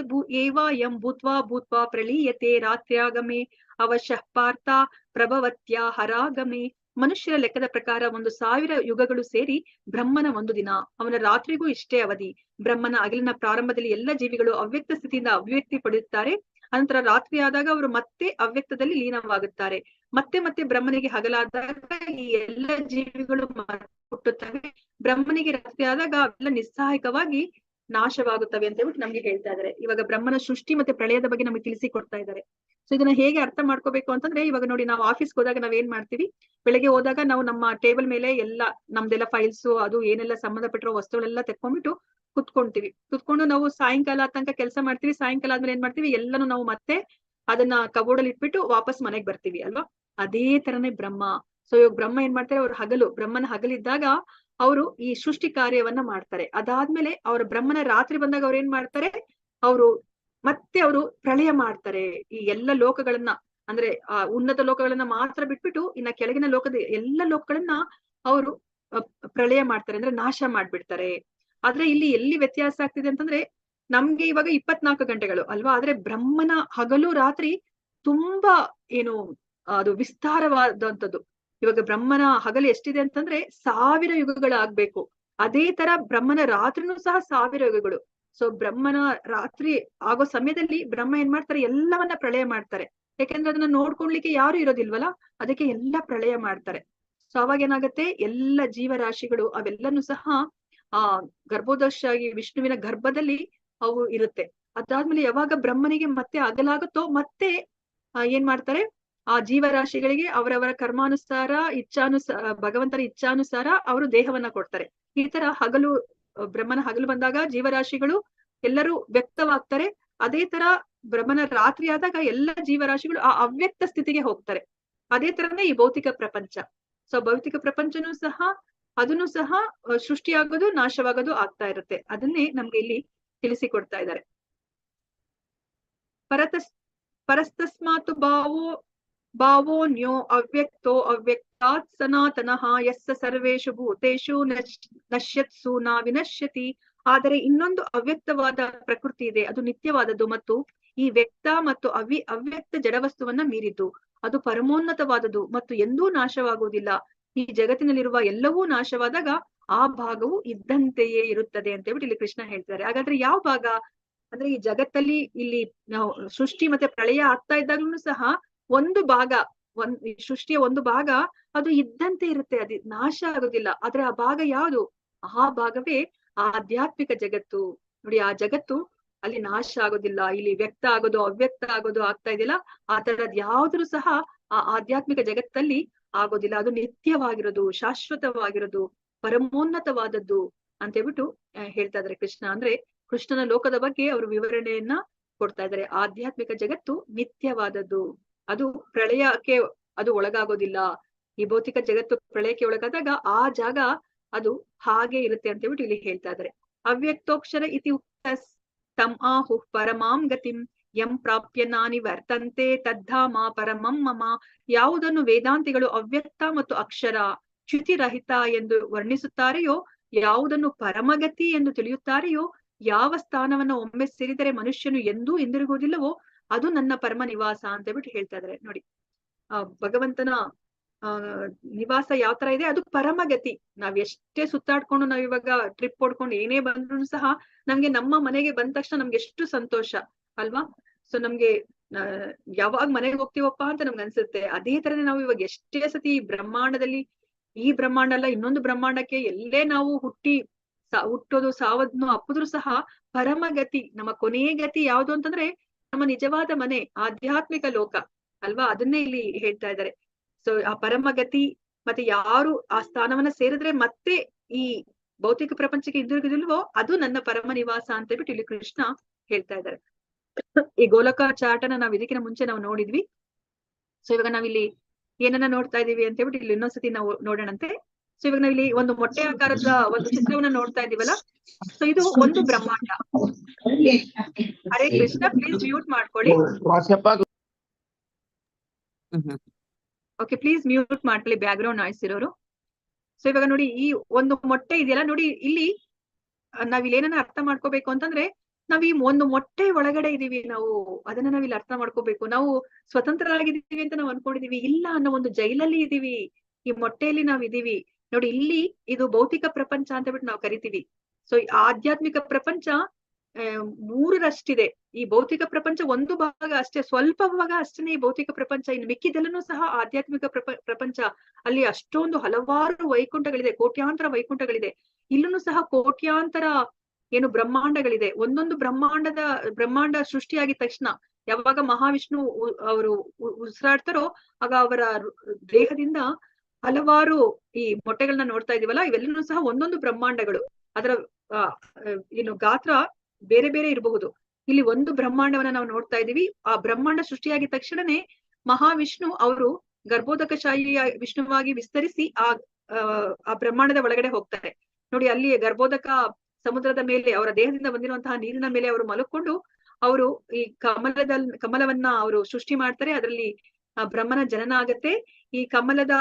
ಏವಾಯಂ ಭೂತ್ವಾ ಪ್ರಲೀಯತೆ ರಾತ್ರ್ಯಾಗಮೆ ಅವಶಃ ಪಾರ್ಥ ಪ್ರಭವತ್ಯಾ ಹರಾಗಮೆ. ಮನುಷ್ಯರ ಲೆಕ್ಕದ ಪ್ರಕಾರ 1000 ಯುಗಗಳು ಸೇರಿ ಬ್ರಹ್ಮನ 1 ದಿನ, ಅವನ ರಾತ್ರಿಗೂ ಇಷ್ಟೇ ಅವಧಿ. ಬ್ರಹ್ಮನ ಹಗಲಿನ ಪ್ರಾರಂಭದಲ್ಲಿ ಎಲ್ಲ ಜೀವಿಗಳು ಅವ್ಯಕ್ತ ಸ್ಥಿತಿಯಿಂದ ಅವ್ಯಕ್ತಿ ಪಡೆಯುತ್ತಾರೆ. ಅನಂತರ ರಾತ್ರಿ ಆದಾಗ ಅವರು ಮತ್ತೆ ಅವ್ಯಕ್ತದಲ್ಲಿ ಲೀನವಾಗುತ್ತಾರೆ. ಮತ್ತೆ ಬ್ರಹ್ಮನಿಗೆ ಹಗಲಾದಾಗ ಈ ಎಲ್ಲ ಜೀವಿಗಳು ಹುಟ್ಟುತ್ತವೆ. ಬ್ರಹ್ಮನಿಗೆ ರಾತ್ರಿ ಆದಾಗ ಅವೆಲ್ಲ ನಿಸ್ಸಹಾಯಕವಾಗಿ ನಾಶವಾಗುತ್ತವೆ ಅಂತ ಹೇಳ್ಬಿಟ್ಟು ನಮ್ಗೆ ಹೇಳ್ತಾ ಇದ್ದಾರೆ. ಇವಾಗ ಬ್ರಹ್ಮನ ಸೃಷ್ಟಿ ಮತ್ತೆ ಪ್ರಳಯದ ಬಗ್ಗೆ ನಮಗೆ ತಿಳಿಸಿ ಕೊಡ್ತಾ ಇದ್ದಾರೆ. ಸೊ ಇದನ್ನ ಹೇಗೆ ಅರ್ಥ ಮಾಡ್ಕೋಬೇಕು ಅಂತಂದ್ರೆ, ಇವಾಗ ನೋಡಿ, ನಾವು ಆಫೀಸ್ಗೆ ಹೋದಾಗ ನಾವ್ ಏನ್ ಮಾಡ್ತೀವಿ, ಬೆಳಗ್ಗೆ ಹೋದಾಗ ನಾವು ನಮ್ಮ ಟೇಬಲ್ ಮೇಲೆ ನಮ್ದೆಲ್ಲ ಫೈಲ್ಸ್ ಅದು ಏನೆಲ್ಲ ಸಂಬಂಧಪಟ್ಟಿರೋ ವಸ್ತುಗಳೆಲ್ಲ ತೆಕ್ಕೊಂಡ್ಬಿಟ್ಟು ಕುತ್ಕೊಂಡು ನಾವು ಸಾಯಂಕಾಲ ತನಕ ಕೆಲಸ ಮಾಡ್ತೀವಿ. ಸಾಯಂಕಾಲ ಆದ್ಮೇಲೆ ಏನ್ ಮಾಡ್ತೀವಿ, ಎಲ್ಲಾನು ನಾವು ಮತ್ತೆ ಅದನ್ನ ಕಬೋರ್ಡಲ್ಲಿ ಇಟ್ಬಿಟ್ಟು ವಾಪಸ್ ಮನೆಗ್ ಬರ್ತೀವಿ ಅಲ್ವಾ. ಅದೇ ತರನೇ ಬ್ರಹ್ಮ. ಸೊ ಇವಾಗ ಬ್ರಹ್ಮ ಏನ್ ಮಾಡ್ತಾರೆ, ಅವ್ರ ಬ್ರಹ್ಮನ ಹಗಲಿದ್ದಾಗ ಅವರು ಈ ಸೃಷ್ಟಿ ಕಾರ್ಯವನ್ನ ಮಾಡ್ತಾರೆ. ಅದಾದ್ಮೇಲೆ ಅವ್ರ ಬ್ರಹ್ಮನ ರಾತ್ರಿ ಬಂದಾಗ ಅವ್ರು ಏನ್ ಮಾಡ್ತಾರೆ, ಅವರು ಪ್ರಳಯ ಮಾಡ್ತಾರೆ. ಈ ಎಲ್ಲ ಲೋಕಗಳನ್ನ ಅಂದ್ರೆ ಆ ಉನ್ನತ ಲೋಕಗಳನ್ನ ಮಾತ್ರ ಬಿಟ್ಬಿಟ್ಟು ಇನ್ನ ಕೆಳಗಿನ ಲೋಕದ ಎಲ್ಲ ಲೋಕಗಳನ್ನ ಅವರು ಪ್ರಳಯ ಮಾಡ್ತಾರೆ, ಅಂದ್ರೆ ನಾಶ ಮಾಡ್ಬಿಡ್ತಾರೆ. ಆದ್ರೆ ಇಲ್ಲಿ ಎಲ್ಲಿ ವ್ಯತ್ಯಾಸ ಆಗ್ತಿದೆ ಅಂತಂದ್ರೆ, ನಮ್ಗೆ ಇವಾಗ 24 ಗಂಟೆಗಳು ಅಲ್ವಾ, ಆದ್ರೆ ಬ್ರಹ್ಮನ ಹಗಲು ರಾತ್ರಿ ತುಂಬಾ ಅದು ವಿಸ್ತಾರವಾದಂಥದ್ದು. ಇವಾಗ ಬ್ರಹ್ಮನ ಹಗಲು ಎಷ್ಟಿದೆ ಅಂತಂದ್ರೆ 1000 ಯುಗಗಳಾಗ್ಬೇಕು. ಅದೇ ತರ ಬ್ರಹ್ಮನ ರಾತ್ರಿನೂ ಸಹ 1000 ಯುಗಗಳು. ಸೊ ಬ್ರಹ್ಮನ ರಾತ್ರಿ ಆಗೋ ಸಮಯದಲ್ಲಿ ಬ್ರಹ್ಮ ಏನ್ ಮಾಡ್ತಾರೆ, ಎಲ್ಲವನ್ನ ಪ್ರಳಯ ಮಾಡ್ತಾರೆ. ಯಾಕೆಂದ್ರೆ ಅದನ್ನ ನೋಡ್ಕೊಳ್ಲಿಕ್ಕೆ ಯಾರು ಇರೋದಿಲ್ವಲ್ಲ, ಅದಕ್ಕೆ ಎಲ್ಲ ಪ್ರಳಯ ಮಾಡ್ತಾರೆ. ಸೊ ಅವಾಗ ಏನಾಗತ್ತೆ, ಎಲ್ಲ ಜೀವರಾಶಿಗಳು ಅವೆಲ್ಲನೂ ಸಹ ಗರ್ಭೋದಶಾಗಿ ವಿಷ್ಣುವಿನ ಗರ್ಭದಲ್ಲಿ ಅವು ಇರುತ್ತೆ. ಅದಾದ್ಮೇಲೆ ಯಾವಾಗ ಬ್ರಹ್ಮನಿಗೆ ಮತ್ತೆ ಅಗಲಾಗುತ್ತೋ ಮತ್ತೆ ಏನ್ ಮಾಡ್ತಾರೆ, ಆ ಜೀವರಾಶಿಗಳಿಗೆ ಅವರವರ ಕರ್ಮಾನುಸಾರ ಭಗವಂತನ ಇಚ್ಛಾನುಸಾರ ಅವರು ದೇಹವನ್ನ ಕೊಡ್ತಾರೆ. ಈ ತರ ಬ್ರಹ್ಮನ ಹಗಲು ಬಂದಾಗ ಜೀವರಾಶಿಗಳು ಎಲ್ಲರೂ ವ್ಯಕ್ತವಾಗ್ತಾರೆ. ಅದೇ ತರ ಬ್ರಹ್ಮನ ರಾತ್ರಿ ಆದಾಗ ಎಲ್ಲ ಜೀವರಾಶಿಗಳು ಆ ಅವ್ಯಕ್ತ ಸ್ಥಿತಿಗೆ ಹೋಗ್ತಾರೆ. ಅದೇ ತರನೇ ಈ ಭೌತಿಕ ಪ್ರಪಂಚ. ಸೊ ಭೌತಿಕ ಪ್ರಪಂಚನೂ ಸಹ ಅದನ್ನು ಸಹ ಸೃಷ್ಟಿಯಾಗೋದು ನಾಶವಾಗೋದು ಆಗ್ತಾ ಇರುತ್ತೆ. ಅದನ್ನೇ ನಮ್ಗೆ ಇಲ್ಲಿ ತಿಳಿಸಿಕೊಡ್ತಾ ಇದ್ದಾರೆ. ಪರಸ್ತಸ್ಮಾತ್ ಭಾವೋನ್ಯೋ ಅವ್ಯಕ್ತೋ ಅವ್ಯಕ್ತಾತ್ ಸನಾತನಃ ಯಸ್ಸ ಸರ್ವೇಷು ಭೂತೇಷು ನಶ್ಯತ್ಸು ನ ವಿನಶ್ಯತಿ. ಆದರೆ ಇನ್ನೊಂದು ಅವ್ಯಕ್ತವಾದ ಪ್ರಕೃತಿ ಇದೆ, ಅದು ನಿತ್ಯವಾದದ್ದು ಮತ್ತು ಈ ವ್ಯಕ್ತ ಮತ್ತು ಅವ್ಯಕ್ತ ಜಡವಸ್ತುವನ್ನ ಮೀರಿದ್ದು. ಅದು ಪರಮೋನ್ನತವಾದದ್ದು ಮತ್ತು ಎಂದೂ ನಾಶವಾಗುವುದಿಲ್ಲ. ಈ ಜಗತ್ತಿನಲ್ಲಿರುವ ಎಲ್ಲವೂ ನಾಶವಾದಾಗ ಆ ಭಾಗವು ಇದ್ದಂತೆಯೇ ಇರುತ್ತದೆ ಅಂತ ಹೇಳ್ಬಿಟ್ಟು ಇಲ್ಲಿ ಕೃಷ್ಣ ಹೇಳ್ತಾರೆ. ಹಾಗಾದ್ರೆ ಯಾವ ಭಾಗ ಅಂದ್ರೆ, ಈ ಜಗತ್ತಲ್ಲಿ ಇಲ್ಲಿ ನಾವು ಸೃಷ್ಟಿ ಮತ್ತೆ ಪ್ರಳಯ ಆಗ್ತಾ ಇದ್ದಾಗ್ಲೂ ಸಹ ಒಂದು ಭಾಗ, ಸೃಷ್ಟಿಯ ಒಂದು ಭಾಗ ಅದು ಇದ್ದಂತೆ ಇರುತ್ತೆ, ಅದು ನಾಶ ಆಗೋದಿಲ್ಲ. ಆದ್ರೆ ಆ ಭಾಗ ಯಾವುದು, ಆ ಭಾಗವೇ ಆಧ್ಯಾತ್ಮಿಕ ಜಗತ್ತು. ನೋಡಿ, ಆ ಜಗತ್ತು ಅಲ್ಲಿ ನಾಶ ಆಗೋದಿಲ್ಲ. ಇಲ್ಲಿ ವ್ಯಕ್ತ ಆಗೋದು ಅವ್ಯಕ್ತ ಆಗೋದು ಆಗ್ತಾ ಇದೆಯಲ್ಲ, ಆ ತರದ್ ಯಾವ್ದ್ರೂ ಸಹ ಆ ಆಧ್ಯಾತ್ಮಿಕ ಜಗತ್ತಲ್ಲಿ ಆಗೋದಿಲ್ಲ. ಅದು ನಿತ್ಯವಾಗಿರೋದು, ಶಾಶ್ವತವಾಗಿರೋದು, ಪರಮೋನ್ನತವಾದದ್ದು ಅಂತ ಹೇಳ್ಬಿಟ್ಟು ಹೇಳ್ತಾ ಇದಾರೆ ಕೃಷ್ಣ. ಅಂದ್ರೆ ಕೃಷ್ಣನ ಲೋಕದ ಬಗ್ಗೆ ಅವರು ವಿವರಣೆಯನ್ನ ಕೊಡ್ತಾ ಇದ್ದಾರೆ. ಆಧ್ಯಾತ್ಮಿಕ ಜಗತ್ತು ನಿತ್ಯವಾದದ್ದು, ಅದು ಪ್ರಳಯಕ್ಕೆ ಅದು ಒಳಗಾಗೋದಿಲ್ಲ. ಈ ಭೌತಿಕ ಜಗತ್ತು ಪ್ರಳಯಕ್ಕೆ ಒಳಗಾದಾಗ ಆ ಜಾಗ ಅದು ಹಾಗೆ ಇರುತ್ತೆ ಅಂತ ಹೇಳ್ಬಿಟ್ಟು ಇಲ್ಲಿ ಹೇಳ್ತಾ ಇದ್ದಾರೆ. ಅವ್ಯಕ್ತೋಕ್ಷರ ಇತಿ ಉಕ್ತಸ್ ತಮ್ ಆಹು ಪರಮಾಂ ಗತಿಂ ಯಂ ಪ್ರಾಪ್ಯ ನಾನಿ ವರ್ತಂತೆ ತದ್ಧಾಮ ಪರಮಂ ಮಮ. ಯಾವುದನ್ನು ವೇದಾಂತಿಗಳು ಅವ್ಯಕ್ತ ಮತ್ತು ಅಕ್ಷರ ಚ್ಯುತಿರಹಿತ ಎಂದು ವರ್ಣಿಸುತ್ತಾರೆಯೋ, ಯಾವುದನ್ನು ಪರಮಗತಿ ಎಂದು ತಿಳಿಯುತ್ತಾರೆಯೋ, ಯಾವ ಸ್ಥಾನವನ್ನ ಒಮ್ಮೆ ಸೇರಿದರೆ ಮನುಷ್ಯನು ಎಂದೂ ಹಿಂದಿರುಗುವುದಿಲ್ಲವೋ ಅದು ನನ್ನ ಪರಮ ನಿವಾಸ ಅಂತ ಹೇಳ್ಬಿಟ್ಟು ಹೇಳ್ತಾ ಇದಾರೆ. ನೋಡಿ, ಭಗವಂತನ ನಿವಾಸ ಯಾವ ತರ ಇದೆ, ಅದು ಪರಮಗತಿ. ನಾವ್ ಎಷ್ಟೇ ಸುತ್ತಾಡ್ಕೊಂಡು ನಾವ್ ಇವಾಗ ಟ್ರಿಪ್ ಹೊಡ್ಕೊಂಡು ಏನೇ ಬಂದ್ರು ಸಹ ನಮ್ಗೆ ನಮ್ಮ ಮನೆಗೆ ಬಂದ ತಕ್ಷಣ ನಮ್ಗೆ ಎಷ್ಟು ಸಂತೋಷ ಅಲ್ವಾ. ಸೊ ನಮ್ಗೆ ಯಾವಾಗ ಮನೆಗೆ ಹೋಗ್ತೀವಪ್ಪ ಅಂತ ನಮ್ಗೆ ಅನ್ಸುತ್ತೆ. ಅದೇ ತರನೇ ನಾವು ಇವಾಗ ಎಷ್ಟೇ ಸತಿ ಈ ಬ್ರಹ್ಮಾಂಡದಲ್ಲಿ, ಈ ಬ್ರಹ್ಮಾಂಡ ಅಲ್ಲ ಇನ್ನೊಂದು ಬ್ರಹ್ಮಾಂಡಕ್ಕೆ ಎಲ್ಲೇ ನಾವು ಹುಟ್ಟೋದು ಸಾವದ್ನು ಅಪ್ಪಿದ್ರು ಸಹ ಪರಮಗತಿ, ನಮ್ಮ ಕೊನೆಯ ಗತಿ ಯಾವುದು ಅಂತಂದ್ರೆ ನಮ್ಮ ನಿಜವಾದ ಮನೆ, ಆಧ್ಯಾತ್ಮಿಕ ಲೋಕ ಅಲ್ವಾ. ಅದನ್ನೇ ಇಲ್ಲಿ ಹೇಳ್ತಾ ಇದ್ದಾರೆ. ಸೊ ಆ ಪರಮಗತಿ ಮತ್ತೆ ಯಾರು ಆ ಸ್ಥಾನವನ್ನ ಸೇರಿದ್ರೆ ಮತ್ತೆ ಈ ಭೌತಿಕ ಪ್ರಪಂಚಕ್ಕೆ ಹಿಂದಿರುಗುದಿಲ್ವೋ ಅದು ನನ್ನ ಪರಮ ನಿವಾಸ ಅಂತ ಹೇಳ್ಬಿಟ್ಟು ಇಲ್ಲಿ ಕೃಷ್ಣ ಹೇಳ್ತಾ ಇದ್ದಾರೆ. ಈ ಗೋಲಕ ಚಾಟನ ನಾವ್ ಇದಕ್ಕಿಂತ ಮುಂಚೆ ನಾವು ನೋಡಿದ್ವಿ. ಸೊ ಇವಾಗ ನಾವಿಲ್ಲಿ ಏನನ್ನ ನೋಡ್ತಾ ಇದೀವಿ ಅಂತ ಹೇಳ್ಬಿಟ್ಟು ಇಲ್ಲಿ ಇನ್ನೊಂದ್ಸತಿ ನಾವು ನೋಡೋಣಂತೆ. ಸೊ ಇವಾಗ ನಾವಿಲ್ಲಿ ಒಂದು ಮೊಟ್ಟೆ ಆಕಾರದ ಒಂದು ಚಿತ್ರವನ್ನ ನೋಡ್ತಾ ಇದೀವಲ್ಲ. ಸೊ ಇದು ಒಂದು ಬ್ರಹ್ಮಾಂಡ. ಹರೇ ಕೃಷ್ಣ, ಪ್ಲೀಸ್ ಮ್ಯೂಟ್ ಮಾಡ್ಕೊಳ್ಳಿ. ಓಕೆ, ಪ್ಲೀಸ್ ಮ್ಯೂಟ್ ಮಾಡ್ಕೊಳ್ಳಿ ಬ್ಯಾಕ್ ಗ್ರೌಂಡ್ ನಾಯ್ಸ್ ಇರೋರು. ಸೊ ಇವಾಗ ನೋಡಿ, ಈ ಒಂದು ಮೊಟ್ಟೆ ಇದೆಯಲ್ಲ ನೋಡಿ, ಇಲ್ಲಿ ನಾವಿಲ್ಲಿ ಏನನ್ನ ಅರ್ಥ ಮಾಡ್ಕೋಬೇಕು ಅಂತಂದ್ರೆ, ನಾವ್ ಈ ಒಂದು ಮೊಟ್ಟೆ ಒಳಗಡೆ ಇದೀವಿ ನಾವು. ಅದನ್ನ ನಾವಿಲ್ಲಿ ಅರ್ಥ ಮಾಡ್ಕೋಬೇಕು. ನಾವು ಸ್ವತಂತ್ರರಾಗಿದ್ದೀವಿ ಅಂತ ನಾವು ಅನ್ಕೊಂಡಿದೀವಿ, ಇಲ್ಲ ಅನ್ನೋ ಒಂದು ಜೈಲಲ್ಲಿ ಇದೀವಿ. ಈ ಮೊಟ್ಟೆಯಲ್ಲಿ ನಾವ್ ಇದೀವಿ ನೋಡಿ. ಇಲ್ಲಿ ಇದು ಭೌತಿಕ ಪ್ರಪಂಚ ಅಂತ ಬಿಟ್ಟು ನಾವು ಕರಿತೀವಿ. ಸೊ ಆಧ್ಯಾತ್ಮಿಕ ಪ್ರಪಂಚ 3ರಷ್ಟಿದೆ. ಈ ಭೌತಿಕ ಪ್ರಪಂಚ ಒಂದು ಭಾಗ ಅಷ್ಟೇ, ಸ್ವಲ್ಪ ಭಾಗ ಅಷ್ಟೇನೆ ಈ ಭೌತಿಕ ಪ್ರಪಂಚ. ಇನ್ನು ಮಿಕ್ಕಿದೆಲ್ಲೂ ಸಹ ಆಧ್ಯಾತ್ಮಿಕ ಪ್ರಪಂಚ. ಅಲ್ಲಿ ಅಷ್ಟೊಂದು ಹಲವಾರು ವೈಕುಂಠಗಳಿದೆ, ಕೋಟ್ಯಾಂತರ ವೈಕುಂಠಗಳಿದೆ. ಇಲ್ಲೂ ಸಹ ಕೋಟ್ಯಾಂತರ ಬ್ರಹ್ಮಾಂಡಗಳಿದೆ. ಒಂದೊಂದು ಬ್ರಹ್ಮಾಂಡ ಸೃಷ್ಟಿಯಾಗಿದ ತಕ್ಷಣ ಯಾವಾಗ ಮಹಾವಿಷ್ಣು ಅವರು ಉಸಿರಾಡ್ತಾರೋ ಆಗ ಅವರ ದೇಹದಿಂದ ಹಲವಾರು ಈ ಮೊಟ್ಟೆಗಳನ್ನ ನೋಡ್ತಾ ಇದೀವಲ್ಲ, ಇವೆಲ್ಲನೂ ಸಹ ಒಂದೊಂದು ಬ್ರಹ್ಮಾಂಡಗಳು. ಅದರ ಗಾತ್ರ ಬೇರೆ ಬೇರೆ ಇರಬಹುದು. ಇಲ್ಲಿ ಒಂದು ಬ್ರಹ್ಮಾಂಡವನ್ನ ನಾವು ನೋಡ್ತಾ ಇದೀವಿ. ಆ ಬ್ರಹ್ಮಾಂಡ ಸೃಷ್ಟಿಯಾಗಿದ ತಕ್ಷಣನೇ ಮಹಾವಿಷ್ಣು ಅವರು ಗರ್ಭೋದಕಶಾಹಿಯ ವಿಷ್ಣುವಾಗಿ ವಿಸ್ತರಿಸಿ ಆ ಬ್ರಹ್ಮಾಂಡದ ಒಳಗಡೆ ಹೋಗ್ತಾರೆ ನೋಡಿ. ಅಲ್ಲಿ ಗರ್ಭೋದಕ ಸಮುದ್ರದ ಮೇಲೆ ಅವರ ದೇಹದಿಂದ ಬಂದಿರುವಂತಹ ನೀರಿನ ಮೇಲೆ ಅವರು ಮಲಕೊಂಡು ಅವರು ಈ ಕಮಲವನ್ನ ಅವರು ಸೃಷ್ಟಿ ಮಾಡ್ತಾರೆ. ಅದರಲ್ಲಿ ಬ್ರಹ್ಮನ ಜನನ ಆಗತ್ತೆ. ಈ ಕಮಲದ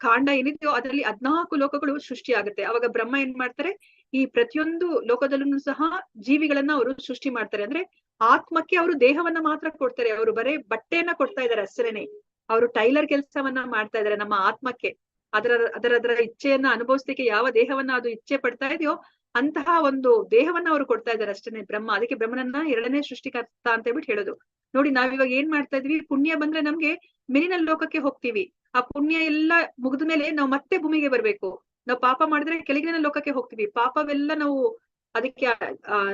ಕಾಂಡ ಏನಿದೆಯೋ ಅದರಲ್ಲಿ 14 ಲೋಕಗಳು ಸೃಷ್ಟಿ ಆಗುತ್ತೆ. ಅವಾಗ ಬ್ರಹ್ಮ ಏನ್ ಮಾಡ್ತಾರೆ, ಈ ಪ್ರತಿಯೊಂದು ಲೋಕದಲ್ಲೂ ಸಹ ಜೀವಿಗಳನ್ನ ಅವರು ಸೃಷ್ಟಿ ಮಾಡ್ತಾರೆ. ಅಂದ್ರೆ ಆತ್ಮಕ್ಕೆ ಅವರು ದೇಹವನ್ನ ಮಾತ್ರ ಕೊಡ್ತಾರೆ. ಅವರು ಬರೇ ಬಟ್ಟೆಯನ್ನ ಕೊಡ್ತಾ ಇದಾರೆ ಅಷ್ಟೇನೆ. ಅವರು ಟೈಲರ್ ಕೆಲಸವನ್ನ ಮಾಡ್ತಾ ಇದಾರೆ ನಮ್ಮ ಆತ್ಮಕ್ಕೆ. ಅದರ ಇಚ್ಛೆಯನ್ನ ಅನುಭವಿಸ್ಲಿಕ್ಕೆ ಯಾವ ದೇಹವನ್ನ ಅದು ಇಚ್ಛೆ ಪಡ್ತಾ ಇದೆಯೋ ಅಂತಹ ಒಂದು ದೇಹವನ್ನ ಅವರು ಕೊಡ್ತಾ ಇದಾರೆ ಅಷ್ಟೇನೆ ಬ್ರಹ್ಮ. ಅದಕ್ಕೆ ಬ್ರಹ್ಮನನ್ನ 2ನೇ ಸೃಷ್ಟಿಕರ್ತ ಅಂತ ಹೇಳ್ಬಿಟ್ಟು ಹೇಳೋದು ನೋಡಿ. ನಾವಿವಾಗ ಏನ್ ಮಾಡ್ತಾ ಇದ್ವಿ, ಪುಣ್ಯ ಬಂದ್ರೆ ನಮ್ಗೆ ಮೇಲಿನ ಲೋಕಕ್ಕೆ ಹೋಗ್ತೀವಿ. ಆ ಪುಣ್ಯ ಎಲ್ಲ ಮುಗಿದ ಮೇಲೆ ನಾವು ಮತ್ತೆ ಭೂಮಿಗೆ ಬರ್ಬೇಕು. ನಾವು ಪಾಪ ಮಾಡಿದ್ರೆ ಕೆಳಗಿನ ಲೋಕಕ್ಕೆ ಹೋಗ್ತೀವಿ. ಪಾಪವೆಲ್ಲ ನಾವು ಅದಕ್ಕೆ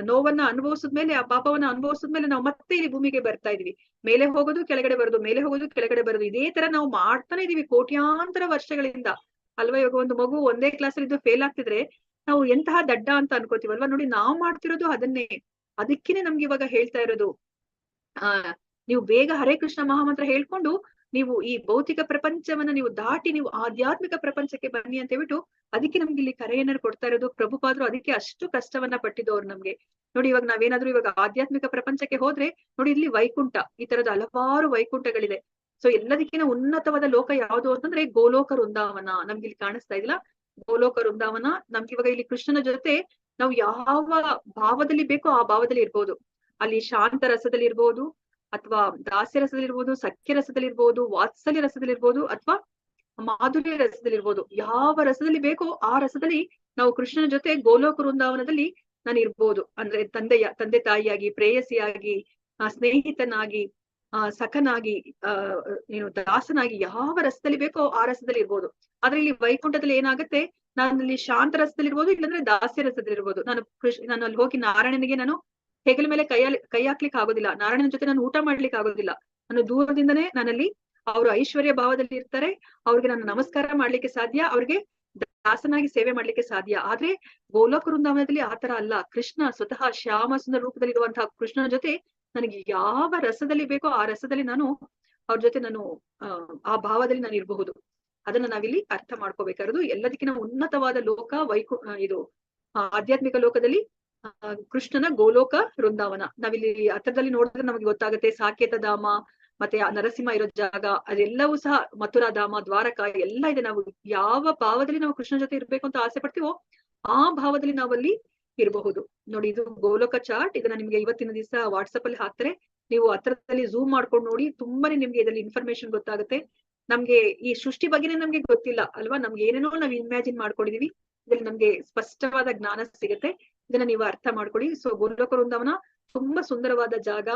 ನೋವನ್ನ ಅನುಭವಿಸಿದ್ಮೇಲೆ, ಆ ಪಾಪವನ್ನ ಅನುಭವಿಸಿದ್ಮೇಲೆ ನಾವು ಮತ್ತೆ ಇಲ್ಲಿ ಭೂಮಿಗೆ ಬರ್ತಾ ಇದೀವಿ. ಮೇಲೆ ಹೋಗೋದು ಕೆಳಗಡೆ ಬರೋದು, ಮೇಲೆ ಹೋಗೋದು ಕೆಳಗಡೆ ಬರೋದು, ಇದೇ ತರ ನಾವು ಮಾಡ್ತಾನೆ ಇದೀವಿ ಕೋಟ್ಯಾಂತರ ವರ್ಷಗಳಿಂದ ಅಲ್ವಾ. ಇವಾಗ ಒಂದು ಮಗು ಒಂದೇ ಕ್ಲಾಸಲ್ಲಿ ಇದ್ದು ಫೇಲ್ ಆಗ್ತಿದ್ರೆ ನಾವು ಎಂತಹ ದಡ್ಡ ಅಂತ ಅನ್ಕೋತೀವಲ್ವಾ. ನೋಡಿ, ನಾವು ಮಾಡ್ತಿರೋದು ಅದನ್ನೇ. ಅದಕ್ಕೇನೆ ನಮ್ಗೆ ಇವಾಗ ಹೇಳ್ತಾ ಇರೋದು, ನೀವು ಬೇಗ ಹರೇ ಕೃಷ್ಣ ಮಹಾಮಂತ್ರ ಹೇಳ್ಕೊಂಡು ನೀವು ಈ ಭೌತಿಕ ಪ್ರಪಂಚವನ್ನ ನೀವು ದಾಟಿ ನೀವು ಆಧ್ಯಾತ್ಮಿಕ ಪ್ರಪಂಚಕ್ಕೆ ಬನ್ನಿ ಅಂತ ಹೇಳ್ಬಿಟ್ಟು ಅದಕ್ಕೆ ನಮ್ಗೆ ಇಲ್ಲಿ ಕರೆಯನ್ನ ಕೊಡ್ತಾ ಇರೋದು. ಪ್ರಭುಪಾದರು ಅದಕ್ಕೆ ಅಷ್ಟು ಕಷ್ಟವನ್ನ ಪಟ್ಟಿದ್ದವ್ರು ನಮ್ಗೆ ನೋಡಿ. ಇವಾಗ ನಾವೇನಾದ್ರೂ ಇವಾಗ ಆಧ್ಯಾತ್ಮಿಕ ಪ್ರಪಂಚಕ್ಕೆ ಹೋದ್ರೆ ನೋಡಿ, ಇಲ್ಲಿ ವೈಕುಂಠ, ಈ ತರದ ಹಲವಾರು ವೈಕುಂಠಗಳಿದೆ. ಸೊ ಎಲ್ಲದಕ್ಕಿಂತ ಉನ್ನತವಾದ ಲೋಕ ಯಾವುದು ಅಂತಂದ್ರೆ ಗೋಲೋಕ ವೃಂದಾವನ. ನಮ್ಗೆ ಇಲ್ಲಿ ಕಾಣಿಸ್ತಾ ಇದಿಲ್ಲ, ಗೋಲೋಕ ವೃಂದಾವನ. ನಮ್ಗೆ ಇವಾಗ ಇಲ್ಲಿ ಕೃಷ್ಣನ ಜೊತೆ ನಾವು ಯಾವ ಭಾವದಲ್ಲಿ ಬೇಕೋ ಆ ಭಾವದಲ್ಲಿ ಇರ್ಬೋದು. ಅಲ್ಲಿ ಶಾಂತ ರಸದಲ್ಲಿ ಇರ್ಬೋದು, ಅಥವಾ ದಾಸ್ಯ ರಸದಲ್ಲಿ ಇರ್ಬೋದು, ಸಖ್ಯ ರಸದಲ್ಲಿ ಇರ್ಬೋದು, ವಾತ್ಸಲ್ಯ ರಸದಲ್ಲಿ ಇರ್ಬೋದು, ಅಥವಾ ಮಾಧುರ್ಯ ರಸದಲ್ಲಿ ಇರ್ಬೋದು. ಯಾವ ರಸದಲ್ಲಿ ಬೇಕೋ ಆ ರಸದಲ್ಲಿ ನಾವು ಕೃಷ್ಣನ ಜೊತೆ ಗೋಲೋಕ ವೃಂದಾವನದಲ್ಲಿ ನಾನು ಇರ್ಬೋದು. ಅಂದ್ರೆ ತಂದೆ ತಾಯಿಯಾಗಿ, ಪ್ರೇಯಸಿಯಾಗಿ, ಸ್ನೇಹಿತನಾಗಿ, ಸಖನಾಗಿ, ದಾಸನಾಗಿ, ಯಾವ ರಸದಲ್ಲಿ ಬೇಕೋ ಆ ರಸದಲ್ಲಿ ಇರ್ಬೋದು. ಆದ್ರೆ ಇಲ್ಲಿ ವೈಕುಂಠದಲ್ಲಿ ಏನಾಗುತ್ತೆ, ನಾನು ಇಲ್ಲಿ ಶಾಂತ ರಸದಲ್ಲಿ ಇರ್ಬೋದು, ಇಲ್ಲಾಂದ್ರೆ ದಾಸ್ಯ ರಸದಲ್ಲಿ ಇರ್ಬೋದು. ನಾನು ಅಲ್ಲಿ ಹೋಗಿ ನಾರಾಯಣನಿಗೆ ನಾನು ಹೆಗಲ ಮೇಲೆ ಕೈ ಹಾಕ್ಲಿಕ್ಕೆ ಆಗೋದಿಲ್ಲ. ನಾರಾಯಣನ ಜೊತೆ ನಾನು ಊಟ ಮಾಡ್ಲಿಕ್ಕೆ ಆಗೋದಿಲ್ಲ. ನಾನು ದೂರದಿಂದನೇ ನಾನಲ್ಲಿ ಅವರು ಐಶ್ವರ್ಯ ಭಾವದಲ್ಲಿ ಇರ್ತಾರೆ, ಅವ್ರಿಗೆ ನಾನು ನಮಸ್ಕಾರ ಮಾಡ್ಲಿಕ್ಕೆ ಸಾಧ್ಯ, ಅವ್ರಿಗೆ ದಾಸನಾಗಿ ಸೇವೆ ಮಾಡ್ಲಿಕ್ಕೆ ಸಾಧ್ಯ. ಆದ್ರೆ ಗೋಲೋಕ ವೃಂದಾವನದಲ್ಲಿ ಆತರ ಅಲ್ಲ. ಕೃಷ್ಣ ಸ್ವತಃ ಶ್ಯಾಮ ಸುಂದರ ರೂಪದಲ್ಲಿ ಇರುವಂತಹ ಕೃಷ್ಣನ ಜೊತೆ ನನಗೆ ಯಾವ ರಸದಲ್ಲಿ ಬೇಕೋ ಆ ರಸದಲ್ಲಿ ನಾನು ಅವ್ರ ಜೊತೆ ನಾನು ಆ ಭಾವದಲ್ಲಿ ನಾನು ಇರಬಹುದು. ಅದನ್ನ ನಾವಿಲ್ಲಿ ಅರ್ಥ ಮಾಡ್ಕೋಬೇಕಾರದು. ಎಲ್ಲದಕ್ಕಿಂತ ಉನ್ನತವಾದ ಲೋಕ ಇದು ಆಧ್ಯಾತ್ಮಿಕ ಲೋಕದಲ್ಲಿ ಕೃಷ್ಣನ ಗೋಲೋಕ ವೃಂದಾವನ. ನಾವಿಲ್ಲಿ ಹತ್ರದಲ್ಲಿ ನೋಡಿದ್ರೆ ನಮಗೆ ಗೊತ್ತಾಗುತ್ತೆ. ಸಾಕೇತ ಧಾಮ ಮತ್ತೆ ನರಸಿಂಹ ಇರೋ ಜಾಗ ಅದೆಲ್ಲವೂ ಸಹ, ಮಥುರಾ ಧಾಮ, ದ್ವಾರಕ ಎಲ್ಲ ಇದೆ. ನಾವು ಯಾವ ಭಾವದಲ್ಲಿ ನಾವು ಕೃಷ್ಣ ಜೊತೆ ಇರ್ಬೇಕು ಅಂತ ಆಸೆ ಪಡ್ತೀವೋ ಆ ಭಾವದಲ್ಲಿ ನಾವಲ್ಲಿ ಇರಬಹುದು. ನೋಡಿ, ಇದು ಗೋಲೋಕ ಚಾರ್ಟ್. ಇದನ್ನ ನಿಮ್ಗೆ ಇವತ್ತಿನ ದಿವಸ ವಾಟ್ಸಪ್ ಅಲ್ಲಿ ಹಾಕ್ತಾರೆ. ನೀವು ಹತ್ರದಲ್ಲಿ ಝೂಮ್ ಮಾಡ್ಕೊಂಡು ನೋಡಿ, ತುಂಬಾನೇ ನಿಮ್ಗೆ ಇದರಲ್ಲಿ ಇನ್ಫಾರ್ಮೇಶನ್ ಗೊತ್ತಾಗುತ್ತೆ. ನಮ್ಗೆ ಈ ಸೃಷ್ಟಿ ಬಗ್ಗೆನೇ ನಮ್ಗೆ ಗೊತ್ತಿಲ್ಲ ಅಲ್ವಾ, ನಮ್ಗೆ ಏನೇನೋ ನಾವು ಇಮ್ಯಾಜಿನ್ ಮಾಡ್ಕೊಂಡಿದೀವಿ. ಇದ್ರಲ್ಲಿ ನಮ್ಗೆ ಸ್ಪಷ್ಟವಾದ ಜ್ಞಾನ ಸಿಗುತ್ತೆ. ಇದನ್ನ ನೀವು ಅರ್ಥ ಮಾಡ್ಕೊಳ್ಳಿ. ಸೊ ಗೋಲೋಕ ವೃಂದಾವನ ತುಂಬಾ ಸುಂದರವಾದ ಜಾಗ.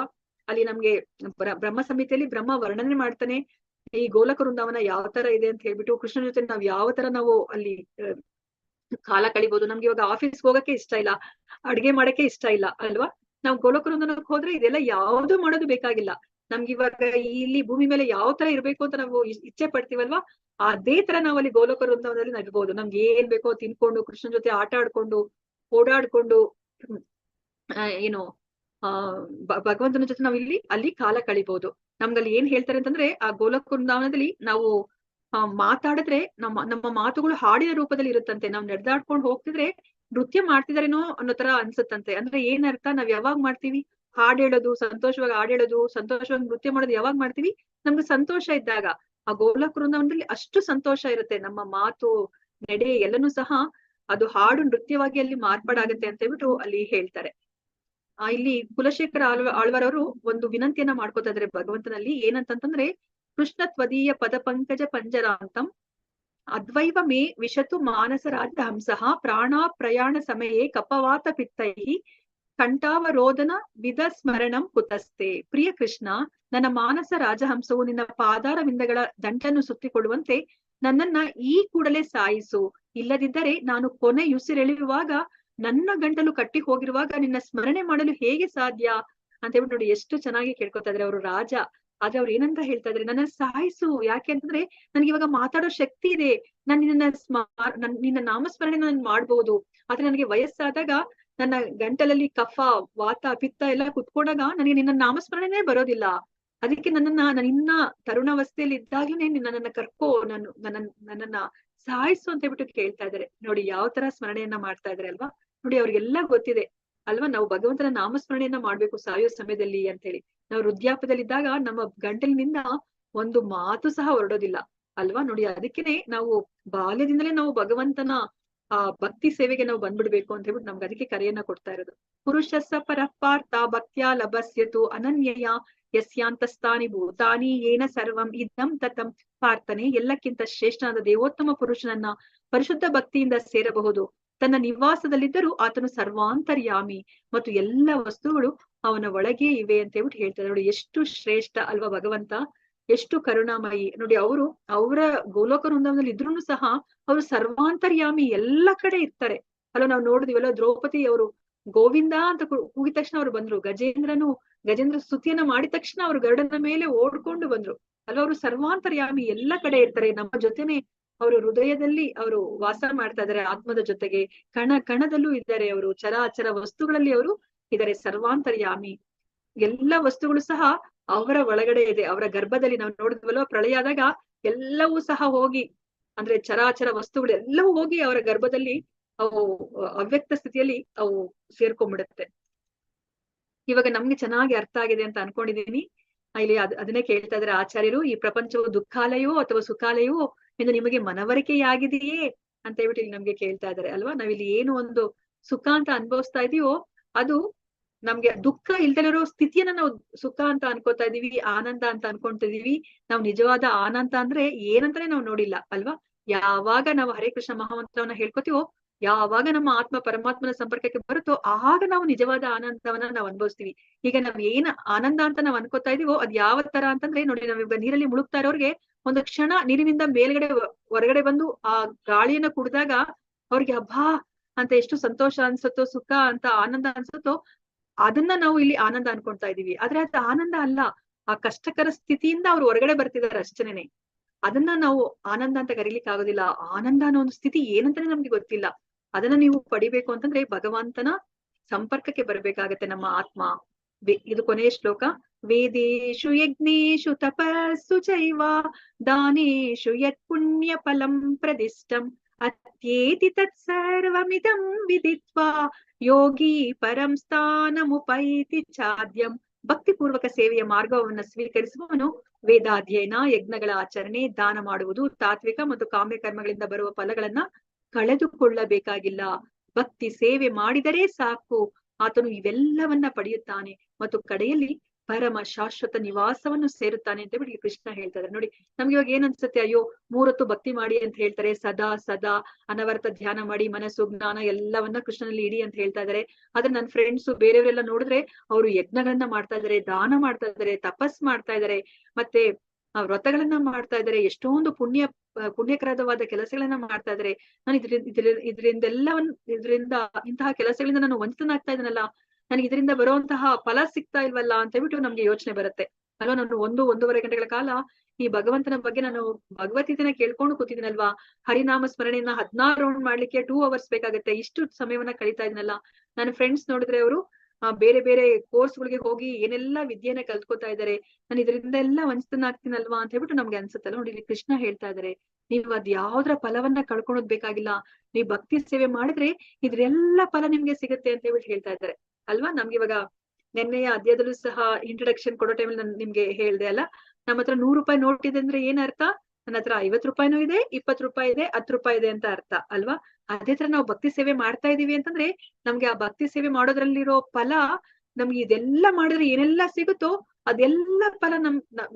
ಅಲ್ಲಿ ನಮ್ಗೆ ಬ್ರಹ್ಮ ಸಂಹಿತೆಯಲ್ಲಿ ಬ್ರಹ್ಮ ವರ್ಣನೆ ಮಾಡ್ತಾನೆ ಈ ಗೋಲೋಕ ವೃಂದಾವನ ಯಾವ ತರ ಇದೆ ಅಂತ ಹೇಳ್ಬಿಟ್ಟು. ಕೃಷ್ಣನ ಜೊತೆ ನಾವ್ ಯಾವ ತರ ನಾವು ಅಲ್ಲಿ ಕಾಲ ಕಳಿಬಹುದು. ನಮ್ಗೆ ಇವಾಗ ಆಫೀಸ್ಗೆ ಹೋಗಕ್ಕೆ ಇಷ್ಟ ಇಲ್ಲ, ಅಡ್ಗೆ ಮಾಡಕ್ಕೆ ಇಷ್ಟ ಇಲ್ಲ ಅಲ್ವಾ. ನಾವು ಗೋಲೋಕ ವೃಂದಾವನಕ್ಕೆ ಹೋದ್ರೆ ಇದೆಲ್ಲ ಯಾವ್ದು ಮಾಡೋದು ಬೇಕಾಗಿಲ್ಲ. ನಮ್ಗೆ ಇವಾಗ ಇಲ್ಲಿ ಭೂಮಿ ಮೇಲೆ ಯಾವ ತರ ಇರ್ಬೇಕು ಅಂತ ನಾವು ಇಚ್ಛೆ ಪಡ್ತೀವಲ್ವಾ, ಅದೇ ತರ ನಾವು ಅಲ್ಲಿ ಗೋಲೋಕ ವೃಂದಾವನದಲ್ಲಿ ನಗ್ಬಹುದು. ನಮ್ಗೆ ಏನ್ ಬೇಕೋ ತಿನ್ಕೊಂಡು ಕೃಷ್ಣನ ಜೊತೆ ಆಟ ಆಡ್ಕೊಂಡು ಓಡಾಡ್ಕೊಂಡು ಏನು ಭಗವಂತನ ಜೊತೆ ನಾವು ಅಲ್ಲಿ ಕಾಲ ಕಳಿಬಹುದು. ನಮ್ಗಲ್ಲಿ ಏನ್ ಹೇಳ್ತಾರೆ ಅಂತಂದ್ರೆ, ಆ ಗೋಲೋಕ ವೃಂದಾವನದಲ್ಲಿ ನಾವು ಮಾತಾಡಿದ್ರೆ ನಮ್ಮ ಮಾತುಗಳು ಹಾಡಿನ ರೂಪದಲ್ಲಿ ಇರುತ್ತಂತೆ. ನಾವು ನಡೆದಾಡ್ಕೊಂಡು ಹೋಗ್ತಿದ್ರೆ ನೃತ್ಯ ಮಾಡ್ತಿದಾರೇನೋ ಅನ್ನೋ ತರ ಅನ್ಸುತ್ತಂತೆ. ಅಂದ್ರೆ ಏನ್ ಅರ್ಥ, ನಾವ್ ಯಾವಾಗ್ ಮಾಡ್ತೀವಿ ಹಾಡ್ ಹೇಳೋದು, ಸಂತೋಷವಾಗಿ ಹಾಡ್ ಹೇಳೋದು, ಸಂತೋಷವಾಗಿ ನೃತ್ಯ ಮಾಡೋದು ಯಾವಾಗ್ ಮಾಡ್ತೀವಿ, ನಮ್ಗೆ ಸಂತೋಷ ಇದ್ದಾಗ. ಆ ಗೋಲೋಕ ವೃಂದಾವನದಲ್ಲಿ ಅಷ್ಟು ಸಂತೋಷ ಇರುತ್ತೆ. ನಮ್ಮ ಮಾತು ನಡೆ ಎಲ್ಲನೂ ಸಹ ಅದು ಹಾಡು ನೃತ್ಯವಾಗಿ ಅಲ್ಲಿ ಮಾರ್ಪಾಡಾಗತ್ತೆ ಅಂತ ಹೇಳ್ಬಿಟ್ಟು ಅಲ್ಲಿ ಹೇಳ್ತಾರೆ. ಇಲ್ಲಿ ಕುಲಶೇಖರ ಆಳ್ವಾರವರು ಒಂದು ವಿನಂತಿಯನ್ನ ಮಾಡ್ಕೋತಾ ಇದಾರೆ ಭಗವಂತನಲ್ಲಿ. ಏನಂತಂದ್ರೆ, ಕೃಷ್ಣ ತ್ವದೀಯ ಪದ ಪಂಕಜ ಪಂಜರಾಂತಂ ಅದ್ವೈವ ಮೇ ವಿಶತು ಮಾನಸ ರಾಜ ಹಂಸಃ ಪ್ರಾಣ ಪ್ರಯಾಣ ಸಮಯೇ ಕಪವಾತ ಪಿತ್ತೈಹಿ ಕಂಠಾವರೋಧನ ವಿಧ ಸ್ಮರಣಂ ಕುತಸ್ತೆ. ಪ್ರಿಯ ಕೃಷ್ಣ, ನನ್ನ ಮಾನಸ ರಾಜಹಂಸವು ನಿನ್ನ ಪಾದಾರವಿಂದಗಳ ದಂಟನ್ನು ಸುತ್ತಿಕೊಳ್ಳುವಂತೆ ನನ್ನನ್ನ ಈ ಕೂಡಲೇ ಸಾಯಿಸು. ಇಲ್ಲದಿದ್ದರೆ ನಾನು ಕೊನೆಯುಸಿರೆಳೆಯುವಾಗ ನನ್ನ ಗಂಟಲು ಕಟ್ಟಿ ಹೋಗಿರುವಾಗ ನಿನ್ನ ಸ್ಮರಣೆ ಮಾಡಲು ಹೇಗೆ ಸಾಧ್ಯ ಅಂತ ಹೇಳ್ಬಿಟ್ಟು ನೋಡಿ, ಎಷ್ಟು ಚೆನ್ನಾಗಿ ಕೇಳ್ಕೊತಾ ಇದ್ರೆ ಅವರು ರಾಜ. ಆದ್ರೆ ಅವ್ರು ಏನಂತ ಹೇಳ್ತಾ ಇದ್ರೆ, ನನ್ನ ಸಾಯಿಸು. ಯಾಕೆ ಅಂತಂದ್ರೆ ನನ್ಗೆ ಇವಾಗ ಮಾತಾಡೋ ಶಕ್ತಿ ಇದೆ, ನಾನು ನಿನ್ನ ನಾಮಸ್ಮರಣೆ ನಾನು ಮಾಡ್ಬೋದು. ಆದ್ರೆ ನನಗೆ ವಯಸ್ಸಾದಾಗ ನನ್ನ ಗಂಟಲಲ್ಲಿ ಕಫ ವಾತ ಪಿತ್ತ ಎಲ್ಲ ಕುತ್ಕೊಂಡಾಗ ನನಗೆ ನಿನ್ನ ನಾಮಸ್ಮರಣೆನೇ ಬರೋದಿಲ್ಲ. ಅದಕ್ಕೆ ನಾನು ಇನ್ನ ತರುಣಾವಸ್ಥೆಯಲ್ಲಿ ಇದ್ದಾಗ್ಲೇ ನನ್ನನ್ನ ಕರ್ಕೋ, ನನ್ನನ್ನ ಸಾಯಿಸು ಅಂತ ಹೇಳ್ಬಿಟ್ಟು ಕೇಳ್ತಾ ಇದಾರೆ. ನೋಡಿ ಯಾವ ತರ ಸ್ಮರಣೆಯನ್ನ ಮಾಡ್ತಾ ಇದಾರೆ ಅಲ್ವಾ. ನೋಡಿ ಅವ್ರಿಗೆಲ್ಲ ಗೊತ್ತಿದೆ ಅಲ್ವಾ, ನಾವು ಭಗವಂತನ ನಾಮಸ್ಮರಣೆಯನ್ನ ಮಾಡ್ಬೇಕು ಸಾಯೋ ಸಮಯದಲ್ಲಿ ಅಂತ ಹೇಳಿ. ನಾವು ವೃದ್ಧಾಪದಲ್ಲಿದ್ದಾಗ ನಮ್ಮ ಗಂಟಲಿನಿಂದ ಒಂದು ಮಾತು ಸಹ ಹೊರಡೋದಿಲ್ಲ ಅಲ್ವಾ. ನೋಡಿ ಅದಕ್ಕೇನೆ ನಾವು ಬಾಲ್ಯದಿಂದಲೇ ನಾವು ಭಗವಂತನ ಭಕ್ತಿ ಸೇವೆಗೆ ನಾವು ಬಂದ್ಬಿಡ್ಬೇಕು ಅಂತ ಹೇಳ್ಬಿಟ್ಟು ನಮ್ಗೆ ಅದಕ್ಕೆ ಕರೆಯನ್ನ ಕೊಡ್ತಾ ಇರೋದು. ಪುರುಷಸ್ಸ ಪರಪಾರ್ಥ ಭಕ್ತ್ಯಾ ಲಭಸ್ಯತು ಅನನ್ಯಯ ಯಸ್ಯಾಂತಸ್ತಾನಿ ಭೂತಾನಿ ಏನ ಸರ್ವಂ ಇದಂ ತತಂ ಪಾರ್ಥನೆ. ಎಲ್ಲಕ್ಕಿಂತ ಶ್ರೇಷ್ಠನಾದ ದೇವೋತ್ತಮ ಪುರುಷನನ್ನ ಪರಿಶುದ್ಧ ಭಕ್ತಿಯಿಂದ ಸೇರಬಹುದು. ತನ್ನ ನಿವಾಸದಲ್ಲಿದ್ದರೂ ಆತನು ಸರ್ವಾಂತರ್ಯಾಮಿ ಮತ್ತು ಎಲ್ಲ ವಸ್ತುಗಳು ಅವನ ಒಳಗೆ ಇವೆ ಅಂತ ಹೇಳ್ಬಿಟ್ಟು ಹೇಳ್ತಾರೆ. ನೋಡಿ ಎಷ್ಟು ಶ್ರೇಷ್ಠ ಅಲ್ವಾ ಭಗವಂತ, ಎಷ್ಟು ಕರುಣಾಮಯಿ. ನೋಡಿ ಅವರ ಗೋಲೋಕ ವೃಂದಾವನದಲ್ಲಿ ಇದ್ರೂ ಸಹ ಅವರು ಸರ್ವಾಂತರ್ಯಾಮಿ, ಎಲ್ಲ ಕಡೆ ಇರ್ತಾರೆ ಅಲ್ವಾ. ನಾವು ನೋಡಿದಿವಲ್ಲ, ದ್ರೌಪದಿ ಅವರು ಗೋವಿಂದ ಅಂತ ಕೂಗಿದ ತಕ್ಷಣ ಅವ್ರು ಬಂದ್ರು. ಗಜೇಂದ್ರ ಸ್ತುತಿಯನ್ನ ಮಾಡಿದ ತಕ್ಷಣ ಅವ್ರು ಗರುಡನ ಮೇಲೆ ಓಡ್ಕೊಂಡು ಬಂದ್ರು ಅಲ್ವಾ. ಅವರು ಸರ್ವಾಂತರ್ಯಾಮಿ, ಎಲ್ಲ ಕಡೆ ಇರ್ತಾರೆ. ನಮ್ಮ ಜೊತೆನೆ ಅವರು ಹೃದಯದಲ್ಲಿ ಅವರು ವಾಸ ಮಾಡ್ತಾ ಇದಾರೆ, ಆತ್ಮದ ಜೊತೆಗೆ ಕಣದಲ್ಲೂ ಇದ್ದಾರೆ ಅವರು. ಚರಾಚರ ವಸ್ತುಗಳಲ್ಲಿ ಅವರು ಇದ್ದಾರೆ, ಸರ್ವಾಂತರ್ಯಾಮಿ. ಎಲ್ಲ ವಸ್ತುಗಳು ಸಹ ಅವರ ಒಳಗಡೆ ಇದೆ, ಅವರ ಗರ್ಭದಲ್ಲಿ. ನಾವು ನೋಡಿದ್ವಲ್ವ, ಪ್ರಳಯ ಆದಾಗ ಎಲ್ಲವೂ ಸಹ ಹೋಗಿ, ಅಂದ್ರೆ ಚರಾಚರ ವಸ್ತುಗಳು ಎಲ್ಲವೂ ಹೋಗಿ ಅವರ ಗರ್ಭದಲ್ಲಿ ಅವು ಅವ್ಯಕ್ತ ಸ್ಥಿತಿಯಲ್ಲಿ ಅವು ಸೇರ್ಕೊಂಡ್ಬಿಡುತ್ತೆ. ಇವಾಗ ನಮ್ಗೆ ಚೆನ್ನಾಗಿ ಅರ್ಥ ಆಗಿದೆ ಅಂತ ಅನ್ಕೊಂಡಿದೀನಿ. ಇಲ್ಲಿ ಅದನ್ನೇ ಕೇಳ್ತಾ ಇದಾರೆ ಆಚಾರ್ಯರು. ಈ ಪ್ರಪಂಚವು ದುಃಖಾಲಯವೋ ಅಥವಾ ಸುಖಾಲಯವೋ ಎಂದು ನಿಮಗೆ ಮನವರಿಕೆಯಾಗಿದೆಯೇ ಅಂತ ಹೇಳ್ಬಿಟ್ಟು ಇಲ್ಲಿ ನಮ್ಗೆ ಕೇಳ್ತಾ ಇದಾರೆ ಅಲ್ವಾ. ನಾವಿಲ್ಲಿ ಏನು ಒಂದು ಸುಖ ಅಂತ ಅನುಭವಿಸ್ತಾ ಇದೀವೋ ಅದು ನಮ್ಗೆ ದುಃಖ ಇಲ್ದಲಿರೋ ಸ್ಥಿತಿಯನ್ನ ನಾವು ಸುಖ ಅಂತ ಅನ್ಕೋತಾ ಇದೀವಿ, ಆನಂದ ಅಂತ ಅನ್ಕೊಂತಿದೀವಿ. ನಾವು ನಿಜವಾದ ಆನಂದ ಅಂದ್ರೆ ಏನಂತಾನೆ ನಾವು ನೋಡಿಲ್ಲ ಅಲ್ವಾ. ಯಾವಾಗ ನಾವು ಹರೇ ಕೃಷ್ಣ ಮಹಾಮಂತ್ರವನ್ನ ಹೇಳ್ಕೊತೀವೋ, ಯಾವಾಗ ನಮ್ಮ ಆತ್ಮ ಪರಮಾತ್ಮನ ಸಂಪರ್ಕಕ್ಕೆ ಬರುತ್ತೋ ಆಗ ನಾವು ನಿಜವಾದ ಆನಂದವನ್ನ ನಾವು ಅನುಭವಿಸ್ತೀವಿ. ಈಗ ನಾವ್ ಏನ್ ಆನಂದ ಅಂತ ನಾವ್ ಅನ್ಕೋತಾ ಇದೀವೋ ಅದ್ ಯಾವ ತರ ಅಂತಂದ್ರೆ, ನೋಡಿ ನಾವೀಗ ನೀರಲ್ಲಿ ಮುಳುಗ್ತಾ ಇರೋರ್ಗೆ ಒಂದು ಕ್ಷಣ ನೀರಿನಿಂದ ಮೇಲ್ಗಡೆ ಹೊರಗಡೆ ಬಂದು ಆ ಗಾಳಿಯನ್ನ ಕುಡಿದಾಗ ಅವ್ರಿಗೆ ಹಬ್ಬಾ ಅಂತ ಎಷ್ಟು ಸಂತೋಷ ಅನ್ಸುತ್ತೋ, ಸುಖ ಅಂತ ಆನಂದ ಅನ್ಸುತ್ತೋ, ಅದನ್ನ ನಾವು ಇಲ್ಲಿ ಆನಂದ ಅನ್ಕೊಳ್ತಾ ಇದೀವಿ. ಆದ್ರೆ ಅದು ಆನಂದ ಅಲ್ಲ, ಆ ಕಷ್ಟಕರ ಸ್ಥಿತಿಯಿಂದ ಅವ್ರು ಹೊರಗಡೆ ಬರ್ತಿದಾರೆ ಅಷ್ಟೇನೆ. ಅದನ್ನ ನಾವು ಆನಂದ ಅಂತ ಕರೀಲಿಕ್ಕೆ ಆಗೋದಿಲ್ಲ. ಆನಂದ ಅನ್ನೋ ಒಂದು ಸ್ಥಿತಿ ಏನಂತಾನೆ ನಮ್ಗೆ ಗೊತ್ತಿಲ್ಲ. ಅದನ್ನ ನೀವು ಪಡಿಬೇಕು ಅಂತಂದ್ರೆ ಭಗವಂತನ ಸಂಪರ್ಕಕ್ಕೆ ಬರ್ಬೇಕಾಗತ್ತೆ ನಮ್ಮ ಆತ್ಮ. ಇದು ಕೊನೆಯ ಶ್ಲೋಕ. ವೇದೇಶು ಯಜ್ಞೇಶು ತಪಸ್ಸು ಚೈವ ದಾನೇಶು ಯತ್ ಪುಣ್ಯ ಫಲಂ ಪ್ರದಿಷ್ಟಂ ಅತ್ಯೇತಿ ತತ್ ಸರ್ವಮಿದಂ ವಿದಿತ್ವಾ ಯೋಗಿ ಪರಂ ಸ್ಥಾನಮುಪೈತಿ ಚಾದ್ಯಂ. ಭಕ್ತಿಪೂರ್ವಕ ಸೇವೆಯ ಮಾರ್ಗವನ್ನು ಸ್ವೀಕರಿಸುವವನು ವೇದಾಧ್ಯಯನ, ಯಜ್ಞಗಳ ಆಚರಣೆ, ದಾನ ಮಾಡುವುದು, ತಾತ್ವಿಕ ಮತ್ತು ಕಾಮ್ಯ ಕರ್ಮಗಳಿಂದ ಬರುವ ಫಲಗಳನ್ನ ಕಳೆದುಕೊಳ್ಳಬೇಕಾಗಿಲ್ಲ. ಭಕ್ತಿ ಸೇವೆ ಮಾಡಿದರೆ ಸಾಕು, ಆತನು ಇವೆಲ್ಲವನ್ನ ಪಡೆಯುತ್ತಾನೆ ಮತ್ತು ಕಡೆಯಲ್ಲಿ ಪರಮ ಶಾಶ್ವತ ನಿವಾಸವನ್ನು ಸೇರುತ್ತಾನೆ ಅಂತ ಬಿಡಿ ಕೃಷ್ಣ ಹೇಳ್ತಾ ಇದ್ದಾರೆ. ನೋಡಿ, ನಮ್ಗೆ ಇವಾಗ ಏನ್ ಅನ್ಸುತ್ತೆ, ಅಯ್ಯೋ 3 ಹೊತ್ತು ಭಕ್ತಿ ಮಾಡಿ ಅಂತ ಹೇಳ್ತಾರೆ, ಸದಾ ಸದಾ ಅನವರ್ತ ಧ್ಯಾನ ಮಾಡಿ ಮನಸ್ಸು ಜ್ಞಾನ ಎಲ್ಲವನ್ನ ಕೃಷ್ಣನಲ್ಲಿ ಇಡಿ ಅಂತ ಹೇಳ್ತಾ ಇದಾರೆ. ಆದ್ರೆ ನನ್ನ ಫ್ರೆಂಡ್ಸ್ ಬೇರೆಯವರೆಲ್ಲ ನೋಡಿದ್ರೆ ಅವರು ಯಜ್ಞಗಳನ್ನ ಮಾಡ್ತಾ ಇದಾರೆ, ದಾನ ಮಾಡ್ತಾ ಇದಾರೆ, ತಪಸ್ ಮಾಡ್ತಾ ಇದಾರೆ, ಮತ್ತೆ ವ್ರತಗಳನ್ನ ಮಾಡ್ತಾ ಇದಾರೆ, ಎಷ್ಟೊಂದು ಪುಣ್ಯಕರವಾದ ಕೆಲಸಗಳನ್ನ ಮಾಡ್ತಾ ಇದಾರೆ. ನಾನು ಇದರಿಂದ ಇಂತಹ ಕೆಲಸಗಳಿಂದ ನಾನು ವಂಚಿತನಾಗ್ತಾ ಇದ್ದೀನಲ್ಲ, ನನಗೆ ಇದರಿಂದ ಬರುವಂತಹ ಫಲ ಸಿಗ್ತಾ ಇಲ್ವಲ್ಲ ಅಂತ ಹೇಳ್ಬಿಟ್ಟು ನಮ್ಗೆ ಯೋಚನೆ ಬರುತ್ತೆ ಅಲ್ವಾ. ನಾನು 1-1.5 ಗಂಟೆಗಳ ಕಾಲ ಈ ಭಗವಂತನ ಬಗ್ಗೆ ನಾನು ಭಗವದ್ಗೀತೆನ ಕೇಳ್ಕೊಂಡು ಕೂತಿದ್ದೀನಲ್ವಾ. ಹರಿನಾಮ ಸ್ಮರಣೆಯನ್ನ 16 ರೌಂಡ್ ಮಾಡ್ಲಿಕ್ಕೆ 2 ಅವರ್ಸ್ ಬೇಕಾಗುತ್ತೆ. ಇಷ್ಟು ಸಮಯವನ್ನ ಕಳೀತಾ ಇದೀನಲ್ಲ. ನನ್ನ ಫ್ರೆಂಡ್ಸ್ ನೋಡಿದ್ರೆ ಅವರು ಬೇರೆ ಬೇರೆ ಕೋರ್ಸ್ಗಳಿಗೆ ಹೋಗಿ ಏನೆಲ್ಲಾ ವಿದ್ಯೆನ ಕಲ್ತ್ಕೊತಾ ಇದಾರೆ. ನಾನು ಇದರಿಂದ ಎಲ್ಲ ವಂಚಿತನಾಗ್ತೀನಲ್ವಾ ಅಂತ ಹೇಳ್ಬಿಟ್ಟು ನಮ್ಗೆ ಅನ್ಸುತ್ತಲ್ಲ. ನೋಡಿ, ಇಲ್ಲಿ ಕೃಷ್ಣ ಹೇಳ್ತಾ ಇದಾರೆ, ನೀವು ಅದ್ ಯಾವ್ದ್ರ ಫಲವನ್ನ ಕಳ್ಕೊಳೋದ್ ಬೇಕಾಗಿಲ್ಲ. ನೀವು ಭಕ್ತಿ ಸೇವೆ ಮಾಡಿದ್ರೆ ಇದ್ರೆಲ್ಲ ಫಲ ನಿಮ್ಗೆ ಸಿಗುತ್ತೆ ಅಂತ ಹೇಳ್ಬಿಟ್ಟು ಹೇಳ್ತಾ ಇದಾರೆ ಅಲ್ವಾ. ನಮ್ಗೆ ಇವಾಗ ನೆನ್ನೆಯ ಅಧ್ಯಾಯದಲ್ಲೂ ಸಹ ಇಂಟ್ರೊಡಕ್ಷನ್ ಕೊಡೋ ಟೈಮಲ್ಲಿ ನಾನು ನಿಮ್ಗೆ ಹೇಳ್ದೆ ಅಲ್ಲ, ನಮ್ಮ ಹತ್ರ 100 ರೂಪಾಯಿ ನೋಟ್ ಇದೆ ಅಂದ್ರೆ ಏನ್ ಅರ್ಥ? ನನ್ನ ಹತ್ರ 50 ರೂಪಾಯಿನೂ ಇದೆ, 20 ರೂಪಾಯಿ ಇದೆ, 10 ರೂಪಾಯಿ ಇದೆ ಅಂತ ಅರ್ಥ ಅಲ್ವಾ. ಅದೇ ತರ ನಾವು ಭಕ್ತಿ ಸೇವೆ ಮಾಡ್ತಾ ಇದೀವಿ ಅಂತಂದ್ರೆ ನಮ್ಗೆ ಆ ಭಕ್ತಿ ಸೇವೆ ಮಾಡೋದ್ರಲ್ಲಿರೋ ಫಲ, ನಮ್ಗೆ ಇದೆಲ್ಲ ಮಾಡಿದ್ರೆ ಏನೆಲ್ಲ ಸಿಗುತ್ತೋ ಅದೆಲ್ಲ ಫಲ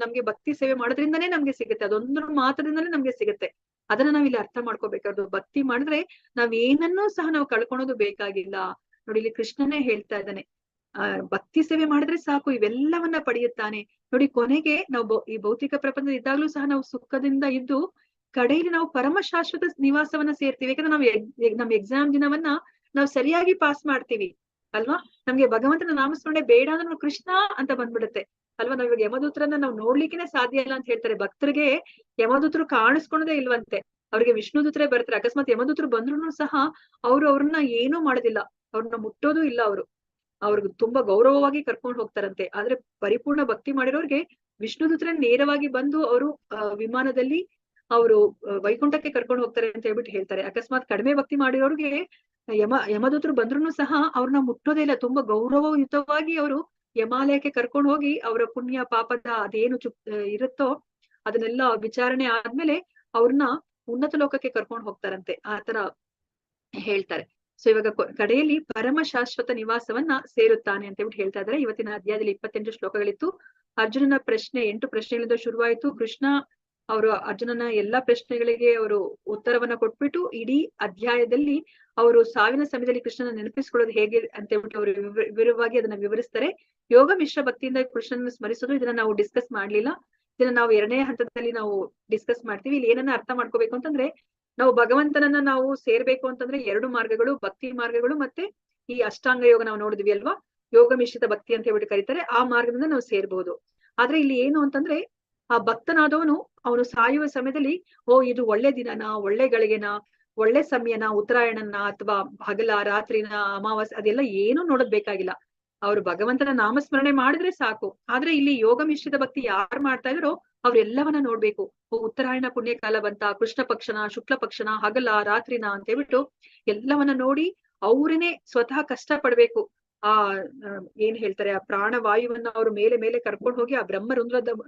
ನಮ್ಗೆ ಭಕ್ತಿ ಸೇವೆ ಮಾಡೋದ್ರಿಂದಾನೇ ನಮ್ಗೆ ಸಿಗುತ್ತೆ. ಅದೊಂದ್ರ ಮಾತ್ರದಿಂದಾನೇ ನಮ್ಗೆ ಸಿಗುತ್ತೆ. ಅದನ್ನ ನಾವ್ ಇಲ್ಲಿ ಅರ್ಥ ಮಾಡ್ಕೋಬೇಕಾದ್ರು. ಭಕ್ತಿ ಮಾಡಿದ್ರೆ ನಾವ್ ಏನನ್ನೂ ಸಹ ನಾವು ಕಳ್ಕೊಳೋದು ಬೇಕಾಗಿಲ್ಲ. ನೋಡಿ, ಇಲ್ಲಿ ಕೃಷ್ಣನೇ ಹೇಳ್ತಾ ಇದ್ದಾನೆ, ಭಕ್ತಿ ಸೇವೆ ಮಾಡಿದ್ರೆ ಸಾಕು, ಇವೆಲ್ಲವನ್ನ ಪಡೆಯುತ್ತಾನೆ. ನೋಡಿ, ಕೊನೆಗೆ ನಾವು ಈ ಭೌತಿಕ ಪ್ರಪಂಚ ಇದ್ದಾಗ್ಲೂ ಸಹ ನಾವು ಸುಖದಿಂದ ಇದ್ದು ಕಡೆಯಲ್ಲಿ ನಾವು ಪರಮ ಶಾಶ್ವತ ನಿವಾಸವನ್ನ ಸೇರ್ತೀವಿ. ಯಾಕಂದ್ರೆ ನಾವು ನಮ್ ಎಕ್ಸಾಮ್ ದಿನವನ್ನ ನಾವು ಸರಿಯಾಗಿ ಪಾಸ್ ಮಾಡ್ತೀವಿ ಅಲ್ವಾ. ನಮ್ಗೆ ಭಗವಂತನ ನಾಮಸ್ಮರಣೆ ಬೇಡ ಅಂದ್ರೆ ನಾವು ಕೃಷ್ಣ ಅಂತ ಬಂದ್ಬಿಡುತ್ತೆ ಅಲ್ವಾ. ನಾವ್ ಇವಾಗ ಯಮದೂತ್ರನ್ನ ನಾವು ನೋಡ್ಲಿಕ್ಕೇನೆ ಸಾಧ್ಯ ಇಲ್ಲ ಅಂತ ಹೇಳ್ತಾರೆ. ಭಕ್ತರಿಗೆ ಯಮದೂತರು ಕಾಣಿಸ್ಕೊಳೋದೇ ಇಲ್ವಂತೆ. ಅವ್ರಿಗೆ ವಿಷ್ಣು ದೂತರೇ ಬರ್ತಾರೆ. ಅಕಸ್ಮಾತ್ ಯಮದೂತರು ಬಂದ್ರು ಸಹ ಅವ್ರನ್ನ ಏನೂ ಮಾಡೋದಿಲ್ಲ, ಅವ್ರನ್ನ ಮುಟ್ಟೋದು ಇಲ್ಲ. ಅವ್ರಿಗೆ ತುಂಬಾ ಗೌರವವಾಗಿ ಕರ್ಕೊಂಡು ಹೋಗ್ತಾರಂತೆ. ಆದ್ರೆ ಪರಿಪೂರ್ಣ ಭಕ್ತಿ ಮಾಡಿರೋರ್ಗೆ ವಿಷ್ಣು ದೂತರೇ ನೇರವಾಗಿ ಬಂದು ಅವರು ವಿಮಾನದಲ್ಲಿ ಅವರು ವೈಕುಂಠಕ್ಕೆ ಕರ್ಕೊಂಡು ಹೋಗ್ತಾರೆ ಅಂತ ಹೇಳ್ಬಿಟ್ಟು ಹೇಳ್ತಾರೆ. ಅಕಸ್ಮಾತ್ ಕಡಿಮೆ ಭಕ್ತಿ ಮಾಡಿರೋರ್ಗೆ ಯಮದೂತರು ಬಂದ್ರು ಸಹ ಅವ್ರನ್ನ ಮುಟ್ಟೋದೇ ಇಲ್ಲ. ತುಂಬಾ ಗೌರವಯುತವಾಗಿ ಅವರು ಯಮಾಲಯಕ್ಕೆ ಕರ್ಕೊಂಡು ಹೋಗಿ ಅವರ ಪುಣ್ಯ ಪಾಪದ ಅದೇನು ಇರುತ್ತೋ ಅದನ್ನೆಲ್ಲ ವಿಚಾರಣೆ ಆದ್ಮೇಲೆ ಅವ್ರನ್ನ ಉನ್ನತ ಲೋಕಕ್ಕೆ ಕರ್ಕೊಂಡು ಹೋಗ್ತಾರಂತೆ. ಆತರ ಹೇಳ್ತಾರೆ. ಸೊ ಇವಾಗ ಕಡೆಯಲ್ಲಿ ಪರಮ ಶಾಶ್ವತ ನಿವಾಸವನ್ನ ಸೇರುತ್ತಾನೆ ಅಂತ ಹೇಳ್ಬಿಟ್ಟು ಹೇಳ್ತಾ ಇದಾರೆ. ಇವತ್ತಿನ ಅಧ್ಯಾಯದಲ್ಲಿ 28 ಶ್ಲೋಕಗಳಿತ್ತು. ಅರ್ಜುನನ ಪ್ರಶ್ನೆ 8 ಪ್ರಶ್ನೆಗಳಿಂದ ಶುರುವಾಯಿತು. ಕೃಷ್ಣ ಅವರು ಅರ್ಜುನನ ಎಲ್ಲಾ ಪ್ರಶ್ನೆಗಳಿಗೆ ಅವರು ಉತ್ತರವನ್ನ ಕೊಟ್ಬಿಟ್ಟು ಇಡೀ ಅಧ್ಯಾಯದಲ್ಲಿ ಅವರು ಸಾವಿನ ಸಮಯದಲ್ಲಿ ಕೃಷ್ಣನ ನೆನಪಿಸ್ಕೊಳ್ಳೋದು ಹೇಗೆ ಅಂತ ಹೇಳ್ಬಿಟ್ಟು ಅವರು ವಿವರವಾಗಿ ಅದನ್ನ ವಿವರಿಸ್ತಾರೆ. ಯೋಗ ಮಿಶ್ರ ಭಕ್ತಿಯಿಂದ ಕೃಷ್ಣನ ಸ್ಮರಿಸೋದು, ಇದನ್ನ ನಾವು ಡಿಸ್ಕಸ್ ಮಾಡ್ಲಿಲ್ಲ. ಇದನ್ನ ನಾವು 2ನೇ ಹಂತದಲ್ಲಿ ನಾವು ಡಿಸ್ಕಸ್ ಮಾಡ್ತೀವಿ. ಇಲ್ಲಿ ಏನನ್ನ ಅರ್ಥ ಮಾಡ್ಕೋಬೇಕು ಅಂತಂದ್ರೆ, ನಾವು ಭಗವಂತನನ್ನ ನಾವು ಸೇರ್ಬೇಕು ಅಂತಂದ್ರೆ 2 ಮಾರ್ಗಗಳು, ಭಕ್ತಿ ಮಾರ್ಗಗಳು ಮತ್ತೆ ಈ ಅಷ್ಟಾಂಗ ಯೋಗ ನಾವು ನೋಡಿದ್ವಿ ಅಲ್ವಾ. ಯೋಗ ಮಿಶ್ರಿತ ಭಕ್ತಿ ಅಂತ ಹೇಳ್ಬಿಟ್ಟು ಕರೀತಾರೆ. ಆ ಮಾರ್ಗದಿಂದ ನಾವು ಸೇರ್ಬಹುದು. ಆದ್ರೆ ಇಲ್ಲಿ ಏನು ಅಂತಂದ್ರೆ, ಆ ಭಕ್ತನಾದವನು ಅವನು ಸಾಯುವ ಸಮಯದಲ್ಲಿ ಇದು ಒಳ್ಳೆ ದಿನನಾ, ಒಳ್ಳೆ ಗಳಿಗೆನಾ, ಒಳ್ಳೆ ಸಮಯನ, ಉತ್ತರಾಯಣನ ಅಥವಾ ಹಗಲ ರಾತ್ರಿನ, ಅಮಾವಾಸ್ಯೆ ಅದೆಲ್ಲ ಏನೂ ನೋಡೋದ್ ಬೇಕಾಗಿಲ್ಲ. ಅವ್ರು ಭಗವಂತನ ನಾಮಸ್ಮರಣೆ ಮಾಡಿದ್ರೆ ಸಾಕು. ಆದ್ರೆ ಇಲ್ಲಿ ಯೋಗ ಮಿಶ್ರಿತ ಭಕ್ತಿ ಯಾರು ಮಾಡ್ತಾ ಇದಾರೋ ಅವ್ರೆಲ್ಲವನ್ನ ನೋಡ್ಬೇಕು. ಉತ್ತರಾಯಣ ಪುಣ್ಯಕಾಲ ಬಂತ, ಕೃಷ್ಣ ಪಕ್ಷನ, ಶುಕ್ಲ ಪಕ್ಷನ, ಹಗಲ ರಾತ್ರಿನ ಅಂತ ಹೇಳ್ಬಿಟ್ಟು ಎಲ್ಲವನ್ನ ನೋಡಿ ಅವ್ರನ್ನೇ ಸ್ವತಃ ಕಷ್ಟ ಪಡ್ಬೇಕು. ಏನ್ ಹೇಳ್ತಾರೆ, ಆ ಪ್ರಾಣವಾಯುವನ್ನ ಅವ್ರ ಮೇಲೆ ಕರ್ಕೊಂಡು ಹೋಗಿ ಆ ಬ್ರಹ್ಮ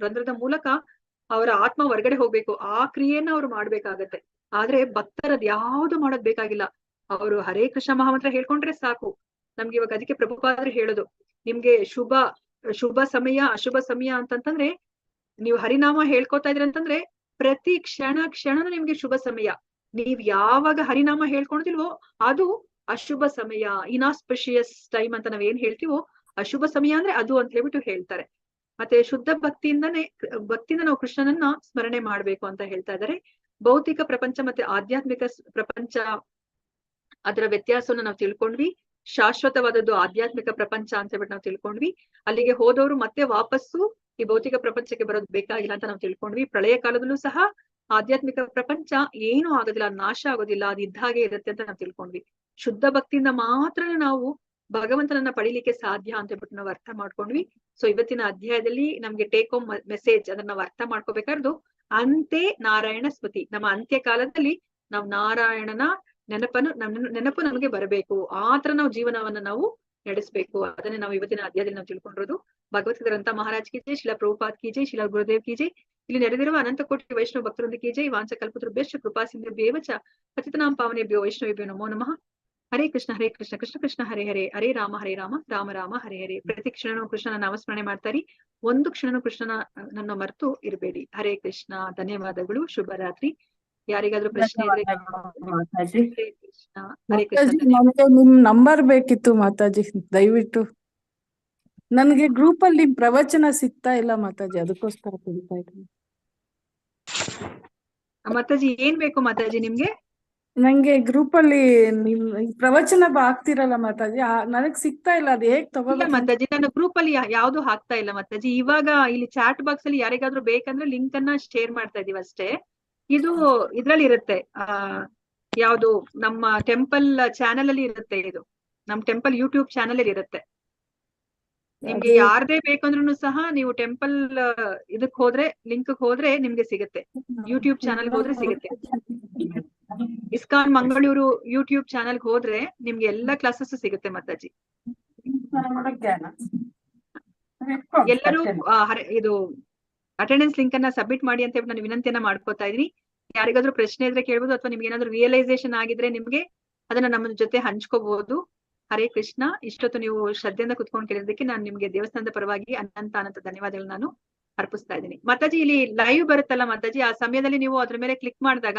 ರಂಧ್ರದ ಮೂಲಕ ಅವರ ಆತ್ಮ ಹೊರಗಡೆ ಹೋಗ್ಬೇಕು. ಆ ಕ್ರಿಯೆಯನ್ನ ಅವ್ರು ಮಾಡ್ಬೇಕಾಗತ್ತೆ. ಆದ್ರೆ ಭಕ್ತರದ್ ಯಾವ್ದು ಮಾಡೋದ್ ಬೇಕಾಗಿಲ್ಲ. ಅವರು ಹರೇ ಕೃಷ್ಣ ಮಹಾಮಂತ್ರ ಹೇಳ್ಕೊಂಡ್ರೆ ಸಾಕು. ನಮ್ಗೆ ಇವಾಗ ಅದಕ್ಕೆ ಪ್ರಭುಪಾದರು ಹೇಳೋದು, ನಿಮ್ಗೆ ಶುಭ ಸಮಯ ಅಶುಭ ಸಮಯ ಅಂತಂತಂದ್ರೆ, ನೀವು ಹರಿನಾಮ ಹೇಳ್ಕೊತಾ ಇದ್ರಿ ಅಂತಂದ್ರೆ ಪ್ರತಿ ಕ್ಷಣನೂ ನಿಮ್ಗೆ ಶುಭ ಸಮಯ. ನೀವ್ ಯಾವಾಗ ಹರಿನಾಮ ಹೇಳ್ಕೊಳ್ತಿಲ್ವೋ ಅದು ಅಶುಭ ಸಮಯ, ಇನಾಸ್ಪಿಷಿಯಸ್ ಟೈಮ್ ಅಂತ ನಾವ್ ಏನ್ ಹೇಳ್ತೀವೋ ಅಶುಭ ಸಮಯ ಅಂದ್ರೆ ಅದು ಅಂತ ಹೇಳ್ಬಿಟ್ಟು ಹೇಳ್ತಾರೆ. ಮತ್ತೆ ಶುದ್ಧ ಭಕ್ತಿಯಿಂದ ನಾವು ಕೃಷ್ಣನನ್ನ ಸ್ಮರಣೆ ಮಾಡ್ಬೇಕು ಅಂತ ಹೇಳ್ತಾ ಇದ್ದಾರೆ. ಭೌತಿಕ ಪ್ರಪಂಚ ಮತ್ತೆ ಆಧ್ಯಾತ್ಮಿಕ ಪ್ರಪಂಚ ಅದರ ವ್ಯತ್ಯಾಸವನ್ನ ನಾವು ತಿಳ್ಕೊಂಡ್ವಿ. ಶಾಶ್ವತವಾದದ್ದು ಆಧ್ಯಾತ್ಮಿಕ ಪ್ರಪಂಚ ಅಂತ ಹೇಳ್ಬಿಟ್ಟು ನಾವು ತಿಳ್ಕೊಂಡ್ವಿ. ಅಲ್ಲಿಗೆ ಹೋದವರು ಮತ್ತೆ ವಾಪಸ್ಸು ಈ ಭೌತಿಕ ಪ್ರಪಂಚಕ್ಕೆ ಬರೋದು ಬೇಕಾಗಿಲ್ಲ ಅಂತ ನಾವು ತಿಳ್ಕೊಂಡ್ವಿ. ಪ್ರಳಯ ಕಾಲದಲ್ಲೂ ಸಹ ಆಧ್ಯಾತ್ಮಿಕ ಪ್ರಪಂಚ ಏನೂ ಆಗೋದಿಲ್ಲ, ನಾಶ ಆಗೋದಿಲ್ಲ, ಅದು ಇದ್ದ ಹಾಗೆ ಇರುತ್ತೆ ಅಂತ ನಾವು ತಿಳ್ಕೊಂಡ್ವಿ. ಶುದ್ಧ ಭಕ್ತಿಯಿಂದ ಮಾತ್ರ ನಾವು ಭಗವಂತನನ್ನ ಪಡಿಲಿಕ್ಕೆ ಸಾಧ್ಯ ಅಂತ ಹೇಳ್ಬಿಟ್ಟು ನಾವು ಅರ್ಥ ಮಾಡ್ಕೊಂಡ್ವಿ. ಸೊ ಇವತ್ತಿನ ಅಧ್ಯಾಯದಲ್ಲಿ ನಮ್ಗೆ ಟೇಕ್ ಹೋಮ್ ಮೆಸೇಜ್ ಅದನ್ನ ನಾವು ಅರ್ಥ ಮಾಡ್ಕೋಬೇಕಾದ್ರು ಅಂತೆ ನಾರಾಯಣ ಸ್ಮೃತಿ. ನಮ್ಮ ಅಂತ್ಯ ಕಾಲದಲ್ಲಿ ನಾವು ನಾರಾಯಣನ ನೆನಪು ನಮಗೆ ಬರಬೇಕು. ಆತರ ನಾವು ಜೀವನವನ್ನ ನಾವು ನಡೆಸ್ಬೇಕು. ಅದನ್ನೇ ನಾವು ಇವತ್ತಿನ ಅಧ್ಯಾಯದಲ್ಲಿ ನಾವು ತಿಳ್ಕೊಂಡಿರೋದು. ಭಗವದ್ಗೀತಾ ಗ್ರಂಥ ಮಹಾರಾಜ್ ಕಿ ಜೈ, ಶಿಲಾ ಪ್ರಭುಪಾದ್ ಕಿ ಜೈ, ಶಿಲಾ ಗುರುದೇವ್ ಕಿ ಜೈ. ಇಲ್ಲಿ ನೆರೆದಿರುವ ಅನಂತ ಕೋಟಿ ವೈಷ್ಣವ ಭಕ್ತರೊಂದಿಗೆ ಕಿ ಜೈ. ವಾಂಚ ಕಲ್ಪತರುಭ್ಯಶ್ಚ ಕೃಪಾ ಸಿಂಧುಭ್ಯೇವ ಚ ಪತಿತನಾಂ ಪಾವನೇಭ್ಯೋ ವೈಷ್ಣವೇಭ್ಯೋ ನಮೋ ನಮಃ. ಹರೇ ಕೃಷ್ಣ ಕೃಷ್ಣ ಕೃಷ್ಣ ಹರೇ ಹರೇ, ಹರೇ ರಾಮ ರಾಮ ರಾಮ ಹರೇ ಹರೇ. ಪ್ರತಿ ಕ್ಷಣನೂ ಕೃಷ್ಣನ ನಾಮಸ್ಮರಣೆ ಮಾಡ್ತಾರಿ. ಒಂದು ಕ್ಷಣನೂ ಕೃಷ್ಣನ ನನ್ನ ಮರೆತು ಇರಬೇಡಿ. ಹರೇ ಕೃಷ್ಣ. ಧನ್ಯವಾದಗಳು. ಶುಭರಾತ್ರಿ. ಯಾರಿಗಾದ್ರೂ ಪ್ರಶ್ನೆ ಇದ್ರೆ ಮಾತಾಜಿ. ಹರೇ ಕೃಷ್ಣ. ಹರೇ ಕೃಷ್ಣ. ಮಾತಾಜಿ, ನಮ್ಗೆ ನಿಮ್ ನಂಬರ್ ಬೇಕಿತ್ತು ಮಾತಾಜಿ, ದಯವಿಟ್ಟು. ನನ್ಗೆ ಗ್ರೂಪ್ ಅಲ್ಲಿ ಪ್ರವಚನ ಸಿಗ್ತಾ ಇಲ್ಲ ಮಾತಾಜಿ, ಅದಕ್ಕೋಸ್ಕರ ಕೇಳ್ತಾ ಇದ್ದೀನಿ. ಮಾತಾಜಿ ಏನ್ ಬೇಕು ಮಾತಾಜಿ ನಿಮ್ಗೆ? ನಂಗೆ ಗ್ರೂಪ್ ಅಲ್ಲಿ ನಿಮ್ ಈ ಪ್ರವಚನ ಆಗ್ತಿರಲ್ಲ ಮಾತಾಜಿ, ನನಗ್ ಸಿಗ್ತಾ ಇಲ್ಲ, ಅದು ಹೇಗ್ ಇಲ್ಲ ತಗೋಬೇಕು? ಮಾತಾಜಿ, ನಾನು ಗ್ರೂಪ್ ಅಲ್ಲಿ ಯಾವ್ದು ಹಾಕ್ತಾ ಇಲ್ಲ ಮಾತಾಜಿ. ಇವಾಗ ಇಲ್ಲಿ ಚಾಟ್ ಬಾಕ್ಸ್ ಅಲ್ಲಿ ಯಾರಿಗಾದ್ರೂ ಬೇಕಂದ್ರೆ ಲಿಂಕ್ ಅನ್ನ ಶೇರ್ ಮಾಡ್ತಾ ಇದೀವಿ ಅಷ್ಟೇ. ಇದು ಇದ್ರಲ್ಲಿ ಇರುತ್ತೆ, ಯಾವ್ದು ನಮ್ಮ ಟೆಂಪಲ್ ಚಾನೆಲ್ ಅಲ್ಲಿ ಇರುತ್ತೆ. ಇದು ನಮ್ ಟೆಂಪಲ್ ಯೂಟ್ಯೂಬ್ ಚಾನೆಲ್ ಅಲ್ಲಿ ಇರುತ್ತೆ. ನಿಮ್ಗೆ ಅದೇ. ಯಾರ್ದೇ ಬೇಕಂದ್ರೂ ಸಹ ನೀವು ಟೆಂಪಲ್ ಇದಕ್ ಹೋದ್ರೆ, ಲಿಂಕ್ ಹೋದ್ರೆ ನಿಮ್ಗೆ ಸಿಗುತ್ತೆ. ಯೂಟ್ಯೂಬ್ ಚಾನೆಲ್ ಹೋದ್ರೆ ಸಿಗುತ್ತೆ. ಇಸ್ಕಾನ್ ಮಂಗಳೂರು ಯೂಟ್ಯೂಬ್ ಚಾನೆಲ್ ಹೋದ್ರೆ ನಿಮ್ಗೆ ಎಲ್ಲಾ ಕ್ಲಾಸಸ್ ಸಿಗುತ್ತೆ ಮಾತಾಜಿ. ಎಲ್ಲರೂ ಇದು ಅಟೆಂಡೆನ್ಸ್ ಲಿಂಕ್ ಅನ್ನ ಸಬ್ಮಿಟ್ ಮಾಡಿ ಅಂತ ನಾನು ವಿನಂತಿಯನ್ನ ಮಾಡ್ಕೋತಾ ಇದೀನಿ. ಯಾರಿಗಾದ್ರೂ ಪ್ರಶ್ನೆ ಇದ್ರೆ ಕೇಳ್ಬೋದು, ಅಥವಾ ನಿಮ್ಗೆ ಏನಾದ್ರು ರಿಯಲೈಸೇಷನ್ ಆಗಿದ್ರೆ ನಿಮ್ಗೆ ಅದನ್ನ ನಮ್ಮ ಜೊತೆ ಹಂಚ್ಕೋಬಹುದು. ಹರೇ ಕೃಷ್ಣ. ಇಷ್ಟೊತ್ತು ನೀವು ಶ್ರದ್ಧೆಯಿಂದ ಕುತ್ಕೊಂಡು ಕೇಳಿದ್ದಕ್ಕೆ ನಾನು ನಿಮ್ಗೆ ದೇವಸ್ಥಾನದ ಪರವಾಗಿ ಅನಂತ ಧನ್ಯವಾದಗಳು ನಾನು ಅರ್ಪಿಸ್ತಾ ಇದ್ದೀನಿ. ಮಾತಾಜಿ ಇಲ್ಲಿ ಲೈವ್ ಬರುತ್ತಲ್ಲ ಮಾತಾಜಿ, ಆ ಸಮಯದಲ್ಲಿ ನೀವು ಅದ್ರ ಮೇಲೆ ಕ್ಲಿಕ್ ಮಾಡಿದಾಗ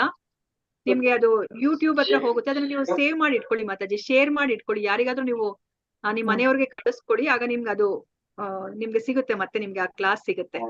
ನಿಮ್ಗೆ ಅದು ಯೂಟ್ಯೂಬ್ ಹತ್ರ ಹೋಗುತ್ತೆ. ಅದನ್ನ ನೀವು ಸೇವ್ ಮಾಡಿ ಇಟ್ಕೊಳ್ಳಿ ಮಾತಾಜಿ, ಶೇರ್ ಮಾಡಿ ಇಟ್ಕೊಳ್ಳಿ. ಯಾರಿಗಾದ್ರೂ ನೀವು ನಿಮ್ ಮನೆಯವ್ರಿಗೆ ಕಳಿಸ್ಕೊಡಿ, ಆಗ ನಿಮ್ಗೆ ಅದು ನಿಮ್ಗೆ ಸಿಗುತ್ತೆ, ಮತ್ತೆ ನಿಮ್ಗೆ ಆ ಕ್ಲಾಸ್ ಸಿಗುತ್ತೆ.